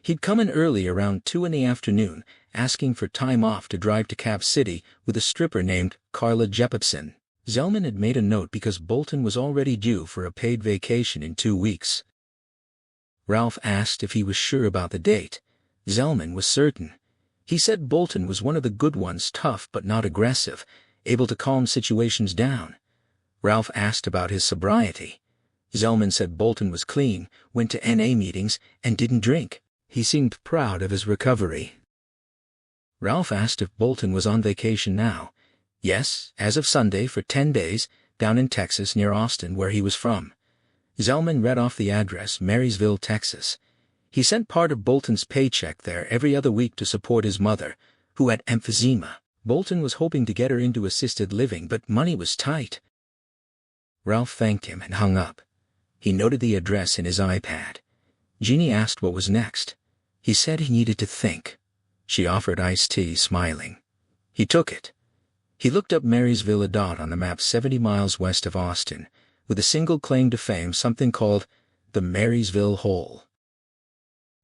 He'd come in early, around 2 in the afternoon, asking for time off to drive to Cap City with a stripper named Carla Jepipson. Zellman had made a note because Bolton was already due for a paid vacation in 2 weeks. Ralph asked if he was sure about the date. Zellman was certain. He said Bolton was one of the good ones, tough but not aggressive, able to calm situations down. Ralph asked about his sobriety. Zellman said Bolton was clean, went to NA meetings, and didn't drink. He seemed proud of his recovery. Ralph asked if Bolton was on vacation now. Yes, as of Sunday for 10 days, down in Texas near Austin, where he was from. Zellman read off the address, Marysville, Texas. He sent part of Bolton's paycheck there every other week to support his mother, who had emphysema. Bolton was hoping to get her into assisted living, but money was tight. Ralph thanked him and hung up. He noted the address in his iPad. Jeannie asked what was next. He said he needed to think. She offered iced tea, smiling. He took it. He looked up Marysville, a dot on the map 70 miles west of Austin, with a single claim to fame, something called the Marysville Hole.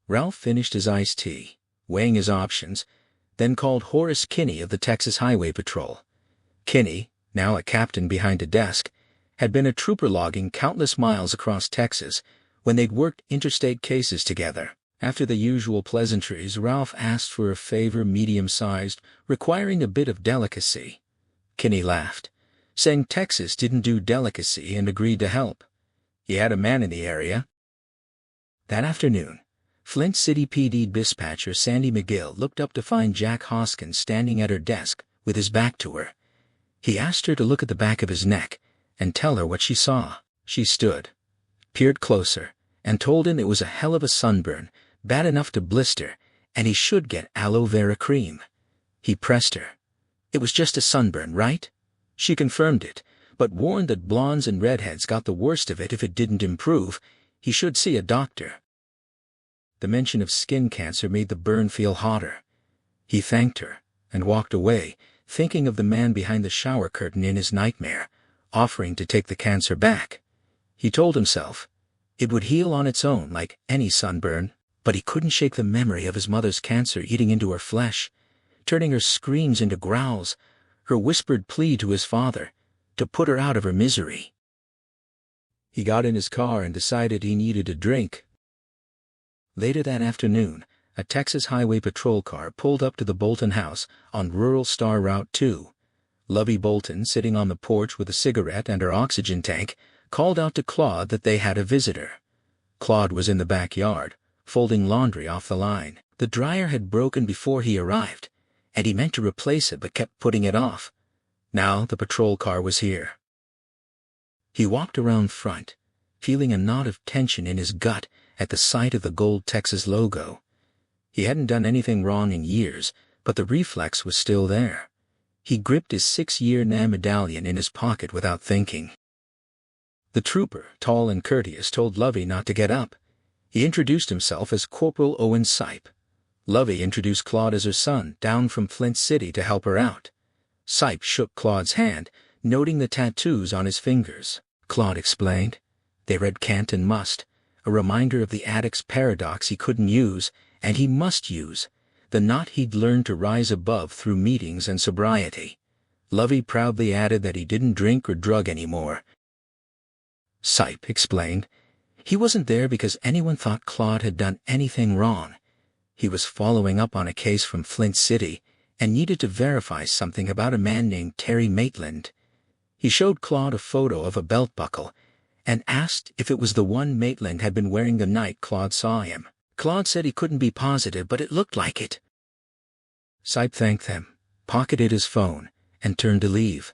Ralph finished his iced tea, weighing his options, then called Horace Kinney of the Texas Highway Patrol. Kinney, now a captain behind a desk, had been a trooper logging countless miles across Texas when they'd worked interstate cases together. After the usual pleasantries, Ralph asked for a favor, medium-sized, requiring a bit of delicacy. Kinney laughed, saying Texas didn't do delicacy, and agreed to help. He had a man in the area. That afternoon, Flint City PD dispatcher Sandy McGill looked up to find Jack Hoskins standing at her desk with his back to her. He asked her to look at the back of his neck and tell her what she saw. She stood, peered closer, and told him it was a hell of a sunburn, bad enough to blister, and he should get aloe vera cream. He pressed her. It was just a sunburn, right? She confirmed it, but warned that blondes and redheads got the worst of it if it didn't improve. He should see a doctor. The mention of skin cancer made the burn feel hotter. He thanked her and walked away, thinking of the man behind the shower curtain in his nightmare, offering to take the cancer back. He told himself it would heal on its own like any sunburn, but he couldn't shake the memory of his mother's cancer eating into her flesh, turning her screams into growls, her whispered plea to his father to put her out of her misery. He got in his car and decided he needed a drink. Later that afternoon, a Texas Highway Patrol car pulled up to the Bolton house on Rural Star Route 2. Lovey Bolton, sitting on the porch with a cigarette and her oxygen tank, called out to Claude that they had a visitor. Claude was in the backyard, folding laundry off the line. The dryer had broken before he arrived, and he meant to replace it but kept putting it off. Now the patrol car was here. He walked around front, feeling a knot of tension in his gut at the sight of the gold Texas logo. He hadn't done anything wrong in years, but the reflex was still there. He gripped his 6-year NAM medallion in his pocket without thinking. The trooper, tall and courteous, told Lovey not to get up. He introduced himself as Corporal Owen Sipe. Lovey introduced Claude as her son, down from Flint City to help her out. Sipe shook Claude's hand, noting the tattoos on his fingers. Claude explained. They read can't and must, a reminder of the addict's paradox he couldn't use, and he must use, the knot he'd learned to rise above through meetings and sobriety. Lovey proudly added that he didn't drink or drug anymore. Sipe explained. He wasn't there because anyone thought Claude had done anything wrong. He was following up on a case from Flint City and needed to verify something about a man named Terry Maitland. He showed Claude a photo of a belt buckle and asked if it was the one Maitland had been wearing the night Claude saw him. Claude said he couldn't be positive, but it looked like it. Sipe thanked them, pocketed his phone, and turned to leave.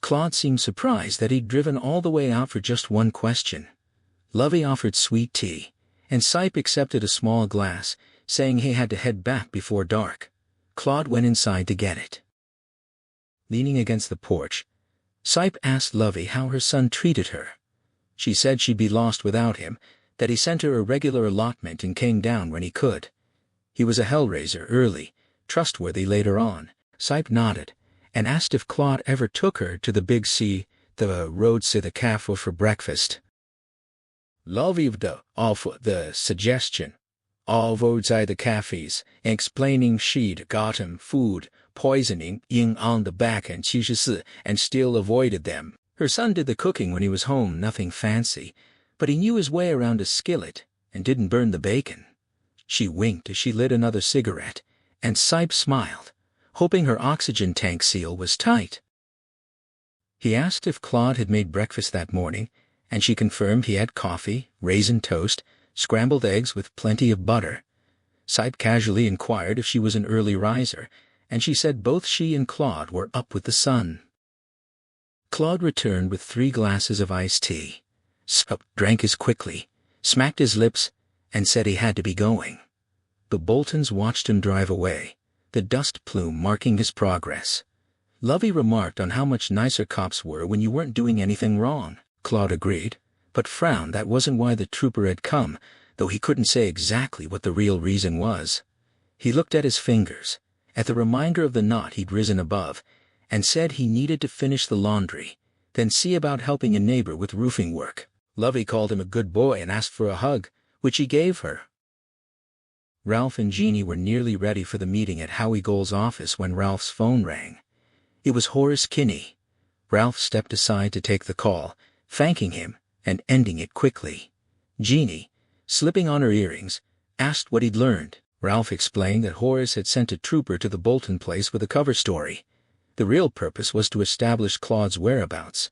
Claude seemed surprised that he'd driven all the way out for just one question. Lovey offered sweet tea, and Sipe accepted a small glass, saying he had to head back before dark. Claude went inside to get it. Leaning against the porch, Sipe asked Lovey how her son treated her. She said she'd be lost without him, that he sent her a regular allotment and came down when he could. He was a hellraiser early, trustworthy later on. Sipe nodded, and asked if Claude ever took her to the Big C, the road to the cafe for breakfast. Lovey offered the suggestion. All outside the cafes, explaining she'd gotten food poisoning in on the back and still avoided them. Her son did the cooking when he was home, nothing fancy, but he knew his way around a skillet and didn't burn the bacon. She winked as she lit another cigarette, and Sipe smiled, hoping her oxygen tank seal was tight. He asked if Claude had made breakfast that morning, and she confirmed he had coffee, raisin toast, scrambled eggs with plenty of butter. Sipe casually inquired if she was an early riser, and she said both she and Claude were up with the sun. Claude returned with 3 glasses of iced tea. Sipe drank his quickly, smacked his lips, and said he had to be going. The Boltons watched him drive away, the dust plume marking his progress. Lovey remarked on how much nicer cops were when you weren't doing anything wrong. Claude agreed, but frowned that wasn't why the trooper had come, though he couldn't say exactly what the real reason was. He looked at his fingers, at the reminder of the knot he'd risen above, and said he needed to finish the laundry, then see about helping a neighbor with roofing work. Lovey called him a good boy and asked for a hug, which he gave her. Ralph and Jeannie were nearly ready for the meeting at Howie Gold's office when Ralph's phone rang. It was Horace Kinney. Ralph stepped aside to take the call, thanking him and ending it quickly. Jeannie, slipping on her earrings, asked what he'd learned. Ralph explained that Horace had sent a trooper to the Bolton place with a cover story. The real purpose was to establish Claude's whereabouts.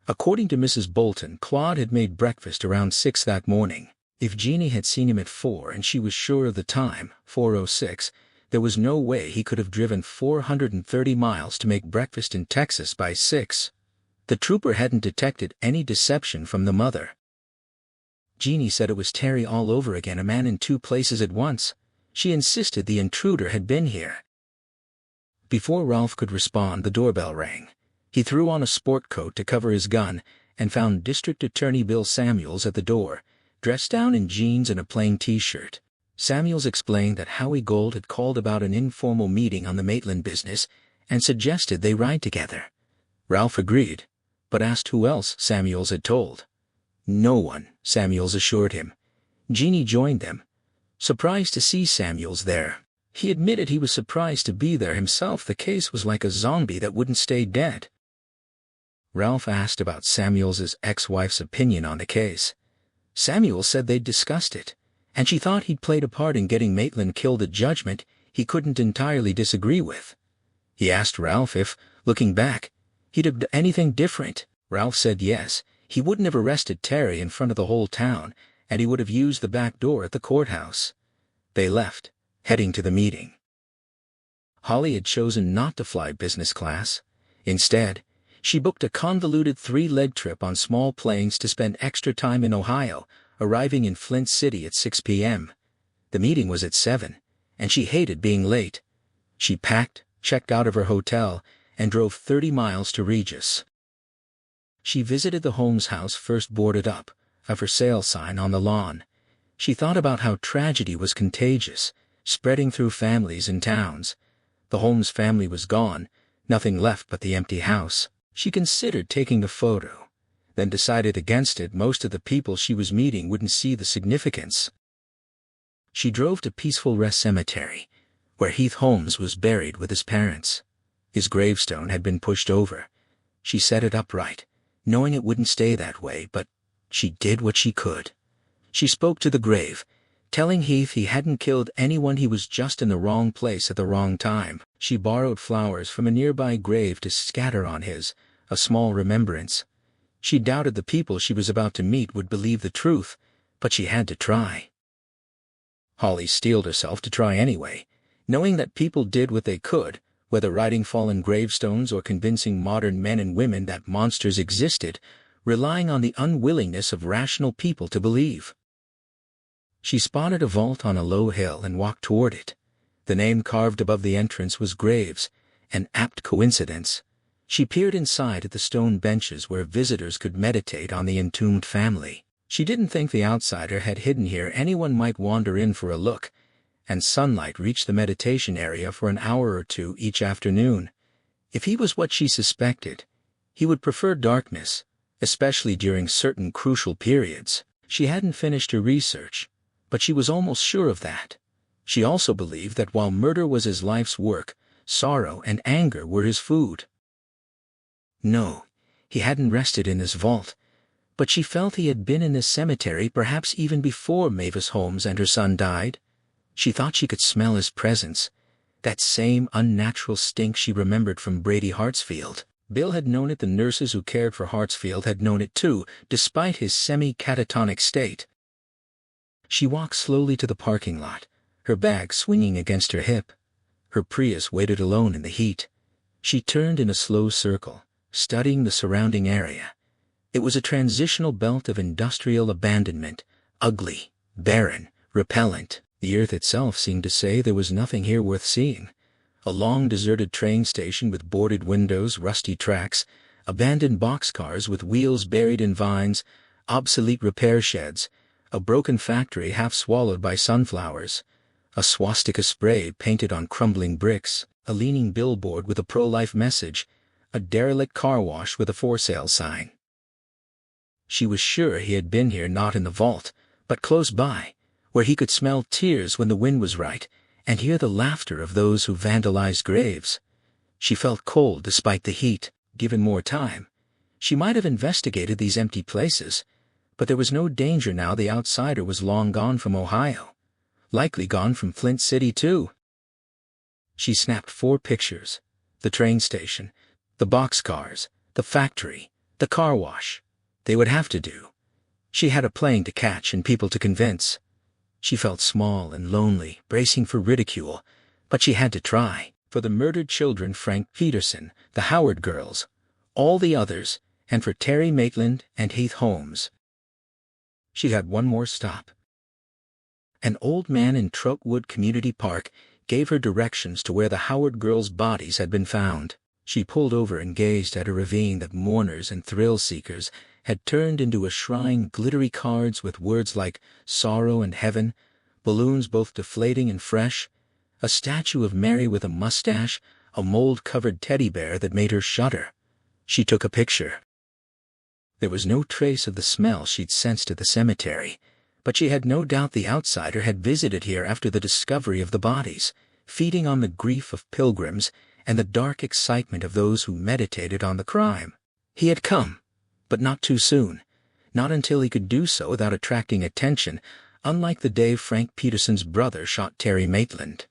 According to Mrs. Bolton, Claude had made breakfast around 6 that morning. If Jeannie had seen him at 4 and she was sure of the time, 4:06, there was no way he could have driven 430 miles to make breakfast in Texas by 6. The trooper hadn't detected any deception from the mother. Jeannie said it was Terry all over again, a man in 2 places at once. She insisted the intruder had been here. Before Ralph could respond, the doorbell rang. He threw on a sport coat to cover his gun and found District Attorney Bill Samuels at the door, dressed down in jeans and a plain t-shirt. Samuels explained that Howie Gold had called about an informal meeting on the Maitland business and suggested they ride together. Ralph agreed, but asked who else Samuels had told. No one, Samuels assured him. Jeannie joined them, surprised to see Samuels there. He admitted he was surprised to be there himself. The case was like a zombie that wouldn't stay dead. Ralph asked about Samuels's ex-wife's opinion on the case. Samuels said they'd discussed it, and she thought he'd played a part in getting Maitland killed, a judgment he couldn't entirely disagree with. He asked Ralph if, looking back, he'd have done anything different. Ralph said yes, he wouldn't have arrested Terry in front of the whole town, and he would have used the back door at the courthouse. They left, heading to the meeting. Holly had chosen not to fly business class. Instead, she booked a convoluted 3-leg trip on small planes to spend extra time in Ohio, arriving in Flint City at 6 p.m. The meeting was at 7, and she hated being late. She packed, checked out of her hotel, and drove 30 miles to Regis. She visited the Holmes house first, boarded up, a for sale sign on the lawn. She thought about how tragedy was contagious, spreading through families and towns. The Holmes family was gone, nothing left but the empty house. She considered taking a photo, then decided against it. Most of the people she was meeting wouldn't see the significance. She drove to Peaceful Rest Cemetery, where Heath Holmes was buried with his parents. His gravestone had been pushed over. She set it upright, knowing it wouldn't stay that way, but she did what she could. She spoke to the grave, telling Heath he hadn't killed anyone, he was just in the wrong place at the wrong time. She borrowed flowers from a nearby grave to scatter on his, a small remembrance. She doubted the people she was about to meet would believe the truth, but she had to try. Holly steeled herself to try anyway, knowing that people did what they could, whether writing fallen gravestones or convincing modern men and women that monsters existed, relying on the unwillingness of rational people to believe. She spotted a vault on a low hill and walked toward it. The name carved above the entrance was Graves, an apt coincidence. She peered inside at the stone benches where visitors could meditate on the entombed family. She didn't think the outsider had hidden here. Anyone might wander in for a look, and sunlight reached the meditation area for an hour or 2 each afternoon. If he was what she suspected, he would prefer darkness, especially during certain crucial periods. She hadn't finished her research, but she was almost sure of that. She also believed that while murder was his life's work, sorrow and anger were his food. No, he hadn't rested in this vault, but she felt he had been in this cemetery perhaps even before Mavis Holmes and her son died. She thought she could smell his presence, that same unnatural stink she remembered from Brady Hartsfield. Bill had known it, the nurses who cared for Hartsfield had known it too, despite his semi-catatonic state. She walked slowly to the parking lot, her bag swinging against her hip. Her Prius waited alone in the heat. She turned in a slow circle, studying the surrounding area. It was a transitional belt of industrial abandonment, ugly, barren, repellent. The earth itself seemed to say there was nothing here worth seeing. A long deserted train station with boarded windows, rusty tracks, abandoned boxcars with wheels buried in vines, obsolete repair sheds, a broken factory half swallowed by sunflowers, a swastika spray painted on crumbling bricks, a leaning billboard with a pro-life message, a derelict car wash with a for sale sign. She was sure he had been here, not in the vault, but close by, where he could smell tears when the wind was right, and hear the laughter of those who vandalized graves. She felt cold despite the heat. Given more time, she might have investigated these empty places, but there was no danger now. The outsider was long gone from Ohio, likely gone from Flint City too. She snapped 4 pictures: the train station, the boxcars, the factory, The car wash. They would have to do. She had a plane to catch and people to convince. She felt small and lonely, bracing for ridicule, but she had to try. For the murdered children, Frank Peterson, the Howard girls, all the others, and for Terry Maitland and Heath Holmes. She had one more stop. An old man in Troutwood Community Park gave her directions to where the Howard girls' bodies had been found. She pulled over and gazed at a ravine that mourners and thrill-seekers had turned into a shrine, glittery cards with words like sorrow and heaven, balloons both deflating and fresh, a statue of Mary with a mustache, a mold-covered teddy bear that made her shudder. She took a picture. There was no trace of the smell she'd sensed at the cemetery, but she had no doubt the outsider had visited here after the discovery of the bodies, feeding on the grief of pilgrims and the dark excitement of those who meditated on the crime. He had come, but not too soon, not until he could do so without attracting attention, unlike the day Frank Peterson's brother shot Terry Maitland.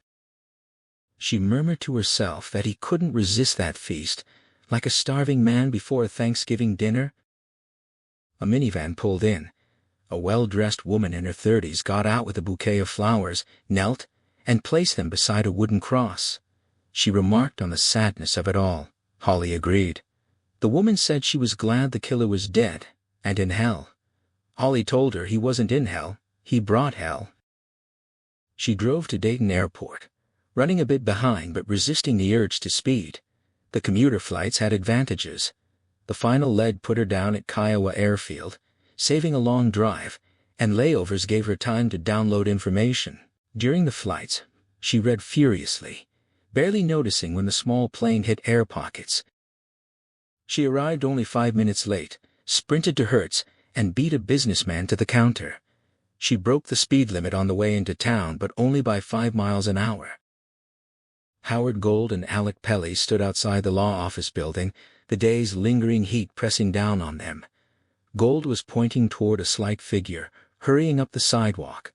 She murmured to herself that he couldn't resist that feast, like a starving man before a Thanksgiving dinner. A minivan pulled in. A well-dressed woman in her 30s got out with a bouquet of flowers, knelt, and placed them beside a wooden cross. She remarked on the sadness of it all. Holly agreed. The woman said she was glad the killer was dead and in hell. Holly told her he wasn't in hell, he brought hell. She drove to Dayton Airport, running a bit behind but resisting the urge to speed. The commuter flights had advantages. The final leg put her down at Kiowa Airfield, saving a long drive, and layovers gave her time to download information. During the flights, she read furiously, barely noticing when the small plane hit air pockets. She arrived only 5 minutes late, sprinted to Hertz, and beat a businessman to the counter. She broke the speed limit on the way into town, but only by 5 miles an hour. Howard Gold and Alec Pelly stood outside the law office building, the day's lingering heat pressing down on them. Gold was pointing toward a slight figure, hurrying up the sidewalk.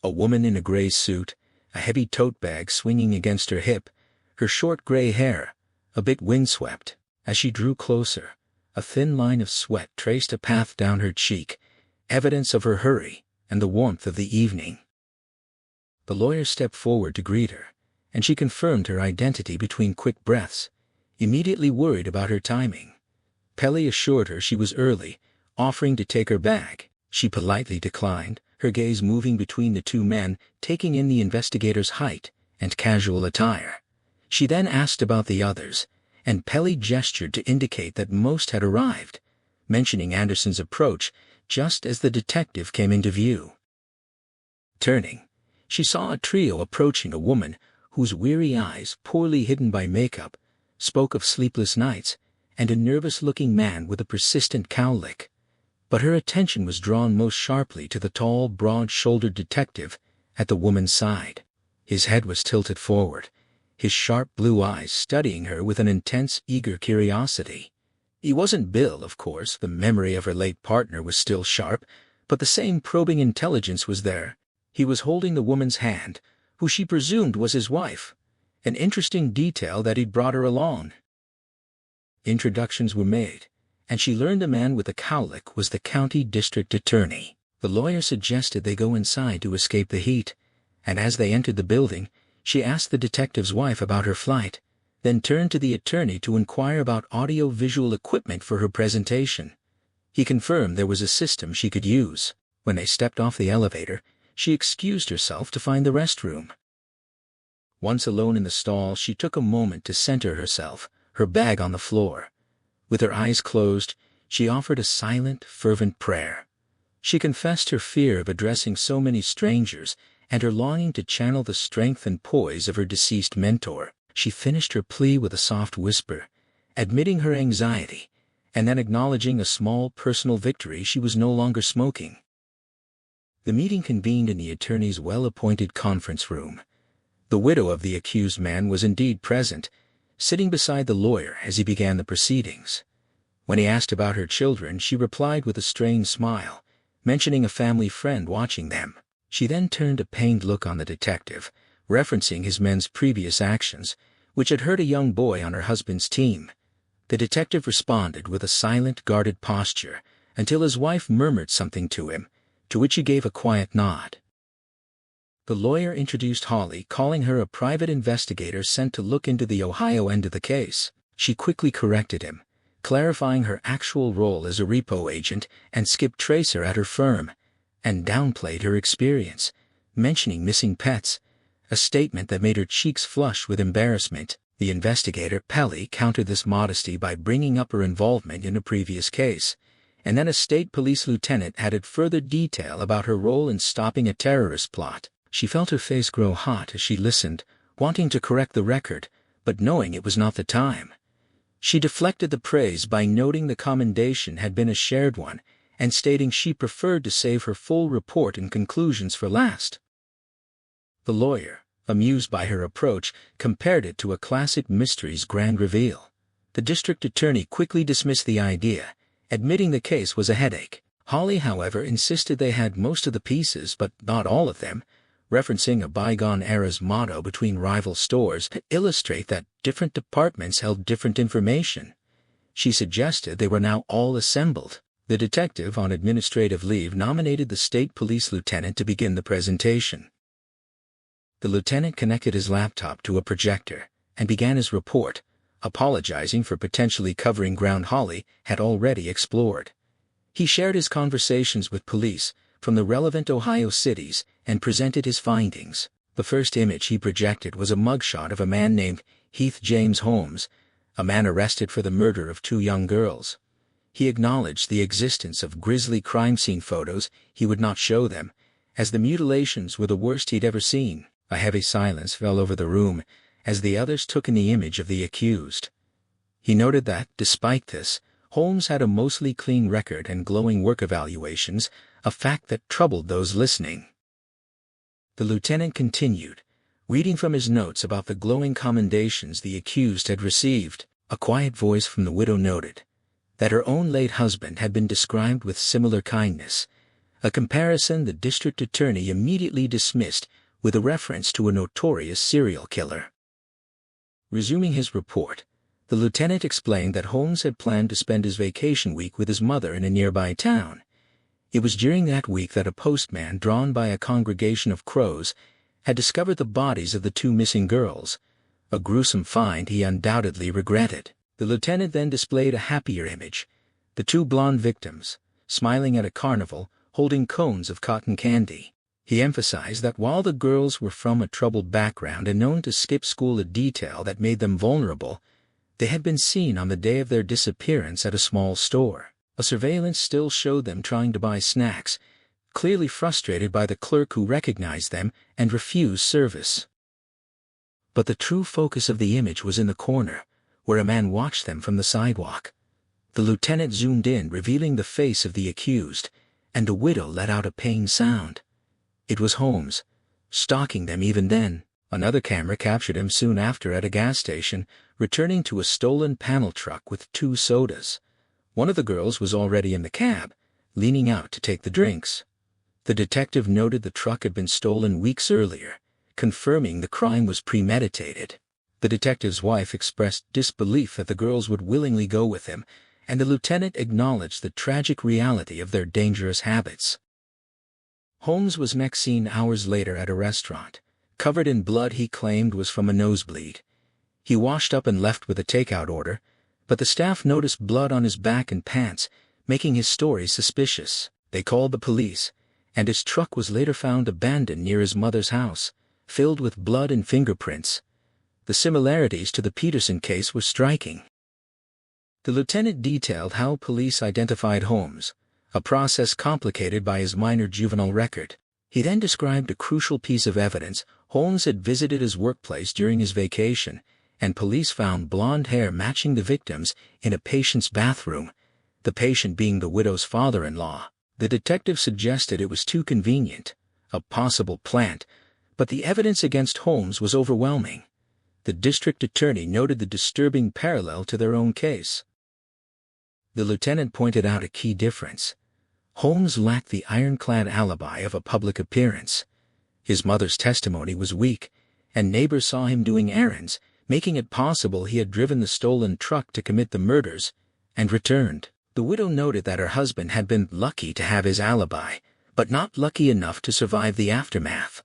A woman in a gray suit, a heavy tote bag swinging against her hip, her short gray hair, a bit windswept. As she drew closer, a thin line of sweat traced a path down her cheek, evidence of her hurry and the warmth of the evening. The lawyer stepped forward to greet her, and she confirmed her identity between quick breaths, immediately worried about her timing. Pelly assured her she was early, offering to take her bag. She politely declined, her gaze moving between the two men, taking in the investigator's height and casual attire. She then asked about the others, and Pelly gestured to indicate that most had arrived, mentioning Anderson's approach just as the detective came into view. Turning, she saw a trio approaching a woman whose weary eyes, poorly hidden by makeup, spoke of sleepless nights, and a nervous-looking man with a persistent cowlick. But her attention was drawn most sharply to the tall, broad-shouldered detective at the woman's side. His head was tilted forward, his sharp blue eyes studying her with an intense, eager curiosity. He wasn't Bill, of course. The memory of her late partner was still sharp, but the same probing intelligence was there. He was holding the woman's hand, who she presumed was his wife, an interesting detail that he'd brought her along. Introductions were made, and she learned the man with the cowlick was the county district attorney. The lawyer suggested they go inside to escape the heat, and as they entered the building, she asked the detective's wife about her flight, then turned to the attorney to inquire about audio-visual equipment for her presentation. He confirmed there was a system she could use. When they stepped off the elevator, she excused herself to find the restroom. Once alone in the stall, she took a moment to center herself, her bag on the floor. With her eyes closed, she offered a silent, fervent prayer. She confessed her fear of addressing so many strangers and her longing to channel the strength and poise of her deceased mentor. She finished her plea with a soft whisper, admitting her anxiety, and then acknowledging a small personal victory: she was no longer smoking. The meeting convened in the attorney's well-appointed conference room. The widow of the accused man was indeed present, sitting beside the lawyer as he began the proceedings. When he asked about her children, she replied with a strained smile, mentioning a family friend watching them. She then turned a pained look on the detective, referencing his men's previous actions, which had hurt a young boy on her husband's team. The detective responded with a silent, guarded posture, until his wife murmured something to him, to which he gave a quiet nod. The lawyer introduced Holly, calling her a private investigator sent to look into the Ohio end of the case. She quickly corrected him, clarifying her actual role as a repo agent and skip tracer at her firm, and downplayed her experience, mentioning missing pets, a statement that made her cheeks flush with embarrassment. The investigator, Pelly, countered this modesty by bringing up her involvement in a previous case, and then a state police lieutenant added further detail about her role in stopping a terrorist plot. She felt her face grow hot as she listened, wanting to correct the record, but knowing it was not the time. She deflected the praise by noting the commendation had been a shared one, and stating she preferred to save her full report and conclusions for last. The lawyer, amused by her approach, compared it to a classic mystery's grand reveal. The district attorney quickly dismissed the idea, admitting the case was a headache. Holly, however, insisted they had most of the pieces but not all of them, referencing a bygone era's motto between rival stores to illustrate that different departments held different information. She suggested they were now all assembled. The detective on administrative leave nominated the state police lieutenant to begin the presentation. The lieutenant connected his laptop to a projector and began his report, apologizing for potentially covering ground Holly had already explored. He shared his conversations with police from the relevant Ohio cities and presented his findings. The first image he projected was a mugshot of a man named Heath James Holmes, a man arrested for the murder of 2 young girls. He acknowledged the existence of grisly crime scene photos. He would not show them, as the mutilations were the worst he'd ever seen. A heavy silence fell over the room as the others took in the image of the accused. He noted that, despite this, Holmes had a mostly clean record and glowing work evaluations, a fact that troubled those listening. The lieutenant continued, reading from his notes about the glowing commendations the accused had received. A quiet voice from the widow noted that her own late husband had been described with similar kindness, a comparison the district attorney immediately dismissed with a reference to a notorious serial killer. Resuming his report, the lieutenant explained that Holmes had planned to spend his vacation week with his mother in a nearby town. It was during that week that a postman drawn by a congregation of crows had discovered the bodies of the 2 missing girls, a gruesome find he undoubtedly regretted. The lieutenant then displayed a happier image, the 2 blonde victims, smiling at a carnival, holding cones of cotton candy. He emphasized that while the girls were from a troubled background and known to skip school, a detail that made them vulnerable, they had been seen on the day of their disappearance at a small store. A surveillance still showed them trying to buy snacks, clearly frustrated by the clerk who recognized them and refused service. But the true focus of the image was in the corner, where a man watched them from the sidewalk. The lieutenant zoomed in, revealing the face of the accused, and the widow let out a pained sound. It was Holmes, stalking them even then. Another camera captured him soon after at a gas station, returning to a stolen panel truck with 2 sodas. One of the girls was already in the cab, leaning out to take the drinks. The detective noted the truck had been stolen weeks earlier, confirming the crime was premeditated. The detective's wife expressed disbelief that the girls would willingly go with him, and the lieutenant acknowledged the tragic reality of their dangerous habits. Holmes was next seen hours later at a restaurant, covered in blood he claimed was from a nosebleed. He washed up and left with a takeout order, but the staff noticed blood on his back and pants, making his story suspicious. They called the police, and his truck was later found abandoned near his mother's house, filled with blood and fingerprints. The similarities to the Peterson case were striking. The lieutenant detailed how police identified Holmes, a process complicated by his minor juvenile record. He then described a crucial piece of evidence. Holmes had visited his workplace during his vacation, and police found blonde hair matching the victims in a patient's bathroom, the patient being the widow's father-in-law. The detective suggested it was too convenient, a possible plant, but the evidence against Holmes was overwhelming. The district attorney noted the disturbing parallel to their own case. The lieutenant pointed out a key difference. Holmes lacked the ironclad alibi of a public appearance. His mother's testimony was weak, and neighbors saw him doing errands, making it possible he had driven the stolen truck to commit the murders and returned. The widow noted that her husband had been lucky to have his alibi, but not lucky enough to survive the aftermath.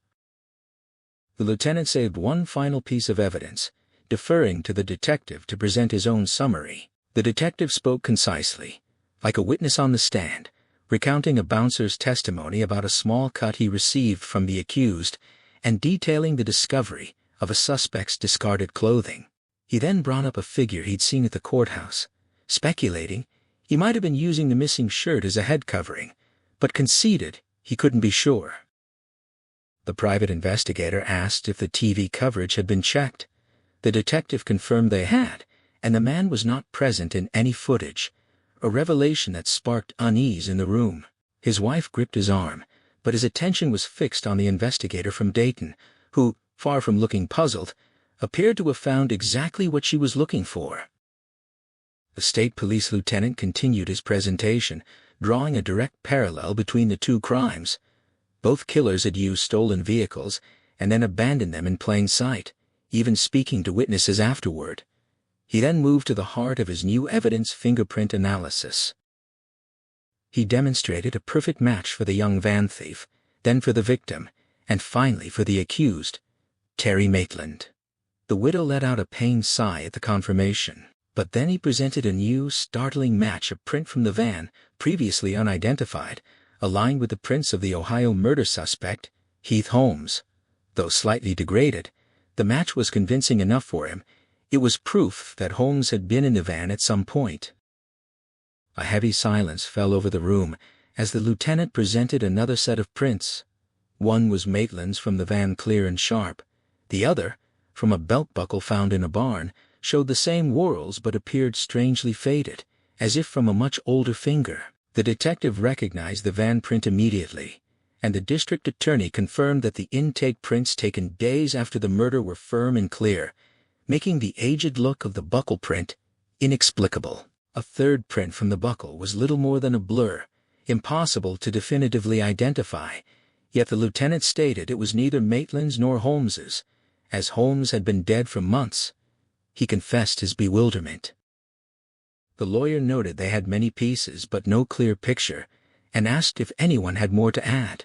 The lieutenant saved one final piece of evidence, deferring to the detective to present his own summary. The detective spoke concisely, like a witness on the stand, recounting a bouncer's testimony about a small cut he received from the accused and detailing the discovery of a suspect's discarded clothing. He then brought up a figure he'd seen at the courthouse, speculating he might have been using the missing shirt as a head covering, but conceded he couldn't be sure. The private investigator asked if the TV coverage had been checked. The detective confirmed they had, and the man was not present in any footage, a revelation that sparked unease in the room. His wife gripped his arm, but his attention was fixed on the investigator from Dayton, who, far from looking puzzled, appeared to have found exactly what she was looking for. The state police lieutenant continued his presentation, drawing a direct parallel between the two crimes. Both killers had used stolen vehicles and then abandoned them in plain sight, even speaking to witnesses afterward. He then moved to the heart of his new evidence: fingerprint analysis. He demonstrated a perfect match for the young van thief, then for the victim, and finally for the accused, Terry Maitland. The widow let out a pained sigh at the confirmation, but then he presented a new, startling match: a print from the van, previously unidentified, aligned with the prints of the Ohio murder suspect, Heath Holmes. Though slightly degraded, the match was convincing enough for him. It was proof that Holmes had been in the van at some point. A heavy silence fell over the room as the lieutenant presented another set of prints. One was Maitland's from the van, clear and sharp. The other, from a belt buckle found in a barn, showed the same whorls but appeared strangely faded, as if from a much older finger. The detective recognized the van print immediately, and the district attorney confirmed that the intake prints taken days after the murder were firm and clear, making the aged look of the buckle print inexplicable. A third print from the buckle was little more than a blur, impossible to definitively identify, yet the lieutenant stated it was neither Maitland's nor Holmes's, as Holmes had been dead for months. He confessed his bewilderment. The lawyer noted they had many pieces but no clear picture, and asked if anyone had more to add.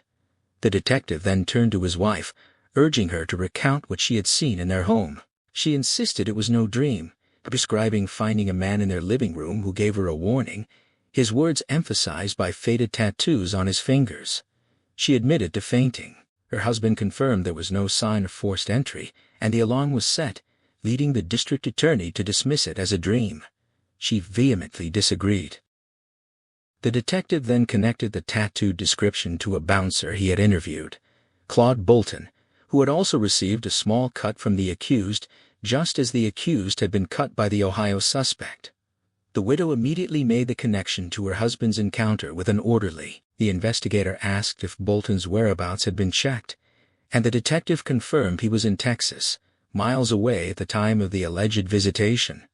The detective then turned to his wife, urging her to recount what she had seen in their home. She insisted it was no dream, describing finding a man in their living room who gave her a warning, his words emphasized by faded tattoos on his fingers. She admitted to fainting. Her husband confirmed there was no sign of forced entry, and the alarm was set, leading the district attorney to dismiss it as a dream. She vehemently disagreed. The detective then connected the tattooed description to a bouncer he had interviewed, Claude Bolton, who had also received a small cut from the accused, just as the accused had been cut by the Ohio suspect. The widow immediately made the connection to her husband's encounter with an orderly. The investigator asked if Bolton's whereabouts had been checked, and the detective confirmed he was in Texas, miles away at the time of the alleged visitation.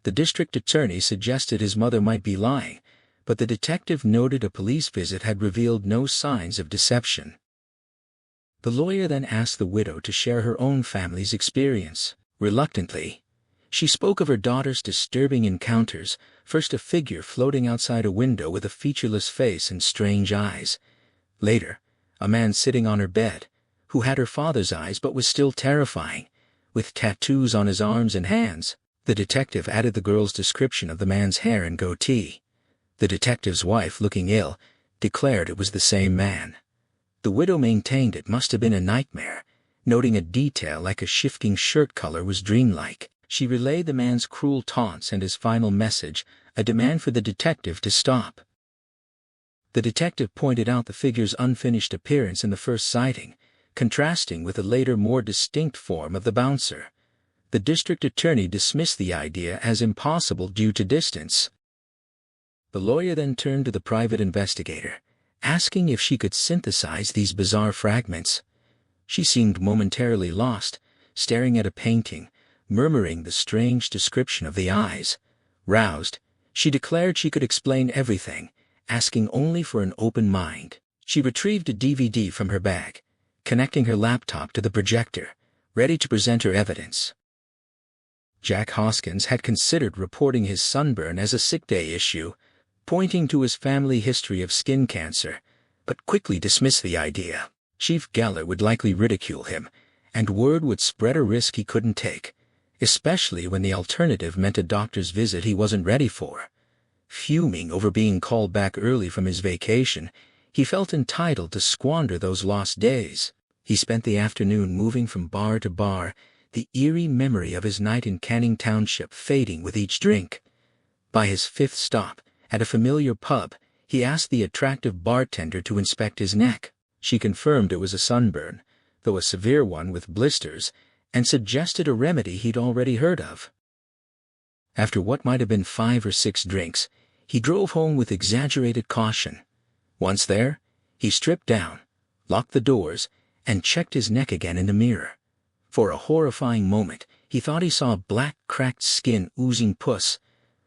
The district attorney suggested his mother might be lying, but the detective noted a police visit had revealed no signs of deception. The lawyer then asked the widow to share her own family's experience. Reluctantly, she spoke of her daughter's disturbing encounters, first a figure floating outside a window with a featureless face and strange eyes. Later, a man sitting on her bed, who had her father's eyes but was still terrifying, with tattoos on his arms and hands. The detective added the girl's description of the man's hair and goatee. The detective's wife, looking ill, declared it was the same man. The widow maintained it must have been a nightmare, noting a detail like a shifting shirt color was dreamlike. She relayed the man's cruel taunts and his final message, a demand for the detective to stop. The detective pointed out the figure's unfinished appearance in the first sighting, contrasting with a later, more distinct form of the bouncer. The district attorney dismissed the idea as impossible due to distance. The lawyer then turned to the private investigator, asking if she could synthesize these bizarre fragments. She seemed momentarily lost, staring at a painting, murmuring the strange description of the eyes. Roused, she declared she could explain everything, asking only for an open mind. She retrieved a DVD from her bag, connecting her laptop to the projector, ready to present her evidence. Jack Hoskins had considered reporting his sunburn as a sick day issue, pointing to his family history of skin cancer, but quickly dismissed the idea. Chief Geller would likely ridicule him, and word would spread a risk he couldn't take, especially when the alternative meant a doctor's visit he wasn't ready for. Fuming over being called back early from his vacation, he felt entitled to squander those lost days. He spent the afternoon moving from bar to bar, the eerie memory of his night in Canning Township fading with each drink. By his fifth stop, at a familiar pub, he asked the attractive bartender to inspect his neck. She confirmed it was a sunburn, though a severe one with blisters, and suggested a remedy he'd already heard of. After what might have been 5 or 6 drinks, he drove home with exaggerated caution. Once there, he stripped down, locked the doors, and checked his neck again in the mirror. For a horrifying moment, he thought he saw black, cracked skin oozing pus,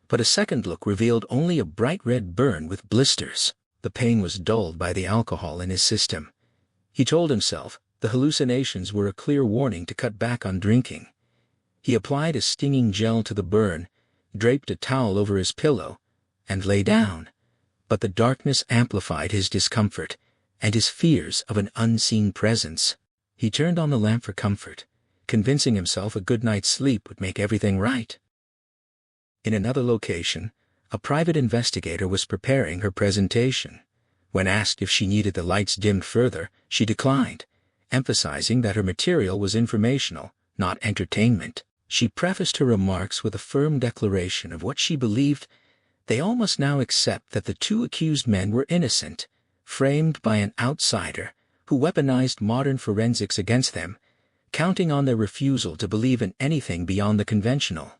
but a second look revealed only a bright red burn with blisters. The pain was dulled by the alcohol in his system. He told himself the hallucinations were a clear warning to cut back on drinking. He applied a stinging gel to the burn, draped a towel over his pillow, and lay down. But the darkness amplified his discomfort and his fears of an unseen presence. He turned on the lamp for comfort, convincing himself a good night's sleep would make everything right. In another location, a private investigator was preparing her presentation. When asked if she needed the lights dimmed further, she declined, emphasizing that her material was informational, not entertainment. She prefaced her remarks with a firm declaration of what she believed: they all must now accept that the 2 accused men were innocent, framed by an outsider who weaponized modern forensics against them, counting on their refusal to believe in anything beyond the conventional.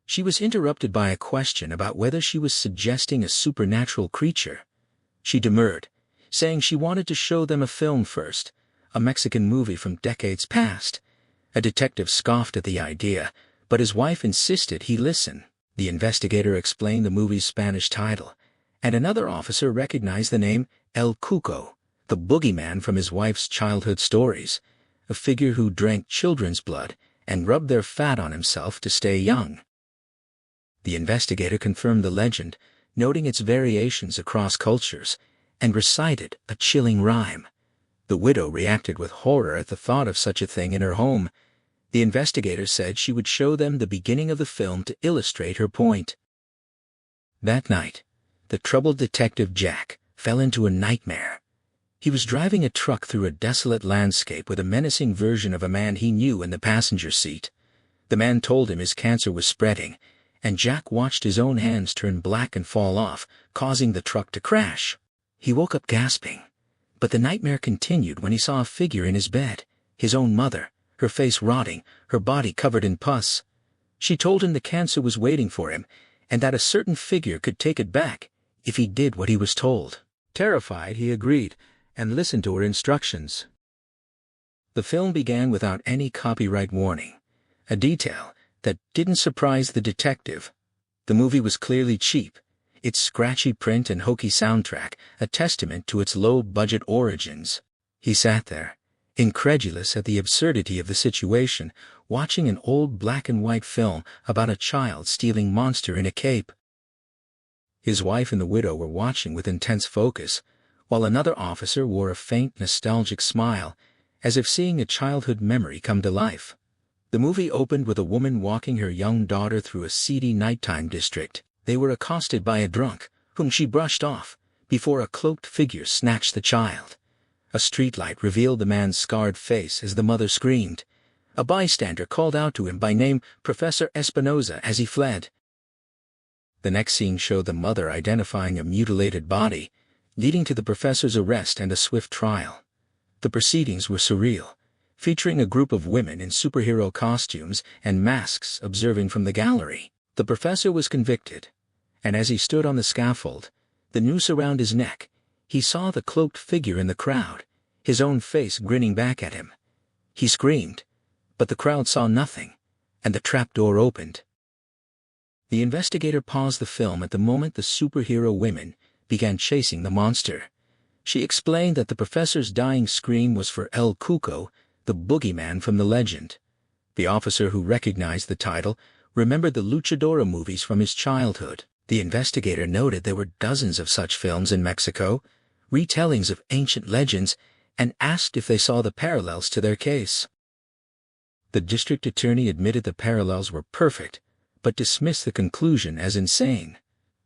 She was interrupted by a question about whether she was suggesting a supernatural creature. She demurred, saying she wanted to show them a film first, a Mexican movie from decades past. A detective scoffed at the idea, but his wife insisted he listen. The investigator explained the movie's Spanish title, and another officer recognized the name El Cuco, the boogeyman from his wife's childhood stories, a figure who drank children's blood and rubbed their fat on himself to stay young. The investigator confirmed the legend, noting its variations across cultures, and recited a chilling rhyme. The widow reacted with horror at the thought of such a thing in her home. The investigator said she would show them the beginning of the film to illustrate her point. That night, the troubled detective Jack fell into a nightmare. He was driving a truck through a desolate landscape with a menacing version of a man he knew in the passenger seat. The man told him his cancer was spreading, and Jack watched his own hands turn black and fall off, causing the truck to crash. He woke up gasping, but the nightmare continued when he saw a figure in his bed, his own mother, her face rotting, her body covered in pus. She told him the cancer was waiting for him, and that a certain figure could take it back if he did what he was told. Terrified, he agreed, and listened to her instructions. The film began without any copyright warning, a detail that didn't surprise the detective. The movie was clearly cheap, its scratchy print and hokey soundtrack a testament to its low-budget origins. He sat there, incredulous at the absurdity of the situation, watching an old black-and-white film about a child stealing monster in a cape. His wife and the widow were watching with intense focus, while another officer wore a faint, nostalgic smile, as if seeing a childhood memory come to life. The movie opened with a woman walking her young daughter through a seedy nighttime district. They were accosted by a drunk, whom she brushed off, before a cloaked figure snatched the child. A streetlight revealed the man's scarred face as the mother screamed. A bystander called out to him by name, Professor Espinoza, as he fled. The next scene showed the mother identifying a mutilated body, leading to the professor's arrest and a swift trial. The proceedings were surreal, featuring a group of women in superhero costumes and masks observing from the gallery. The professor was convicted, and as he stood on the scaffold, the noose around his neck, he saw the cloaked figure in the crowd, his own face grinning back at him. He screamed, but the crowd saw nothing, and the trapdoor opened. The investigator paused the film at the moment the superhero women began chasing the monster. She explained that the professor's dying scream was for El Cuco, the boogeyman from the legend. The officer, who recognized the title, remembered the luchadora movies from his childhood. The investigator noted there were dozens of such films in Mexico, retellings of ancient legends, and asked if they saw the parallels to their case. The district attorney admitted the parallels were perfect, but dismissed the conclusion as insane.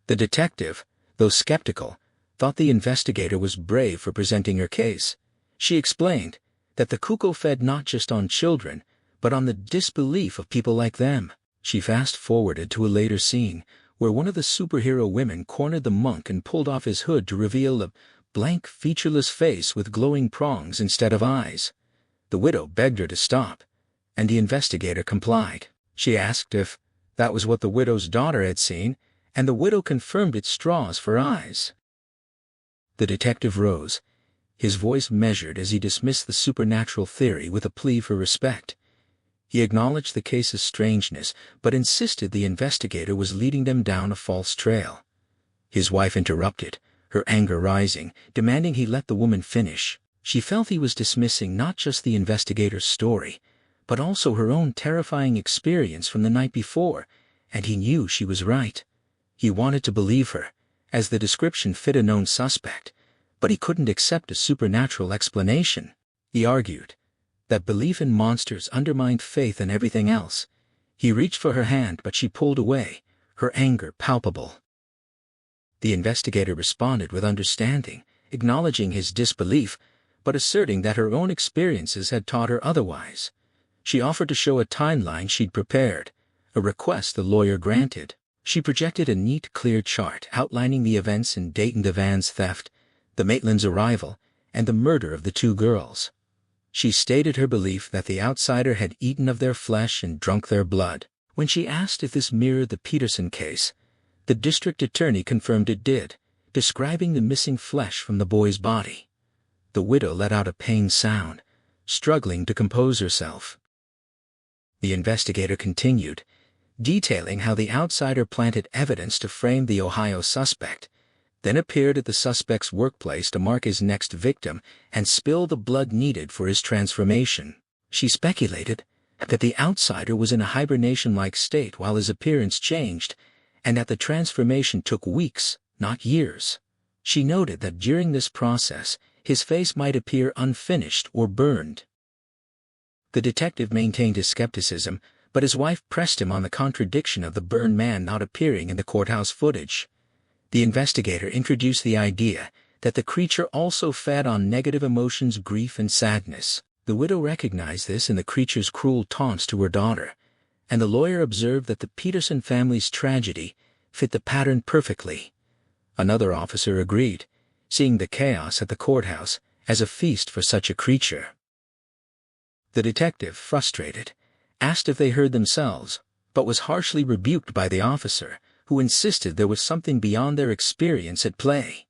The detective, though skeptical, thought the investigator was brave for presenting her case. She explained that the cuckoo fed not just on children, but on the disbelief of people like them. She fast-forwarded to a later scene, where one of the superhero women cornered the monk and pulled off his hood to reveal a blank, featureless face with glowing prongs instead of eyes. The widow begged her to stop, and the investigator complied. She asked if that was what the widow's daughter had seen, and the widow confirmed it's straws for eyes. The detective rose, his voice measured as he dismissed the supernatural theory with a plea for respect. He acknowledged the case's strangeness, but insisted the investigator was leading them down a false trail. His wife interrupted, her anger rising, demanding he let the woman finish. She felt he was dismissing not just the investigator's story, but also her own terrifying experience from the night before, and he knew she was right. He wanted to believe her, as the description fit a known suspect, but he couldn't accept a supernatural explanation. He argued that belief in monsters undermined faith in everything else. He reached for her hand, but she pulled away, her anger palpable. The investigator responded with understanding, acknowledging his disbelief, but asserting that her own experiences had taught her otherwise. She offered to show a timeline she'd prepared, a request the lawyer granted. She projected a neat, clear chart outlining the events in Dayton Devan's theft, the Maitlands' arrival, and the murder of the two girls. She stated her belief that the outsider had eaten of their flesh and drunk their blood. When she asked if this mirrored the Peterson case, the district attorney confirmed it did, describing the missing flesh from the boy's body. The widow let out a pained sound, struggling to compose herself. The investigator continued, detailing how the outsider planted evidence to frame the Ohio suspect, then appeared at the suspect's workplace to mark his next victim and spill the blood needed for his transformation. She speculated that the outsider was in a hibernation-like state while his appearance changed, and that the transformation took weeks, not years. She noted that during this process, his face might appear unfinished or burned. The detective maintained his skepticism, but his wife pressed him on the contradiction of the burned man not appearing in the courthouse footage. The investigator introduced the idea that the creature also fed on negative emotions, grief, and sadness. The widow recognized this in the creature's cruel taunts to her daughter, and the lawyer observed that the Peterson family's tragedy fit the pattern perfectly. Another officer agreed, seeing the chaos at the courthouse as a feast for such a creature. The detective, frustrated, asked if they heard themselves, but was harshly rebuked by the officer, who insisted there was something beyond their experience at play.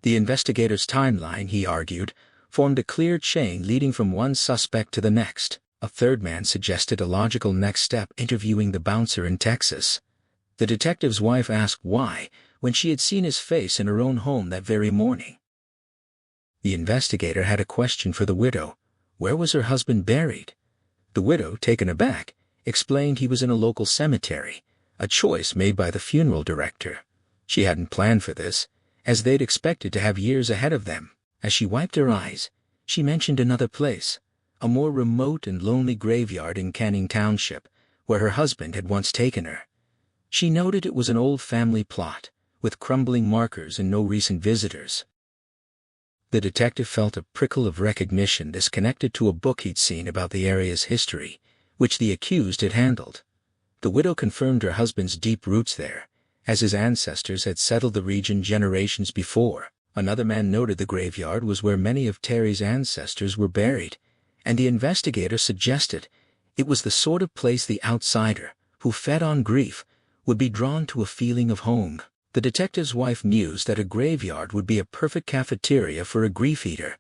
The investigator's timeline, he argued, formed a clear chain leading from one suspect to the next. A third man suggested a logical next step, interviewing the bouncer in Texas. The detective's wife asked why, when she had seen his face in her own home that very morning. The investigator had a question for the widow. Where was her husband buried? The widow, taken aback, explained he was in a local cemetery, a choice made by the funeral director. She hadn't planned for this, as they'd expected to have years ahead of them. As she wiped her eyes, she mentioned another place, a more remote and lonely graveyard in Canning Township, where her husband had once taken her. She noted it was an old family plot, with crumbling markers and no recent visitors. The detective felt a prickle of recognition, this connected to a book he'd seen about the area's history, which the accused had handled. The widow confirmed her husband's deep roots there, as his ancestors had settled the region generations before. Another man noted the graveyard was where many of Terry's ancestors were buried, and the investigator suggested it was the sort of place the outsider, who fed on grief, would be drawn to a feeling of home. The detective's wife mused that a graveyard would be a perfect cafeteria for a grief eater,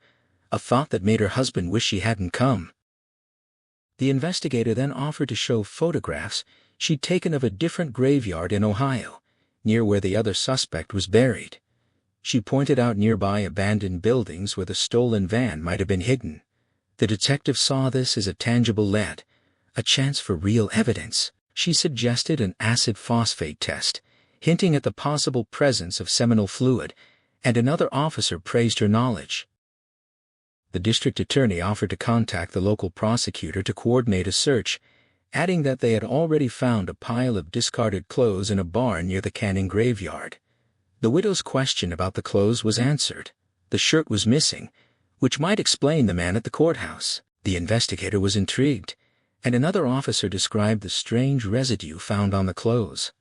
a thought that made her husband wish she hadn't come. The investigator then offered to show photographs she'd taken of a different graveyard in Ohio, near where the other suspect was buried. She pointed out nearby abandoned buildings where the stolen van might have been hidden. The detective saw this as a tangible lead, a chance for real evidence. She suggested an acid phosphate test, hinting at the possible presence of seminal fluid, and another officer praised her knowledge. The district attorney offered to contact the local prosecutor to coordinate a search, adding that they had already found a pile of discarded clothes in a barn near the Canning graveyard. The widow's question about the clothes was answered. The shirt was missing, which might explain the man at the courthouse. The investigator was intrigued, and another officer described the strange residue found on the clothes.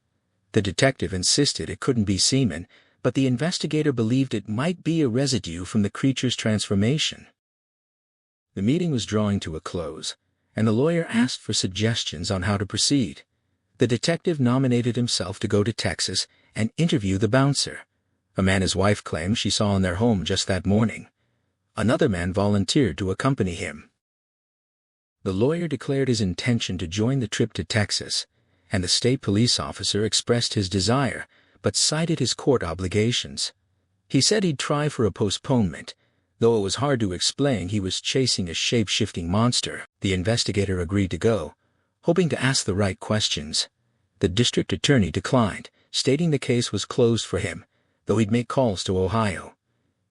The detective insisted it couldn't be semen, but the investigator believed it might be a residue from the creature's transformation. The meeting was drawing to a close, and the lawyer asked for suggestions on how to proceed. The detective nominated himself to go to Texas and interview the bouncer, a man his wife claimed she saw in their home just that morning. Another man volunteered to accompany him. The lawyer declared his intention to join the trip to Texas, and the state police officer expressed his desire, but cited his court obligations. He said he'd try for a postponement, though it was hard to explain he was chasing a shape-shifting monster. The investigator agreed to go, hoping to ask the right questions. The district attorney declined, stating the case was closed for him, though he'd make calls to Ohio.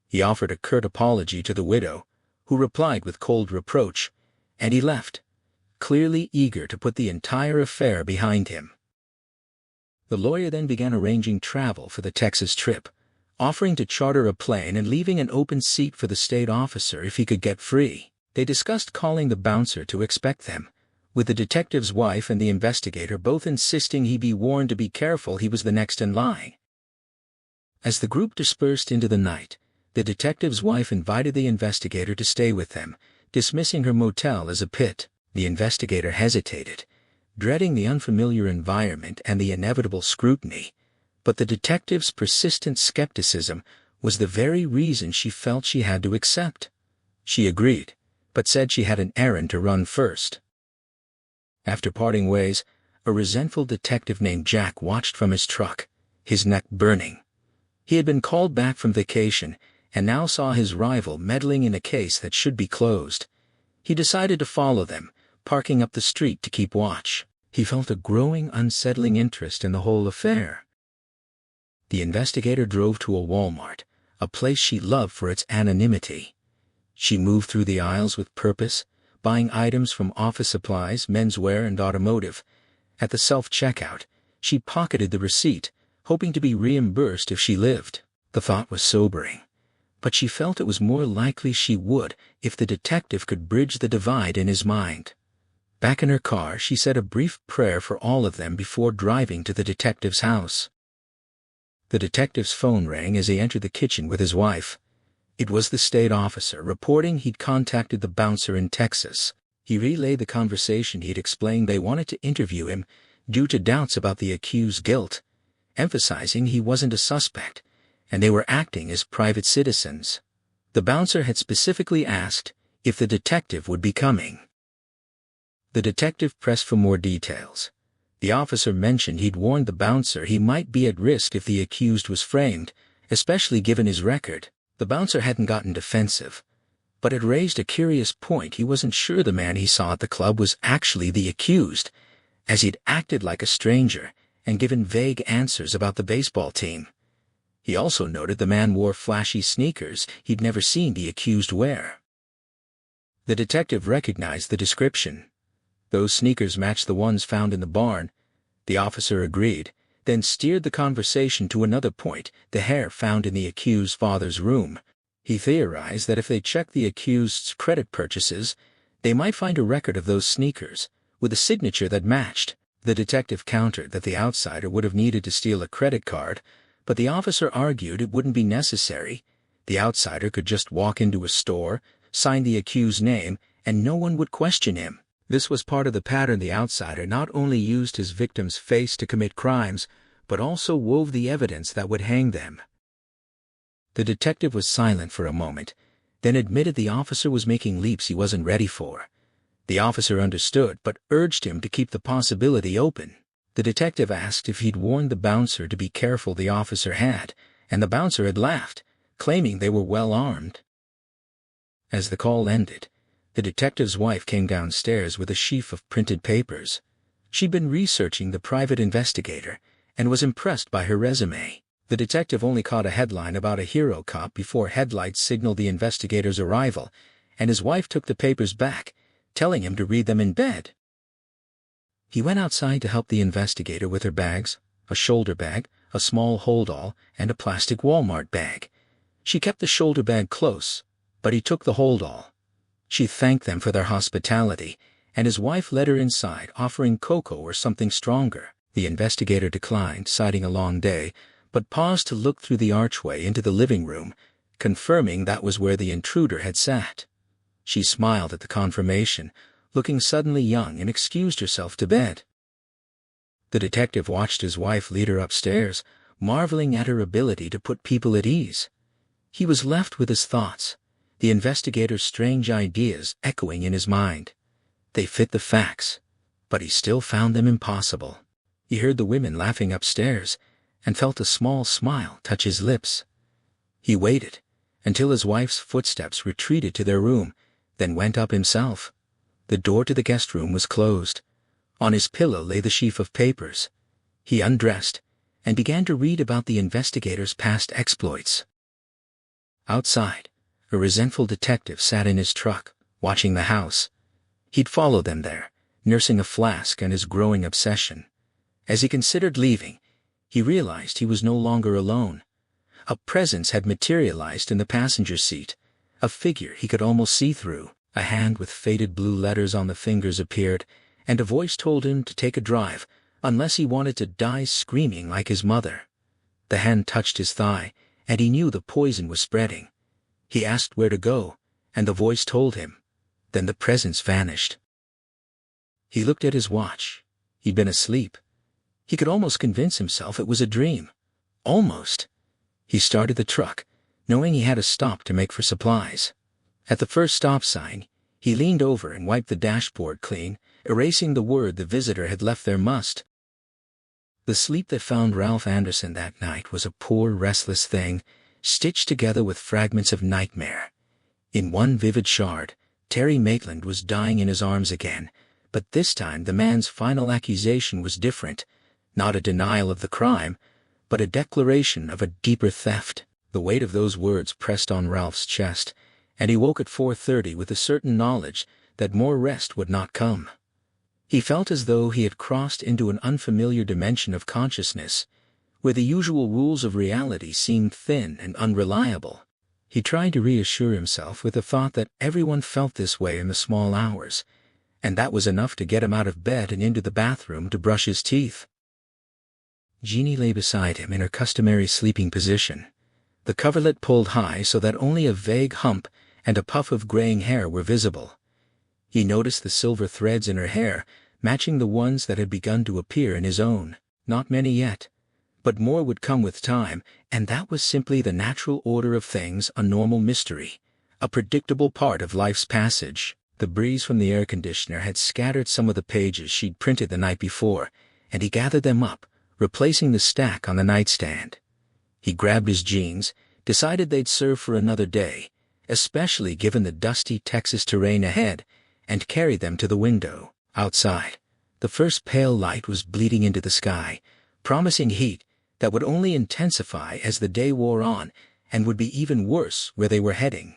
He offered a curt apology to the widow, who replied with cold reproach, and he left, clearly eager to put the entire affair behind him. The lawyer then began arranging travel for the Texas trip, offering to charter a plane and leaving an open seat for the state officer if he could get free. They discussed calling the bouncer to expect them, with the detective's wife and the investigator both insisting he be warned to be careful he was the next in line. As the group dispersed into the night, the detective's wife invited the investigator to stay with them, dismissing her motel as a pit. The investigator hesitated, dreading the unfamiliar environment and the inevitable scrutiny, but the detective's persistent skepticism was the very reason she felt she had to accept. She agreed, but said she had an errand to run first. After parting ways, a resentful detective named Jack watched from his truck, his neck burning. He had been called back from vacation and now saw his rival meddling in a case that should be closed. He decided to follow them, parking up the street to keep watch. He felt a growing unsettling interest in the whole affair. The investigator drove to a Walmart, a place she loved for its anonymity. She moved through the aisles with purpose, buying items from office supplies, menswear, and automotive. At the self-checkout, she pocketed the receipt, hoping to be reimbursed if she lived. The thought was sobering, but she felt it was more likely she would if the detective could bridge the divide in his mind. Back in her car, she said a brief prayer for all of them before driving to the detective's house. The detective's phone rang as he entered the kitchen with his wife. It was the state officer reporting he'd contacted the bouncer in Texas. He relayed the conversation he'd explained they wanted to interview him due to doubts about the accused's guilt, emphasizing he wasn't a suspect, and they were acting as private citizens. The bouncer had specifically asked if the detective would be coming. The detective pressed for more details. The officer mentioned he'd warned the bouncer he might be at risk if the accused was framed, especially given his record. The bouncer hadn't gotten defensive, but it raised a curious point. He wasn't sure the man he saw at the club was actually the accused, as he'd acted like a stranger and given vague answers about the baseball team. He also noted the man wore flashy sneakers he'd never seen the accused wear. The detective recognized the description. Those sneakers matched the ones found in the barn. The officer agreed, then steered the conversation to another point, the hair found in the accused's father's room. He theorized that if they checked the accused's credit purchases, they might find a record of those sneakers, with a signature that matched. The detective countered that the outsider would have needed to steal a credit card, but the officer argued it wouldn't be necessary. The outsider could just walk into a store, sign the accused's name, and no one would question him. This was part of the pattern. The outsider not only used his victim's face to commit crimes, but also wove the evidence that would hang them. The detective was silent for a moment, then admitted the officer was making leaps he wasn't ready for. The officer understood, but urged him to keep the possibility open. The detective asked if he'd warned the bouncer to be careful. The officer had, and the bouncer had laughed, claiming they were well armed. As the call ended, The detective's wife came downstairs with a sheaf of printed papers. She'd been researching the private investigator and was impressed by her resume. The detective only caught a headline about a hero cop before headlights signaled the investigator's arrival, and his wife took the papers back, telling him to read them in bed. He went outside to help the investigator with her bags, a shoulder bag, a small holdall, and a plastic Walmart bag. She kept the shoulder bag close, but he took the holdall. She thanked them for their hospitality, and his wife led her inside, offering cocoa or something stronger. The investigator declined, citing a long day, but paused to look through the archway into the living room, confirming that was where the intruder had sat. She smiled at the confirmation, looking suddenly young, and excused herself to bed. The detective watched his wife lead her upstairs, marveling at her ability to put people at ease. He was left with his thoughts, the investigator's strange ideas echoing in his mind. They fit the facts, but he still found them impossible. He heard the women laughing upstairs and felt a small smile touch his lips. He waited until his wife's footsteps retreated to their room, then went up himself. The door to the guest room was closed. On his pillow lay the sheaf of papers. He undressed and began to read about the investigator's past exploits. Outside, a resentful detective sat in his truck, watching the house. He'd followed them there, nursing a flask and his growing obsession. As he considered leaving, he realized he was no longer alone. A presence had materialized in the passenger seat, a figure he could almost see through. A hand with faded blue letters on the fingers appeared, and a voice told him to take a drive, unless he wanted to die screaming like his mother. The hand touched his thigh, and he knew the poison was spreading. He asked where to go, and the voice told him. Then the presence vanished. He looked at his watch. He'd been asleep. He could almost convince himself it was a dream. Almost. He started the truck, knowing he had a stop to make for supplies. At the first stop sign, he leaned over and wiped the dashboard clean, erasing the word the visitor had left there must. The sleep that found Ralph Anderson that night was a poor, restless thing, stitched together with fragments of nightmare. In one vivid shard, Terry Maitland was dying in his arms again, but this time the man's final accusation was different, not a denial of the crime, but a declaration of a deeper theft. The weight of those words pressed on Ralph's chest, and he woke at 4:30 with a certain knowledge that more rest would not come. He felt as though he had crossed into an unfamiliar dimension of consciousness, where the usual rules of reality seemed thin and unreliable. He tried to reassure himself with the thought that everyone felt this way in the small hours, and that was enough to get him out of bed and into the bathroom to brush his teeth. Jeannie lay beside him in her customary sleeping position, the coverlet pulled high so that only a vague hump and a puff of graying hair were visible. He noticed the silver threads in her hair, matching the ones that had begun to appear in his own. Not many yet, but more would come with time, and that was simply the natural order of things, a normal mystery, a predictable part of life's passage. The breeze from the air conditioner had scattered some of the pages she'd printed the night before, and he gathered them up, replacing the stack on the nightstand. He grabbed his jeans, decided they'd serve for another day, especially given the dusty Texas terrain ahead, and carried them to the window. Outside, the first pale light was bleeding into the sky, promising heat that would only intensify as the day wore on and would be even worse where they were heading.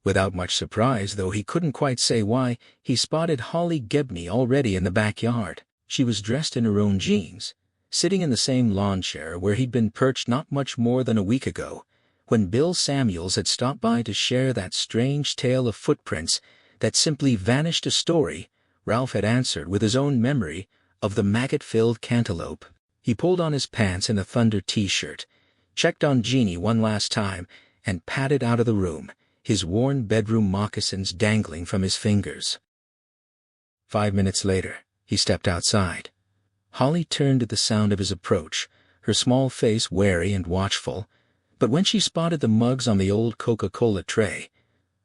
Without much surprise, though he couldn't quite say why, he spotted Holly Gebney already in the backyard. She was dressed in her own jeans, sitting in the same lawn chair where he'd been perched not much more than a week ago, when Bill Samuels had stopped by to share that strange tale of footprints that simply vanished. A story Ralph had answered with his own memory of the maggot-filled cantaloupe. He pulled on his pants and a Thunder t-shirt, checked on Jeannie one last time, and padded out of the room, his worn bedroom moccasins dangling from his fingers. 5 minutes later, he stepped outside. Holly turned at the sound of his approach, her small face wary and watchful, but when she spotted the mugs on the old Coca-Cola tray,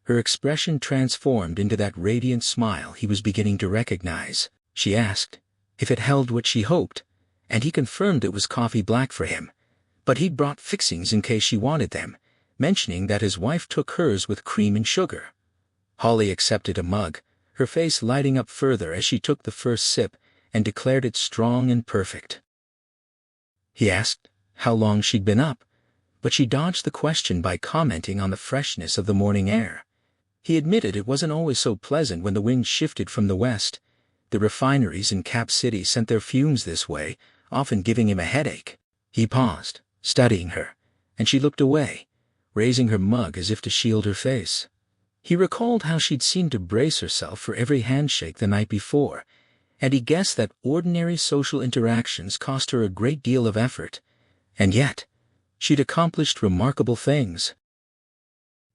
her expression transformed into that radiant smile he was beginning to recognize. She asked if it held what she hoped, and he confirmed it was coffee black for him, but he'd brought fixings in case she wanted them, mentioning that his wife took hers with cream and sugar. Holly accepted a mug, her face lighting up further as she took the first sip and declared it strong and perfect. He asked how long she'd been up, but she dodged the question by commenting on the freshness of the morning air. He admitted it wasn't always so pleasant when the wind shifted from the west. The refineries in Cap City sent their fumes this way, often giving him a headache. He paused, studying her, and she looked away, raising her mug as if to shield her face. He recalled how she'd seemed to brace herself for every handshake the night before, and he guessed that ordinary social interactions cost her a great deal of effort. And yet, she'd accomplished remarkable things.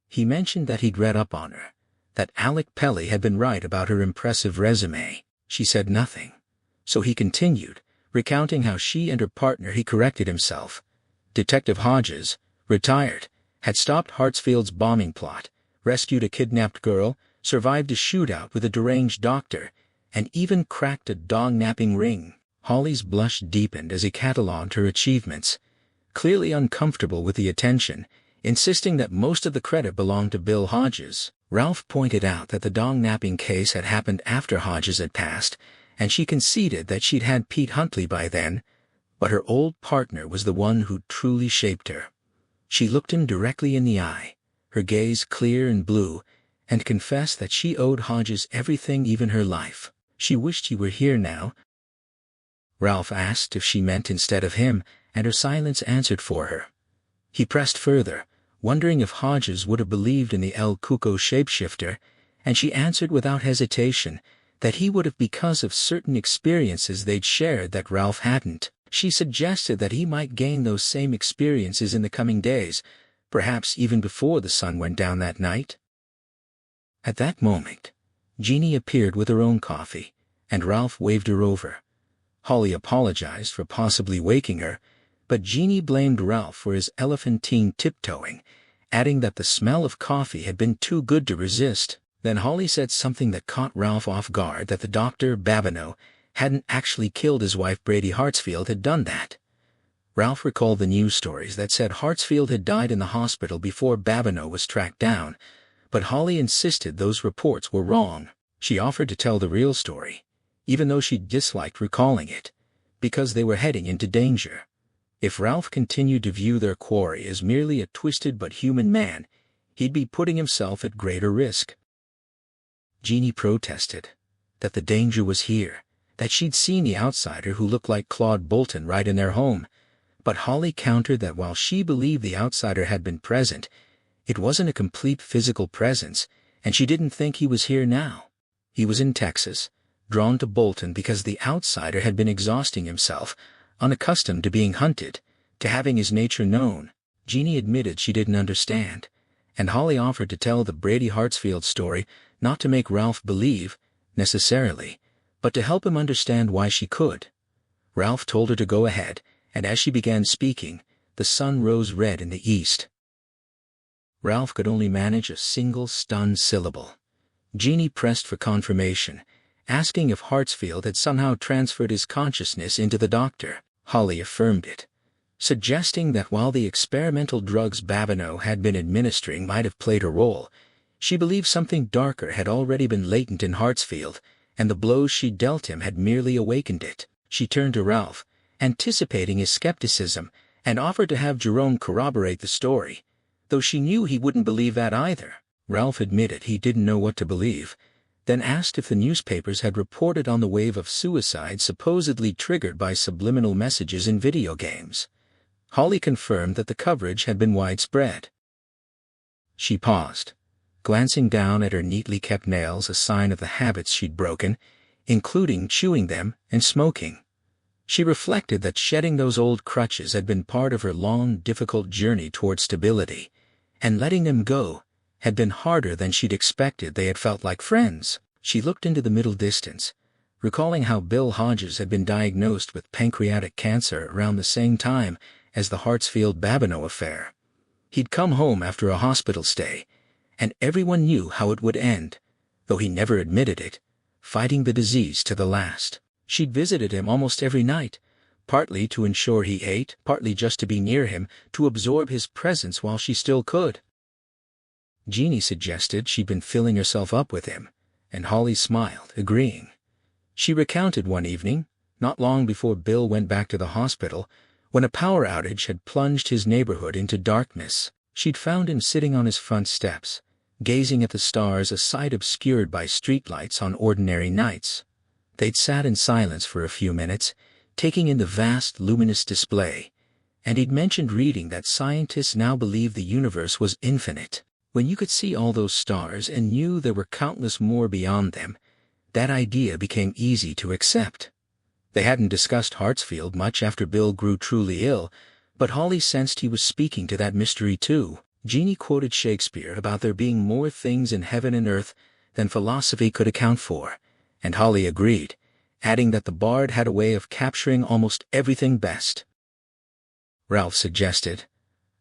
He mentioned that he'd read up on her, that Alec Pelly had been right about her impressive resume. She said nothing. So he continued, recounting how she and her partner, he corrected himself, Detective Hodges, retired, had stopped Hartsfield's bombing plot, rescued a kidnapped girl, survived a shootout with a deranged doctor, and even cracked a dog-napping ring. Holly's blush deepened as he catalogued her achievements, clearly uncomfortable with the attention, insisting that most of the credit belonged to Bill Hodges. Ralph pointed out that the dog-napping case had happened after Hodges had passed, and she conceded that she'd had Pete Huntley by then, but her old partner was the one who truly shaped her. She looked him directly in the eye, her gaze clear and blue, and confessed that she owed Hodges everything, even her life. She wished he were here now. Ralph asked if she meant instead of him, and her silence answered for her. He pressed further, wondering if Hodges would have believed in the El Cuco shapeshifter, and she answered without hesitation that he would have because of certain experiences they'd shared that Ralph hadn't. She suggested that he might gain those same experiences in the coming days, perhaps even before the sun went down that night. At that moment, Jeannie appeared with her own coffee, and Ralph waved her over. Holly apologized for possibly waking her, but Jeannie blamed Ralph for his elephantine tiptoeing, adding that the smell of coffee had been too good to resist. Then Holly said something that caught Ralph off guard, that the doctor, Babineau, hadn't actually killed his wife. Brady Hartsfield had done that. Ralph recalled the news stories that said Hartsfield had died in the hospital before Babineau was tracked down, but Holly insisted those reports were wrong. She offered to tell the real story, even though she disliked recalling it, because they were heading into danger. If Ralph continued to view their quarry as merely a twisted but human man, he'd be putting himself at greater risk. Jeannie protested that the danger was here, that she'd seen the outsider who looked like Claude Bolton right in their home, but Holly countered that while she believed the outsider had been present, it wasn't a complete physical presence, and she didn't think he was here now. He was in Texas, drawn to Bolton because the outsider had been exhausting himself, unaccustomed to being hunted, to having his nature known. Jeannie admitted she didn't understand, and Holly offered to tell the Brady Hartsfield story, not to make Ralph believe, necessarily, but to help him understand why she could. Ralph told her to go ahead, and as she began speaking, the sun rose red in the east. Ralph could only manage a single stunned syllable. Jeannie pressed for confirmation, asking if Hartsfield had somehow transferred his consciousness into the doctor. Holly affirmed it, suggesting that while the experimental drugs Babineau had been administering might have played a role, she believed something darker had already been latent in Hartsfield, and the blows she dealt him had merely awakened it. She turned to Ralph, anticipating his skepticism, and offered to have Jerome corroborate the story, though she knew he wouldn't believe that either. Ralph admitted he didn't know what to believe, then asked if the newspapers had reported on the wave of suicide supposedly triggered by subliminal messages in video games. Holly confirmed that the coverage had been widespread. She paused, glancing down at her neatly kept nails, a sign of the habits she'd broken, including chewing them and smoking. She reflected that shedding those old crutches had been part of her long, difficult journey toward stability, and letting them go had been harder than she'd expected. They had felt like friends. She looked into the middle distance, recalling how Bill Hodges had been diagnosed with pancreatic cancer around the same time as the Hartsfield-Babineau affair. He'd come home after a hospital stay, and everyone knew how it would end, though he never admitted it, fighting the disease to the last. She'd visited him almost every night, partly to ensure he ate, partly just to be near him, to absorb his presence while she still could. Jeannie suggested she'd been filling herself up with him, and Holly smiled, agreeing. She recounted one evening, not long before Bill went back to the hospital, when a power outage had plunged his neighborhood into darkness. She'd found him sitting on his front steps, gazing at the stars, a sight obscured by streetlights on ordinary nights. They'd sat in silence for a few minutes, taking in the vast, luminous display, and he'd mentioned reading that scientists now believe the universe was infinite. When you could see all those stars and knew there were countless more beyond them, that idea became easy to accept. They hadn't discussed Hartsfield much after Bill grew truly ill, but Holly sensed he was speaking to that mystery too. Jeannie quoted Shakespeare about there being more things in heaven and earth than philosophy could account for, and Holly agreed, adding that the bard had a way of capturing almost everything best. Ralph suggested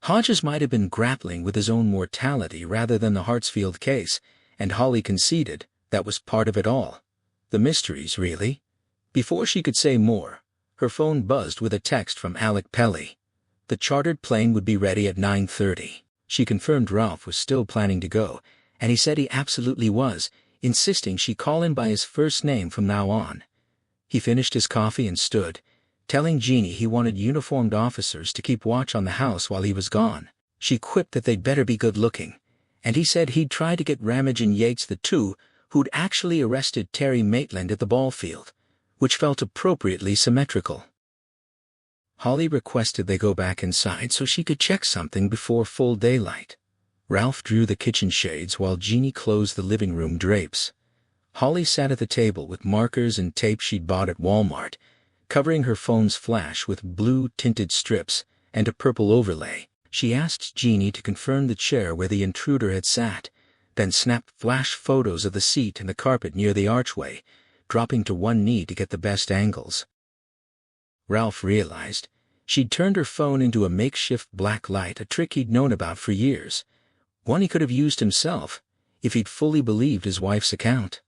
Hodges might have been grappling with his own mortality rather than the Hartsfield case, and Holly conceded that was part of it all. The mysteries, really. Before she could say more, her phone buzzed with a text from Alec Pelly. The chartered plane would be ready at 9:30. She confirmed Ralph was still planning to go, and he said he absolutely was, insisting she call him by his first name from now on. He finished his coffee and stood, telling Jeannie he wanted uniformed officers to keep watch on the house while he was gone. She quipped that they'd better be good-looking, and he said he'd try to get Ramage and Yates, the two who'd actually arrested Terry Maitland at the ball field, which felt appropriately symmetrical. Holly requested they go back inside so she could check something before full daylight. Ralph drew the kitchen shades while Jeannie closed the living room drapes. Holly sat at the table with markers and tape she'd bought at Walmart, covering her phone's flash with blue-tinted strips and a purple overlay. She asked Jeannie to confirm the chair where the intruder had sat, then snapped flash photos of the seat and the carpet near the archway, dropping to one knee to get the best angles. Ralph realized she'd turned her phone into a makeshift black light, a trick he'd known about for years, one he could have used himself if he'd fully believed his wife's account.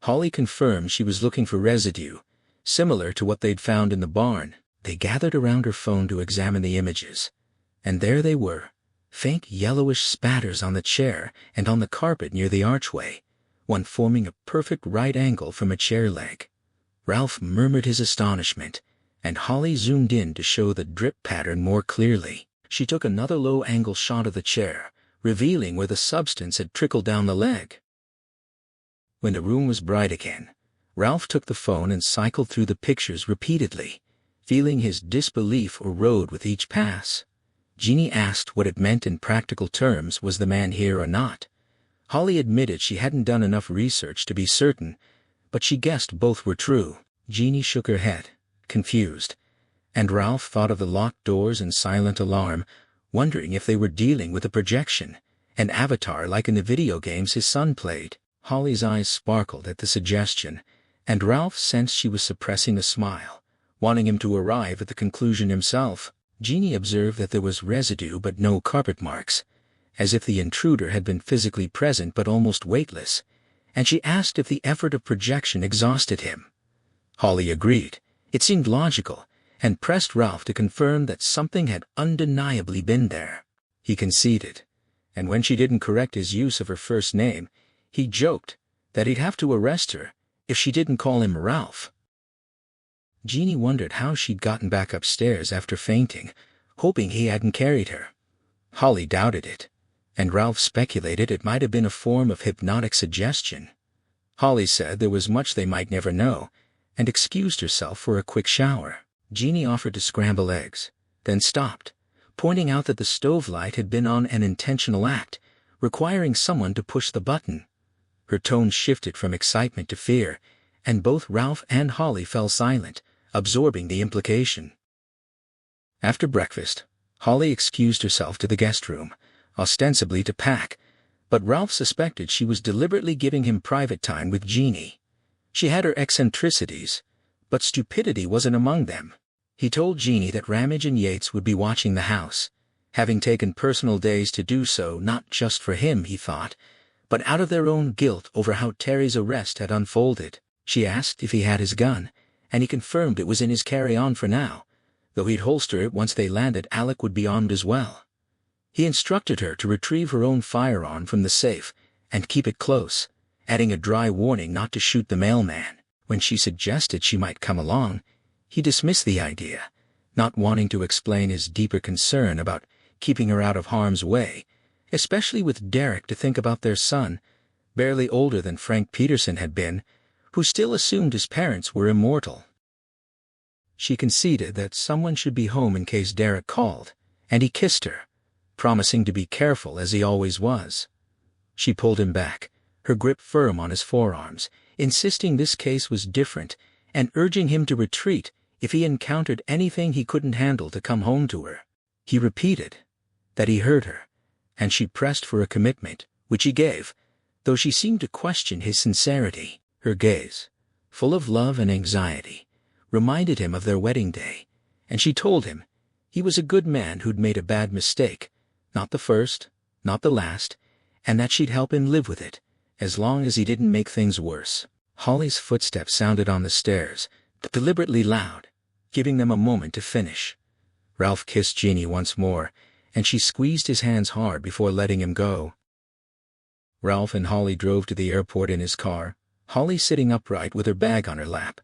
Holly confirmed she was looking for residue, similar to what they'd found in the barn. They gathered around her phone to examine the images, and there they were, faint yellowish spatters on the chair and on the carpet near the archway, one forming a perfect right angle from a chair leg. Ralph murmured his astonishment, and Holly zoomed in to show the drip pattern more clearly. She took another low-angle shot of the chair, revealing where the substance had trickled down the leg. When the room was bright again, Ralph took the phone and cycled through the pictures repeatedly, feeling his disbelief erode with each pass. Jeannie asked what it meant in practical terms, was the man here or not. Holly admitted she hadn't done enough research to be certain, but she guessed both were true. Jeannie shook her head, confused, and Ralph thought of the locked doors and silent alarm, wondering if they were dealing with a projection, an avatar like in the video games his son played. Holly's eyes sparkled at the suggestion, and Ralph sensed she was suppressing a smile, wanting him to arrive at the conclusion himself. Jeannie observed that there was residue but no carpet marks, as if the intruder had been physically present but almost weightless, and she asked if the effort of projection exhausted him. Holly agreed. It seemed logical, and pressed Ralph to confirm that something had undeniably been there. He conceded, and when she didn't correct his use of her first name, he joked that he'd have to arrest her if she didn't call him Ralph. Jeannie wondered how she'd gotten back upstairs after fainting, hoping he hadn't carried her. Holly doubted it, and Ralph speculated it might have been a form of hypnotic suggestion. Holly said there was much they might never know, and excused herself for a quick shower. Jeannie offered to scramble eggs, then stopped, pointing out that the stove light had been on an intentional act, requiring someone to push the button. Her tone shifted from excitement to fear, and both Ralph and Holly fell silent, absorbing the implication. After breakfast, Holly excused herself to the guest room, ostensibly to pack, but Ralph suspected she was deliberately giving him private time with Jeannie. She had her eccentricities, but stupidity wasn't among them. He told Jeannie that Ramage and Yates would be watching the house, having taken personal days to do so, not just for him, he thought, but out of their own guilt over how Terry's arrest had unfolded. She asked if he had his gun, and he confirmed it was in his carry-on for now, though he'd holster it once they landed. Alec would be armed as well. He instructed her to retrieve her own firearm from the safe and keep it close, adding a dry warning not to shoot the mailman. When she suggested she might come along, he dismissed the idea, not wanting to explain his deeper concern about keeping her out of harm's way, especially with Derek to think about their son, barely older than Frank Peterson had been, who still assumed his parents were immortal. She conceded that someone should be home in case Derek called, and he kissed her, promising to be careful as he always was. She pulled him back, her grip firm on his forearms, insisting this case was different and urging him to retreat if he encountered anything he couldn't handle to come home to her. He repeated that he heard her, and she pressed for a commitment, which he gave, though she seemed to question his sincerity. Her gaze, full of love and anxiety, reminded him of their wedding day, and she told him he was a good man who'd made a bad mistake, not the first, not the last, and that she'd help him live with it, as long as he didn't make things worse. Holly's footsteps sounded on the stairs, deliberately loud, giving them a moment to finish. Ralph kissed Jeannie once more, and she squeezed his hands hard before letting him go. Ralph and Holly drove to the airport in his car, Holly sitting upright with her bag on her lap.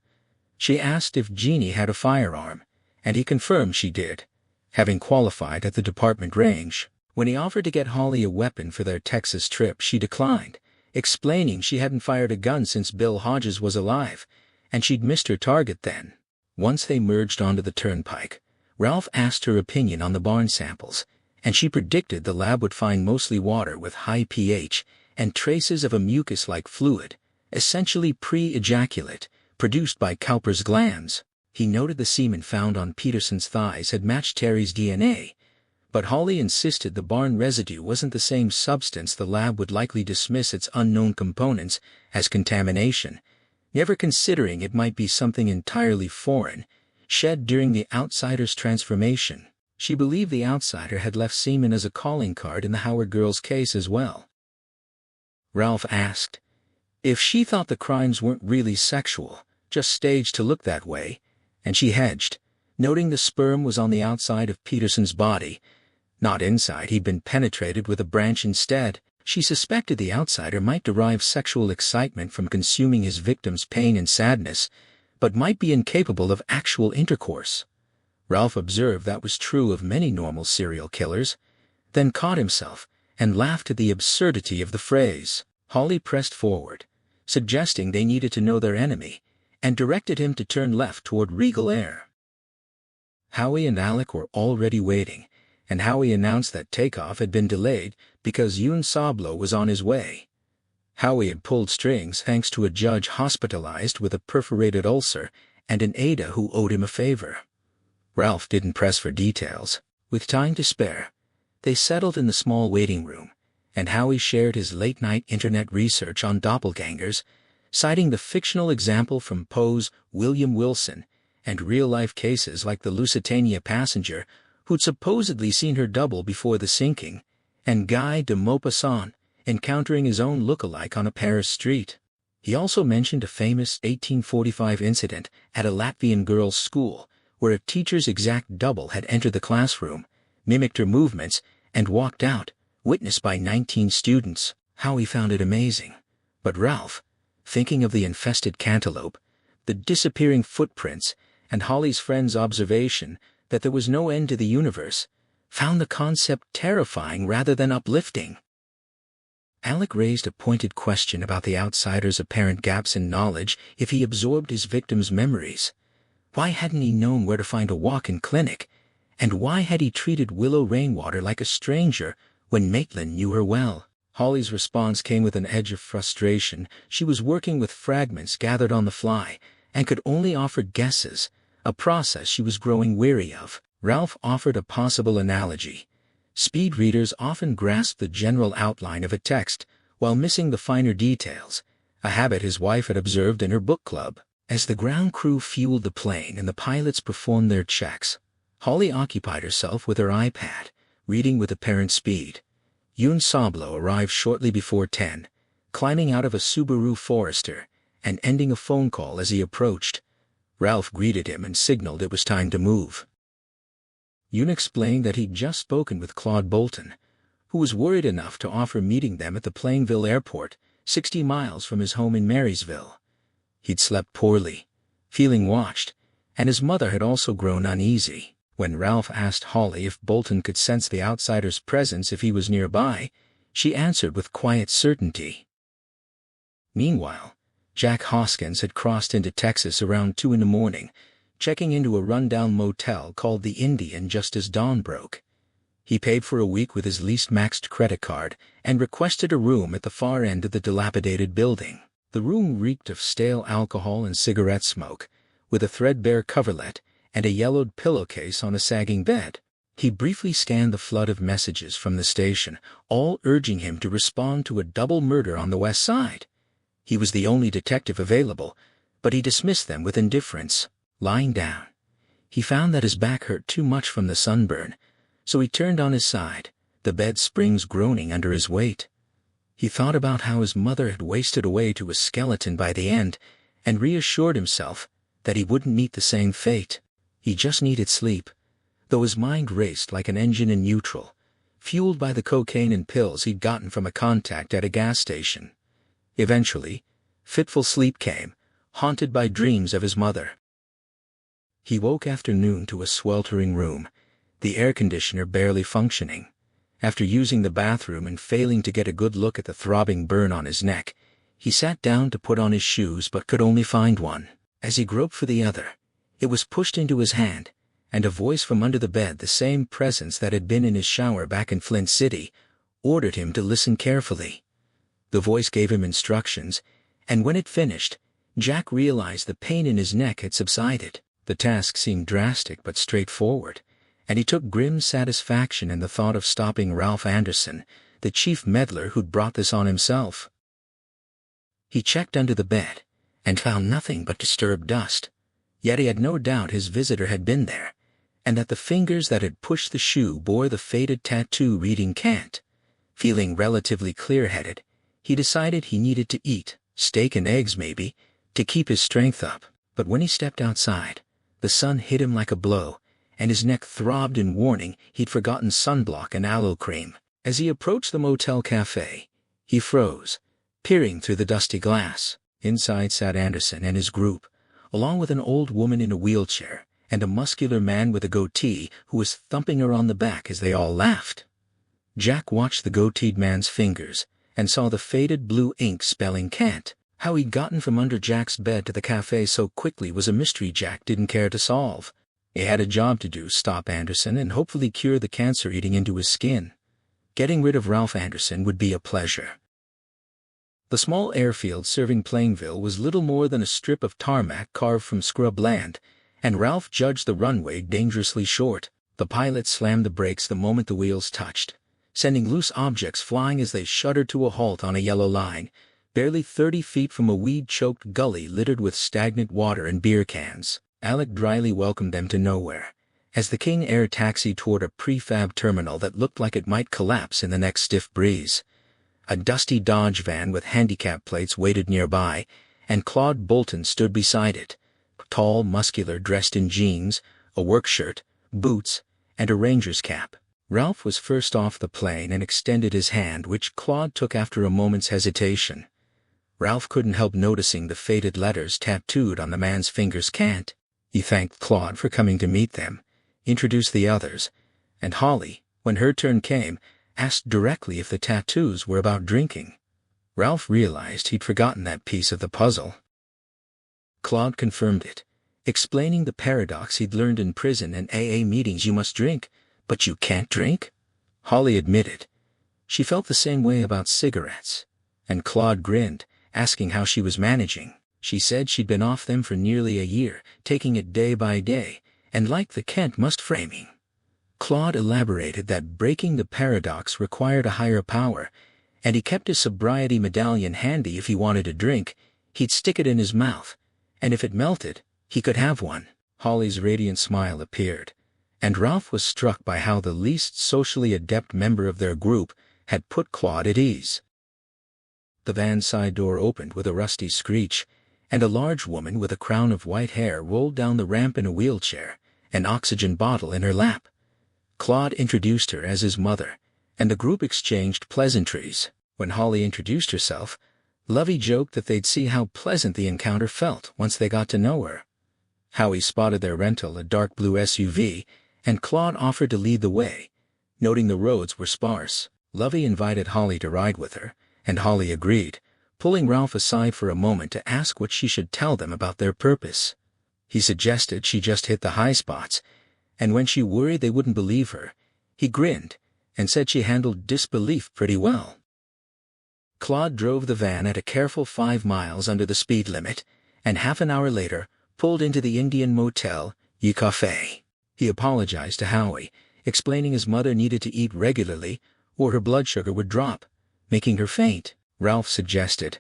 She asked if Jeannie had a firearm, and he confirmed she did, having qualified at the department range. When he offered to get Holly a weapon for their Texas trip, she declined, explaining she hadn't fired a gun since Bill Hodges was alive, and she'd missed her target then. Once they merged onto the turnpike, Ralph asked her opinion on the barn samples, and she predicted the lab would find mostly water with high pH and traces of a mucus-like fluid, essentially pre-ejaculate, produced by Cowper's glands. He noted the semen found on Peterson's thighs had matched Terry's DNA, but Holly insisted the barn residue wasn't the same substance. The lab would likely dismiss its unknown components as contamination, never considering it might be something entirely foreign, shed during the outsider's transformation. She believed the outsider had left semen as a calling card in the Howard girls' case as well. Ralph asked if she thought the crimes weren't really sexual, just staged to look that way, and she hedged, noting the sperm was on the outside of Peterson's body, not inside. He'd been penetrated with a branch instead. She suspected the outsider might derive sexual excitement from consuming his victim's pain and sadness, but might be incapable of actual intercourse. Ralph observed that was true of many normal serial killers, then caught himself and laughed at the absurdity of the phrase. Holly pressed forward, suggesting they needed to know their enemy, and directed him to turn left toward Regal Air. Howie and Alec were already waiting, and Howie announced that takeoff had been delayed because Yoon Sablo was on his way. Howie had pulled strings thanks to a judge hospitalized with a perforated ulcer and an Ada who owed him a favor. Ralph didn't press for details. With time to spare, they settled in the small waiting room, and Howie shared his late-night internet research on doppelgangers, citing the fictional example from Poe's William Wilson and real-life cases like the Lusitania passenger who'd supposedly seen her double before the sinking, and Guy de Maupassant encountering his own look-alike on a Paris street. He also mentioned a famous 1845 incident at a Latvian girls' school where a teacher's exact double had entered the classroom, mimicked her movements, and walked out, witnessed by 19 students. Howie found it amazing. But Ralph, thinking of the infested cantaloupe, the disappearing footprints, and Holly's friend's observation that there was no end to the universe, found the concept terrifying rather than uplifting. Alec raised a pointed question about the outsider's apparent gaps in knowledge if he absorbed his victim's memories. Why hadn't he known where to find a walk-in clinic? And why had he treated Willow Rainwater like a stranger when Maitland knew her well? Holly's response came with an edge of frustration. She was working with fragments gathered on the fly and could only offer guesses, a process she was growing weary of. Ralph offered a possible analogy. Speed readers often grasp the general outline of a text while missing the finer details, a habit his wife had observed in her book club. As the ground crew fueled the plane and the pilots performed their checks, Holly occupied herself with her iPad, reading with apparent speed. Yoon Sablo arrived shortly before 10, climbing out of a Subaru Forester and ending a phone call as he approached. Ralph greeted him and signaled it was time to move. Yoon explained that he'd just spoken with Claude Bolton, who was worried enough to offer meeting them at the Plainville airport, 60 miles from his home in Marysville. He'd slept poorly, feeling watched, and his mother had also grown uneasy. When Ralph asked Holly if Bolton could sense the outsider's presence if he was nearby, she answered with quiet certainty. Meanwhile, Jack Hoskins had crossed into Texas around 2 in the morning, checking into a rundown motel called the Indian just as dawn broke. He paid for a week with his least maxed credit card and requested a room at the far end of the dilapidated building. The room reeked of stale alcohol and cigarette smoke, with a threadbare coverlet and a yellowed pillowcase on a sagging bed. He briefly scanned the flood of messages from the station, all urging him to respond to a double murder on the west side. He was the only detective available, but he dismissed them with indifference. Lying down, he found that his back hurt too much from the sunburn, so he turned on his side, the bed springs groaning under his weight. He thought about how his mother had wasted away to a skeleton by the end, and reassured himself that he wouldn't meet the same fate. He just needed sleep, though his mind raced like an engine in neutral, fueled by the cocaine and pills he'd gotten from a contact at a gas station. Eventually, fitful sleep came, haunted by dreams of his mother. He woke after noon to a sweltering room, the air conditioner barely functioning. After using the bathroom and failing to get a good look at the throbbing burn on his neck, he sat down to put on his shoes but could only find one. As he groped for the other, it was pushed into his hand, and a voice from under the bed, the same presence that had been in his shower back in Flint City, ordered him to listen carefully. The voice gave him instructions, and when it finished, Jack realized the pain in his neck had subsided. The task seemed drastic but straightforward, and he took grim satisfaction in the thought of stopping Ralph Anderson, the chief meddler who'd brought this on himself. He checked under the bed, and found nothing but disturbed dust, yet he had no doubt his visitor had been there, and that the fingers that had pushed the shoe bore the faded tattoo reading "Can't." Feeling relatively clear-headed, he decided he needed to eat, steak and eggs maybe, to keep his strength up. But when he stepped outside, the sun hit him like a blow, and his neck throbbed in warning he'd forgotten sunblock and aloe cream. As he approached the motel cafe, he froze, peering through the dusty glass. Inside sat Anderson and his group, along with an old woman in a wheelchair and a muscular man with a goatee who was thumping her on the back as they all laughed. Jack watched the goateed man's fingers and saw the faded blue ink spelling "Can't." How he'd gotten from under Jack's bed to the cafe so quickly was a mystery Jack didn't care to solve. He had a job to do: stop Anderson and hopefully cure the cancer eating into his skin. Getting rid of Ralph Anderson would be a pleasure. The small airfield serving Plainville was little more than a strip of tarmac carved from scrub land, and Ralph judged the runway dangerously short. The pilot slammed the brakes the moment the wheels touched, sending loose objects flying as they shuddered to a halt on a yellow line, barely 30 feet from a weed-choked gully littered with stagnant water and beer cans. Alec dryly welcomed them to nowhere, as the King Air taxied toward a prefab terminal that looked like it might collapse in the next stiff breeze. A dusty Dodge van with handicap plates waited nearby, and Claude Bolton stood beside it, tall, muscular, dressed in jeans, a work shirt, boots, and a ranger's cap. Ralph was first off the plane and extended his hand, which Claude took after a moment's hesitation. Ralph couldn't help noticing the faded letters tattooed on the man's fingers. "Can't." He thanked Claude for coming to meet them, introduced the others, and Holly, when her turn came, asked directly if the tattoos were about drinking. Ralph realized he'd forgotten that piece of the puzzle. Claude confirmed it, explaining the paradox he'd learned in prison and AA meetings: you must drink, but you can't drink. Holly admitted she felt the same way about cigarettes, and Claude grinned, asking how she was managing. She said she'd been off them for nearly a year, taking it day by day, and liked the "Can't must" framing. Claude elaborated that breaking the paradox required a higher power, and he kept his sobriety medallion handy. If he wanted a drink, he'd stick it in his mouth, and if it melted, he could have one. Holly's radiant smile appeared, and Ralph was struck by how the least socially adept member of their group had put Claude at ease. The van's side door opened with a rusty screech, and a large woman with a crown of white hair rolled down the ramp in a wheelchair, an oxygen bottle in her lap. Claude introduced her as his mother, and the group exchanged pleasantries. When Holly introduced herself, Lovey joked that they'd see how pleasant the encounter felt once they got to know her. Howie spotted their rental, a dark blue SUV, and Claude offered to lead the way, noting the roads were sparse. Lovey invited Holly to ride with her, and Holly agreed, pulling Ralph aside for a moment to ask what she should tell them about their purpose. He suggested she just hit the high spots, and when she worried they wouldn't believe her, he grinned and said she handled disbelief pretty well. Claude drove the van at a careful 5 miles under the speed limit, and half an hour later pulled into the Indian motel, XIII. He apologized to Howie, explaining his mother needed to eat regularly or her blood sugar would drop, making her faint. Ralph suggested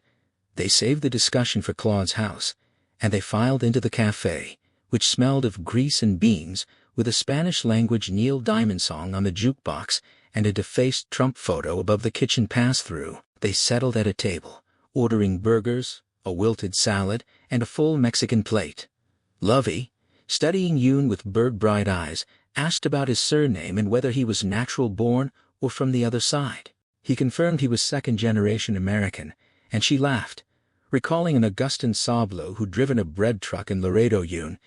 they save the discussion for Claude's house, and they filed into the cafe, which smelled of grease and beans, with a Spanish-language Neil Diamond song on the jukebox and a defaced Trump photo above the kitchen pass-through. They settled at a table, ordering burgers, a wilted salad, and a full Mexican plate. Lovey, studying Yoon with bird-bright eyes, asked about his surname and whether he was natural-born or from the other side. He confirmed he was second-generation American, and she laughed, recalling an Augustin Sablo who'd driven a bread truck in Laredo. Yoon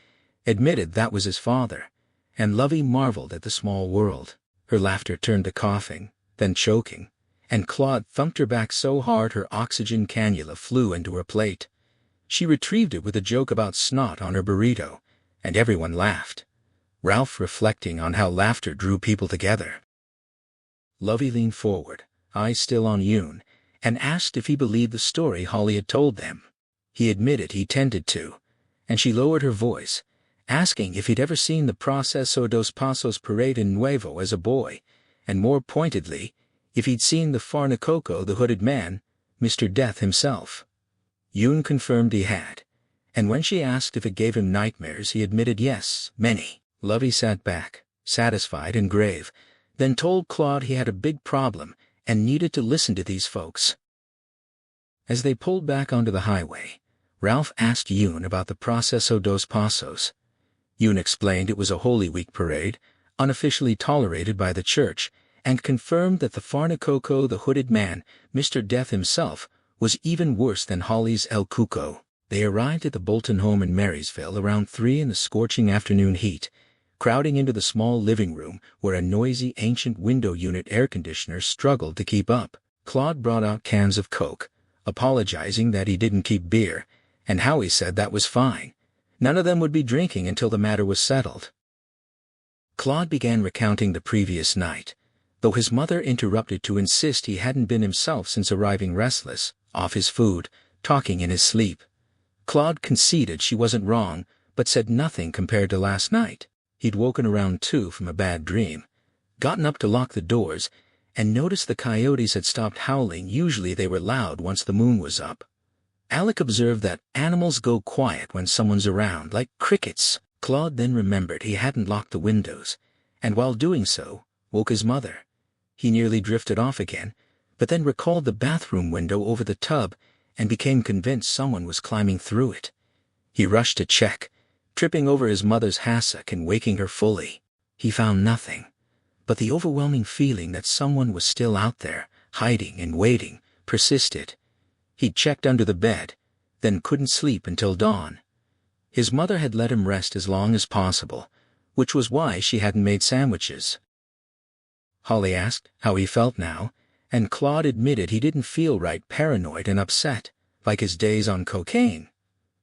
admitted that was his father, and Lovey marveled at the small world. Her laughter turned to coughing, then choking, and Claude thumped her back so hard her oxygen cannula flew into her plate. She retrieved it with a joke about snot on her burrito, and everyone laughed, Ralph reflecting on how laughter drew people together. Lovey leaned forward, eyes still on Yoon, and asked if he believed the story Holly had told them. He admitted he tended to, and she lowered her voice, asking if he'd ever seen the Proceso dos Pasos parade in Nuevo as a boy, and more pointedly, if he'd seen the Farnacoco, the hooded man, Mr. Death himself. Yoon confirmed he had, and when she asked if it gave him nightmares he admitted yes, many. Lovey sat back, satisfied and grave, then told Claude he had a big problem and needed to listen to these folks. As they pulled back onto the highway, Ralph asked Yoon about the Proceso dos Pasos. Yoon explained it was a Holy Week parade, unofficially tolerated by the church, and confirmed that the Farnacoco, the hooded man, Mr. Death himself, was even worse than Holly's El Cuco. They arrived at the Bolton home in Marysville around 3 in the scorching afternoon heat, crowding into the small living room where a noisy ancient window unit air conditioner struggled to keep up. Claude brought out cans of Coke, apologizing that he didn't keep beer, and Howie said that was fine. None of them would be drinking until the matter was settled. Claude began recounting the previous night, though his mother interrupted to insist he hadn't been himself since arriving restless, off his food, talking in his sleep. Claude conceded she wasn't wrong, but said nothing compared to last night. He'd woken around 2 from a bad dream, gotten up to lock the doors, and noticed the coyotes had stopped howling. Usually they were loud once the moon was up. Alec observed that animals go quiet when someone's around, like crickets. Claude then remembered he hadn't locked the windows, and while doing so, woke his mother. He nearly drifted off again, but then recalled the bathroom window over the tub and became convinced someone was climbing through it. He rushed to check, tripping over his mother's hassock and waking her fully. He found nothing, but the overwhelming feeling that someone was still out there, hiding and waiting, persisted. He checked under the bed, then couldn't sleep until dawn. His mother had let him rest as long as possible, which was why she hadn't made sandwiches. Holly asked how he felt now, and Claude admitted he didn't feel right, paranoid and upset, like his days on cocaine.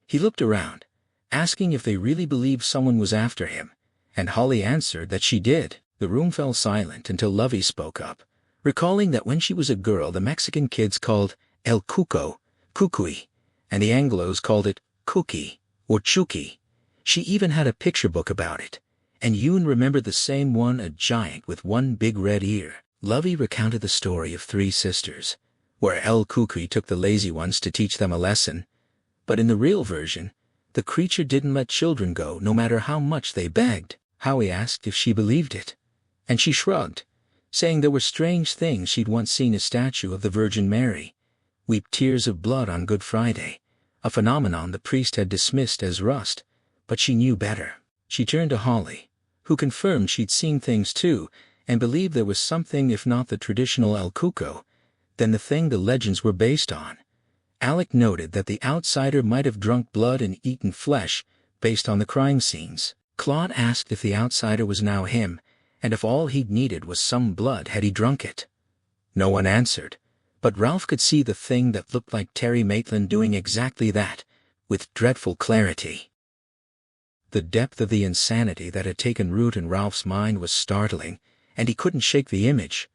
He looked around, asking if they really believed someone was after him, and Holly answered that she did. The room fell silent until Lovey spoke up, recalling that when she was a girl the Mexican kids called El Cuco, Cucuy, and the Anglos called it Cookie or Chuki. She even had a picture book about it, and Yoon remembered the same one, a giant with one big red ear. Lovey recounted the story of 3 sisters, where El Cucuy took the lazy ones to teach them a lesson, but in the real version, the creature didn't let children go no matter how much they begged. Howie asked if she believed it, and she shrugged, saying there were strange things. She'd once seen a statue of the Virgin Mary weep tears of blood on Good Friday, a phenomenon the priest had dismissed as rust, but she knew better. She turned to Holly, who who confirmed she'd seen things too, and believed there was something, if not the traditional El Cuco, then the thing the legends were based on. Alec noted that the outsider might have drunk blood and eaten flesh, based on the crime scenes. Claude asked if the outsider was now him, and if all he'd needed was some blood had he drunk it. No one answered, but Ralph could see the thing that looked like Terry Maitland doing exactly that, with dreadful clarity. The depth of the insanity that had taken root in Ralph's mind was startling, and he couldn't shake the image.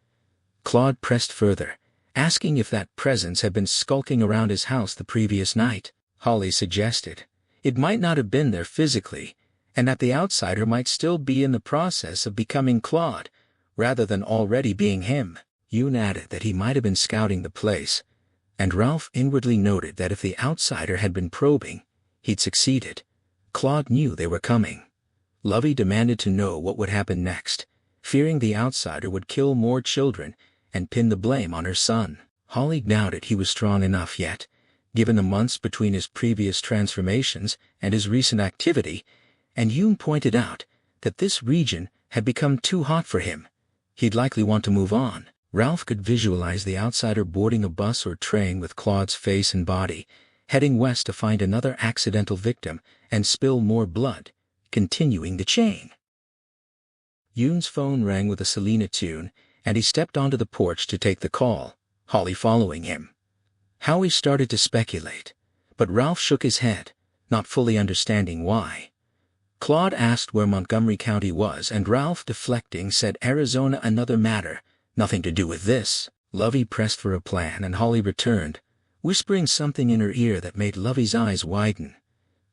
Claude pressed further, asking if that presence had been skulking around his house the previous night. Holly suggested it might not have been there physically, and that the outsider might still be in the process of becoming Claude, rather than already being him. Yoon added that he might have been scouting the place, and Ralph inwardly noted that if the outsider had been probing, he'd succeeded. Claude knew they were coming. Lovey demanded to know what would happen next, fearing the outsider would kill more children and pin the blame on her son. Holly doubted he was strong enough yet, given the months between his previous transformations and his recent activity, and Yoon pointed out that this region had become too hot for him. He'd likely want to move on. Ralph could visualize the outsider boarding a bus or train with Claude's face and body, heading west to find another accidental victim and spill more blood, continuing the chain. Yoon's phone rang with a Selena tune, and he stepped onto the porch to take the call, Holly following him. Howie started to speculate, but Ralph shook his head, not fully understanding why. Claude asked where Montgomery County was, and Ralph, deflecting, said Arizona, another matter, nothing to do with this. Lovey pressed for a plan, and Holly returned, whispering something in her ear that made Lovey's eyes widen.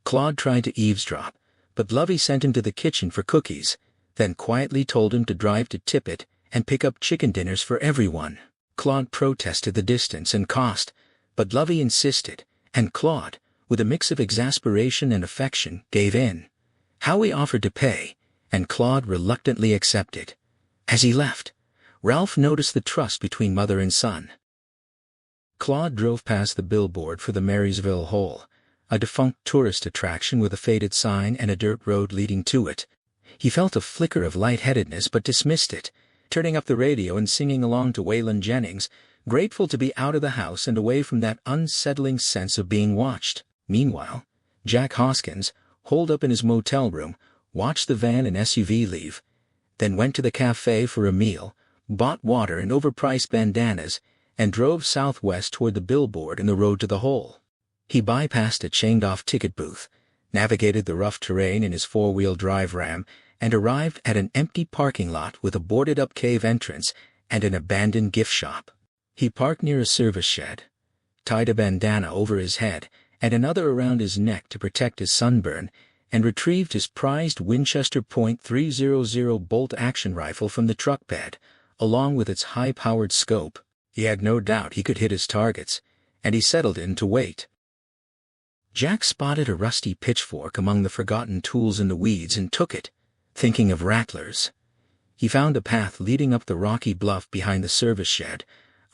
Claude tried to eavesdrop, but Lovey sent him to the kitchen for cookies, then quietly told him to drive to Tippett and pick up chicken dinners for everyone. Claude protested the distance and cost, but Lovey insisted, and Claude, with a mix of exasperation and affection, gave in. Howie offered to pay, and Claude reluctantly accepted. As he left, Ralph noticed the trust between mother and son. Claude drove past the billboard for the Marysville Hole, a defunct tourist attraction with a faded sign and a dirt road leading to it. He felt a flicker of lightheadedness but dismissed it, turning up the radio and singing along to Waylon Jennings, grateful to be out of the house and away from that unsettling sense of being watched. Meanwhile, Jack Hoskins, holed up in his motel room, watched the van and SUV leave, then went to the cafe for a meal, bought water and overpriced bandanas, and drove southwest toward the billboard and the road to the hole. He bypassed a chained-off ticket booth, navigated the rough terrain in his four-wheel drive Ram, and arrived at an empty parking lot with a boarded-up cave entrance and an abandoned gift shop. He parked near a service shed, tied a bandana over his head and another around his neck to protect his sunburn, and retrieved his prized Winchester .300 bolt-action rifle from the truck bed, along with its high-powered scope. He had no doubt he could hit his targets, and he settled in to wait. Jack spotted a rusty pitchfork among the forgotten tools in the weeds and took it, thinking of rattlers. He found a path leading up the rocky bluff behind the service shed,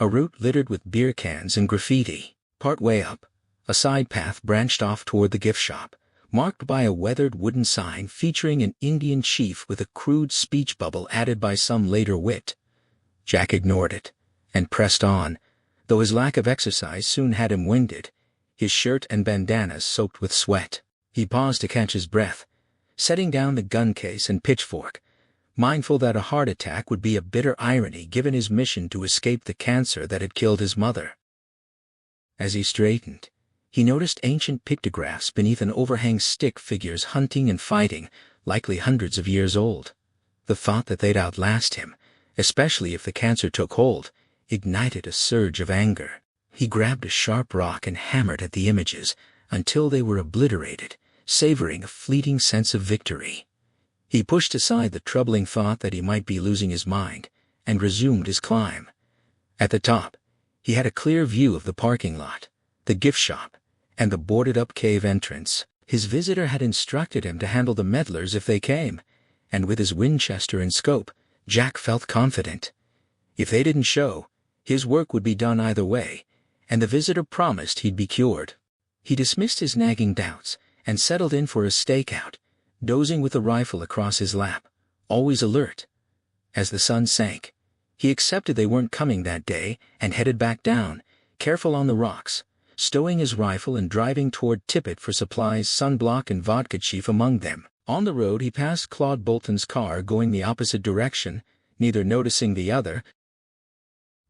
a route littered with beer cans and graffiti. Part way up, a side path branched off toward the gift shop, marked by a weathered wooden sign featuring an Indian chief with a crude speech bubble added by some later wit. Jack ignored it and pressed on, though his lack of exercise soon had him winded, his shirt and bandanas soaked with sweat. He paused to catch his breath, setting down the gun case and pitchfork, mindful that a heart attack would be a bitter irony given his mission to escape the cancer that had killed his mother. As he straightened, he noticed ancient pictographs beneath an overhang stick, figures hunting and fighting, likely hundreds of years old. The thought that they'd outlast him, especially if the cancer took hold, ignited a surge of anger. He grabbed a sharp rock and hammered at the images until they were obliterated, savoring a fleeting sense of victory. He pushed aside the troubling thought that he might be losing his mind and resumed his climb. At the top, he had a clear view of the parking lot, the gift shop, and the boarded-up cave entrance. His visitor had instructed him to handle the meddlers if they came, and with his Winchester and scope, Jack felt confident. If they didn't show, his work would be done either way, and the visitor promised he'd be cured. He dismissed his nagging doubts and settled in for a stakeout, dozing with the rifle across his lap, always alert. As the sun sank, he accepted they weren't coming that day and headed back down, careful on the rocks, stowing his rifle and driving toward Tippett for supplies, sunblock and vodka chief among them. On the road he passed Claude Bolton's car going the opposite direction, neither noticing the other.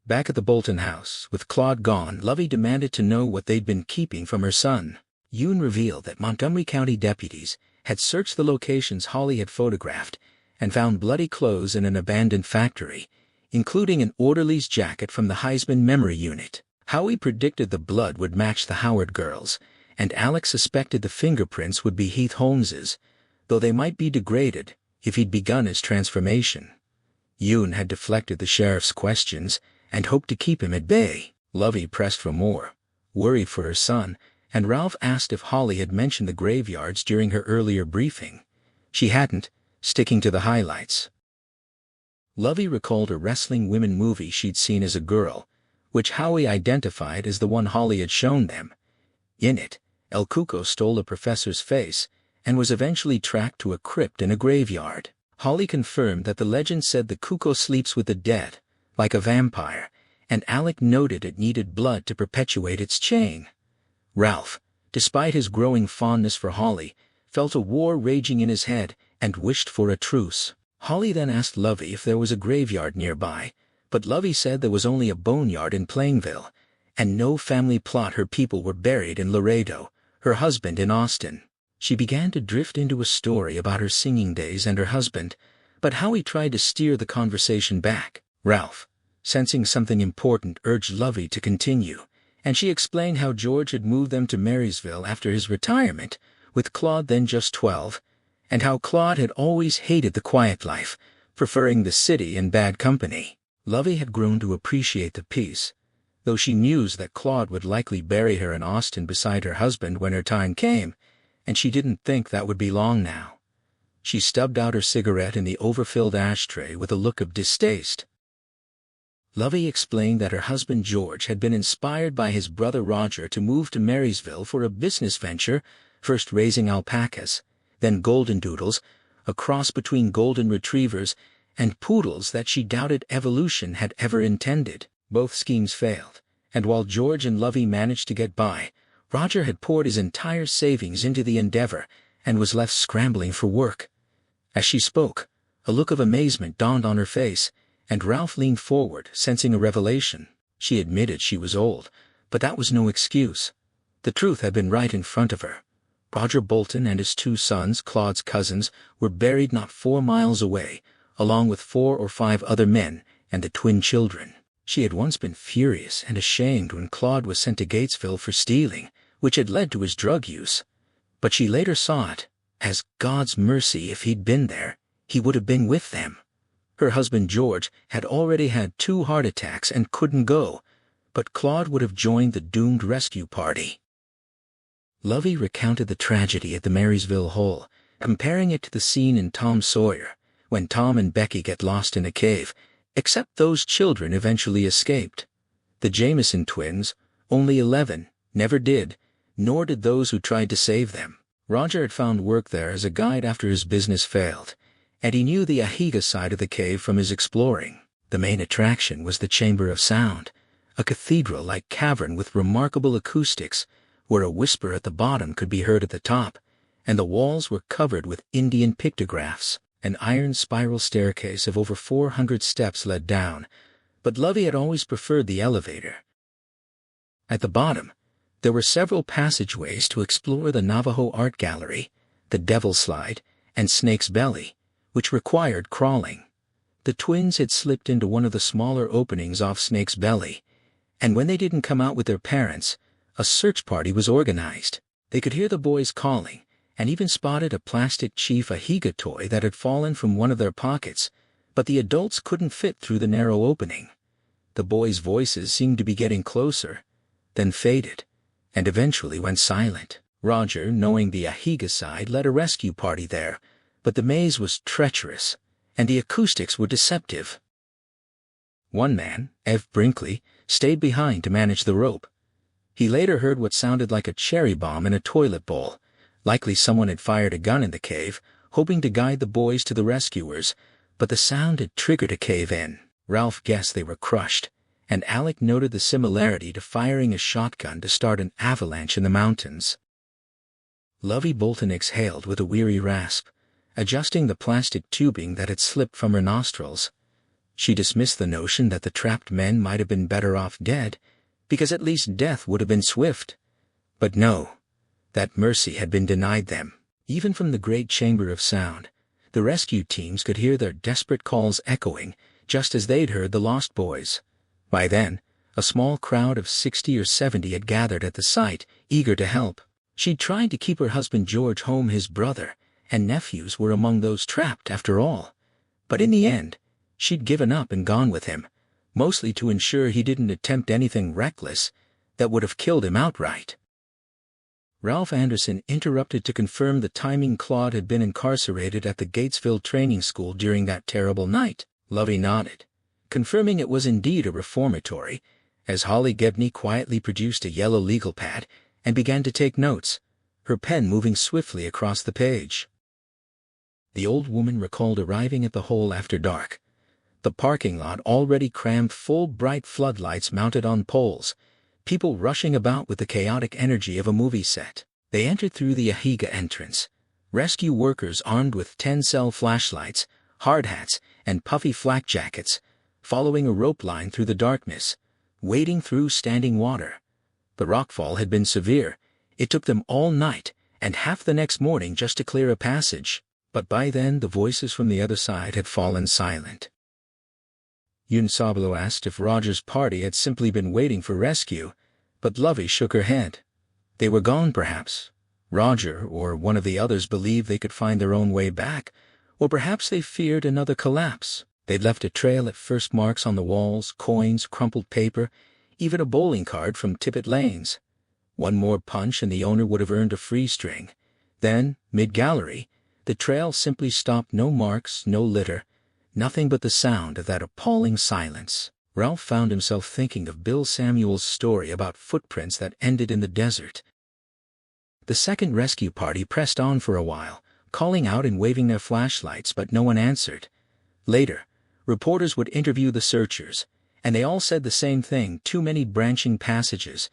Back at the Bolton house, with Claude gone, Lovey demanded to know what they'd been keeping from her son. Yoon revealed that Montgomery County deputies had searched the locations Holly had photographed and found bloody clothes in an abandoned factory, including an orderly's jacket from the Heisman Memory Unit. Howie predicted the blood would match the Howard girls, and Alex suspected the fingerprints would be Heath Holmes's, though they might be degraded if he'd begun his transformation. Yoon had deflected the sheriff's questions and hoped to keep him at bay. Lovey pressed for more, worried for her son, and Ralph asked if Holly had mentioned the graveyards during her earlier briefing. She hadn't, sticking to the highlights. Lovey recalled a wrestling women movie she'd seen as a girl, which Howie identified as the one Holly had shown them. In it, El Cuco stole a professor's face and was eventually tracked to a crypt in a graveyard. Holly confirmed that the legend said the Cuco sleeps with the dead, like a vampire, and Alec noted it needed blood to perpetuate its chain. Ralph, despite his growing fondness for Holly, felt a war raging in his head and wished for a truce. Holly then asked Lovey if there was a graveyard nearby, but Lovey said there was only a boneyard in Plainville, and no family plot. Her people were buried in Laredo, her husband in Austin. She began to drift into a story about her singing days and her husband, but Howie tried to steer the conversation back. Ralph, sensing something important, urged Lovey to continue, and she explained how George had moved them to Marysville after his retirement, with Claude then just 12, and how Claude had always hated the quiet life, preferring the city and bad company. Lovey had grown to appreciate the peace, though she mused that Claude would likely bury her in Austin beside her husband when her time came, and she didn't think that would be long now. She stubbed out her cigarette in the overfilled ashtray with a look of distaste. Lovey explained that her husband George had been inspired by his brother Roger to move to Marysville for a business venture, first raising alpacas, then golden doodles, a cross between golden retrievers and poodles that she doubted evolution had ever intended. Both schemes failed, and while George and Lovey managed to get by, Roger had poured his entire savings into the endeavor and was left scrambling for work. As she spoke, a look of amazement dawned on her face, and Ralph leaned forward, sensing a revelation. She admitted she was old, but that was no excuse. The truth had been right in front of her. Roger Bolton and his 2 sons, Claude's cousins, were buried not 4 miles away, along with 4 or 5 other men and the twin children. She had once been furious and ashamed when Claude was sent to Gatesville for stealing, which had led to his drug use. But she later saw it as God's mercy. If he'd been there, he would have been with them. Her husband George had already had 2 heart attacks and couldn't go, but Claude would have joined the doomed rescue party. Lovey recounted the tragedy at the Marysville Hole, comparing it to the scene in Tom Sawyer, when Tom and Becky get lost in a cave, except those children eventually escaped. The Jameson twins, only 11, never did, nor did those who tried to save them. Roger had found work there as a guide after his business failed, and he knew the Ahiga side of the cave from his exploring. The main attraction was the Chamber of Sound, a cathedral-like cavern with remarkable acoustics, where a whisper at the bottom could be heard at the top, and the walls were covered with Indian pictographs. An iron spiral staircase of over 400 steps led down, but Lovey had always preferred the elevator. At the bottom, there were several passageways to explore the Navajo Art Gallery, the Devil's Slide, and Snake's Belly, which required crawling. The twins had slipped into one of the smaller openings off Snake's Belly, and when they didn't come out with their parents, a search party was organized. They could hear the boys calling, and even spotted a plastic Chief Ahiga toy that had fallen from one of their pockets, but the adults couldn't fit through the narrow opening. The boys' voices seemed to be getting closer, then faded, and eventually went silent. Roger, knowing the Ahiga side, led a rescue party there, but the maze was treacherous, and the acoustics were deceptive. One man, Ev Brinkley, stayed behind to manage the rope. He later heard what sounded like a cherry bomb in a toilet bowl. Likely someone had fired a gun in the cave, hoping to guide the boys to the rescuers, but the sound had triggered a cave-in. Ralph guessed they were crushed, and Alec noted the similarity to firing a shotgun to start an avalanche in the mountains. Lovey Bolton exhaled with a weary rasp, adjusting the plastic tubing that had slipped from her nostrils. She dismissed the notion that the trapped men might have been better off dead, because at least death would have been swift. But no, that mercy had been denied them. Even from the great chamber of sound, the rescue teams could hear their desperate calls echoing, just as they'd heard the lost boys. By then, a small crowd of 60 or 70 had gathered at the site, eager to help. She'd tried to keep her husband George home. His brother and nephews were among those trapped after all. But in the end, she'd given up and gone with him, mostly to ensure he didn't attempt anything reckless that would have killed him outright. Ralph Anderson interrupted to confirm the timing. Claude had been incarcerated at the Gatesville training school during that terrible night. Lovey nodded, confirming it was indeed a reformatory, as Holly Gebney quietly produced a yellow legal pad and began to take notes, her pen moving swiftly across the page. The old woman recalled arriving at the hole after dark, the parking lot already crammed full, bright floodlights mounted on poles, people rushing about with the chaotic energy of a movie set. They entered through the Ahiga entrance, rescue workers armed with 10-cell flashlights, hard hats, and puffy flak jackets, following a rope line through the darkness, wading through standing water. The rockfall had been severe. It took them all night and half the next morning just to clear a passage, but by then the voices from the other side had fallen silent. Yun Sablo asked if Roger's party had simply been waiting for rescue, but Lovey shook her head. They were gone, perhaps. Roger or one of the others believed they could find their own way back, or perhaps they feared another collapse. They'd left a trail at first, marks on the walls, coins, crumpled paper, even a bowling card from Tippett Lanes. One more punch and the owner would have earned a free string. Then, mid-gallery, the trail simply stopped. No marks, no litter, nothing but the sound of that appalling silence. Ralph found himself thinking of Bill Samuel's story about footprints that ended in the desert. The second rescue party pressed on for a while, calling out and waving their flashlights, but no one answered. Later, reporters would interview the searchers, and they all said the same thing: too many branching passages,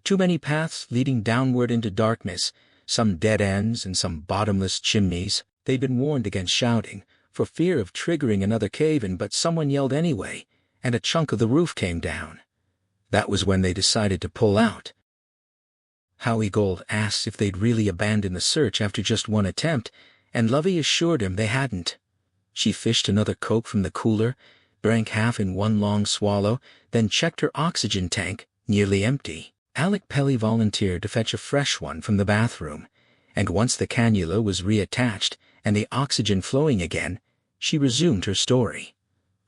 too many paths leading downward into darkness, some dead ends and some bottomless chimneys. They'd been warned against shouting, for fear of triggering another cave-in, but someone yelled anyway, and a chunk of the roof came down. That was when they decided to pull out. Howie Gold asked if they'd really abandoned the search after just one attempt, and Lovey assured him they hadn't. She fished another Coke from the cooler, drank half in one long swallow, then checked her oxygen tank, nearly empty. Alec Pelly volunteered to fetch a fresh one from the bathroom, and once the cannula was reattached and the oxygen flowing again, she resumed her story.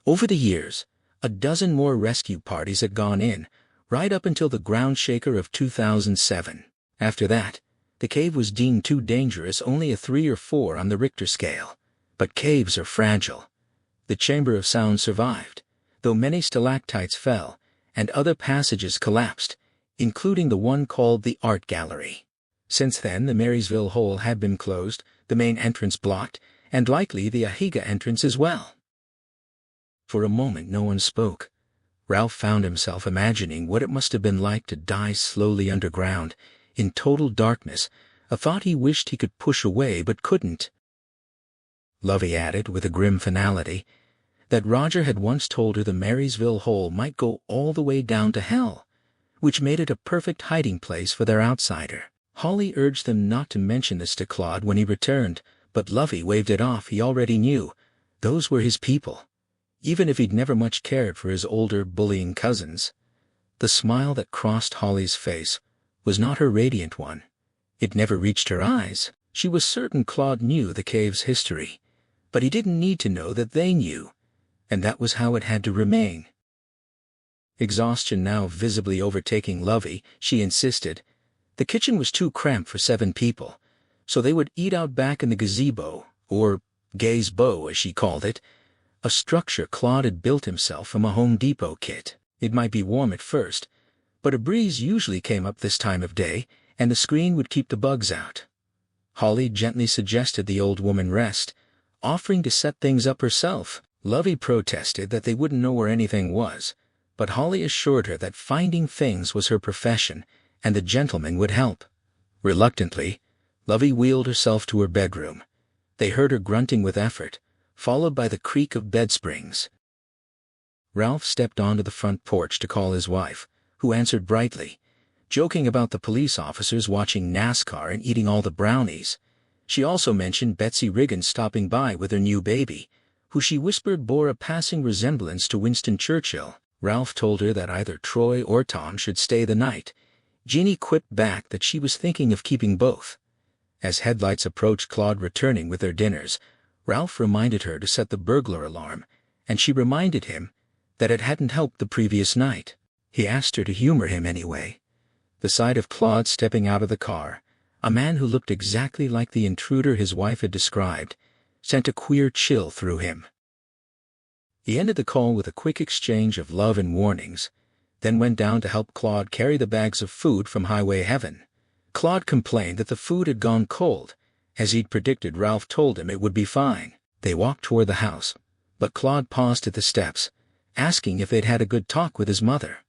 Over the years, a dozen more rescue parties had gone in, right up until the ground shaker of 2007. After that, the cave was deemed too dangerous, only a 3 or 4 on the Richter scale. But caves are fragile. The Chamber of Sound survived, though many stalactites fell, and other passages collapsed, including the one called the Art Gallery. Since then, the Marysville Hole had been closed, the main entrance blocked, and likely the Ahiga entrance as well. For a moment no one spoke. Ralph found himself imagining what it must have been like to die slowly underground, in total darkness, a thought he wished he could push away but couldn't. Lovey added with a grim finality that Roger had once told her the Marysville Hole might go all the way down to hell, which made it a perfect hiding place for their outsider. Holly urged them not to mention this to Claude when he returned, but Lovey waved it off. He already knew. Those were his people, even if he'd never much cared for his older, bullying cousins. The smile that crossed Holly's face was not her radiant one. It never reached her eyes. She was certain Claude knew the cave's history, but he didn't need to know that they knew, and that was how it had to remain. Exhaustion now visibly overtaking Lovey, she insisted. The kitchen was too cramped for 7 people, so they would eat out back in the gazebo, or Gay's Bow as she called it, a structure Claude had built himself from a Home Depot kit. It might be warm at first, but a breeze usually came up this time of day, and the screen would keep the bugs out. Holly gently suggested the old woman rest, offering to set things up herself. Lovey protested that they wouldn't know where anything was, but Holly assured her that finding things was her profession and the gentleman would help. Reluctantly, Lovey wheeled herself to her bedroom. They heard her grunting with effort, followed by the creak of bed springs. Ralph stepped onto the front porch to call his wife, who answered brightly, joking about the police officers watching NASCAR and eating all the brownies. She also mentioned Betsy Riggins stopping by with her new baby, who she whispered bore a passing resemblance to Winston Churchill. Ralph told her that either Troy or Tom should stay the night. Jeannie quipped back that she was thinking of keeping both. As headlights approached Claude returning with their dinners, Ralph reminded her to set the burglar alarm, and she reminded him that it hadn't helped the previous night. He asked her to humor him anyway. The sight of Claude stepping out of the car, a man who looked exactly like the intruder his wife had described, sent a queer chill through him. He ended the call with a quick exchange of love and warnings, then went down to help Claude carry the bags of food from Highway Heaven. Claude complained that the food had gone cold. As he'd predicted, Ralph told him it would be fine. They walked toward the house, but Claude paused at the steps, asking if they'd had a good talk with his mother.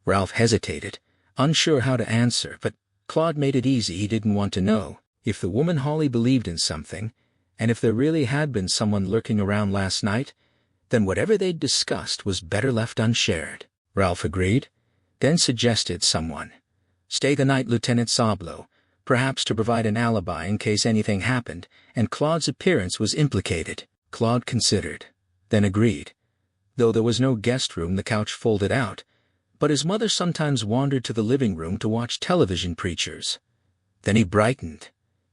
Ralph hesitated, unsure how to answer, but Claude made it easy. He didn't want to know if the woman Holly believed in something, and if there really had been someone lurking around last night, then whatever they'd discussed was better left unshared. Ralph agreed, then suggested someone stay the night. Lieutenant Sablo, perhaps to provide an alibi in case anything happened and Claude's appearance was implicated. Claude considered, then agreed. Though there was no guest room, the couch folded out, but his mother sometimes wandered to the living room to watch television preachers. Then he brightened.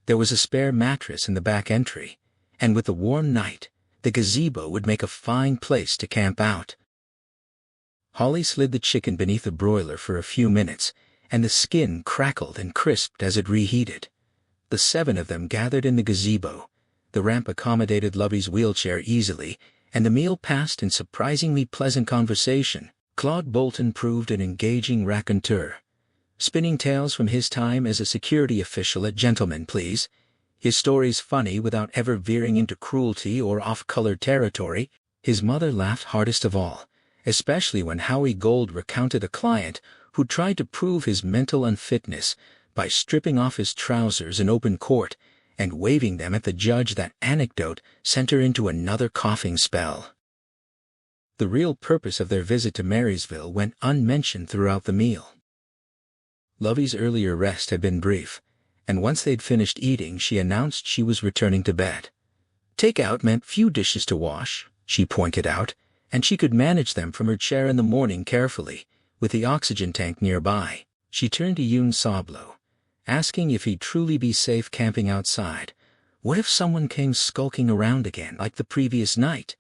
There was a spare mattress in the back entry, and with the warm night, the gazebo would make a fine place to camp out. Holly slid the chicken beneath the broiler for a few minutes, and the skin crackled and crisped as it reheated. The 7 of them gathered in the gazebo. The ramp accommodated Lovey's wheelchair easily, and the meal passed in surprisingly pleasant conversation. Claude Bolton proved an engaging raconteur, spinning tales from his time as a security official at Gentlemen Please. His stories funny without ever veering into cruelty or off-color territory. His mother laughed hardest of all, especially when Howie Gold recounted a client who tried to prove his mental unfitness by stripping off his trousers in open court and waving them at the judge. That anecdote sent her into another coughing spell. The real purpose of their visit to Marysville went unmentioned throughout the meal. Lovey's earlier rest had been brief, and once they'd finished eating, she announced she was returning to bed. Takeout meant few dishes to wash, she pointed out, and she could manage them from her chair in the morning carefully, with the oxygen tank nearby. She turned to Yoon Sablo, asking if he'd truly be safe camping outside. What if someone came skulking around again like the previous night?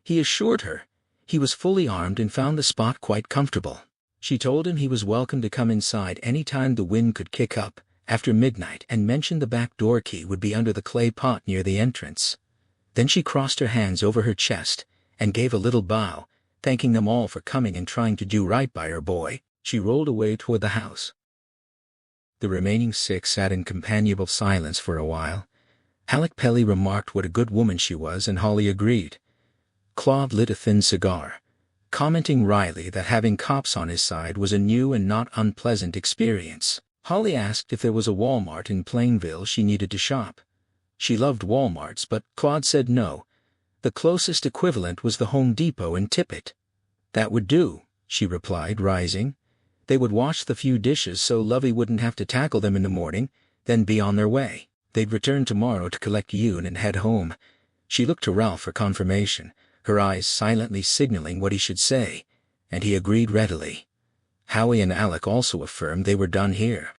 He assured her he was fully armed and found the spot quite comfortable. She told him he was welcome to come inside any time the wind could kick up after midnight, and mentioned the back door key would be under the clay pot near the entrance. Then she crossed her hands over her chest and gave a little bow, thanking them all for coming and trying to do right by her boy. She rolled away toward the house. The remaining 6 sat in companionable silence for a while. Alec Pelly remarked what a good woman she was, and Holly agreed. Claude lit a thin cigar, commenting wryly that having cops on his side was a new and not unpleasant experience. Holly asked if there was a Walmart in Plainville she needed to shop. She loved Walmarts, but Claude said no. The closest equivalent was the Home Depot in Tippett. That would do, she replied, rising. They would wash the few dishes so Lovey wouldn't have to tackle them in the morning, then be on their way. They'd return tomorrow to collect Yoon and head home. She looked to Ralph for confirmation, her eyes silently signaling what he should say, and he agreed readily. Howie and Alec also affirmed they were done here.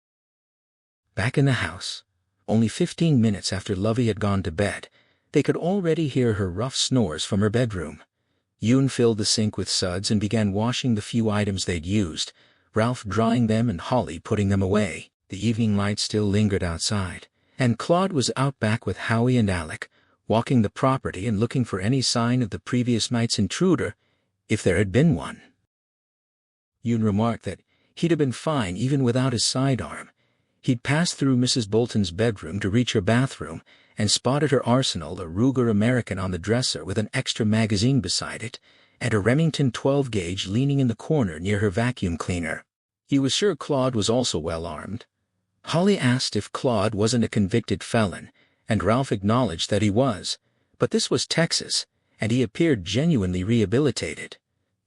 Back in the house, only 15 minutes after Lovey had gone to bed, they could already hear her rough snores from her bedroom. Yoon filled the sink with suds and began washing the few items they'd used, Ralph drying them and Holly putting them away. The evening light still lingered outside, and Claude was out back with Howie and Alec, walking the property and looking for any sign of the previous night's intruder, if there had been one. Yoon remarked that he'd have been fine even without his sidearm. He'd passed through Mrs. Bolton's bedroom to reach her bathroom and spotted her Arsenal, a Ruger American on the dresser with an extra magazine beside it, and a Remington 12-gauge leaning in the corner near her vacuum cleaner. He was sure Claude was also well armed. Holly asked if Claude wasn't a convicted felon, and Ralph acknowledged that he was, but this was Texas, and he appeared genuinely rehabilitated.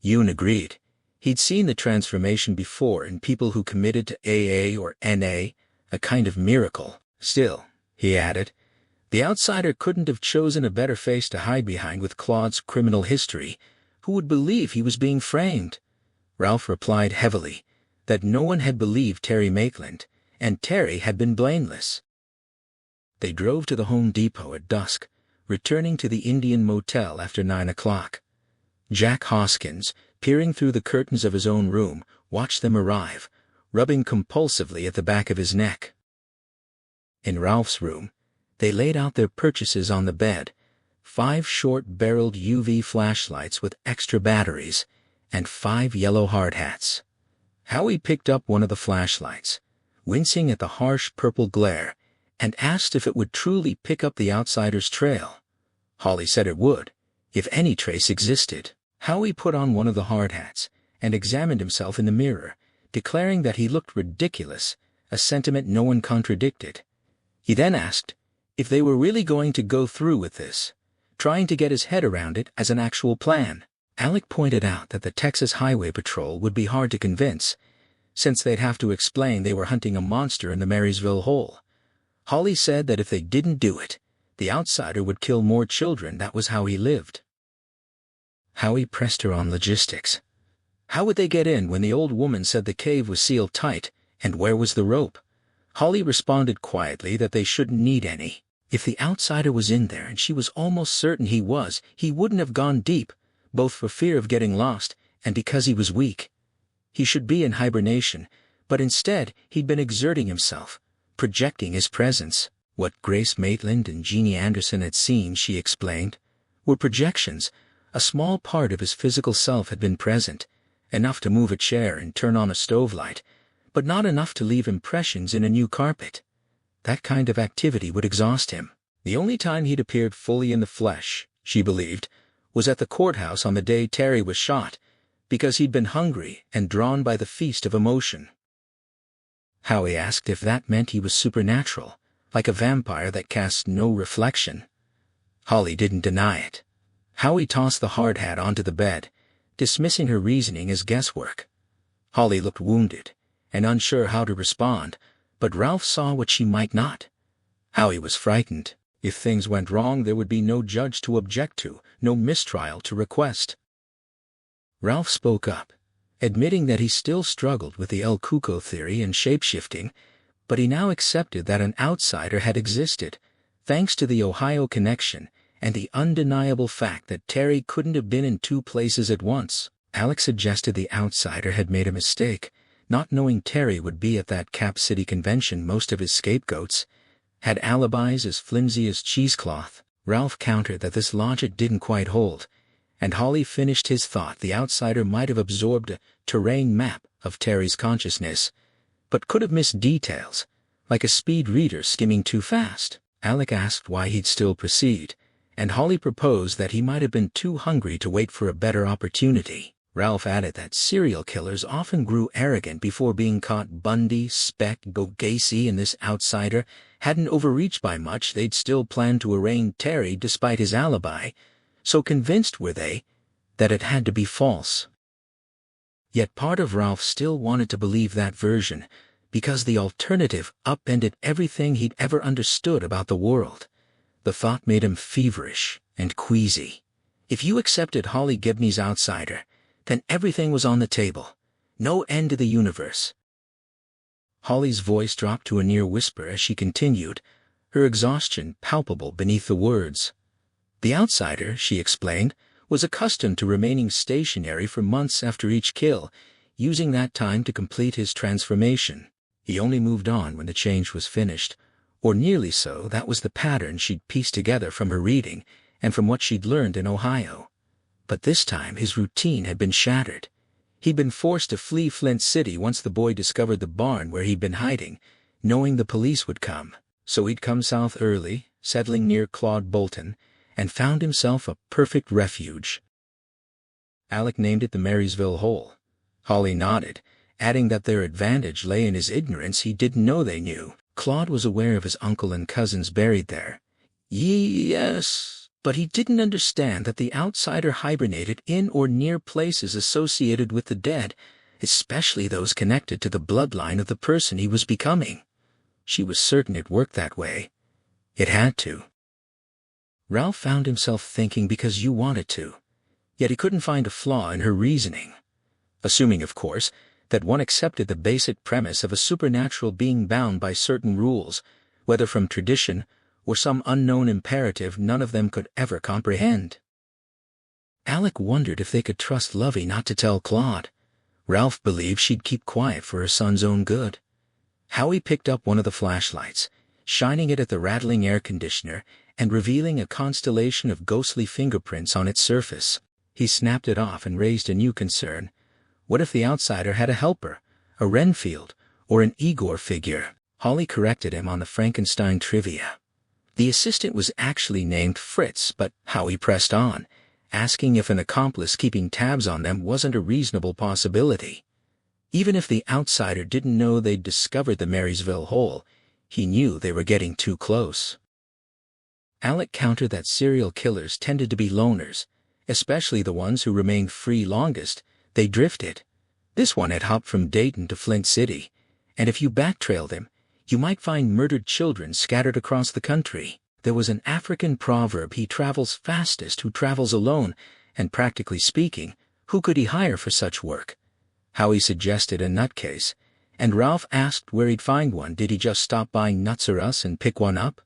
Yoon agreed. He'd seen the transformation before in people who committed to AA or NA, a kind of miracle. Still, he added, the outsider couldn't have chosen a better face to hide behind with Claude's criminal history. Who would believe he was being framed? Ralph replied heavily that no one had believed Terry Maitland, and Terry had been blameless. They drove to the Home Depot at dusk, returning to the Indian Motel after 9 o'clock. Jack Hoskins, peering through the curtains of his own room, watched them arrive, rubbing compulsively at the back of his neck. In Ralph's room, they laid out their purchases on the bed, 5 short-barreled UV flashlights with extra batteries, and 5 yellow hard hats. Howie picked up one of the flashlights, wincing at the harsh purple glare, and asked if it would truly pick up the outsider's trail. Holly said it would, if any trace existed. Howie put on one of the hard hats and examined himself in the mirror, declaring that he looked ridiculous, a sentiment no one contradicted. He then asked if they were really going to go through with this, trying to get his head around it as an actual plan. Alec pointed out that the Texas Highway Patrol would be hard to convince, since they'd have to explain they were hunting a monster in the Marysville Hole. Holly said that if they didn't do it, the outsider would kill more children. That was how he lived. Howie pressed her on logistics. How would they get in when the old woman said the cave was sealed tight, and where was the rope? Holly responded quietly that they shouldn't need any. If the outsider was in there, and she was almost certain he was, he wouldn't have gone deep, both for fear of getting lost and because he was weak. He should be in hibernation, but instead he'd been exerting himself, projecting his presence. What Grace Maitland and Jeannie Anderson had seen, she explained, were projections. A small part of his physical self had been present, enough to move a chair and turn on a stove light, but not enough to leave impressions in a new carpet. That kind of activity would exhaust him. The only time he'd appeared fully in the flesh, she believed, was at the courthouse on the day Terry was shot, because he'd been hungry and drawn by the feast of emotion. Howie asked if that meant he was supernatural, like a vampire that casts no reflection. Holly didn't deny it. Howie tossed the hard hat onto the bed, dismissing her reasoning as guesswork. Holly looked wounded and unsure how to respond, but Ralph saw what she might not. Howie was frightened. If things went wrong, there would be no judge to object to, no mistrial to request. Ralph spoke up, admitting that he still struggled with the El Cuco theory and shapeshifting, but he now accepted that an outsider had existed, thanks to the Ohio connection and the undeniable fact that Terry couldn't have been in 2 places at once. Alex suggested the outsider had made a mistake, not knowing Terry would be at that Cap City convention. Most of his scapegoats had alibis as flimsy as cheesecloth. Ralph countered that this logic didn't quite hold, and Holly finished his thought. The outsider might have absorbed a terrain map of Terry's consciousness, but could have missed details, like a speed reader skimming too fast. Alec asked why he'd still proceed, and Holly proposed that he might have been too hungry to wait for a better opportunity. Ralph added that serial killers often grew arrogant before being caught. Bundy, Speck, Gacy, and this outsider hadn't overreached by much. They'd still planned to arraign Terry despite his alibi, so convinced were they that it had to be false. Yet part of Ralph still wanted to believe that version, because the alternative upended everything he'd ever understood about the world. The thought made him feverish and queasy. If you accepted Holly Gibney's outsider, then everything was on the table. No end to the universe. Holly's voice dropped to a near whisper as she continued, her exhaustion palpable beneath the words. The outsider, she explained, was accustomed to remaining stationary for months after each kill, using that time to complete his transformation. He only moved on when the change was finished, or nearly so. That was the pattern she'd pieced together from her reading and from what she'd learned in Ohio. But this time his routine had been shattered. He'd been forced to flee Flint City once the boy discovered the barn where he'd been hiding, knowing the police would come. So he'd come south early, settling near Claude Bolton, and found himself a perfect refuge. Alec named it the Marysville Hole. Holly nodded, adding that their advantage lay in his ignorance. He didn't know they knew. Claude was aware of his uncle and cousins buried there. Yes, but he didn't understand that the outsider hibernated in or near places associated with the dead, especially those connected to the bloodline of the person he was becoming. She was certain it worked that way. It had to. Ralph found himself thinking because you wanted to, yet he couldn't find a flaw in her reasoning. Assuming, of course, that one accepted the basic premise of a supernatural being bound by certain rules, whether from tradition or some unknown imperative none of them could ever comprehend. Alec wondered if they could trust Lovey not to tell Claude. Ralph believed she'd keep quiet for her son's own good. Howie picked up one of the flashlights, shining it at the rattling air conditioner and revealing a constellation of ghostly fingerprints on its surface. He snapped it off and raised a new concern. What if the outsider had a helper, a Renfield, or an Igor figure? Holly corrected him on the Frankenstein trivia. The assistant was actually named Fritz, but Howie pressed on, asking if an accomplice keeping tabs on them wasn't a reasonable possibility. Even if the outsider didn't know they'd discovered the Marysville Hole, he knew they were getting too close. Alec countered that serial killers tended to be loners, especially the ones who remained free longest. They drifted. This one had hopped from Dayton to Flint City, and if you backtrailed him, you might find murdered children scattered across the country. There was an African proverb, he travels fastest who travels alone, and practically speaking, who could he hire for such work? Howie suggested a nutcase, and Ralph asked where he'd find one. Did he just stop buying Nuts R Us and pick one up?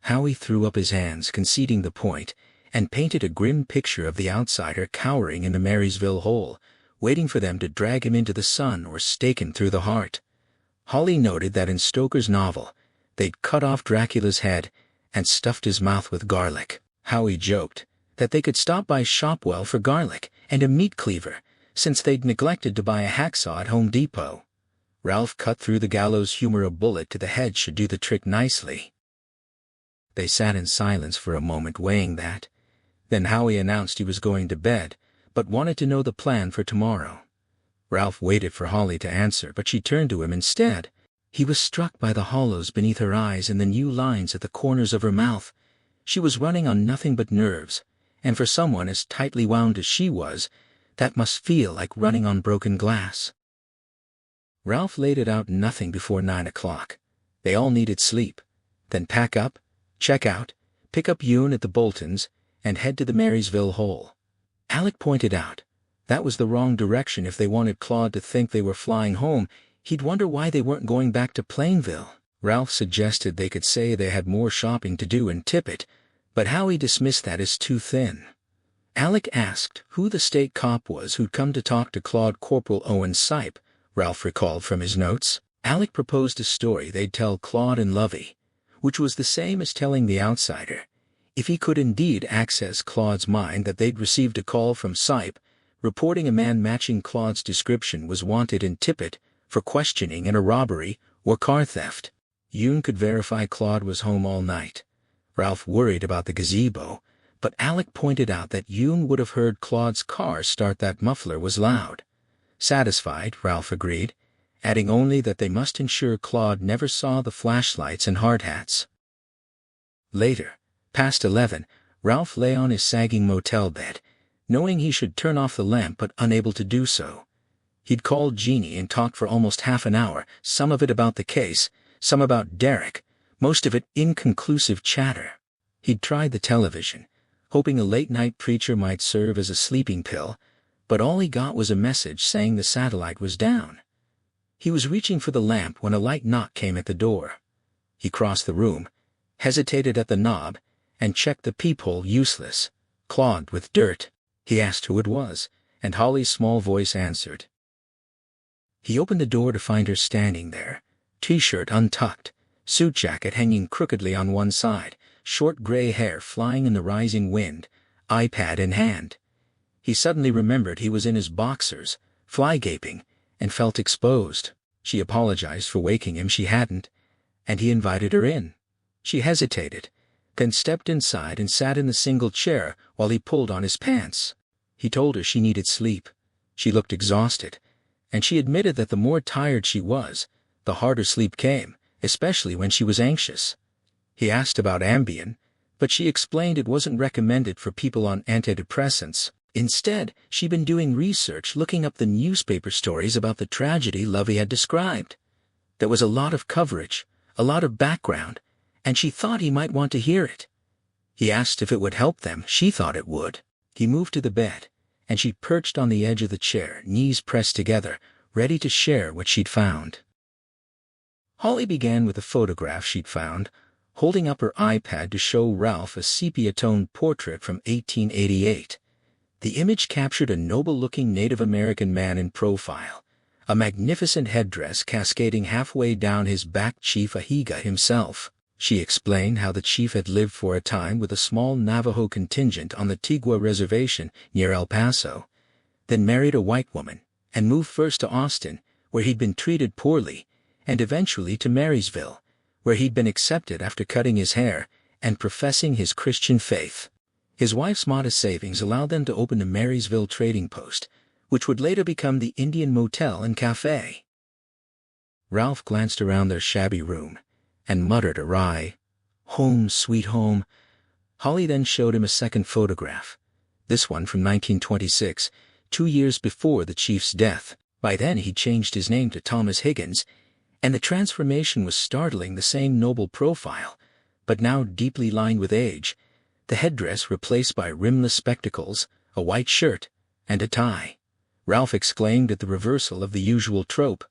Howie threw up his hands, conceding the point, and painted a grim picture of the outsider cowering in the Marysville Hole, waiting for them to drag him into the sun or stake him through the heart. Holly noted that in Stoker's novel, they'd cut off Dracula's head and stuffed his mouth with garlic. Howie joked that they could stop by Shopwell for garlic and a meat cleaver, since they'd neglected to buy a hacksaw at Home Depot. Ralph cut through the gallows humor. A bullet to the head should do the trick nicely. They sat in silence for a moment, weighing that. Then Howie announced he was going to bed, but wanted to know the plan for tomorrow. Ralph waited for Holly to answer, but she turned to him instead. He was struck by the hollows beneath her eyes and the new lines at the corners of her mouth. She was running on nothing but nerves, and for someone as tightly wound as she was, that must feel like running on broken glass. Ralph laid it out nothing before 9 o'clock. They all needed sleep. Then pack up, check out, pick up Yoon at the Boltons, and head to the Marysville Hole. Alec pointed out that was the wrong direction. If they wanted Claude to think they were flying home, he'd wonder why they weren't going back to Plainville. Ralph suggested they could say they had more shopping to do and tip it, but Howie dismissed that as too thin. Alec asked who the state cop was who'd come to talk to Claude. Corporal Owen Sipe, Ralph recalled from his notes. Alec proposed a story they'd tell Claude and Lovey, which was the same as telling the outsider, if he could indeed access Claude's mind, that they'd received a call from Sipe reporting a man matching Claude's description was wanted in Tippett for questioning in a robbery or car theft. Yoon could verify Claude was home all night. Ralph worried about the gazebo, but Alec pointed out that Yoon would have heard Claude's car start. That muffler was loud. Satisfied, Ralph agreed, adding only that they must ensure Claude never saw the flashlights and hard hats. Later, past 11, Ralph lay on his sagging motel bed, knowing he should turn off the lamp but unable to do so. He'd called Jeannie and talked for almost half an hour, some of it about the case, some about Derek, most of it inconclusive chatter. He'd tried the television, hoping a late-night preacher might serve as a sleeping pill, but all he got was a message saying the satellite was down. He was reaching for the lamp when a light knock came at the door. He crossed the room, hesitated at the knob, and checked the peephole. Useless, clogged with dirt. He asked who it was, and Holly's small voice answered. He opened the door to find her standing there, t-shirt untucked, suit jacket hanging crookedly on one side, short gray hair flying in the rising wind, iPad in hand. He suddenly remembered he was in his boxers, fly gaping, and felt exposed. She apologized for waking him. She hadn't, and he invited her in. She hesitated, then stepped inside and sat in the single chair while he pulled on his pants. He told her she needed sleep. She looked exhausted, and she admitted that the more tired she was, the harder sleep came, especially when she was anxious. He asked about Ambien, but she explained it wasn't recommended for people on antidepressants. Instead, she'd been doing research looking up the newspaper stories about the tragedy Lovey had described. There was a lot of coverage, a lot of background, and she thought he might want to hear it. He asked if it would help them. She thought it would. He moved to the bed, and she perched on the edge of the chair, knees pressed together, ready to share what she'd found. Holly began with a photograph she'd found, holding up her iPad to show Ralph a sepia-toned portrait from 1888. The image captured a noble-looking Native American man in profile, a magnificent headdress cascading halfway down his back. Chief Ahiga himself. She explained how the chief had lived for a time with a small Navajo contingent on the Tigua Reservation near El Paso, then married a white woman, and moved first to Austin, where he'd been treated poorly, and eventually to Marysville, where he'd been accepted after cutting his hair and professing his Christian faith. His wife's modest savings allowed them to open a Marysville trading post, which would later become the Indian Motel and Cafe. Ralph glanced around their shabby room and muttered a wry, "Home, sweet home." Holly then showed him a second photograph, this one from 1926, 2 years before the chief's death. By then he'd changed his name to Thomas Higgins, and the transformation was startling. The same noble profile, but now deeply lined with age, the headdress replaced by rimless spectacles, a white shirt, and a tie. Ralph exclaimed at the reversal of the usual trope.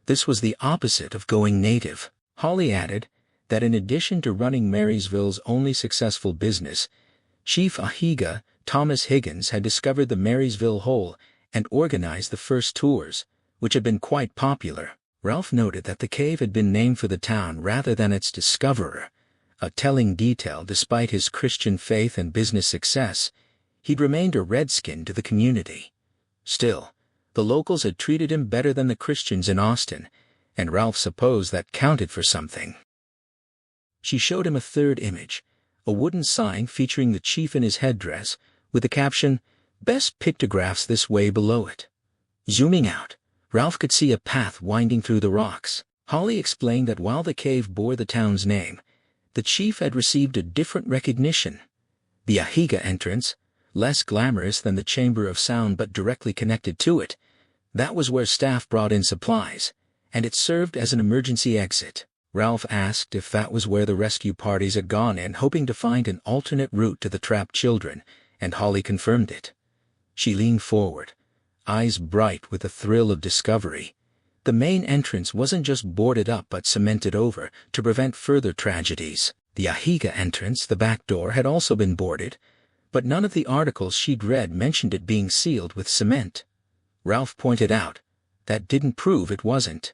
This was the opposite of going native. Holly added that in addition to running Marysville's only successful business, Chief Ahiga, Thomas Higgins, had discovered the Marysville Hole and organized the first tours, which had been quite popular. Ralph noted that the cave had been named for the town rather than its discoverer, a telling detail. Despite his Christian faith and business success, he'd remained a redskin to the community. Still, the locals had treated him better than the Christians in Austin, and Ralph supposed that counted for something. She showed him a third image, a wooden sign featuring the chief in his headdress, with the caption, "Best pictographs this way," below it. Zooming out, Ralph could see a path winding through the rocks. Holly explained that while the cave bore the town's name, the chief had received a different recognition. The Ahiga entrance, less glamorous than the Chamber of Sound but directly connected to it, that was where staff brought in supplies, and it served as an emergency exit. Ralph asked if that was where the rescue parties had gone in, hoping to find an alternate route to the trapped children, and Holly confirmed it. She leaned forward, eyes bright with the thrill of discovery. The main entrance wasn't just boarded up but cemented over to prevent further tragedies. The Ahiga entrance, the back door, had also been boarded, but none of the articles she'd read mentioned it being sealed with cement. Ralph pointed out that didn't prove it wasn't.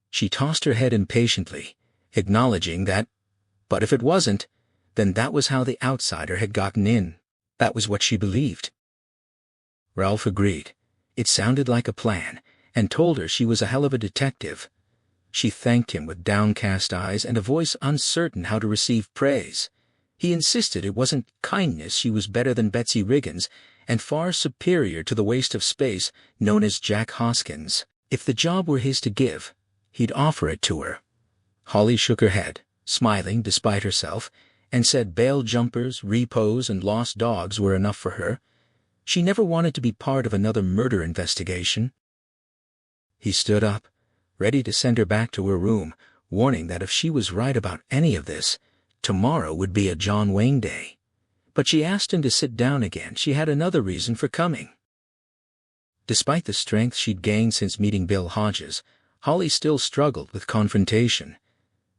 She tossed her head impatiently, acknowledging that, but if it wasn't, then that was how the outsider had gotten in. That was what she believed. Ralph agreed. It sounded like a plan, and told her she was a hell of a detective. She thanked him with downcast eyes and a voice uncertain how to receive praise. He insisted it wasn't kindness. She was better than Betsy Riggins, and far superior to the waste of space known as Jack Hoskins. If the job were his to give, he'd offer it to her. Holly shook her head, smiling despite herself, and said bail jumpers, repos, and lost dogs were enough for her. She never wanted to be part of another murder investigation. He stood up, ready to send her back to her room, warning that if she was right about any of this, tomorrow would be a John Wayne day. But she asked him to sit down again. She had another reason for coming. Despite the strength she'd gained since meeting Bill Hodges, Holly still struggled with confrontation.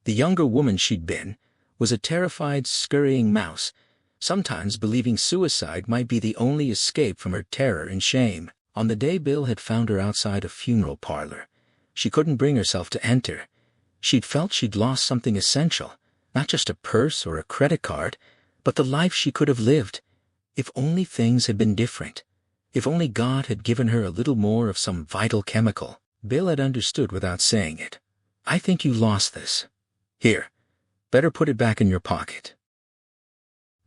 The younger woman she'd been was a terrified, scurrying mouse, sometimes believing suicide might be the only escape from her terror and shame. On the day Bill had found her outside a funeral parlor, she couldn't bring herself to enter. She'd felt she'd lost something essential, not just a purse or a credit card, but the life she could have lived. If only things had been different. If only God had given her a little more of some vital chemical. Bill had understood without saying it. "I think you lost this. Here, better put it back in your pocket."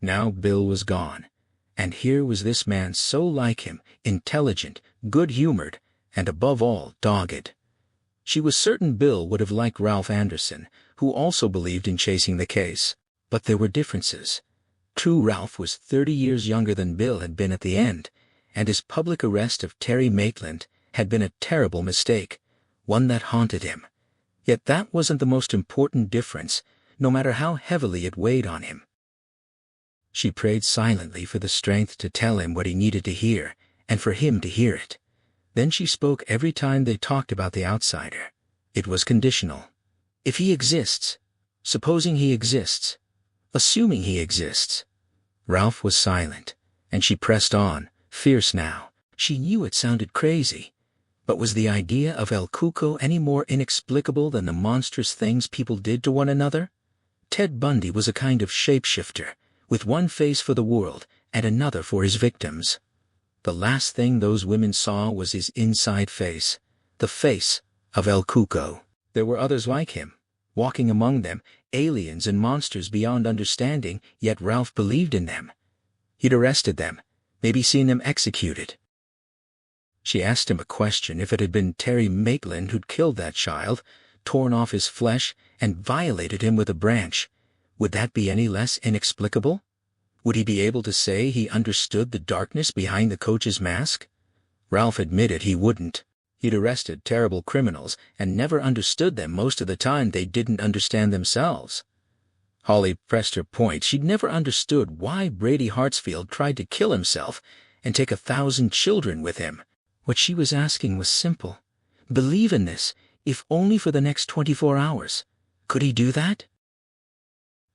Now Bill was gone, and here was this man so like him, intelligent, good-humored, and above all, dogged. She was certain Bill would have liked Ralph Anderson, who also believed in chasing the case. But there were differences. True, Ralph was 30 years younger than Bill had been at the end, and his public arrest of Terry Maitland had been a terrible mistake, one that haunted him. Yet that wasn't the most important difference, no matter how heavily it weighed on him. She prayed silently for the strength to tell him what he needed to hear, and for him to hear it. Then she spoke every time they talked about the outsider. It was conditional. If he exists, supposing he exists, assuming he exists. Ralph was silent, and she pressed on, fierce now. She knew it sounded crazy. But was the idea of El Cuco any more inexplicable than the monstrous things people did to one another? Ted Bundy was a kind of shapeshifter, with one face for the world and another for his victims. The last thing those women saw was his inside face, the face of El Cuco. There were others like him, walking among them, aliens and monsters beyond understanding, yet Ralph believed in them. He'd arrested them, maybe seen them executed. She asked him a question: if it had been Terry Maitland who'd killed that child, torn off his flesh, and violated him with a branch, would that be any less inexplicable? Would he be able to say he understood the darkness behind the coach's mask? Ralph admitted he wouldn't. He'd arrested terrible criminals and never understood them. Most of the time they didn't understand themselves. Holly pressed her point. She'd never understood why Brady Hartsfield tried to kill himself and take 1,000 children with him. What she was asking was simple. Believe in this, if only for the next 24 hours. Could he do that?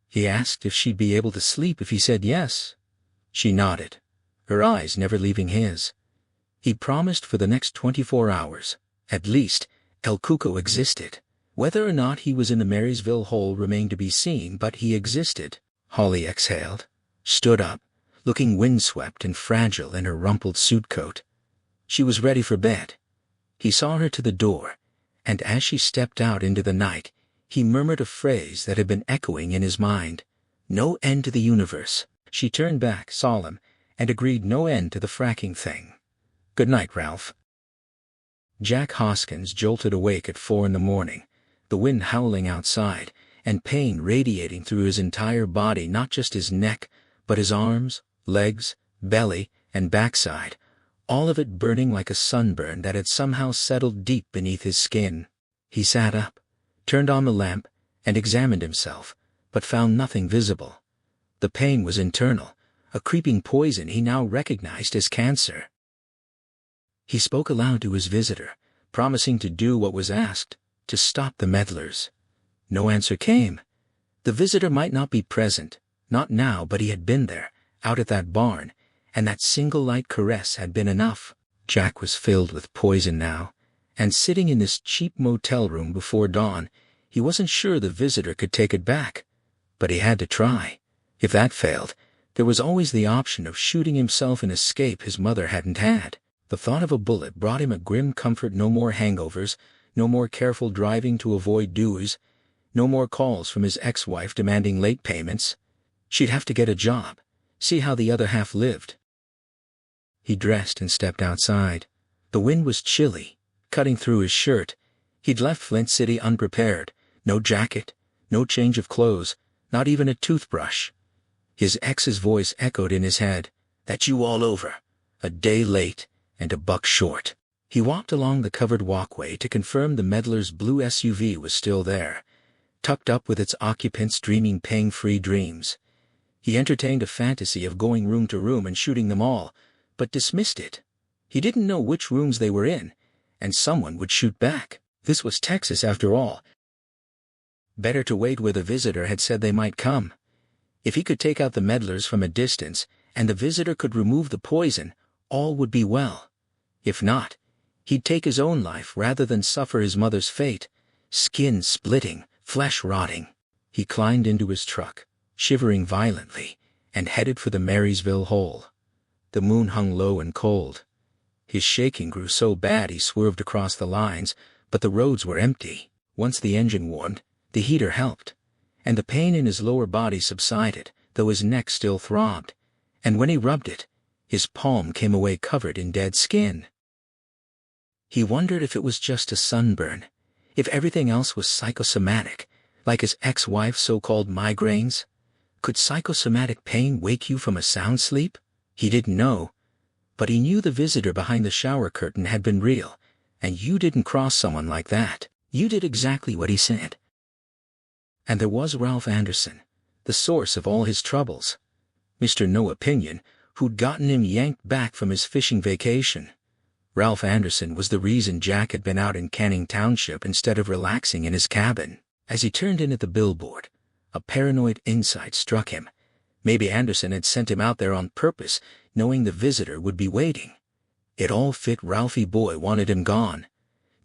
He asked if she'd be able to sleep if he said yes. She nodded, her eyes never leaving his. He promised for the next 24 hours. At least, El Cuco existed. Whether or not he was in the Marysville hole remained to be seen, but he existed. Holly exhaled, stood up, looking windswept and fragile in her rumpled suit coat. She was ready for bed. He saw her to the door, and as she stepped out into the night, he murmured a phrase that had been echoing in his mind. No end to the universe. She turned back, solemn, and agreed no end to the fracking thing. Good night, Ralph. Jack Hoskins jolted awake at 4 a.m, the wind howling outside, and pain radiating through his entire body, not just his neck, but his arms, legs, belly, and backside, all of it burning like a sunburn that had somehow settled deep beneath his skin. He sat up, turned on the lamp, and examined himself, but found nothing visible. The pain was internal, a creeping poison he now recognized as cancer. He spoke aloud to his visitor, promising to do what was asked, to stop the meddlers. No answer came. The visitor might not be present, not now, but he had been there, out at that barn, and that single light caress had been enough. Jack was filled with poison now, and sitting in this cheap motel room before dawn, he wasn't sure the visitor could take it back. But he had to try. If that failed, there was always the option of shooting himself and escape his mother hadn't had. The thought of a bullet brought him a grim comfort. No more hangovers, no more careful driving to avoid dues, no more calls from his ex-wife demanding late payments. She'd have to get a job, see how the other half lived. He dressed and stepped outside. The wind was chilly, cutting through his shirt. He'd left Flint City unprepared. No jacket, no change of clothes, not even a toothbrush. His ex's voice echoed in his head. That's you all over. A day late and $1 short. He walked along the covered walkway to confirm the meddler's blue SUV was still there, tucked up with its occupants dreaming pain-free dreams. He entertained a fantasy of going room to room and shooting them all, but dismissed it. He didn't know which rooms they were in, and someone would shoot back. This was Texas after all. Better to wait where the visitor had said they might come. If he could take out the meddlers from a distance, and the visitor could remove the poison, all would be well. If not, he'd take his own life rather than suffer his mother's fate, skin splitting, flesh rotting. He climbed into his truck, shivering violently, and headed for the Marysville hole. The moon hung low and cold. His shaking grew so bad he swerved across the lines, but the roads were empty. Once the engine warmed, the heater helped, and the pain in his lower body subsided, though his neck still throbbed, and when he rubbed it, his palm came away covered in dead skin. He wondered if it was just a sunburn, if everything else was psychosomatic, like his ex-wife's so-called migraines. Could psychosomatic pain wake you from a sound sleep? He didn't know, but he knew the visitor behind the shower curtain had been real, and you didn't cross someone like that. You did exactly what he said. And there was Ralph Anderson, the source of all his troubles. Mr. No Opinion, who'd gotten him yanked back from his fishing vacation. Ralph Anderson was the reason Jack had been out in Canning Township instead of relaxing in his cabin. As he turned in at the billboard, a paranoid insight struck him. Maybe Anderson had sent him out there on purpose, knowing the visitor would be waiting. It all fit. Ralphie boy wanted him gone.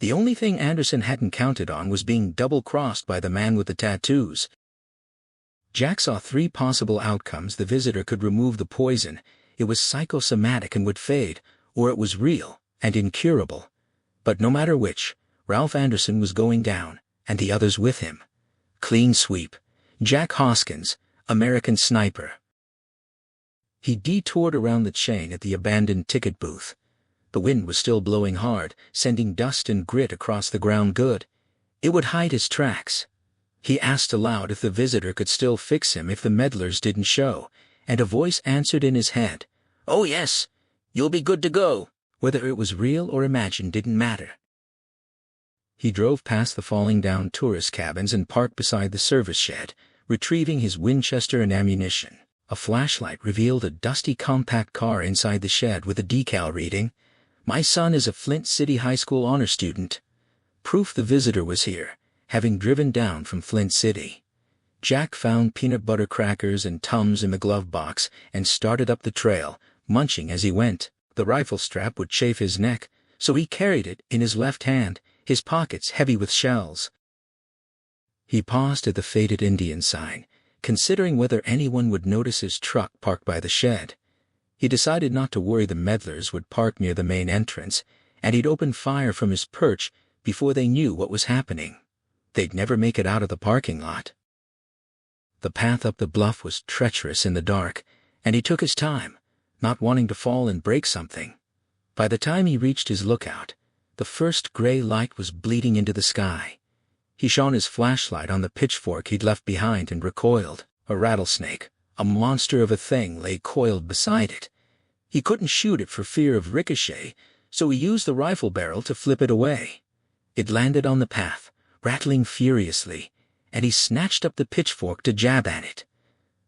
The only thing Anderson hadn't counted on was being double-crossed by the man with the tattoos. Jack saw 3 possible outcomes. The visitor could remove the poison, it was psychosomatic and would fade, or it was real and incurable. But no matter which, Ralph Anderson was going down, and the others with him. Clean sweep. Jack Hoskins, American Sniper. He detoured around the chain at the abandoned ticket booth. The wind was still blowing hard, sending dust and grit across the ground. Good. It would hide his tracks. He asked aloud if the visitor could still fix him if the meddlers didn't show, and a voice answered in his head. "Oh yes, you'll be good to go." Whether it was real or imagined didn't matter. He drove past the falling down tourist cabins and parked beside the service shed, retrieving his Winchester and ammunition. A flashlight revealed a dusty compact car inside the shed with a decal reading, "My son is a Flint City High School honor student." Proof the visitor was here, having driven down from Flint City. Jack found peanut butter crackers and Tums in the glove box and started up the trail, munching as he went. The rifle strap would chafe his neck, so he carried it in his left hand, his pockets heavy with shells. He paused at the faded Indian sign, considering whether anyone would notice his truck parked by the shed. He decided not to worry. The meddlers would park near the main entrance, and he'd open fire from his perch before they knew what was happening. They'd never make it out of the parking lot. The path up the bluff was treacherous in the dark, and he took his time, not wanting to fall and break something. By the time he reached his lookout, the first gray light was bleeding into the sky. He shone his flashlight on the pitchfork he'd left behind and recoiled. A rattlesnake, a monster of a thing, lay coiled beside it. He couldn't shoot it for fear of ricochet, so he used the rifle barrel to flip it away. It landed on the path, rattling furiously, and he snatched up the pitchfork to jab at it.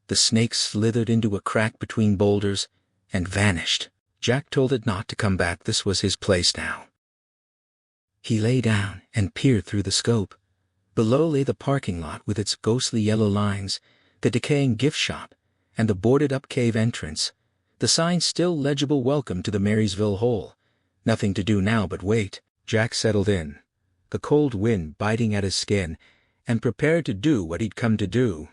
The snake slithered into a crack between boulders and vanished. Jack told it not to come back. This was his place now. He lay down and peered through the scope. Below lay the parking lot with its ghostly yellow lines, the decaying gift shop, and the boarded-up cave entrance. The sign still legible, "Welcome to the Marysville Hole." Nothing to do now but wait. Jack settled in, the cold wind biting at his skin, and prepared to do what he'd come to do.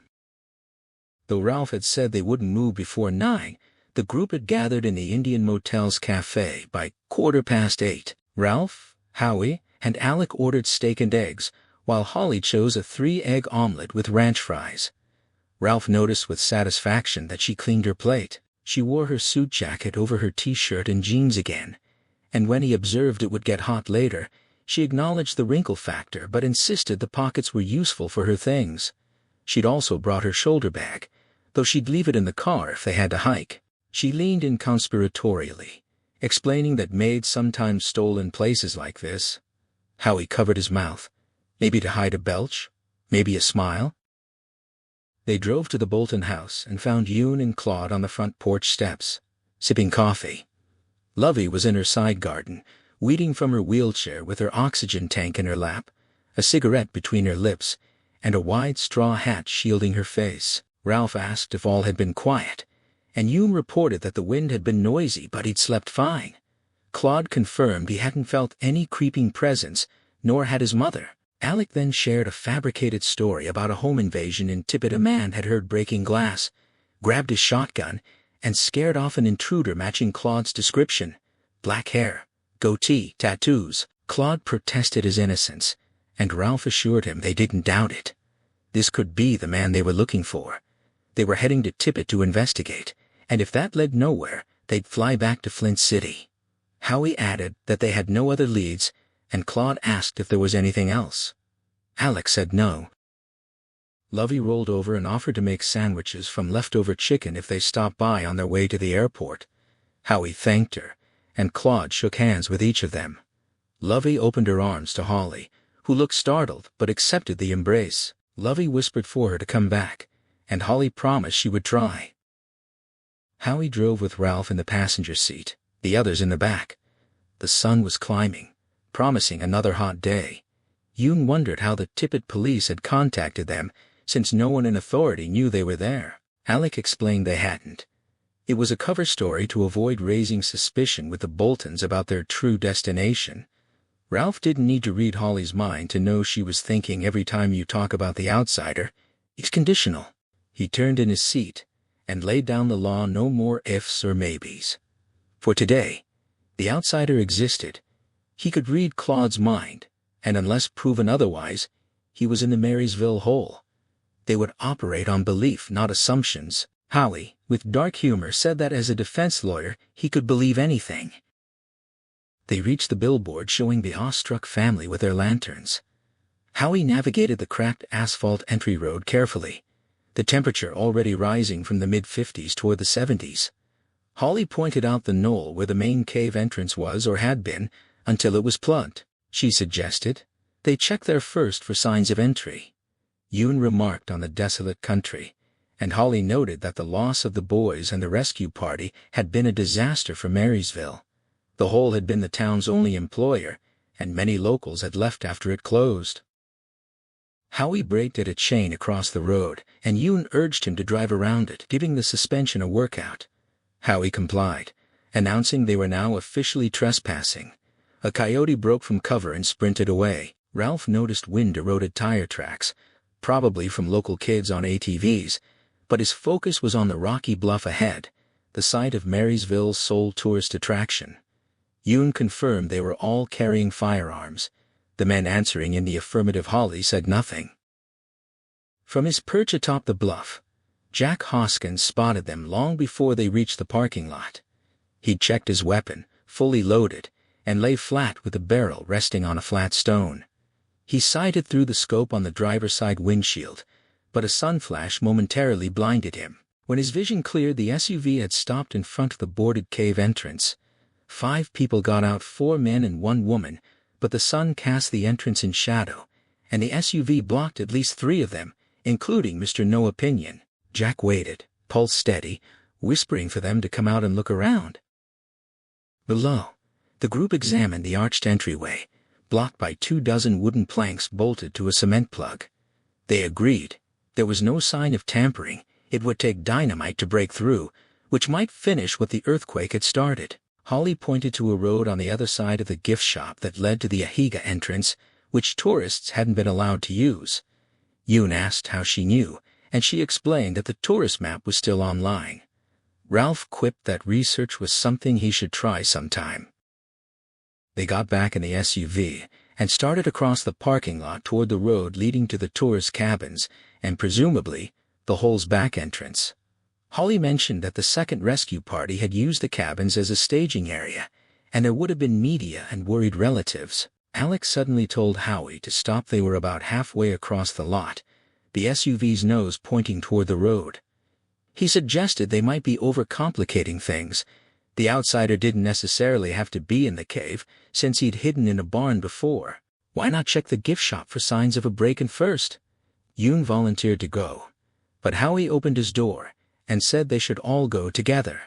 Though Ralph had said they wouldn't move before 9, the group had gathered in the Indian Motel's cafe by 8:15. Ralph, Howie, and Alec ordered steak and eggs, while Holly chose a 3-egg omelet with ranch fries. Ralph noticed with satisfaction that she cleaned her plate. She wore her suit jacket over her t-shirt and jeans again, and when he observed it would get hot later, she acknowledged the wrinkle factor but insisted the pockets were useful for her things. She'd also brought her shoulder bag, though she'd leave it in the car if they had to hike. She leaned in conspiratorially, explaining that maids sometimes stole in places like this. Howie covered his mouth, maybe to hide a belch, maybe a smile. They drove to the Bolton house and found Yoon and Claude on the front porch steps, sipping coffee. Lovey was in her side garden, weeding from her wheelchair with her oxygen tank in her lap, a cigarette between her lips, and a wide straw hat shielding her face. Ralph asked if all had been quiet, and Yoon reported that the wind had been noisy but he'd slept fine. Claude confirmed he hadn't felt any creeping presence, nor had his mother. Alec then shared a fabricated story about a home invasion in Tippett. A man had heard breaking glass, grabbed his shotgun, and scared off an intruder matching Claude's description. Black hair, goatee, tattoos. Claude protested his innocence, and Ralph assured him they didn't doubt it. This could be the man they were looking for. They were heading to Tippett to investigate, and if that led nowhere, they'd fly back to Flint City. Howie added that they had no other leads, and Claude asked if there was anything else. Alex said no. Lovey rolled over and offered to make sandwiches from leftover chicken if they stopped by on their way to the airport. Howie thanked her, and Claude shook hands with each of them. Lovey opened her arms to Holly, who looked startled but accepted the embrace. Lovey whispered for her to come back, and Holly promised she would try. Howie drove with Ralph in the passenger seat, the others in the back. The sun was climbing, promising another hot day. Yoon wondered how the Tippett police had contacted them, since no one in authority knew they were there. Alec explained they hadn't. It was a cover story to avoid raising suspicion with the Boltons about their true destination. Ralph didn't need to read Holly's mind to know she was thinking every time you talk about the outsider, it's conditional. He turned in his seat and laid down the law, no more ifs or maybes. For today, the outsider existed. He could read Claude's mind, and unless proven otherwise, he was in the Marysville hole. They would operate on belief, not assumptions. Howie, with dark humor, said that as a defense lawyer, he could believe anything. They reached the billboard showing the awestruck family with their lanterns. Howie navigated the cracked asphalt entry road carefully, the temperature already rising from the mid-50s toward the 70s. Holly pointed out the knoll where the main cave entrance was or had been, until it was plugged. She suggested they check there first for signs of entry. Yoon remarked on the desolate country, and Holly noted that the loss of the boys and the rescue party had been a disaster for Marysville. The hole had been the town's only employer, and many locals had left after it closed. Howie braked at a chain across the road, and Yoon urged him to drive around it, giving the suspension a workout. Howie complied, announcing they were now officially trespassing. A coyote broke from cover and sprinted away. Ralph noticed wind-eroded tire tracks, probably from local kids on ATVs, but his focus was on the rocky bluff ahead, the site of Marysville's sole tourist attraction. Yoon confirmed they were all carrying firearms. The men answering in the affirmative. Holly said nothing. From his perch atop the bluff, Jack Hoskins spotted them long before they reached the parking lot. He'd checked his weapon, fully loaded, and lay flat with the barrel resting on a flat stone. He sighted through the scope on the driver's side windshield, but a sun flash momentarily blinded him. When his vision cleared, the SUV had stopped in front of the boarded cave entrance. 5 people got out, 4 men and 1 woman, but the sun cast the entrance in shadow, and the SUV blocked at least 3 of them, including Mr. No Opinion. Jack waited, pulse steady, whispering for them to come out and look around. Below, the group examined the arched entryway, blocked by 24 wooden planks bolted to a cement plug. They agreed. There was no sign of tampering. It would take dynamite to break through, which might finish what the earthquake had started. Holly pointed to a road on the other side of the gift shop that led to the Ahiga entrance, which tourists hadn't been allowed to use. Yoon asked how she knew, and she explained that the tourist map was still online. Ralph quipped that research was something he should try sometime. They got back in the SUV and started across the parking lot toward the road leading to the tourist cabins and presumably the hole's back entrance. Holly mentioned that the second rescue party had used the cabins as a staging area, and there would have been media and worried relatives. Alex suddenly told Howie to stop. They were about halfway across the lot, the SUV's nose pointing toward the road. He suggested they might be overcomplicating things. The outsider didn't necessarily have to be in the cave, since he'd hidden in a barn before. Why not check the gift shop for signs of a break-in first? Yoon volunteered to go, but Howie opened his door and said they should all go together.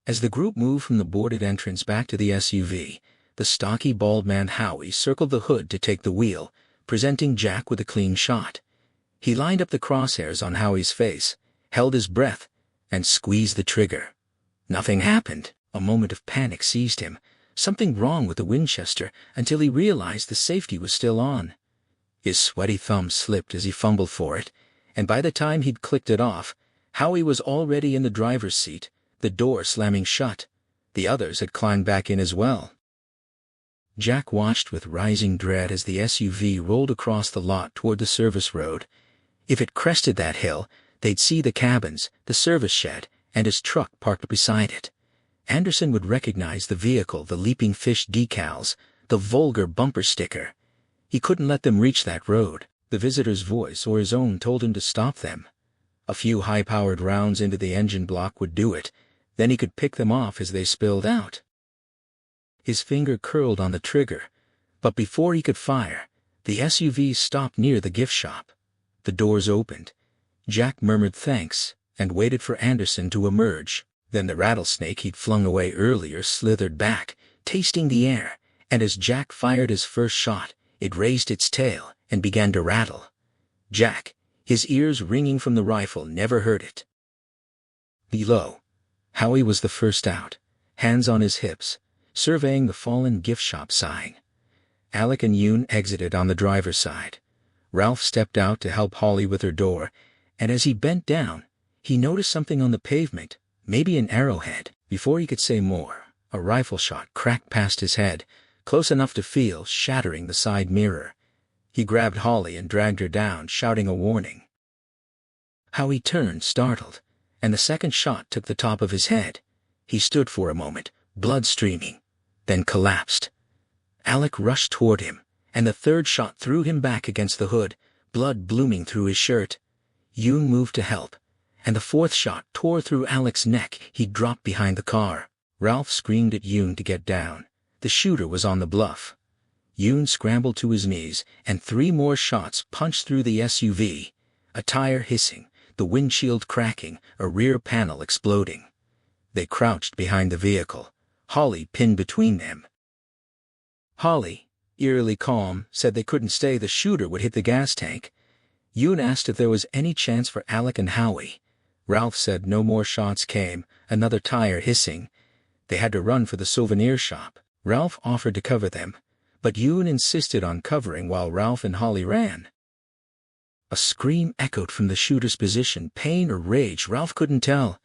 As the group moved from the boarded entrance back to the SUV, the stocky bald man Howie circled the hood to take the wheel, presenting Jack with a clean shot. He lined up the crosshairs on Howie's face, held his breath, and squeezed the trigger. Nothing happened. A moment of panic seized him, something wrong with the Winchester, until he realized the safety was still on. His sweaty thumb slipped as he fumbled for it, and by the time he'd clicked it off, Howie was already in the driver's seat, the door slamming shut. The others had climbed back in as well. Jack watched with rising dread as the SUV rolled across the lot toward the service road. If it crested that hill, they'd see the cabins, the service shed, and his truck parked beside it. Anderson would recognize the vehicle, the leaping fish decals, the vulgar bumper sticker. He couldn't let them reach that road. The visitor's voice or his own told him to stop them. A few high-powered rounds into the engine block would do it. Then he could pick them off as they spilled out. His finger curled on the trigger, but before he could fire, the SUV stopped near the gift shop. The doors opened. Jack murmured thanks and waited for Anderson to emerge. Then the rattlesnake he'd flung away earlier slithered back, tasting the air, and as Jack fired his first shot, it raised its tail and began to rattle. Jack, his ears ringing from the rifle, never heard it. Below, Howie was the first out, hands on his hips, surveying the fallen gift shop, sighing. Alec and Yoon exited on the driver's side. Ralph stepped out to help Holly with her door, and as he bent down, he noticed something on the pavement, maybe an arrowhead. Before he could say more, a rifle shot cracked past his head, close enough to feel shattering the side mirror. He grabbed Holly and dragged her down, shouting a warning. Howie turned, startled, and the second shot took the top of his head. He stood for a moment, blood streaming, then collapsed. Alec rushed toward him, and the third shot threw him back against the hood, blood blooming through his shirt. Yoon moved to help, and the fourth shot tore through Alec's neck. He dropped behind the car. Ralph screamed at Yoon to get down. The shooter was on the bluff. Yoon scrambled to his knees, and 3 more shots punched through the SUV, a tire hissing, the windshield cracking, a rear panel exploding. They crouched behind the vehicle, Holly pinned between them. Holly, eerily calm, said they couldn't stay. The shooter would hit the gas tank. Yoon asked if there was any chance for Alec and Howie. Ralph said no more shots came, another tire hissing. They had to run for the souvenir shop. Ralph offered to cover them, but Yoon insisted on covering while Ralph and Holly ran. A scream echoed from the shooter's position, pain or rage, Ralph couldn't tell.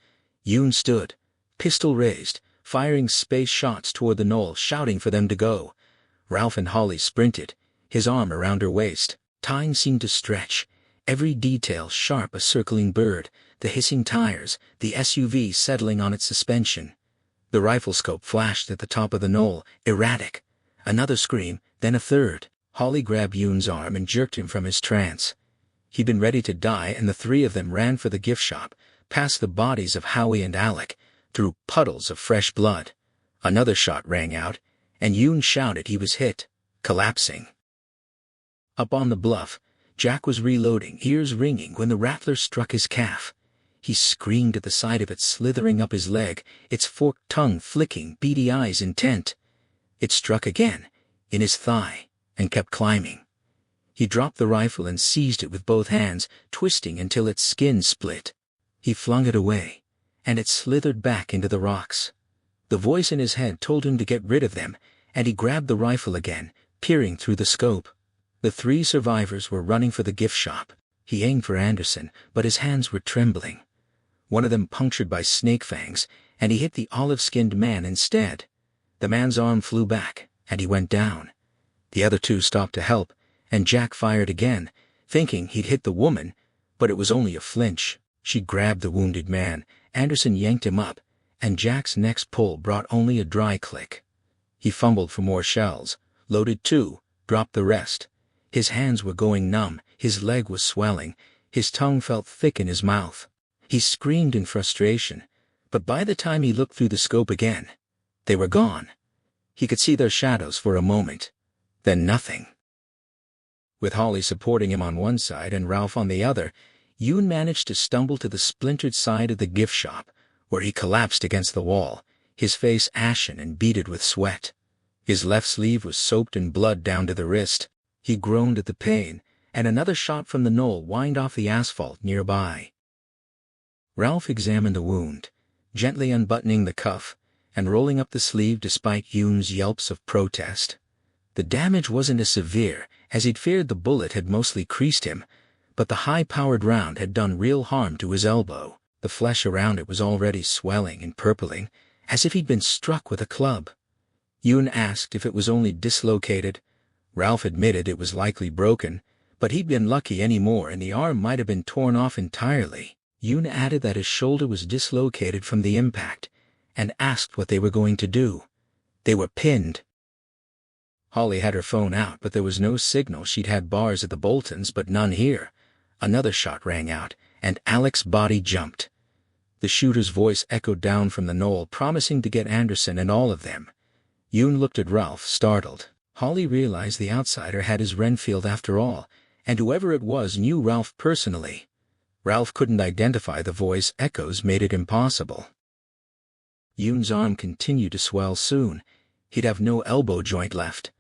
Yoon stood, pistol raised, firing space shots toward the knoll, shouting for them to go. Ralph and Holly sprinted, his arm around her waist. Time seemed to stretch, every detail sharp, a circling bird, the hissing tires, the SUV settling on its suspension. The rifle scope flashed at the top of the knoll, erratic. Another scream, then a third. Holly grabbed Yoon's arm and jerked him from his trance. He'd been ready to die, and the 3 of them ran for the gift shop, past the bodies of Howie and Alec, through puddles of fresh blood. Another shot rang out, and Yoon shouted he was hit, collapsing. Up on the bluff, Jack was reloading, ears ringing, when the rattler struck his calf. He screamed at the sight of it slithering up his leg, its forked tongue flicking, beady eyes intent. It struck again, in his thigh, and kept climbing. He dropped the rifle and seized it with both hands, twisting until its skin split. He flung it away, and it slithered back into the rocks. The voice in his head told him to get rid of them, and he grabbed the rifle again, peering through the scope. The 3 survivors were running for the gift shop. He aimed for Anderson, but his hands were trembling. One of them punctured by snake fangs, and he hit the olive-skinned man instead. The man's arm flew back, and he went down. The other 2 stopped to help, and Jack fired again, thinking he'd hit the woman, but it was only a flinch. She grabbed the wounded man. Anderson yanked him up, and Jack's next pull brought only a dry click. He fumbled for more shells, loaded 2, dropped the rest. His hands were going numb, his leg was swelling, his tongue felt thick in his mouth. He screamed in frustration, but by the time he looked through the scope again, they were gone. He could see their shadows for a moment, then nothing. With Holly supporting him on one side and Ralph on the other, Yoon managed to stumble to the splintered side of the gift shop, where he collapsed against the wall, his face ashen and beaded with sweat. His left sleeve was soaked in blood down to the wrist. He groaned at the pain, and another shot from the knoll whined off the asphalt nearby. Ralph examined the wound, gently unbuttoning the cuff and rolling up the sleeve despite Yoon's yelps of protest. The damage wasn't as severe as he'd feared. The bullet had mostly creased him, but the high-powered round had done real harm to his elbow. The flesh around it was already swelling and purpling, as if he'd been struck with a club. Yoon asked if it was only dislocated. Ralph admitted it was likely broken, but he'd been lucky anymore and the arm might have been torn off entirely. Yoon added that his shoulder was dislocated from the impact, and asked what they were going to do. They were pinned. Holly had her phone out, but there was no signal. She'd had bars at the Boltons, but none here. Another shot rang out, and Alec's body jumped. The shooter's voice echoed down from the knoll, promising to get Anderson and all of them. Yoon looked at Ralph, startled. Holly realized the outsider had his Renfield after all, and whoever it was knew Ralph personally. Ralph couldn't identify the voice. Echoes made it impossible. Yoon's arm continued to swell. Soon he'd have no elbow joint left.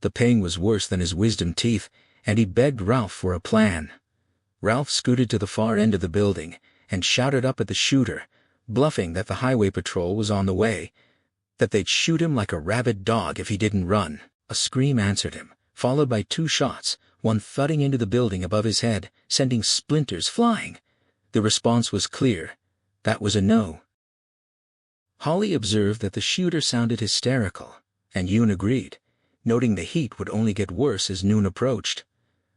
The pain was worse than his wisdom teeth, and he begged Ralph for a plan. Ralph scooted to the far end of the building and shouted up at the shooter, bluffing that the highway patrol was on the way, that they'd shoot him like a rabid dog if he didn't run. A scream answered him, followed by 2 shots, one thudding into the building above his head, sending splinters flying. The response was clear. That was a no. Holly observed that the shooter sounded hysterical, and Yoon agreed, noting the heat would only get worse as noon approached.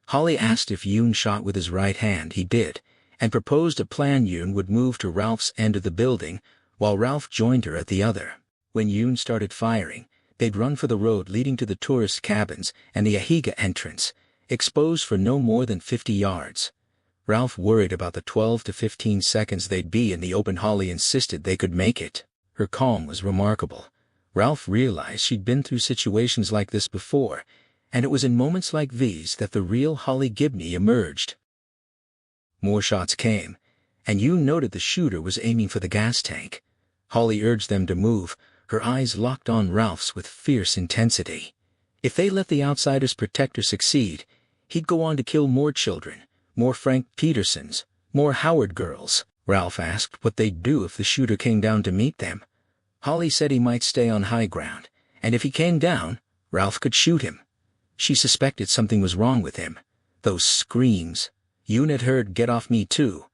Holly asked if Yoon shot with his right hand. He did, and proposed a plan. Yoon would move to Ralph's end of the building, while Ralph joined her at the other. When Yoon started firing, they'd run for the road leading to the tourist cabins and the Ahiga entrance, exposed for no more than 50 yards. Ralph worried about the 12 to 15 seconds they'd be in the open. Holly insisted they could make it. Her calm was remarkable. Ralph realized she'd been through situations like this before, and it was in moments like these that the real Holly Gibney emerged. More shots came, and Yoon noted the shooter was aiming for the gas tank. Holly urged them to move, her eyes locked on Ralph's with fierce intensity. If they let the outsider's protector succeed, he'd go on to kill more children, more Frank Petersons, more Howard girls. Ralph asked what they'd do if the shooter came down to meet them. Holly said he might stay on high ground, and if he came down, Ralph could shoot him. She suspected something was wrong with him. Those screams. Yoon had heard "Get off me too."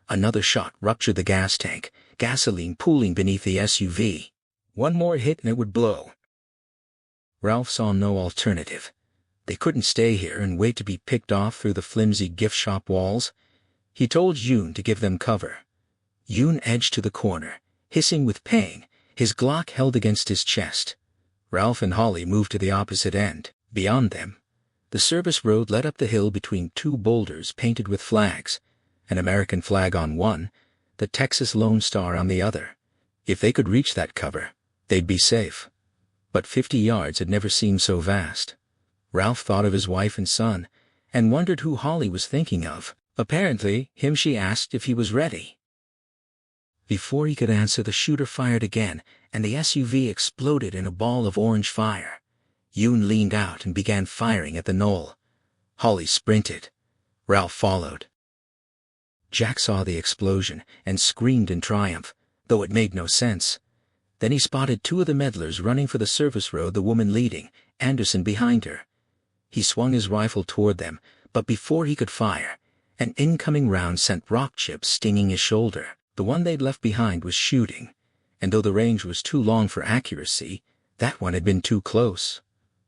Another shot ruptured the gas tank, gasoline pooling beneath the SUV. One more hit and it would blow. Ralph saw no alternative. They couldn't stay here and wait to be picked off through the flimsy gift shop walls. He told Yoon to give them cover. Yoon edged to the corner, hissing with pain, his Glock held against his chest. Ralph and Holly moved to the opposite end. Beyond them, the service road led up the hill between 2 boulders painted with flags, an American flag on one, the Texas Lone Star on the other. If they could reach that cover, they'd be safe. But 50 yards had never seemed so vast. Ralph thought of his wife and son, and wondered who Holly was thinking of. Apparently, him. She asked if he was ready. Before he could answer, the shooter fired again, and the SUV exploded in a ball of orange fire. Yoon leaned out and began firing at the knoll. Holly sprinted. Ralph followed. Jack saw the explosion and screamed in triumph, though it made no sense. Then he spotted 2 of the meddlers running for the service road, the woman leading, Anderson behind her. He swung his rifle toward them, but before he could fire, an incoming round sent rock chips stinging his shoulder. The one they'd left behind was shooting, and though the range was too long for accuracy, that one had been too close.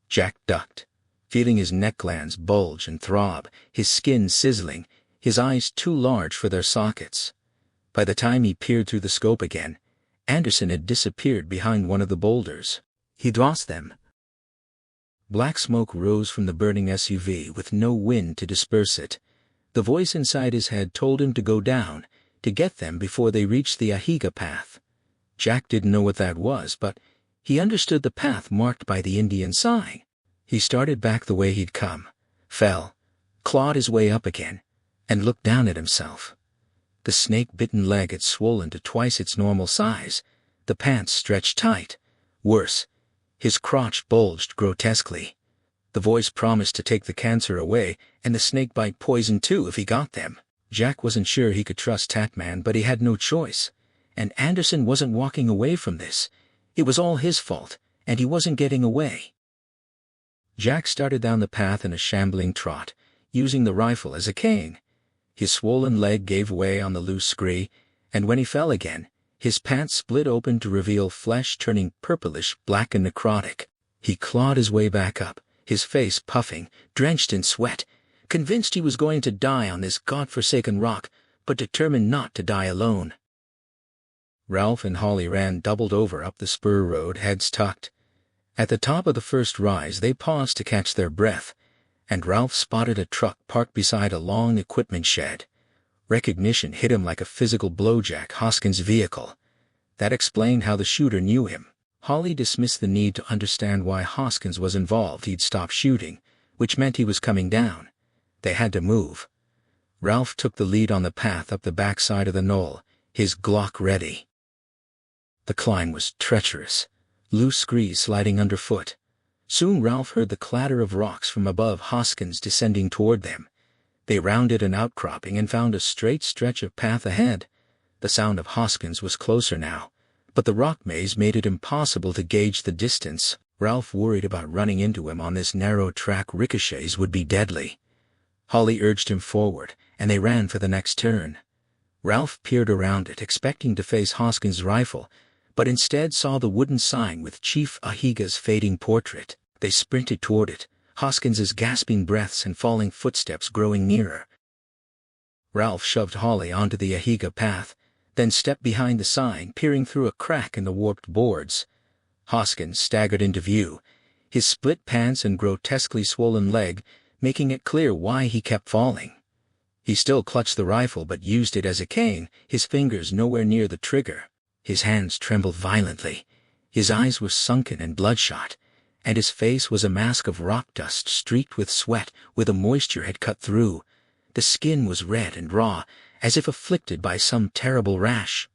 Jack ducked, feeling his neck glands bulge and throb, his skin sizzling, his eyes too large for their sockets. By the time he peered through the scope again, Anderson had disappeared behind one of the boulders. He'd lost them. Black smoke rose from the burning SUV with no wind to disperse it. The voice inside his head told him to go down, to get them before they reached the Ahiga path. Jack didn't know what that was, but he understood the path marked by the Indian sign. He started back the way he'd come, fell, clawed his way up again, and looked down at himself. The snake-bitten leg had swollen to twice its normal size, the pants stretched tight. Worse, his crotch bulged grotesquely. The voice promised to take the cancer away and the snakebite poison too if he got them. Jack wasn't sure he could trust Tatman, but he had no choice. And Anderson wasn't walking away from this. It was all his fault, and he wasn't getting away. Jack started down the path in a shambling trot, using the rifle as a cane. His swollen leg gave way on the loose scree, and when he fell again, His pants split open to reveal flesh turning purplish, black and necrotic. He clawed his way back up, his face puffing, drenched in sweat, convinced he was going to die on this god-forsaken rock, but determined not to die alone. Ralph and Holly ran doubled over up the spur road, heads tucked. At the top of the first rise they paused to catch their breath, and Ralph spotted a truck parked beside a long equipment shed. Recognition hit him like a physical blowjack. Hoskins' vehicle. That explained how the shooter knew him. Holly dismissed the need to understand why Hoskins was involved. He'd stopped shooting, which meant he was coming down. They had to move. Ralph took the lead on the path up the backside of the knoll, his Glock ready. The climb was treacherous, loose screes sliding underfoot. Soon Ralph heard the clatter of rocks from above. Hoskins descending toward them. They rounded an outcropping and found a straight stretch of path ahead. The sound of Hoskins was closer now, but the rock maze made it impossible to gauge the distance. Ralph worried about running into him on this narrow track. Ricochets would be deadly. Holly urged him forward, and they ran for the next turn. Ralph peered around it, expecting to face Hoskins' rifle, but instead saw the wooden sign with Chief Ahiga's fading portrait. They sprinted toward it, Hoskins's gasping breaths and falling footsteps growing nearer. Ralph shoved Holly onto the Ahiga path, then stepped behind the sign, peering through a crack in the warped boards. Hoskins staggered into view, his split pants and grotesquely swollen leg making it clear why he kept falling. He still clutched the rifle but used it as a cane, his fingers nowhere near the trigger. His hands trembled violently. His eyes were sunken and bloodshot, and his face was a mask of rock dust streaked with sweat where the moisture had cut through. The skin was red and raw, as if afflicted by some terrible rash.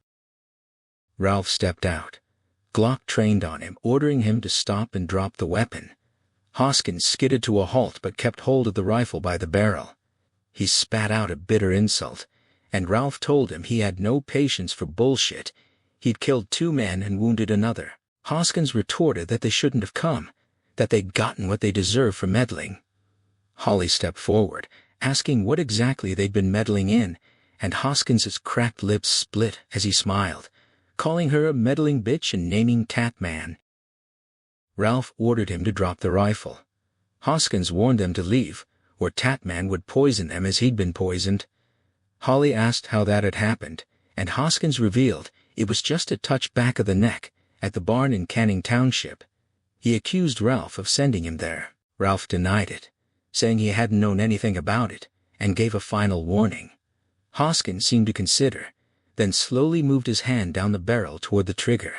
Ralph stepped out, Glock trained on him, ordering him to stop and drop the weapon. Hoskins skidded to a halt but kept hold of the rifle by the barrel. He spat out a bitter insult, and Ralph told him he had no patience for bullshit. He'd killed 2 men and wounded another. Hoskins retorted that they shouldn't have come, that they'd gotten what they deserved for meddling. Holly stepped forward, asking what exactly they'd been meddling in, and Hoskins's cracked lips split as he smiled, calling her a meddling bitch and naming Tatman. Ralph ordered him to drop the rifle. Hoskins warned them to leave, or Tatman would poison them as he'd been poisoned. Holly asked how that had happened, and Hoskins revealed it was just a touch back of the neck, at the barn in Canning Township. He accused Ralph of sending him there. Ralph denied it, saying he hadn't known anything about it, and gave a final warning. Hoskins seemed to consider, then slowly moved his hand down the barrel toward the trigger.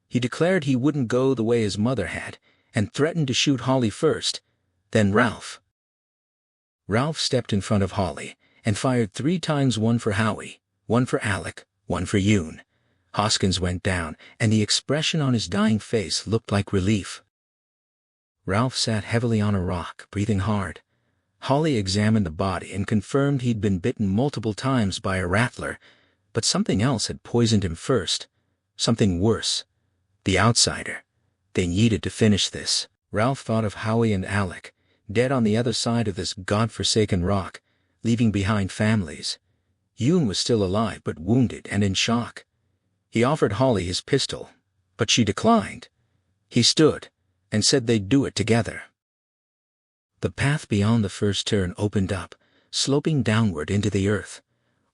He declared he wouldn't go the way his mother had, and threatened to shoot Holly first, then Ralph. Ralph stepped in front of Holly and fired 3 times, 1 for Howie, 1 for Alec, 1 for Yoon. Hoskins went down, and the expression on his dying face looked like relief. Ralph sat heavily on a rock, breathing hard. Holly examined the body and confirmed he'd been bitten multiple times by a rattler, but something else had poisoned him first. Something worse. The outsider. They needed to finish this. Ralph thought of Howie and Alec, dead on the other side of this god-forsaken rock, leaving behind families. Yoon was still alive but wounded and in shock. He offered Holly his pistol, but she declined. He stood and said they'd do it together. The path beyond the first turn opened up, sloping downward into the earth.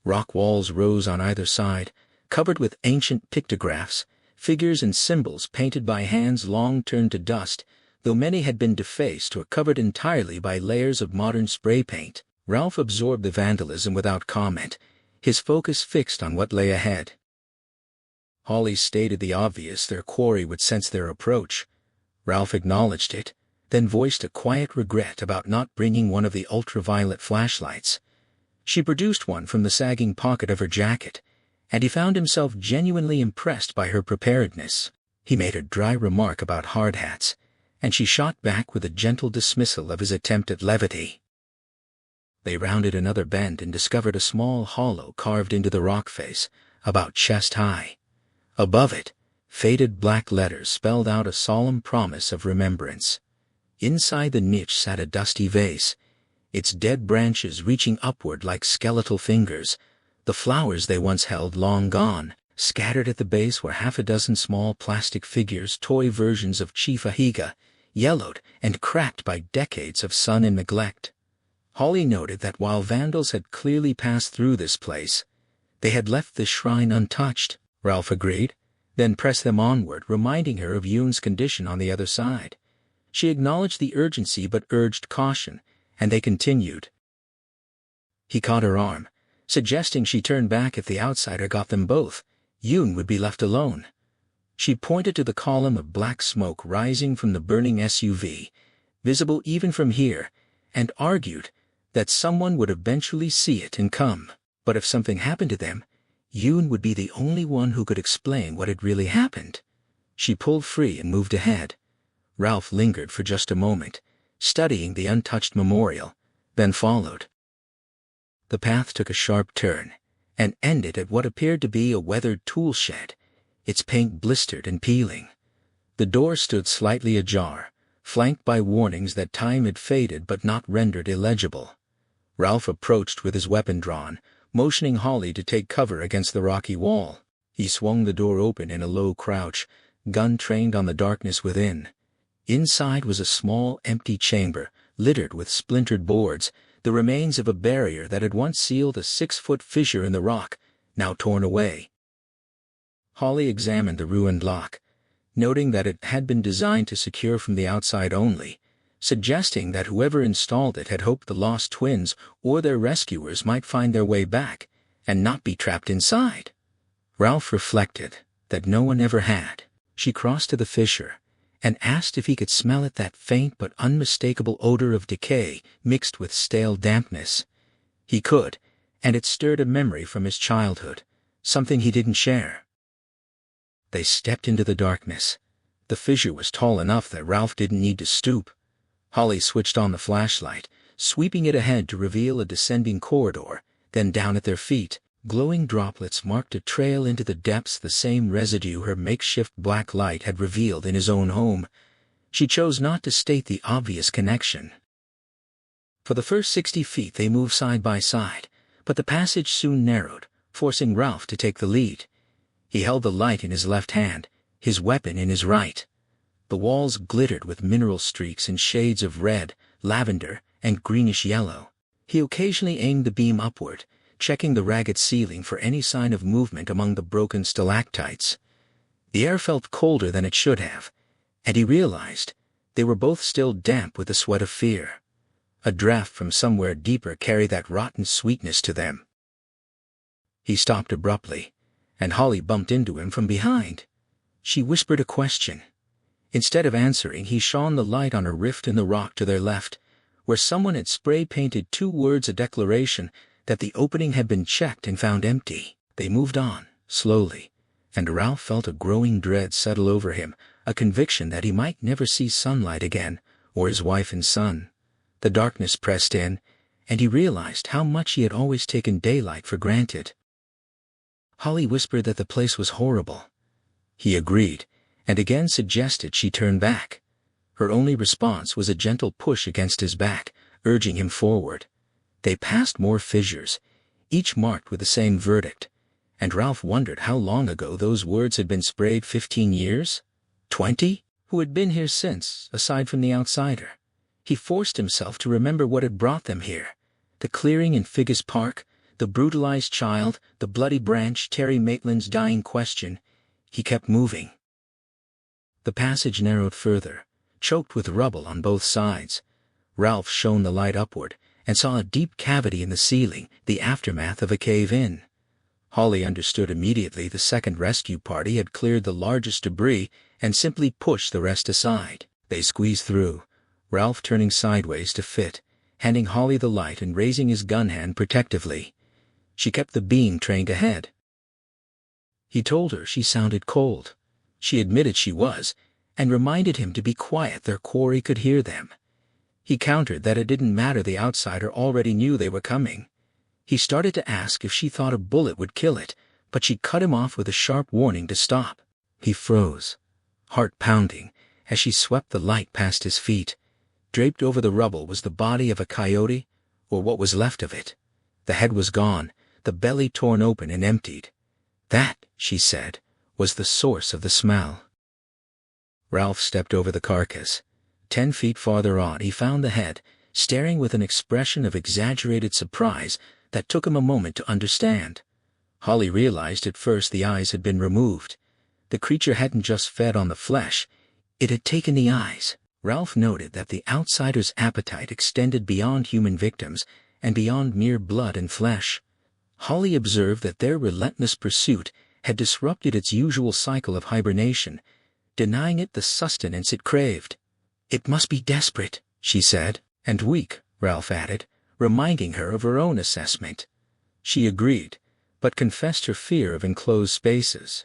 Rock walls rose on either side, covered with ancient pictographs, figures and symbols painted by hands long turned to dust, though many had been defaced or covered entirely by layers of modern spray paint. Ralph absorbed the vandalism without comment, his focus fixed on what lay ahead. Holly stated the obvious: their quarry would sense their approach. Ralph acknowledged it, then voiced a quiet regret about not bringing one of the ultraviolet flashlights. She produced one from the sagging pocket of her jacket, and he found himself genuinely impressed by her preparedness. He made a dry remark about hard hats, and she shot back with a gentle dismissal of his attempt at levity. They rounded another bend and discovered a small hollow carved into the rock face, about chest high. Above it, faded black letters spelled out a solemn promise of remembrance. Inside the niche sat a dusty vase, its dead branches reaching upward like skeletal fingers, the flowers they once held long gone. Scattered at the base were half a dozen small plastic figures, toy versions of Chief Ahiga, yellowed and cracked by decades of sun and neglect. Holly noted that while vandals had clearly passed through this place, they had left the shrine untouched. Ralph agreed, then pressed them onward, reminding her of Yoon's condition on the other side. She acknowledged the urgency but urged caution, and they continued. He caught her arm, suggesting she turn back. If the outsider got them both, Yoon would be left alone. She pointed to the column of black smoke rising from the burning SUV, visible even from here, and argued that someone would eventually see it and come. But if something happened to them, Yoon would be the only one who could explain what had really happened. She pulled free and moved ahead. Ralph lingered for just a moment, studying the untouched memorial, then followed. The path took a sharp turn and ended at what appeared to be a weathered tool shed, its paint blistered and peeling. The door stood slightly ajar, flanked by warnings that time had faded but not rendered illegible. Ralph approached with his weapon drawn, motioning Holly to take cover against the rocky wall. He swung the door open in a low crouch, gun trained on the darkness within. Inside was a small, empty chamber, littered with splintered boards, the remains of a barrier that had once sealed a 6-foot fissure in the rock, now torn away. Holly examined the ruined lock, noting that it had been designed to secure from the outside only, suggesting that whoever installed it had hoped the lost twins or their rescuers might find their way back and not be trapped inside. Ralph reflected that no one ever had. She crossed to the fissure and asked if he could smell it, that faint but unmistakable odor of decay mixed with stale dampness. He could, and it stirred a memory from his childhood, something he didn't share. They stepped into the darkness. The fissure was tall enough that Ralph didn't need to stoop. Holly switched on the flashlight, sweeping it ahead to reveal a descending corridor, then down at their feet, glowing droplets marked a trail into the depths, the same residue her makeshift black light had revealed in his own home. She chose not to state the obvious connection. For the first 60 feet they moved side by side, but the passage soon narrowed, forcing Ralph to take the lead. He held the light in his left hand, his weapon in his right. The walls glittered with mineral streaks in shades of red, lavender, and greenish yellow. He occasionally aimed the beam upward, checking the ragged ceiling for any sign of movement among the broken stalactites. The air felt colder than it should have, and he realized they were both still damp with the sweat of fear. A draft from somewhere deeper carried that rotten sweetness to them. He stopped abruptly, and Holly bumped into him from behind. She whispered a question. Instead of answering, he shone the light on a rift in the rock to their left, where someone had spray-painted 2 words, a declaration that the opening had been checked and found empty. They moved on, slowly, and Ralph felt a growing dread settle over him, a conviction that he might never see sunlight again, or his wife and son. The darkness pressed in, and he realized how much he had always taken daylight for granted. Holly whispered that the place was horrible. He agreed, and again suggested she turn back. Her only response was a gentle push against his back, urging him forward. They passed more fissures, each marked with the same verdict, and Ralph wondered how long ago those words had been sprayed. 15 years? 20? Who had been here since, aside from the outsider? He forced himself to remember what had brought them here. The clearing in Figgis Park, the brutalized child, the bloody branch, Terry Maitland's dying question. He kept moving. The passage narrowed further, choked with rubble on both sides. Ralph shone the light upward and saw a deep cavity in the ceiling, the aftermath of a cave-in. Holly understood immediately. The second rescue party had cleared the largest debris and simply pushed the rest aside. They squeezed through, Ralph turning sideways to fit, handing Holly the light and raising his gun hand protectively. She kept the beam trained ahead. He told her she sounded cold. She admitted she was, and reminded him to be quiet. Their quarry could hear them. He countered that it didn't matter, the outsider already knew they were coming. He started to ask if she thought a bullet would kill it, but she cut him off with a sharp warning to stop. He froze, heart pounding, as she swept the light past his feet. Draped over the rubble was the body of a coyote, or what was left of it. The head was gone, the belly torn open and emptied. That, she said, was the source of the smell. Ralph stepped over the carcass. 10 feet farther on he found the head, staring with an expression of exaggerated surprise that took him a moment to understand. Holly realized at first the eyes had been removed. The creature hadn't just fed on the flesh, it had taken the eyes. Ralph noted that the outsider's appetite extended beyond human victims and beyond mere blood and flesh. Holly observed that their relentless pursuit had disrupted its usual cycle of hibernation, denying it the sustenance it craved. It must be desperate, she said, and weak, Ralph added, reminding her of her own assessment. She agreed, but confessed her fear of enclosed spaces.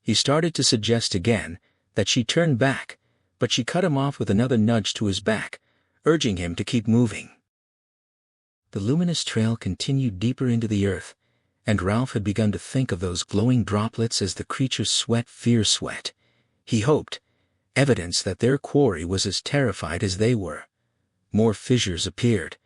He started to suggest again that she turn back, but she cut him off with another nudge to his back, urging him to keep moving. The luminous trail continued deeper into the earth, and Ralph had begun to think of those glowing droplets as the creature's fear sweat. He hoped, evidence that their quarry was as terrified as they were. More fissures appeared,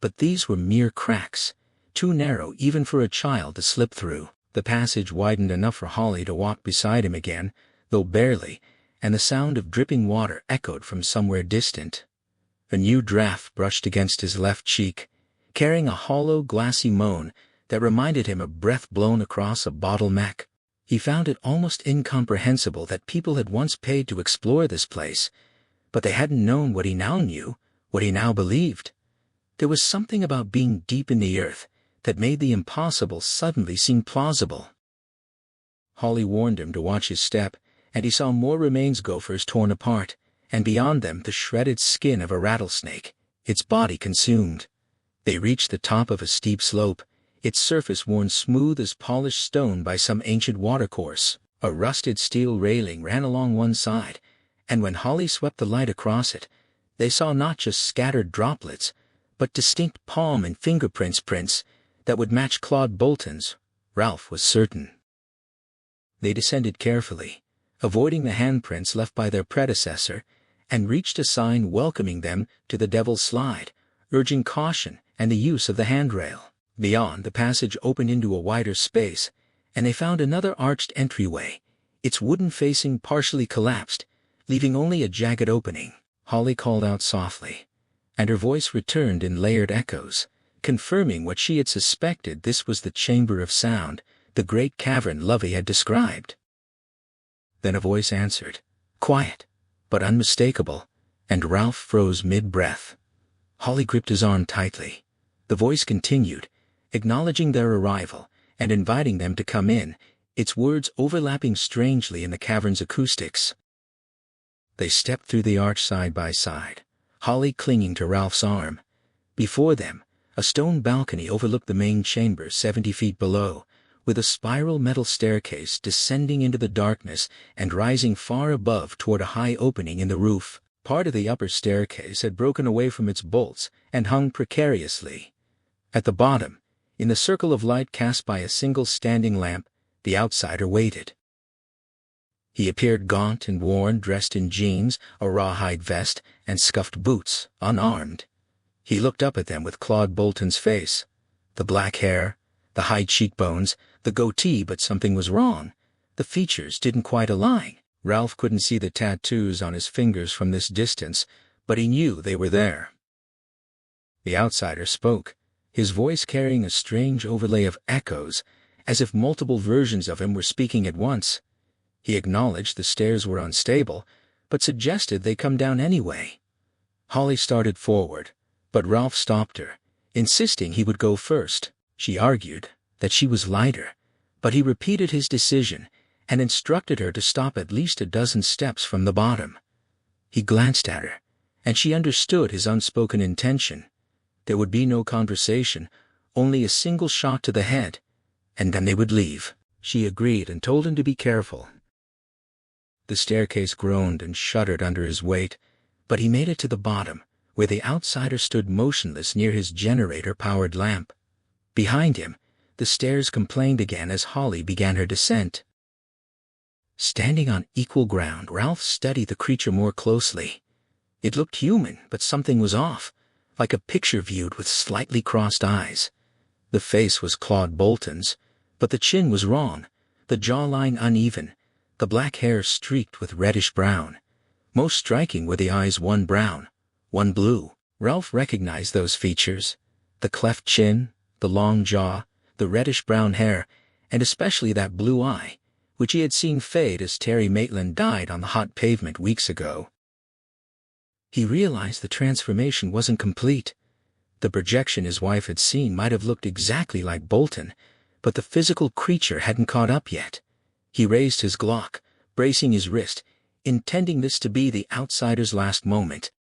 but these were mere cracks, too narrow even for a child to slip through. The passage widened enough for Holly to walk beside him again, though barely, and the sound of dripping water echoed from somewhere distant. A new draft brushed against his left cheek, carrying a hollow, glassy moan that reminded him of breath blown across a bottleneck. He found it almost incomprehensible that people had once paid to explore this place, but they hadn't known what he now knew, what he now believed. There was something about being deep in the earth that made the impossible suddenly seem plausible. Holly warned him to watch his step, and he saw more remains gophers torn apart, and beyond them the shredded skin of a rattlesnake, its body consumed. They reached the top of a steep slope, its surface worn smooth as polished stone by some ancient watercourse. A rusted steel railing ran along one side, and when Holly swept the light across it, they saw not just scattered droplets, but distinct palm and prints that would match Claude Bolton's, Ralph was certain. They descended carefully, avoiding the handprints left by their predecessor, and reached a sign welcoming them to the Devil's Slide, urging caution and the use of the handrail. Beyond, the passage opened into a wider space, and they found another arched entryway, its wooden facing partially collapsed, leaving only a jagged opening. Holly called out softly, and her voice returned in layered echoes, confirming what she had suspected. This was the Chamber of Sound, the great cavern Lovey had described. Then a voice answered, quiet, but unmistakable, and Ralph froze mid-breath. Holly gripped his arm tightly. The voice continued, acknowledging their arrival and inviting them to come in, its words overlapping strangely in the cavern's acoustics. They stepped through the arch side by side, Holly clinging to Ralph's arm. Before them, a stone balcony overlooked the main chamber 70 feet below, with a spiral metal staircase descending into the darkness and rising far above toward a high opening in the roof. Part of the upper staircase had broken away from its bolts and hung precariously. At the bottom, in the circle of light cast by a single standing lamp, the outsider waited. He appeared gaunt and worn, dressed in jeans, a rawhide vest, and scuffed boots, unarmed. He looked up at them with Claude Bolton's face. The black hair, the high cheekbones, the goatee, but something was wrong. The features didn't quite align. Ralph couldn't see the tattoos on his fingers from this distance, but he knew they were there. The outsider spoke, his voice carrying a strange overlay of echoes, as if multiple versions of him were speaking at once. He acknowledged the stairs were unstable, but suggested they come down anyway. Holly started forward, but Ralph stopped her, insisting he would go first. She argued that she was lighter, but he repeated his decision and instructed her to stop at least a dozen steps from the bottom. He glanced at her, and she understood his unspoken intention. There would be no conversation, only a single shot to the head, and then they would leave. She agreed and told him to be careful. The staircase groaned and shuddered under his weight, but he made it to the bottom, where the outsider stood motionless near his generator-powered lamp. Behind him, the stairs complained again as Holly began her descent. Standing on equal ground, Ralph studied the creature more closely. It looked human, but something was off, like a picture viewed with slightly crossed eyes. The face was Claude Bolton's, but the chin was wrong. the jawline uneven, the black hair streaked with reddish-brown. Most striking were the eyes, one brown, one blue. Ralph recognized those features: the cleft chin, the long jaw, the reddish-brown hair, and especially that blue eye, which he had seen fade as Terry Maitland died on the hot pavement weeks ago. He realized the transformation wasn't complete. The projection his wife had seen might have looked exactly like Bolton, but the physical creature hadn't caught up yet. He raised his Glock, bracing his wrist, intending this to be the outsider's last moment.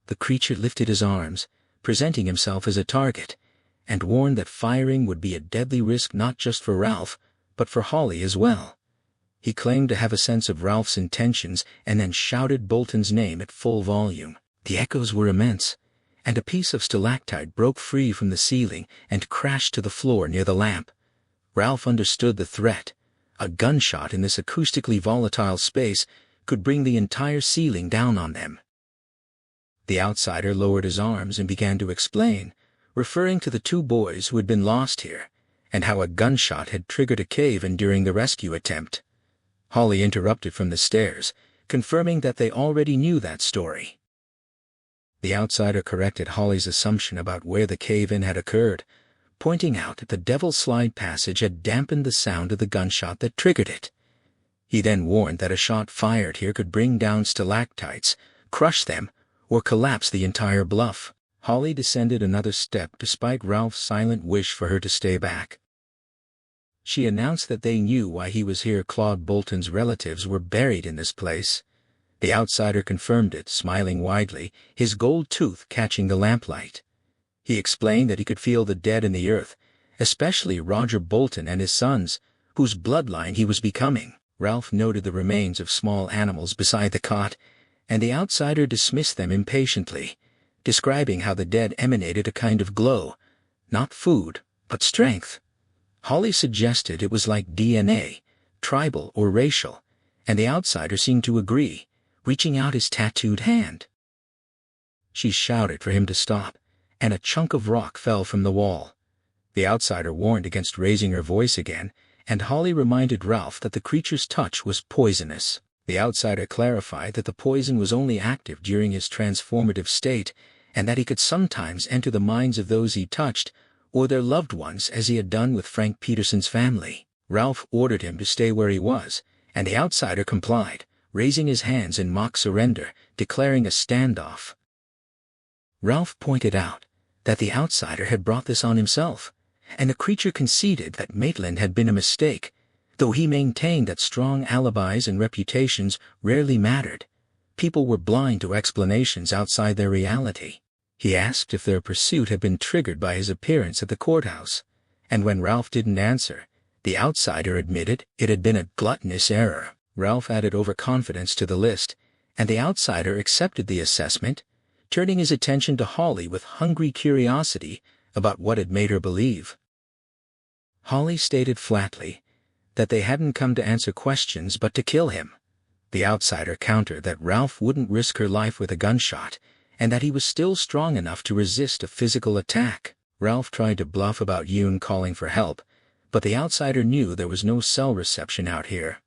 The creature lifted his arms, presenting himself as a target, and warned that firing would be a deadly risk not just for Ralph, but for Holly as well. He claimed to have a sense of Ralph's intentions and then shouted Bolton's name at full volume. The echoes were immense, and a piece of stalactite broke free from the ceiling and crashed to the floor near the lamp. Ralph understood the threat. A gunshot in this acoustically volatile space could bring the entire ceiling down on them. The outsider lowered his arms and began to explain, referring to the two boys who had been lost here, and how a gunshot had triggered a cave-in during the rescue attempt. Holly interrupted from the stairs, confirming that they already knew that story. The outsider corrected Holly's assumption about where the cave-in had occurred, pointing out that the Devil's Slide passage had dampened the sound of the gunshot that triggered it. He then warned that a shot fired here could bring down stalactites, crush them, or collapse the entire bluff. Holly descended another step despite Ralph's silent wish for her to stay back. She announced that they knew why he was here. Claude Bolton's relatives were buried in this place. The outsider confirmed it, smiling widely, his gold tooth catching the lamplight. He explained that he could feel the dead in the earth, especially Roger Bolton and his sons, whose bloodline he was becoming. Ralph noted the remains of small animals beside the cot, and the outsider dismissed them impatiently, describing how the dead emanated a kind of glow, not food, but strength. Holly suggested it was like DNA, tribal or racial, and the outsider seemed to agree, reaching out his tattooed hand. She shouted for him to stop, and a chunk of rock fell from the wall. The outsider warned against raising her voice again, and Holly reminded Ralph that the creature's touch was poisonous. The outsider clarified that the poison was only active during his transformative state, and that he could sometimes enter the minds of those he touched, or their loved ones, as he had done with Frank Peterson's family. Ralph ordered him to stay where he was, and the outsider complied, raising his hands in mock surrender, declaring a standoff. Ralph pointed out that the outsider had brought this on himself, and the creature conceded that Maitland had been a mistake, though he maintained that strong alibis and reputations rarely mattered. People were blind to explanations outside their reality. He asked if their pursuit had been triggered by his appearance at the courthouse, and when Ralph didn't answer, the outsider admitted it had been a gluttonous error. Ralph added overconfidence to the list, and the outsider accepted the assessment, turning his attention to Holly with hungry curiosity about what had made her believe. Holly stated flatly that they hadn't come to answer questions but to kill him. The outsider countered that Ralph wouldn't risk her life with a gunshot, and that he was still strong enough to resist a physical attack. Ralph tried to bluff about Yoon calling for help, but the outsider knew there was no cell reception out here.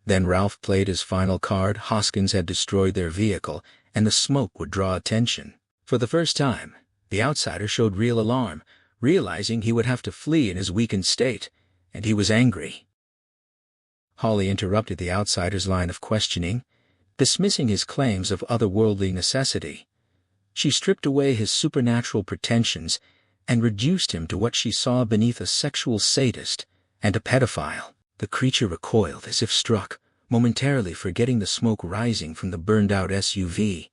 Then Ralph played his final card. Hoskins had destroyed their vehicle, and the smoke would draw attention. For the first time, the outsider showed real alarm, realizing he would have to flee in his weakened state, and he was angry. Holly interrupted the outsider's line of questioning, dismissing his claims of otherworldly necessity. She stripped away his supernatural pretensions and reduced him to what she saw beneath a sexual sadist and a pedophile. The creature recoiled as if struck, momentarily forgetting the smoke rising from the burned-out SUV.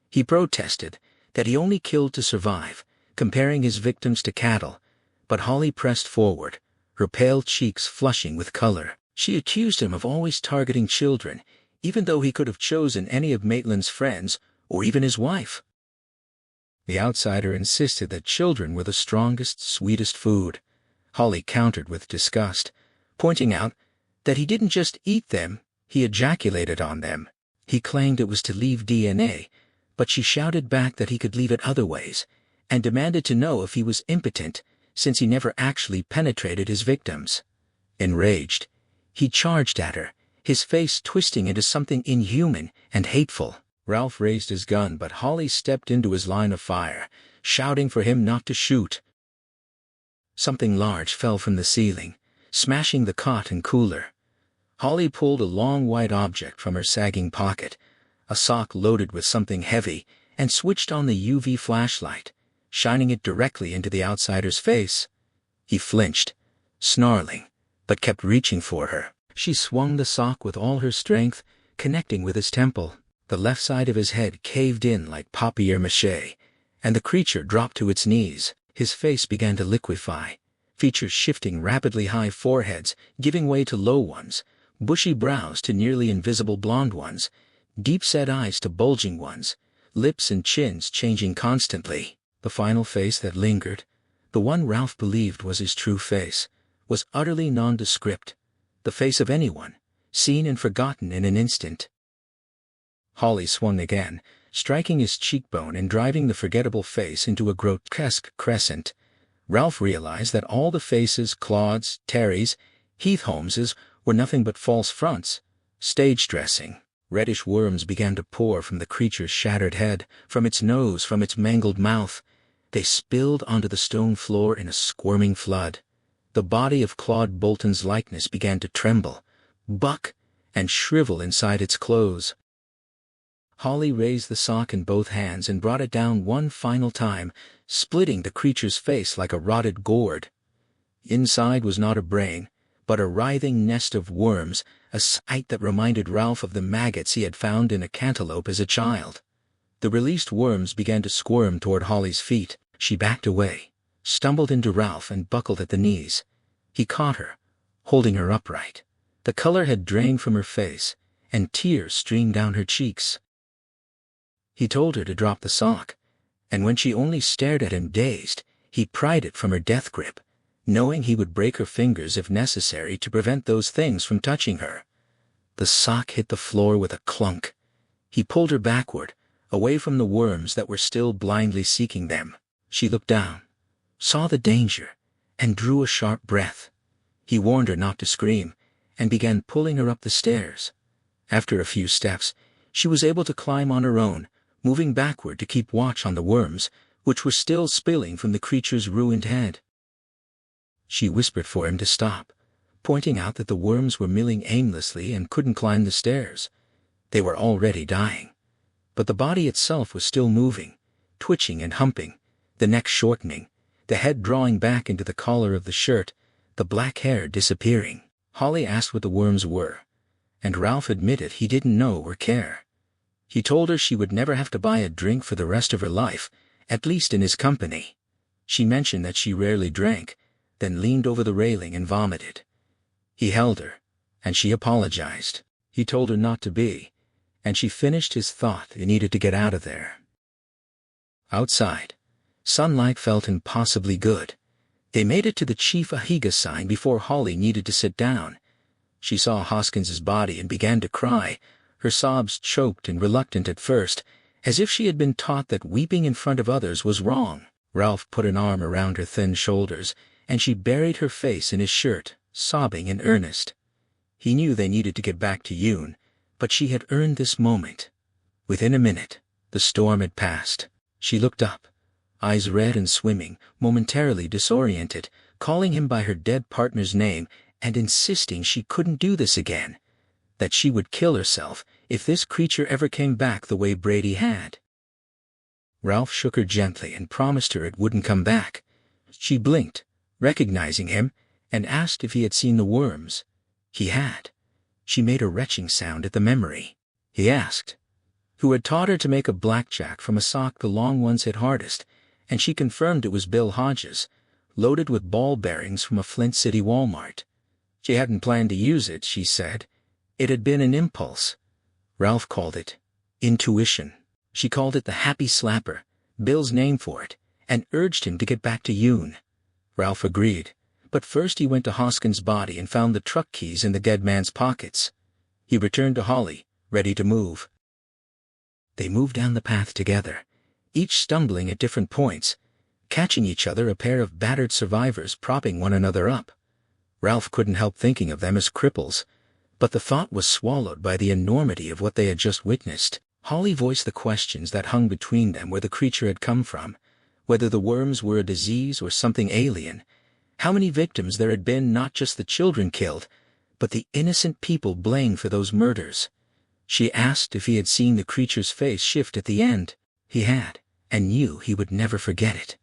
He protested that he only killed to survive, comparing his victims to cattle, but Holly pressed forward, her pale cheeks flushing with color. She accused him of always targeting children, even though he could have chosen any of Maitland's friends or even his wife. The outsider insisted that children were the strongest, sweetest food. Holly countered with disgust, pointing out that he didn't just eat them, he ejaculated on them. He claimed it was to leave DNA, but she shouted back that he could leave it other ways, and demanded to know if he was impotent, since he never actually penetrated his victims. Enraged, He charged at her, his face twisting into something inhuman and hateful. Ralph raised his gun, but Holly stepped into his line of fire, shouting for him not to shoot. Something large fell from the ceiling, smashing the cot and cooler. Holly pulled a long white object from her sagging pocket, a sock loaded with something heavy, and switched on the UV flashlight, shining it directly into the outsider's face. He flinched, snarling, but kept reaching for her. She swung the sock with all her strength, connecting with his temple. The left side of his head caved in like papier-mâché, and the creature dropped to its knees. His face began to liquefy, features shifting rapidly, high foreheads giving way to low ones, bushy brows to nearly invisible blonde ones, deep-set eyes to bulging ones, lips and chins changing constantly. The final face that lingered, the one Ralph believed was his true face, was utterly nondescript, the face of anyone, seen and forgotten in an instant. Holly swung again, striking his cheekbone and driving the forgettable face into a grotesque crescent. Ralph realized that all the faces, Claude's, Terry's, Heath Holmes's, were nothing but false fronts, stage dressing. Reddish worms began to pour from the creature's shattered head, from its nose, from its mangled mouth. They spilled onto the stone floor in a squirming flood. The body of Claude Bolton's likeness began to tremble, buck, and shrivel inside its clothes. Holly raised the sock in both hands and brought it down one final time, splitting the creature's face like a rotted gourd. Inside was not a brain, but a writhing nest of worms, a sight that reminded Ralph of the maggots he had found in a cantaloupe as a child. The released worms began to squirm toward Holly's feet. She backed away, stumbled into Ralph and buckled at the knees. He caught her, holding her upright. The color had drained from her face, and tears streamed down her cheeks. He told her to drop the sock, and when she only stared at him dazed, he pried it from her death grip, knowing he would break her fingers if necessary to prevent those things from touching her. The sock hit the floor with a clunk. He pulled her backward, away from the worms that were still blindly seeking them. She looked down, saw the danger, and drew a sharp breath. He warned her not to scream, and began pulling her up the stairs. After a few steps, she was able to climb on her own, moving backward to keep watch on the worms, which were still spilling from the creature's ruined head. She whispered for him to stop, pointing out that the worms were milling aimlessly and couldn't climb the stairs. They were already dying. But the body itself was still moving, twitching and humping, the neck shortening, the head drawing back into the collar of the shirt, the black hair disappearing. Holly asked what the worms were, and Ralph admitted he didn't know or care. He told her she would never have to buy a drink for the rest of her life, at least in his company. She mentioned that she rarely drank, then leaned over the railing and vomited. He held her, and she apologized. He told her not to be, and she finished his thought they needed to get out of there. Outside, sunlight felt impossibly good. They made it to the Chief Ahiga sign before Holly needed to sit down. She saw Hoskins's body and began to cry, her sobs choked and reluctant at first, as if she had been taught that weeping in front of others was wrong. Ralph put an arm around her thin shoulders, and she buried her face in his shirt, sobbing in earnest. He knew they needed to get back to Yoon, but she had earned this moment. Within a minute, the storm had passed. She looked up, eyes red and swimming, momentarily disoriented, calling him by her dead partner's name and insisting she couldn't do this again, that she would kill herself if this creature ever came back the way Brady had. Ralph shook her gently and promised her it wouldn't come back. She blinked, recognizing him, and asked if he had seen the worms. He had. She made a retching sound at the memory. He asked, who had taught her to make a blackjack from a sock the long ones hit hardest, and she confirmed it was Bill Hodges, loaded with ball bearings from a Flint City Walmart. She hadn't planned to use it, she said. It had been an impulse. Ralph called it intuition. She called it the Happy Slapper, Bill's name for it, and urged him to get back to Yoon. Ralph agreed, but first he went to Hoskins' body and found the truck keys in the dead man's pockets. He returned to Holly, ready to move. They moved down the path together, each stumbling at different points, catching each other, a pair of battered survivors propping one another up. Ralph couldn't help thinking of them as cripples, but the thought was swallowed by the enormity of what they had just witnessed. Holly voiced the questions that hung between them: where the creature had come from, whether the worms were a disease or something alien, how many victims there had been, not just the children killed, but the innocent people blamed for those murders. She asked if he had seen the creature's face shift at the end. He had, and knew he would never forget it.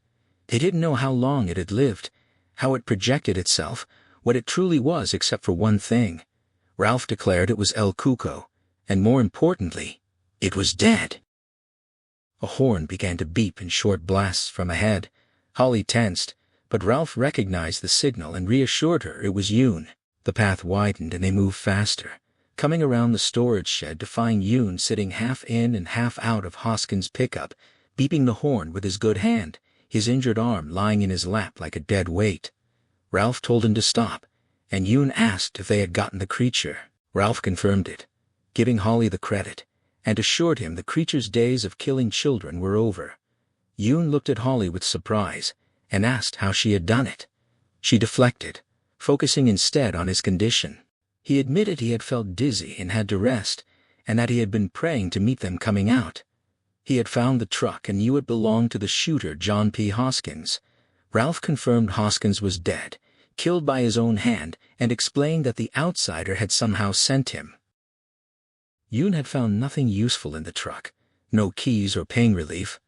They didn't know how long it had lived, how it projected itself, what it truly was, except for one thing. Ralph declared it was El Cuco, and more importantly, it was dead. A horn began to beep in short blasts from ahead. Holly tensed, but Ralph recognized the signal and reassured her it was Yoon. The path widened and they moved faster, coming around the storage shed to find Yoon sitting half in and half out of Hoskins' pickup, beeping the horn with his good hand, his injured arm lying in his lap like a dead weight. Ralph told him to stop, and Yoon asked if they had gotten the creature. Ralph confirmed it, giving Holly the credit, and assured him the creature's days of killing children were over. Yoon looked at Holly with surprise and asked how she had done it. She deflected, focusing instead on his condition. He admitted he had felt dizzy and had to rest, and that he had been praying to meet them coming out. He had found the truck and knew it belonged to the shooter, John P. Hoskins. Ralph confirmed Hoskins was dead, killed by his own hand, and explained that the outsider had somehow sent him. Yoon had found nothing useful in the truck, no keys or pain relief.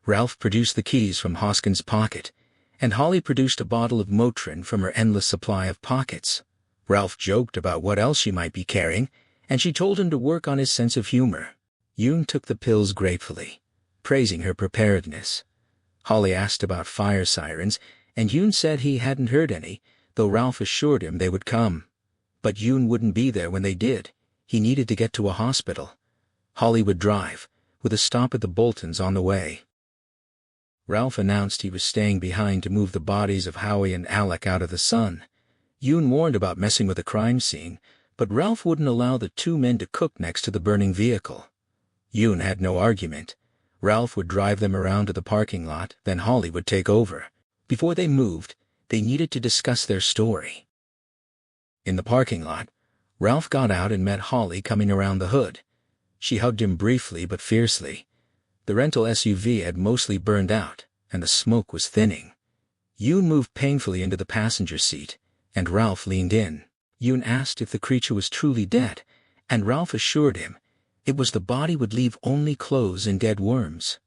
Ralph produced the keys from Hoskins' pocket, and Holly produced a bottle of Motrin from her endless supply of pockets. Ralph joked about what else she might be carrying, and she told him to work on his sense of humor. Yoon took the pills gratefully, praising her preparedness. Holly asked about fire sirens, and Yoon said he hadn't heard any, though Ralph assured him they would come. But Yoon wouldn't be there when they did. He needed to get to a hospital. Holly would drive, with a stop at the Boltons on the way. Ralph announced he was staying behind to move the bodies of Howie and Alec out of the sun. Yoon warned about messing with the crime scene, but Ralph wouldn't allow the two men to cook next to the burning vehicle. Yoon had no argument. Ralph would drive them around to the parking lot, then Holly would take over. Before they moved, they needed to discuss their story. In the parking lot, Ralph got out and met Holly coming around the hood. She hugged him briefly but fiercely. The rental SUV had mostly burned out, and the smoke was thinning. Yoon moved painfully into the passenger seat, and Ralph leaned in. Yoon asked if the creature was truly dead, and Ralph assured him it was. The body would leave only clothes and dead worms.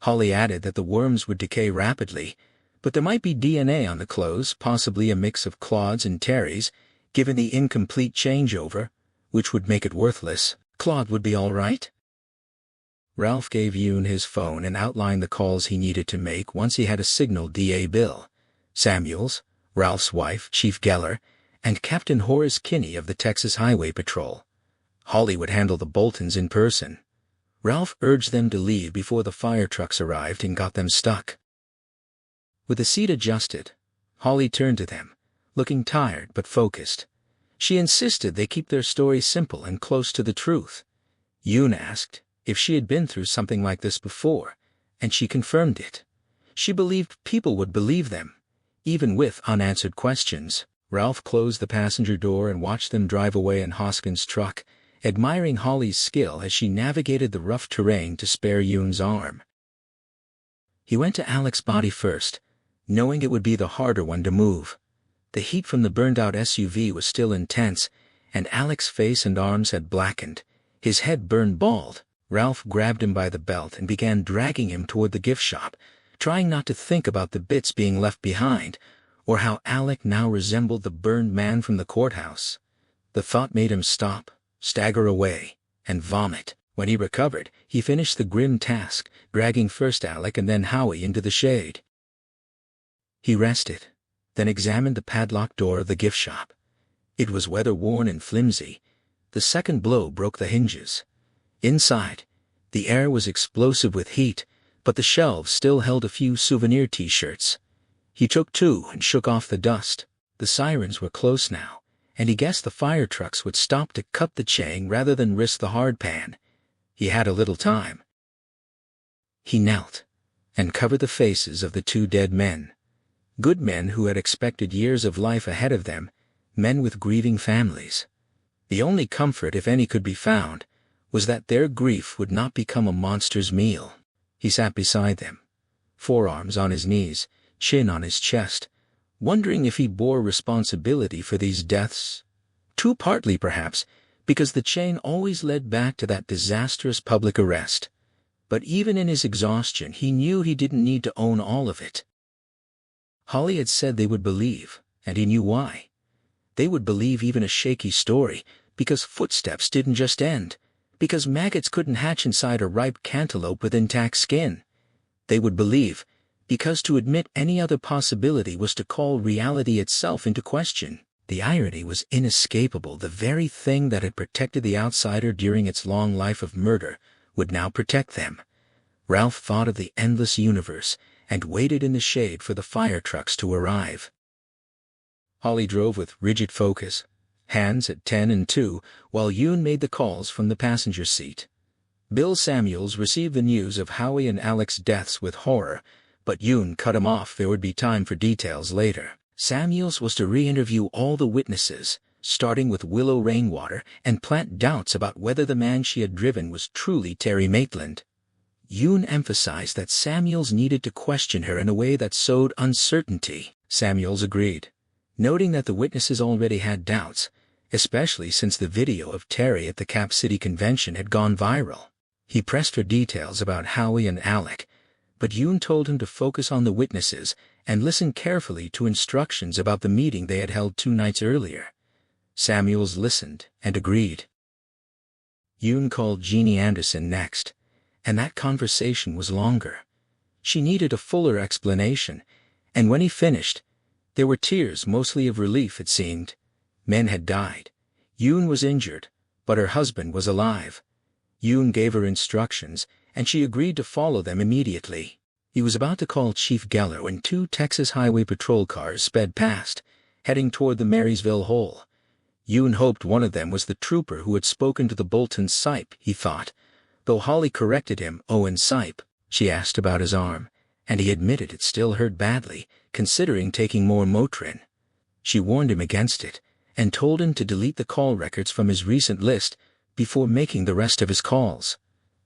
Holly added that the worms would decay rapidly, but there might be DNA on the clothes, possibly a mix of Claude's and Terry's, given the incomplete changeover, which would make it worthless. Claude would be all right. Ralph gave Yoon his phone and outlined the calls he needed to make once he had a signal DA Bill Samuels, Ralph's wife, Chief Geller, and Captain Horace Kinney of the Texas Highway Patrol. Holly would handle the Boltons in person. Ralph urged them to leave before the fire trucks arrived and got them stuck. With the seat adjusted, Holly turned to them, looking tired but focused. She insisted they keep their story simple and close to the truth. Yoon asked if she had been through something like this before, and she confirmed it. She believed people would believe them, even with unanswered questions. Ralph closed the passenger door and watched them drive away in Hoskins' truck, admiring Holly's skill as she navigated the rough terrain to spare Yoon's arm. He went to Alec's body first, knowing it would be the harder one to move. The heat from the burned-out SUV was still intense, and Alec's face and arms had blackened, his head burned bald. Ralph grabbed him by the belt and began dragging him toward the gift shop, trying not to think about the bits being left behind, or how Alec now resembled the burned man from the courthouse. The thought made him stop, stagger away, and vomit. When he recovered, he finished the grim task, dragging first Alec and then Howie into the shade. He rested, then examined the padlocked door of the gift shop. It was weather-worn and flimsy. The second blow broke the hinges. Inside, the air was explosive with heat, but the shelves still held a few souvenir T-shirts. He took two and shook off the dust. The sirens were close now, and he guessed the fire trucks would stop to cut the chain rather than risk the hardpan. He had a little time. He knelt and covered the faces of the two dead men. Good men who had expected years of life ahead of them, men with grieving families. The only comfort, if any, could be found, was that their grief would not become a monster's meal. He sat beside them, forearms on his knees, chin on his chest, wondering if he bore responsibility for these deaths. Too partly, perhaps, because the chain always led back to that disastrous public arrest. But even in his exhaustion, he knew he didn't need to own all of it. Holly had said they would believe, and he knew why. They would believe even a shaky story, because footsteps didn't just end, because maggots couldn't hatch inside a ripe cantaloupe with intact skin. They would believe, because to admit any other possibility was to call reality itself into question. The irony was inescapable. The very thing that had protected the outsider during its long life of murder would now protect them. Ralph thought of the endless universe and waited in the shade for the fire trucks to arrive. Holly drove with rigid focus, hands at 10 and 2, while Yoon made the calls from the passenger seat. Bill Samuels received the news of Howie and Alec's deaths with horror, but Yoon cut him off. There would be time for details later. Samuels was to re-interview all the witnesses, starting with Willow Rainwater, and plant doubts about whether the man she had driven was truly Terry Maitland. Yoon emphasized that Samuels needed to question her in a way that sowed uncertainty. Samuels agreed, noting that the witnesses already had doubts, especially since the video of Terry at the Cap City convention had gone viral. He pressed for details about Howie and Alec, but Yoon told him to focus on the witnesses and listen carefully to instructions about the meeting they had held 2 nights earlier. Samuels listened and agreed. Yoon called Jeannie Anderson next, and that conversation was longer. She needed a fuller explanation, and when he finished, there were tears, mostly of relief it seemed. Men had died. Yoon was injured, but her husband was alive. Yoon gave her instructions, and she agreed to follow them immediately. He was about to call Chief Geller when 2 Texas Highway Patrol cars sped past, heading toward the Marysville Hole. Yoon hoped one of them was the trooper who had spoken to the Bolton Sipe, he thought, though Holly corrected him. Owen Sipe. She asked about his arm, and he admitted it still hurt badly, considering taking more Motrin. She warned him against it, and told him to delete the call records from his recent list before making the rest of his calls.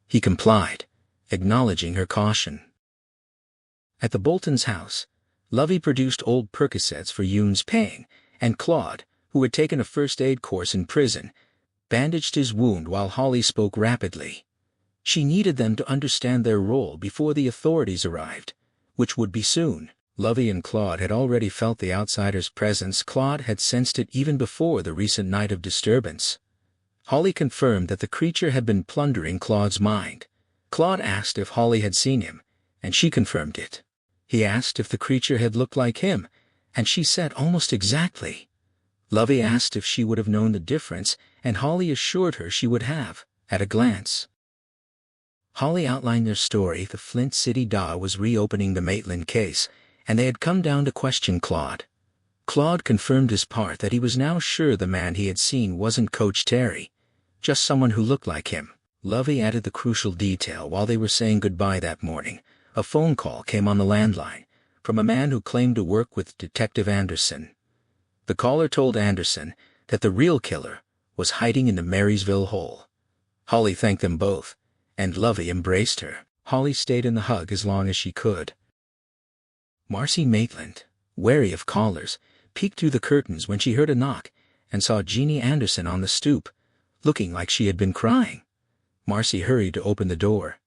He complied, acknowledging her caution. At the Boltons' house, Lovey produced old Percocets for Yoon's pain, and Claude, who had taken a first aid course in prison, bandaged his wound while Holly spoke rapidly. She needed them to understand their role before the authorities arrived, which would be soon. Lovey and Claude had already felt the outsider's presence. Claude had sensed it even before the recent night of disturbance. Holly confirmed that the creature had been plundering Claude's mind. Claude asked if Holly had seen him, and she confirmed it. He asked if the creature had looked like him, and she said almost exactly. Lovey asked if she would have known the difference, and Holly assured her she would have, at a glance. Holly outlined their story. The Flint City DA was reopening the Maitland case, and they had come down to question Claude. Claude confirmed his part, that he was now sure the man he had seen wasn't Coach Terry, just someone who looked like him. Lovey added the crucial detail. While they were saying goodbye that morning, a phone call came on the landline from a man who claimed to work with Detective Anderson. The caller told Anderson that the real killer was hiding in the Marysville Hole. Holly thanked them both, and Lovey embraced her. Holly stayed in the hug as long as she could. Marcy Maitland, wary of callers, peeked through the curtains when she heard a knock and saw Jeannie Anderson on the stoop, looking like she had been crying. Marcy hurried to open the door.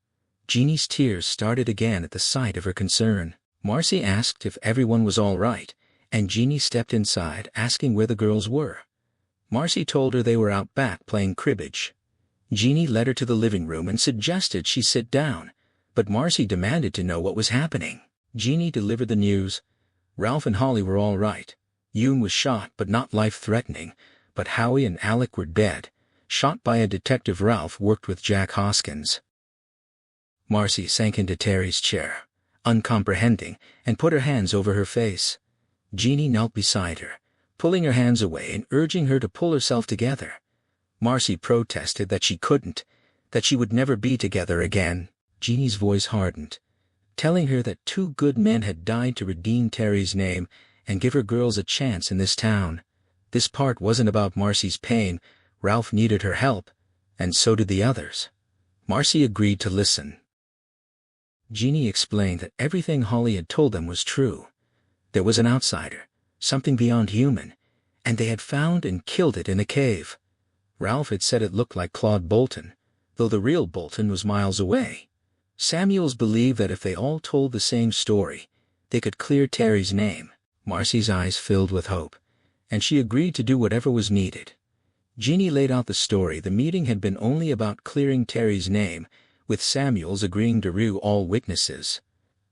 Jeannie's tears started again at the sight of her concern. Marcy asked if everyone was all right, and Jeannie stepped inside, asking where the girls were. Marcy told her they were out back playing cribbage. Jeannie led her to the living room and suggested she sit down, but Marcy demanded to know what was happening. Jeannie delivered the news. Ralph and Holly were all right. Yoon was shot but not life-threatening, but Howie and Alec were dead, shot by a detective Ralph worked with Jack Hoskins. Marcy sank into Terry's chair, uncomprehending, and put her hands over her face. Jeannie knelt beside her, pulling her hands away and urging her to pull herself together. Marcy protested that she couldn't, that she would never be together again. Jeannie's voice hardened, telling her that 2 good men had died to redeem Terry's name and give her girls a chance in this town. This part wasn't about Marcy's pain. Ralph needed her help, and so did the others. Marcy agreed to listen. Jeannie explained that everything Holly had told them was true. There was an outsider, something beyond human, and they had found and killed it in a cave. Ralph had said it looked like Claude Bolton, though the real Bolton was miles away. Samuels believed that if they all told the same story, they could clear Terry's name. Marcy's eyes filled with hope, and she agreed to do whatever was needed. Jeannie laid out the story. The meeting had been only about clearing Terry's name, with Samuels agreeing to rue all witnesses.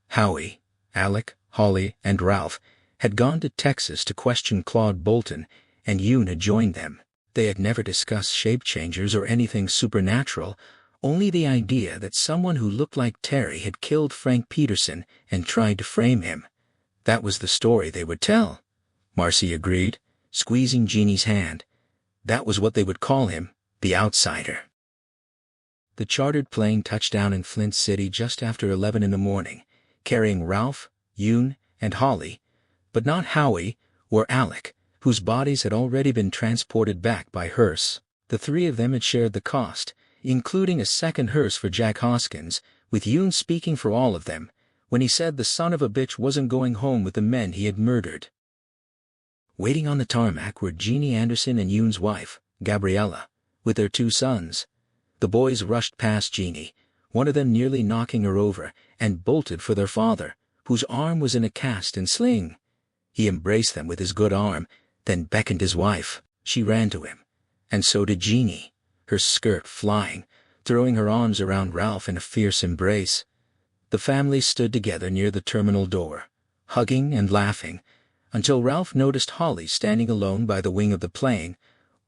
Howie, Alec, Holly, and Ralph had gone to Texas to question Claude Bolton, and Yoon had joined them. They had never discussed shape-changers or anything supernatural, only the idea that someone who looked like Terry had killed Frank Peterson and tried to frame him. That was the story they would tell. Marcy agreed, squeezing Jeannie's hand. That was what they would call him, the outsider. The chartered plane touched down in Flint City just after 11 in the morning, carrying Ralph, Yoon, and Holly, but not Howie or Alec, whose bodies had already been transported back by hearse. The three of them had shared the cost, including a second hearse for Jack Hoskins, with Yoon speaking for all of them, when he said the son of a bitch wasn't going home with the men he had murdered. Waiting on the tarmac were Jeannie Anderson and Yoon's wife, Gabriella, with their 2 sons. The boys rushed past Jeannie, one of them nearly knocking her over, and bolted for their father, whose arm was in a cast and sling. He embraced them with his good arm, then beckoned his wife. She ran to him, and so did Jeannie, her skirt flying, throwing her arms around Ralph in a fierce embrace. The family stood together near the terminal door, hugging and laughing, until Ralph noticed Holly standing alone by the wing of the plane,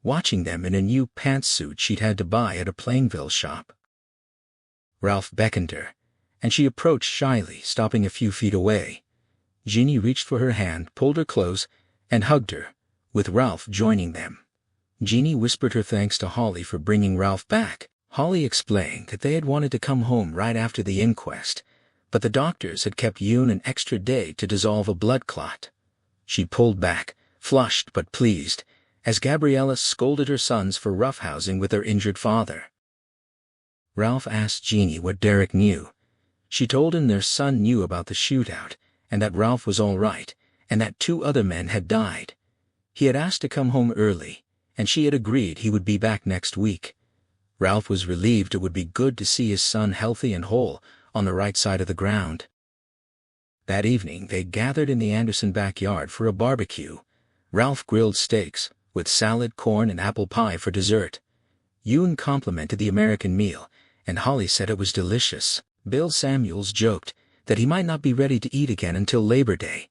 watching them in a new pantsuit she'd had to buy at a Plainville shop. Ralph beckoned her, and she approached shyly, stopping a few feet away. Jeannie reached for her hand, pulled her close, and hugged her, with Ralph joining them. Jeannie whispered her thanks to Holly for bringing Ralph back. Holly explained that they had wanted to come home right after the inquest, but the doctors had kept Yoon an extra day to dissolve a blood clot. She pulled back, flushed but pleased, as Gabriella scolded her sons for roughhousing with their injured father. Ralph asked Jeannie what Derek knew. She told him their son knew about the shootout, and that Ralph was all right, and that 2 other men had died. He had asked to come home early, and she had agreed he would be back next week. Ralph was relieved. It would be good to see his son healthy and whole, on the right side of the ground. That evening they gathered in the Anderson backyard for a barbecue. Ralph grilled steaks, with salad, corn, and apple pie for dessert. Yoon complimented the American meal, and Holly said it was delicious. Bill Samuels joked that he might not be ready to eat again until Labor Day,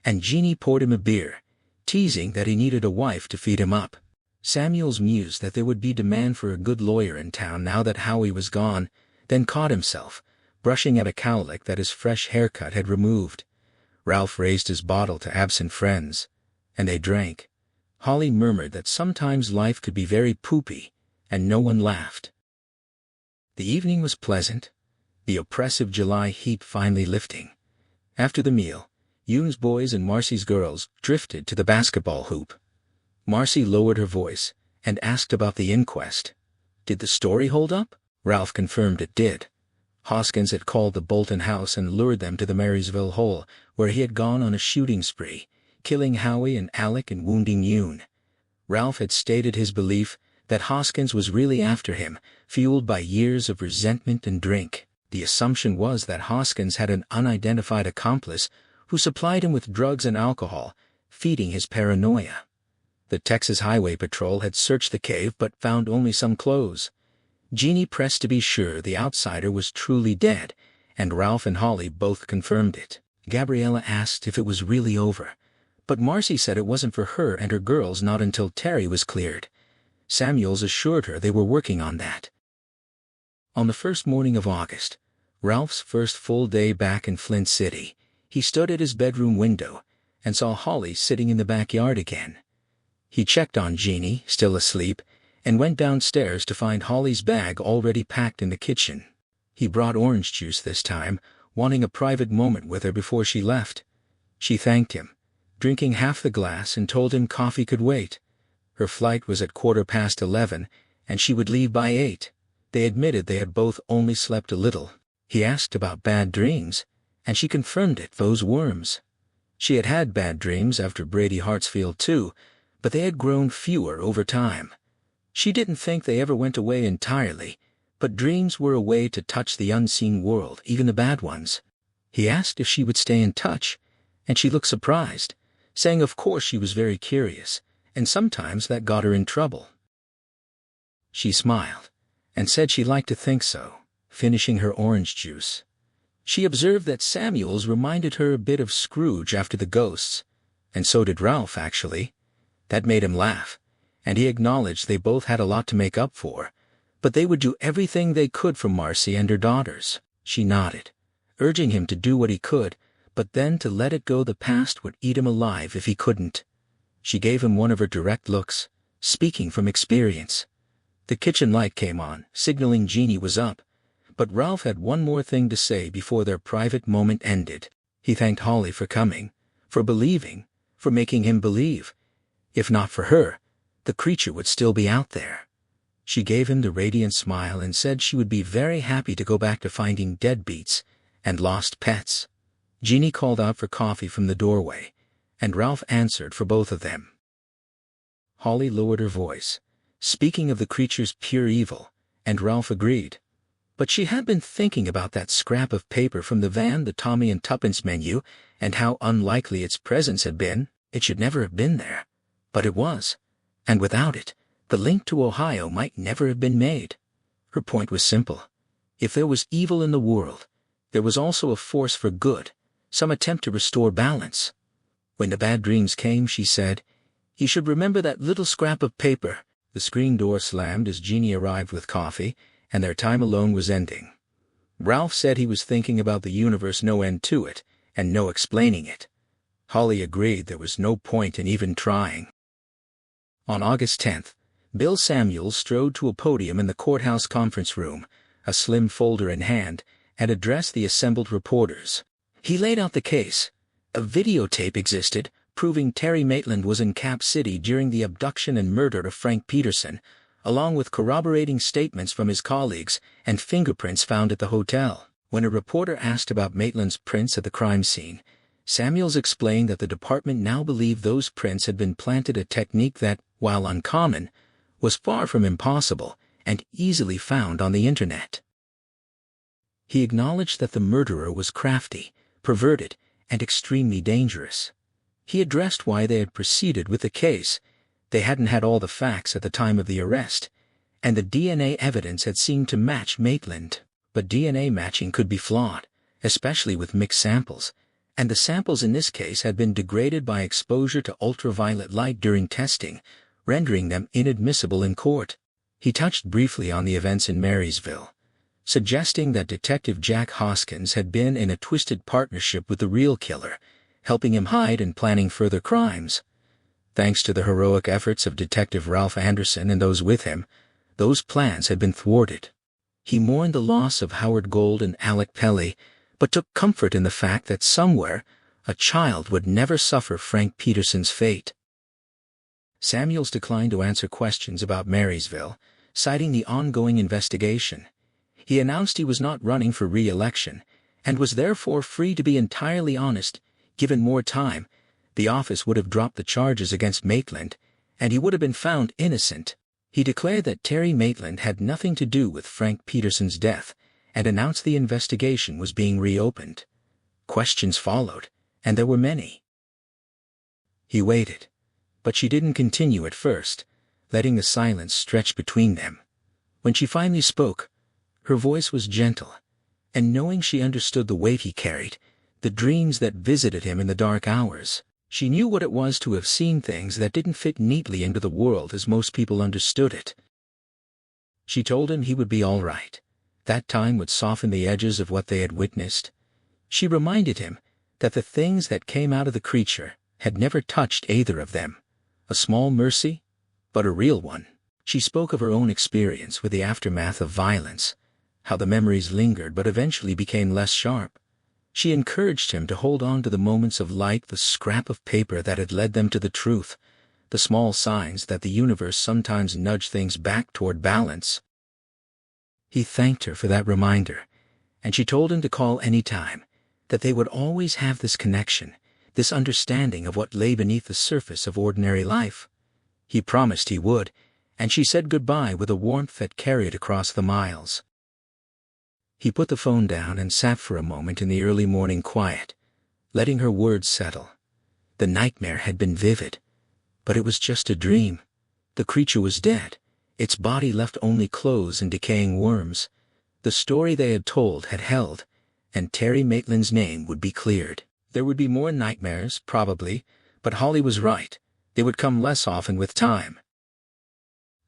and Jeannie poured him a beer, teasing that he needed a wife to feed him up. Samuels mused that there would be demand for a good lawyer in town now that Howie was gone, then caught himself, brushing at a cowlick that his fresh haircut had removed. Ralph raised his bottle to absent friends, and they drank. Holly murmured that sometimes life could be very poopy, and no one laughed. The evening was pleasant, the oppressive July heat finally lifting. After the meal, Yoon's boys and Marcy's girls drifted to the basketball hoop. Marcy lowered her voice and asked about the inquest. Did the story hold up? Ralph confirmed it did. Hoskins had called the Bolton house and lured them to the Marysville hole, where he had gone on a shooting spree, killing Howie and Alec and wounding Yoon. Ralph had stated his belief that Hoskins was really after him, fueled by years of resentment and drink. The assumption was that Hoskins had an unidentified accomplice who supplied him with drugs and alcohol, feeding his paranoia. The Texas Highway Patrol had searched the cave but found only some clothes. Jeannie pressed to be sure the outsider was truly dead, and Ralph and Holly both confirmed it. Gabriella asked if it was really over, but Marcy said it wasn't for her and her girls not until Terry was cleared. Samuels assured her they were working on that. On the first morning of August, Ralph's first full day back in Flint City, he stood at his bedroom window and saw Holly sitting in the backyard again. He checked on Jeannie, still asleep, and went downstairs to find Holly's bag already packed in the kitchen. He brought orange juice this time, wanting a private moment with her before she left. She thanked him, drinking half the glass, and told him coffee could wait. Her flight was at 11:15, and she would leave by 8. They admitted they had both only slept a little. He asked about bad dreams, and she confirmed it, those worms. She had had bad dreams after Brady Hartsfield too, but they had grown fewer over time. She didn't think they ever went away entirely, but dreams were a way to touch the unseen world, even the bad ones. He asked if she would stay in touch, and she looked surprised, saying of course she was very curious, and sometimes that got her in trouble. She smiled, and said she liked to think so, finishing her orange juice. She observed that Samuels reminded her a bit of Scrooge after the ghosts, and so did Ralph, actually. That made him laugh, and he acknowledged they both had a lot to make up for, but they would do everything they could for Marcy and her daughters. She nodded, urging him to do what he could, but then to let it go. The past would eat him alive if he couldn't. She gave him one of her direct looks, speaking from experience. The kitchen light came on, signaling Jeannie was up, but Ralph had one more thing to say before their private moment ended. He thanked Holly for coming, for believing, for making him believe. If not for her, the creature would still be out there. She gave him the radiant smile and said she would be very happy to go back to finding deadbeats and lost pets. Jeannie called out for coffee from the doorway, and Ralph answered for both of them. Holly lowered her voice, speaking of the creature's pure evil, and Ralph agreed. But she had been thinking about that scrap of paper from the van, the Tommy and Tuppence menu, and how unlikely its presence had been. It should never have been there. But it was. And without it, the link to Ohio might never have been made. Her point was simple. If there was evil in the world, there was also a force for good, some attempt to restore balance. When the bad dreams came, she said, he should remember that little scrap of paper. The screen door slammed as Jeannie arrived with coffee, and their time alone was ending. Ralph said he was thinking about the universe, no end to it, and no explaining it. Holly agreed there was no point in even trying. On August 10th, Bill Samuels strode to a podium in the courthouse conference room, a slim folder in hand, and addressed the assembled reporters. He laid out the case. A videotape existed, proving Terry Maitland was in Cap City during the abduction and murder of Frank Peterson, along with corroborating statements from his colleagues and fingerprints found at the hotel. When a reporter asked about Maitland's prints at the crime scene, Samuels explained that the department now believed those prints had been planted, a technique that, while uncommon, was far from impossible and easily found on the internet. He acknowledged that the murderer was crafty, perverted, and extremely dangerous. He addressed why they had proceeded with the case. They hadn't had all the facts at the time of the arrest, and the DNA evidence had seemed to match Maitland. But DNA matching could be flawed, especially with mixed samples, and the samples in this case had been degraded by exposure to ultraviolet light during testing, rendering them inadmissible in court. He touched briefly on the events in Marysville, suggesting that Detective Jack Hoskins had been in a twisted partnership with the real killer, helping him hide and planning further crimes. Thanks to the heroic efforts of Detective Ralph Anderson and those with him, those plans had been thwarted. He mourned the loss of Howard Gold and Alec Pelly, but took comfort in the fact that somewhere a child would never suffer Frank Peterson's fate. Samuels declined to answer questions about Marysville, citing the ongoing investigation. He announced he was not running for re-election, and was therefore free to be entirely honest. Given more time, the office would have dropped the charges against Maitland, and he would have been found innocent. He declared that Terry Maitland had nothing to do with Frank Peterson's death, and announced the investigation was being reopened. Questions followed, and there were many. He waited, but she didn't continue at first, letting the silence stretch between them. When she finally spoke, her voice was gentle, and knowing she understood the weight he carried, the dreams that visited him in the dark hours, she knew what it was to have seen things that didn't fit neatly into the world as most people understood it. She told him he would be all right. That time would soften the edges of what they had witnessed. She reminded him that the things that came out of the creature had never touched either of them. A small mercy, but a real one. She spoke of her own experience with the aftermath of violence, how the memories lingered but eventually became less sharp. She encouraged him to hold on to the moments of light, the scrap of paper that had led them to the truth, the small signs that the universe sometimes nudge things back toward balance. He thanked her for that reminder, and she told him to call any time, that they would always have this connection, this understanding of what lay beneath the surface of ordinary life. He promised he would, and she said goodbye with a warmth that carried across the miles. He put the phone down and sat for a moment in the early morning quiet, letting her words settle. The nightmare had been vivid, but it was just a dream. The creature was dead, its body left only clothes and decaying worms. The story they had told had held, and Terry Maitland's name would be cleared. There would be more nightmares, probably, but Holly was right. They would come less often with time.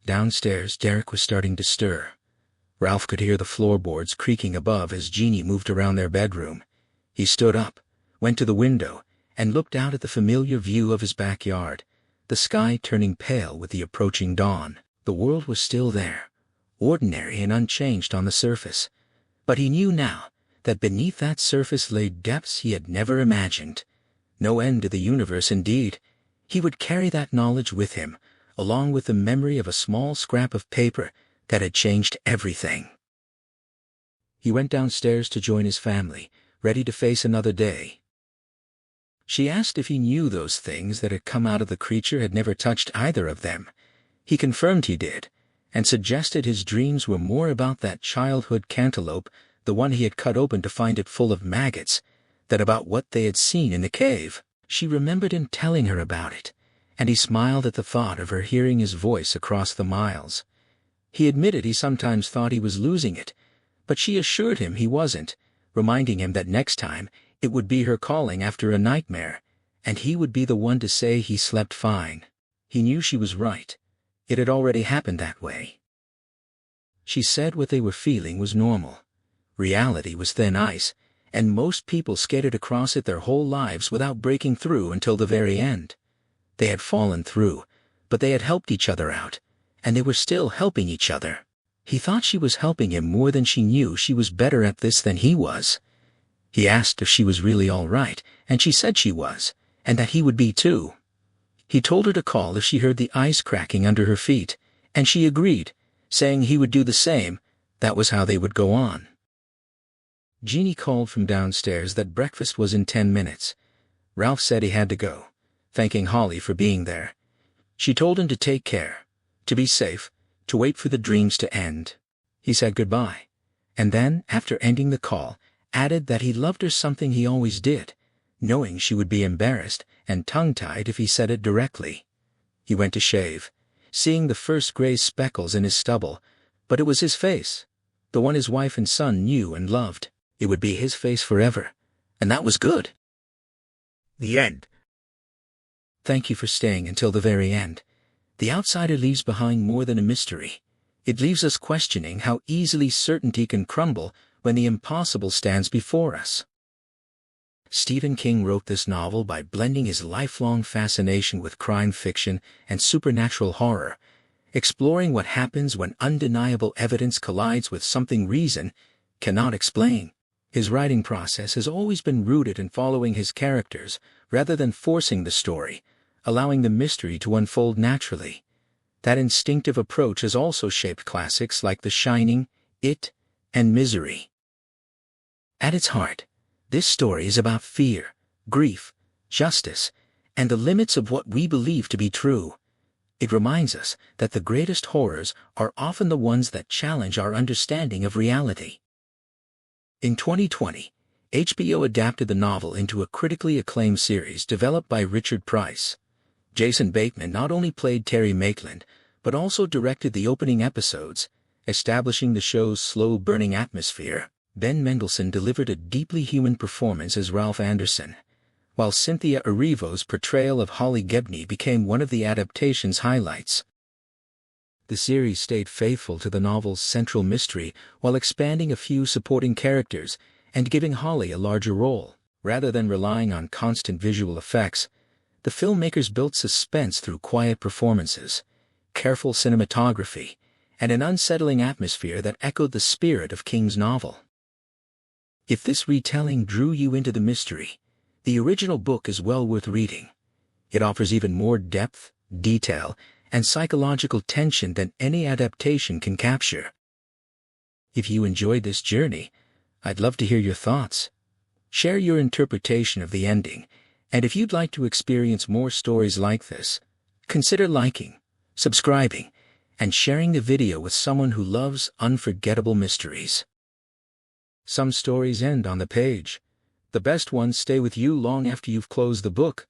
Downstairs, Derek was starting to stir. Ralph could hear the floorboards creaking above as Jeannie moved around their bedroom. He stood up, went to the window, and looked out at the familiar view of his backyard, the sky turning pale with the approaching dawn. The world was still there, ordinary and unchanged on the surface, but he knew now that beneath that surface lay depths he had never imagined. No end to the universe indeed. He would carry that knowledge with him, along with the memory of a small scrap of paper that had changed everything. He went downstairs to join his family, ready to face another day. She asked if he knew those things that had come out of the creature had never touched either of them. He confirmed he did, and suggested his dreams were more about that childhood cantaloupe, the one he had cut open to find it full of maggots, than about what they had seen in the cave. She remembered him telling her about it, and he smiled at the thought of her hearing his voice across the miles. He admitted he sometimes thought he was losing it, but she assured him he wasn't, reminding him that next time it would be her calling after a nightmare, and he would be the one to say he slept fine. He knew she was right. It had already happened that way. She said what they were feeling was normal. Reality was thin ice, and most people skated across it their whole lives without breaking through until the very end. They had fallen through, but they had helped each other out, and they were still helping each other. He thought she was helping him more than she knew. She was better at this than he was. He asked if she was really all right, and she said she was, and that he would be too. He told her to call if she heard the ice cracking under her feet, and she agreed, saying he would do the same. That was how they would go on. Jeannie called from downstairs that breakfast was in 10 minutes. Ralph said he had to go, thanking Holly for being there. She told him to take care, to be safe, to wait for the dreams to end. He said goodbye, and then, after ending the call, added that he loved her, something he always did, knowing she would be embarrassed and tongue-tied if he said it directly. He went to shave, seeing the first gray speckles in his stubble, but it was his face, the one his wife and son knew and loved. It would be his face forever, and that was good. The end. Thank you for staying until the very end. The Outsider leaves behind more than a mystery. It leaves us questioning how easily certainty can crumble when the impossible stands before us. Stephen King wrote this novel by blending his lifelong fascination with crime fiction and supernatural horror, exploring what happens when undeniable evidence collides with something reason cannot explain. His writing process has always been rooted in following his characters rather than forcing the story, allowing the mystery to unfold naturally. That instinctive approach has also shaped classics like The Shining, It, and Misery. At its heart, this story is about fear, grief, justice, and the limits of what we believe to be true. It reminds us that the greatest horrors are often the ones that challenge our understanding of reality. In 2020, HBO adapted the novel into a critically acclaimed series developed by Richard Price. Jason Bateman not only played Terry Maitland, but also directed the opening episodes, establishing the show's slow-burning atmosphere. Ben Mendelsohn delivered a deeply human performance as Ralph Anderson, while Cynthia Erivo's portrayal of Holly Gebney became one of the adaptation's highlights. The series stayed faithful to the novel's central mystery while expanding a few supporting characters and giving Holly a larger role. Rather than relying on constant visual effects, the filmmakers built suspense through quiet performances, careful cinematography, and an unsettling atmosphere that echoed the spirit of King's novel. If this retelling drew you into the mystery, the original book is well worth reading. It offers even more depth, detail, and psychological tension than any adaptation can capture. If you enjoyed this journey, I'd love to hear your thoughts. Share your interpretation of the ending, and if you'd like to experience more stories like this, consider liking, subscribing, and sharing the video with someone who loves unforgettable mysteries. Some stories end on the page. The best ones stay with you long after you've closed the book.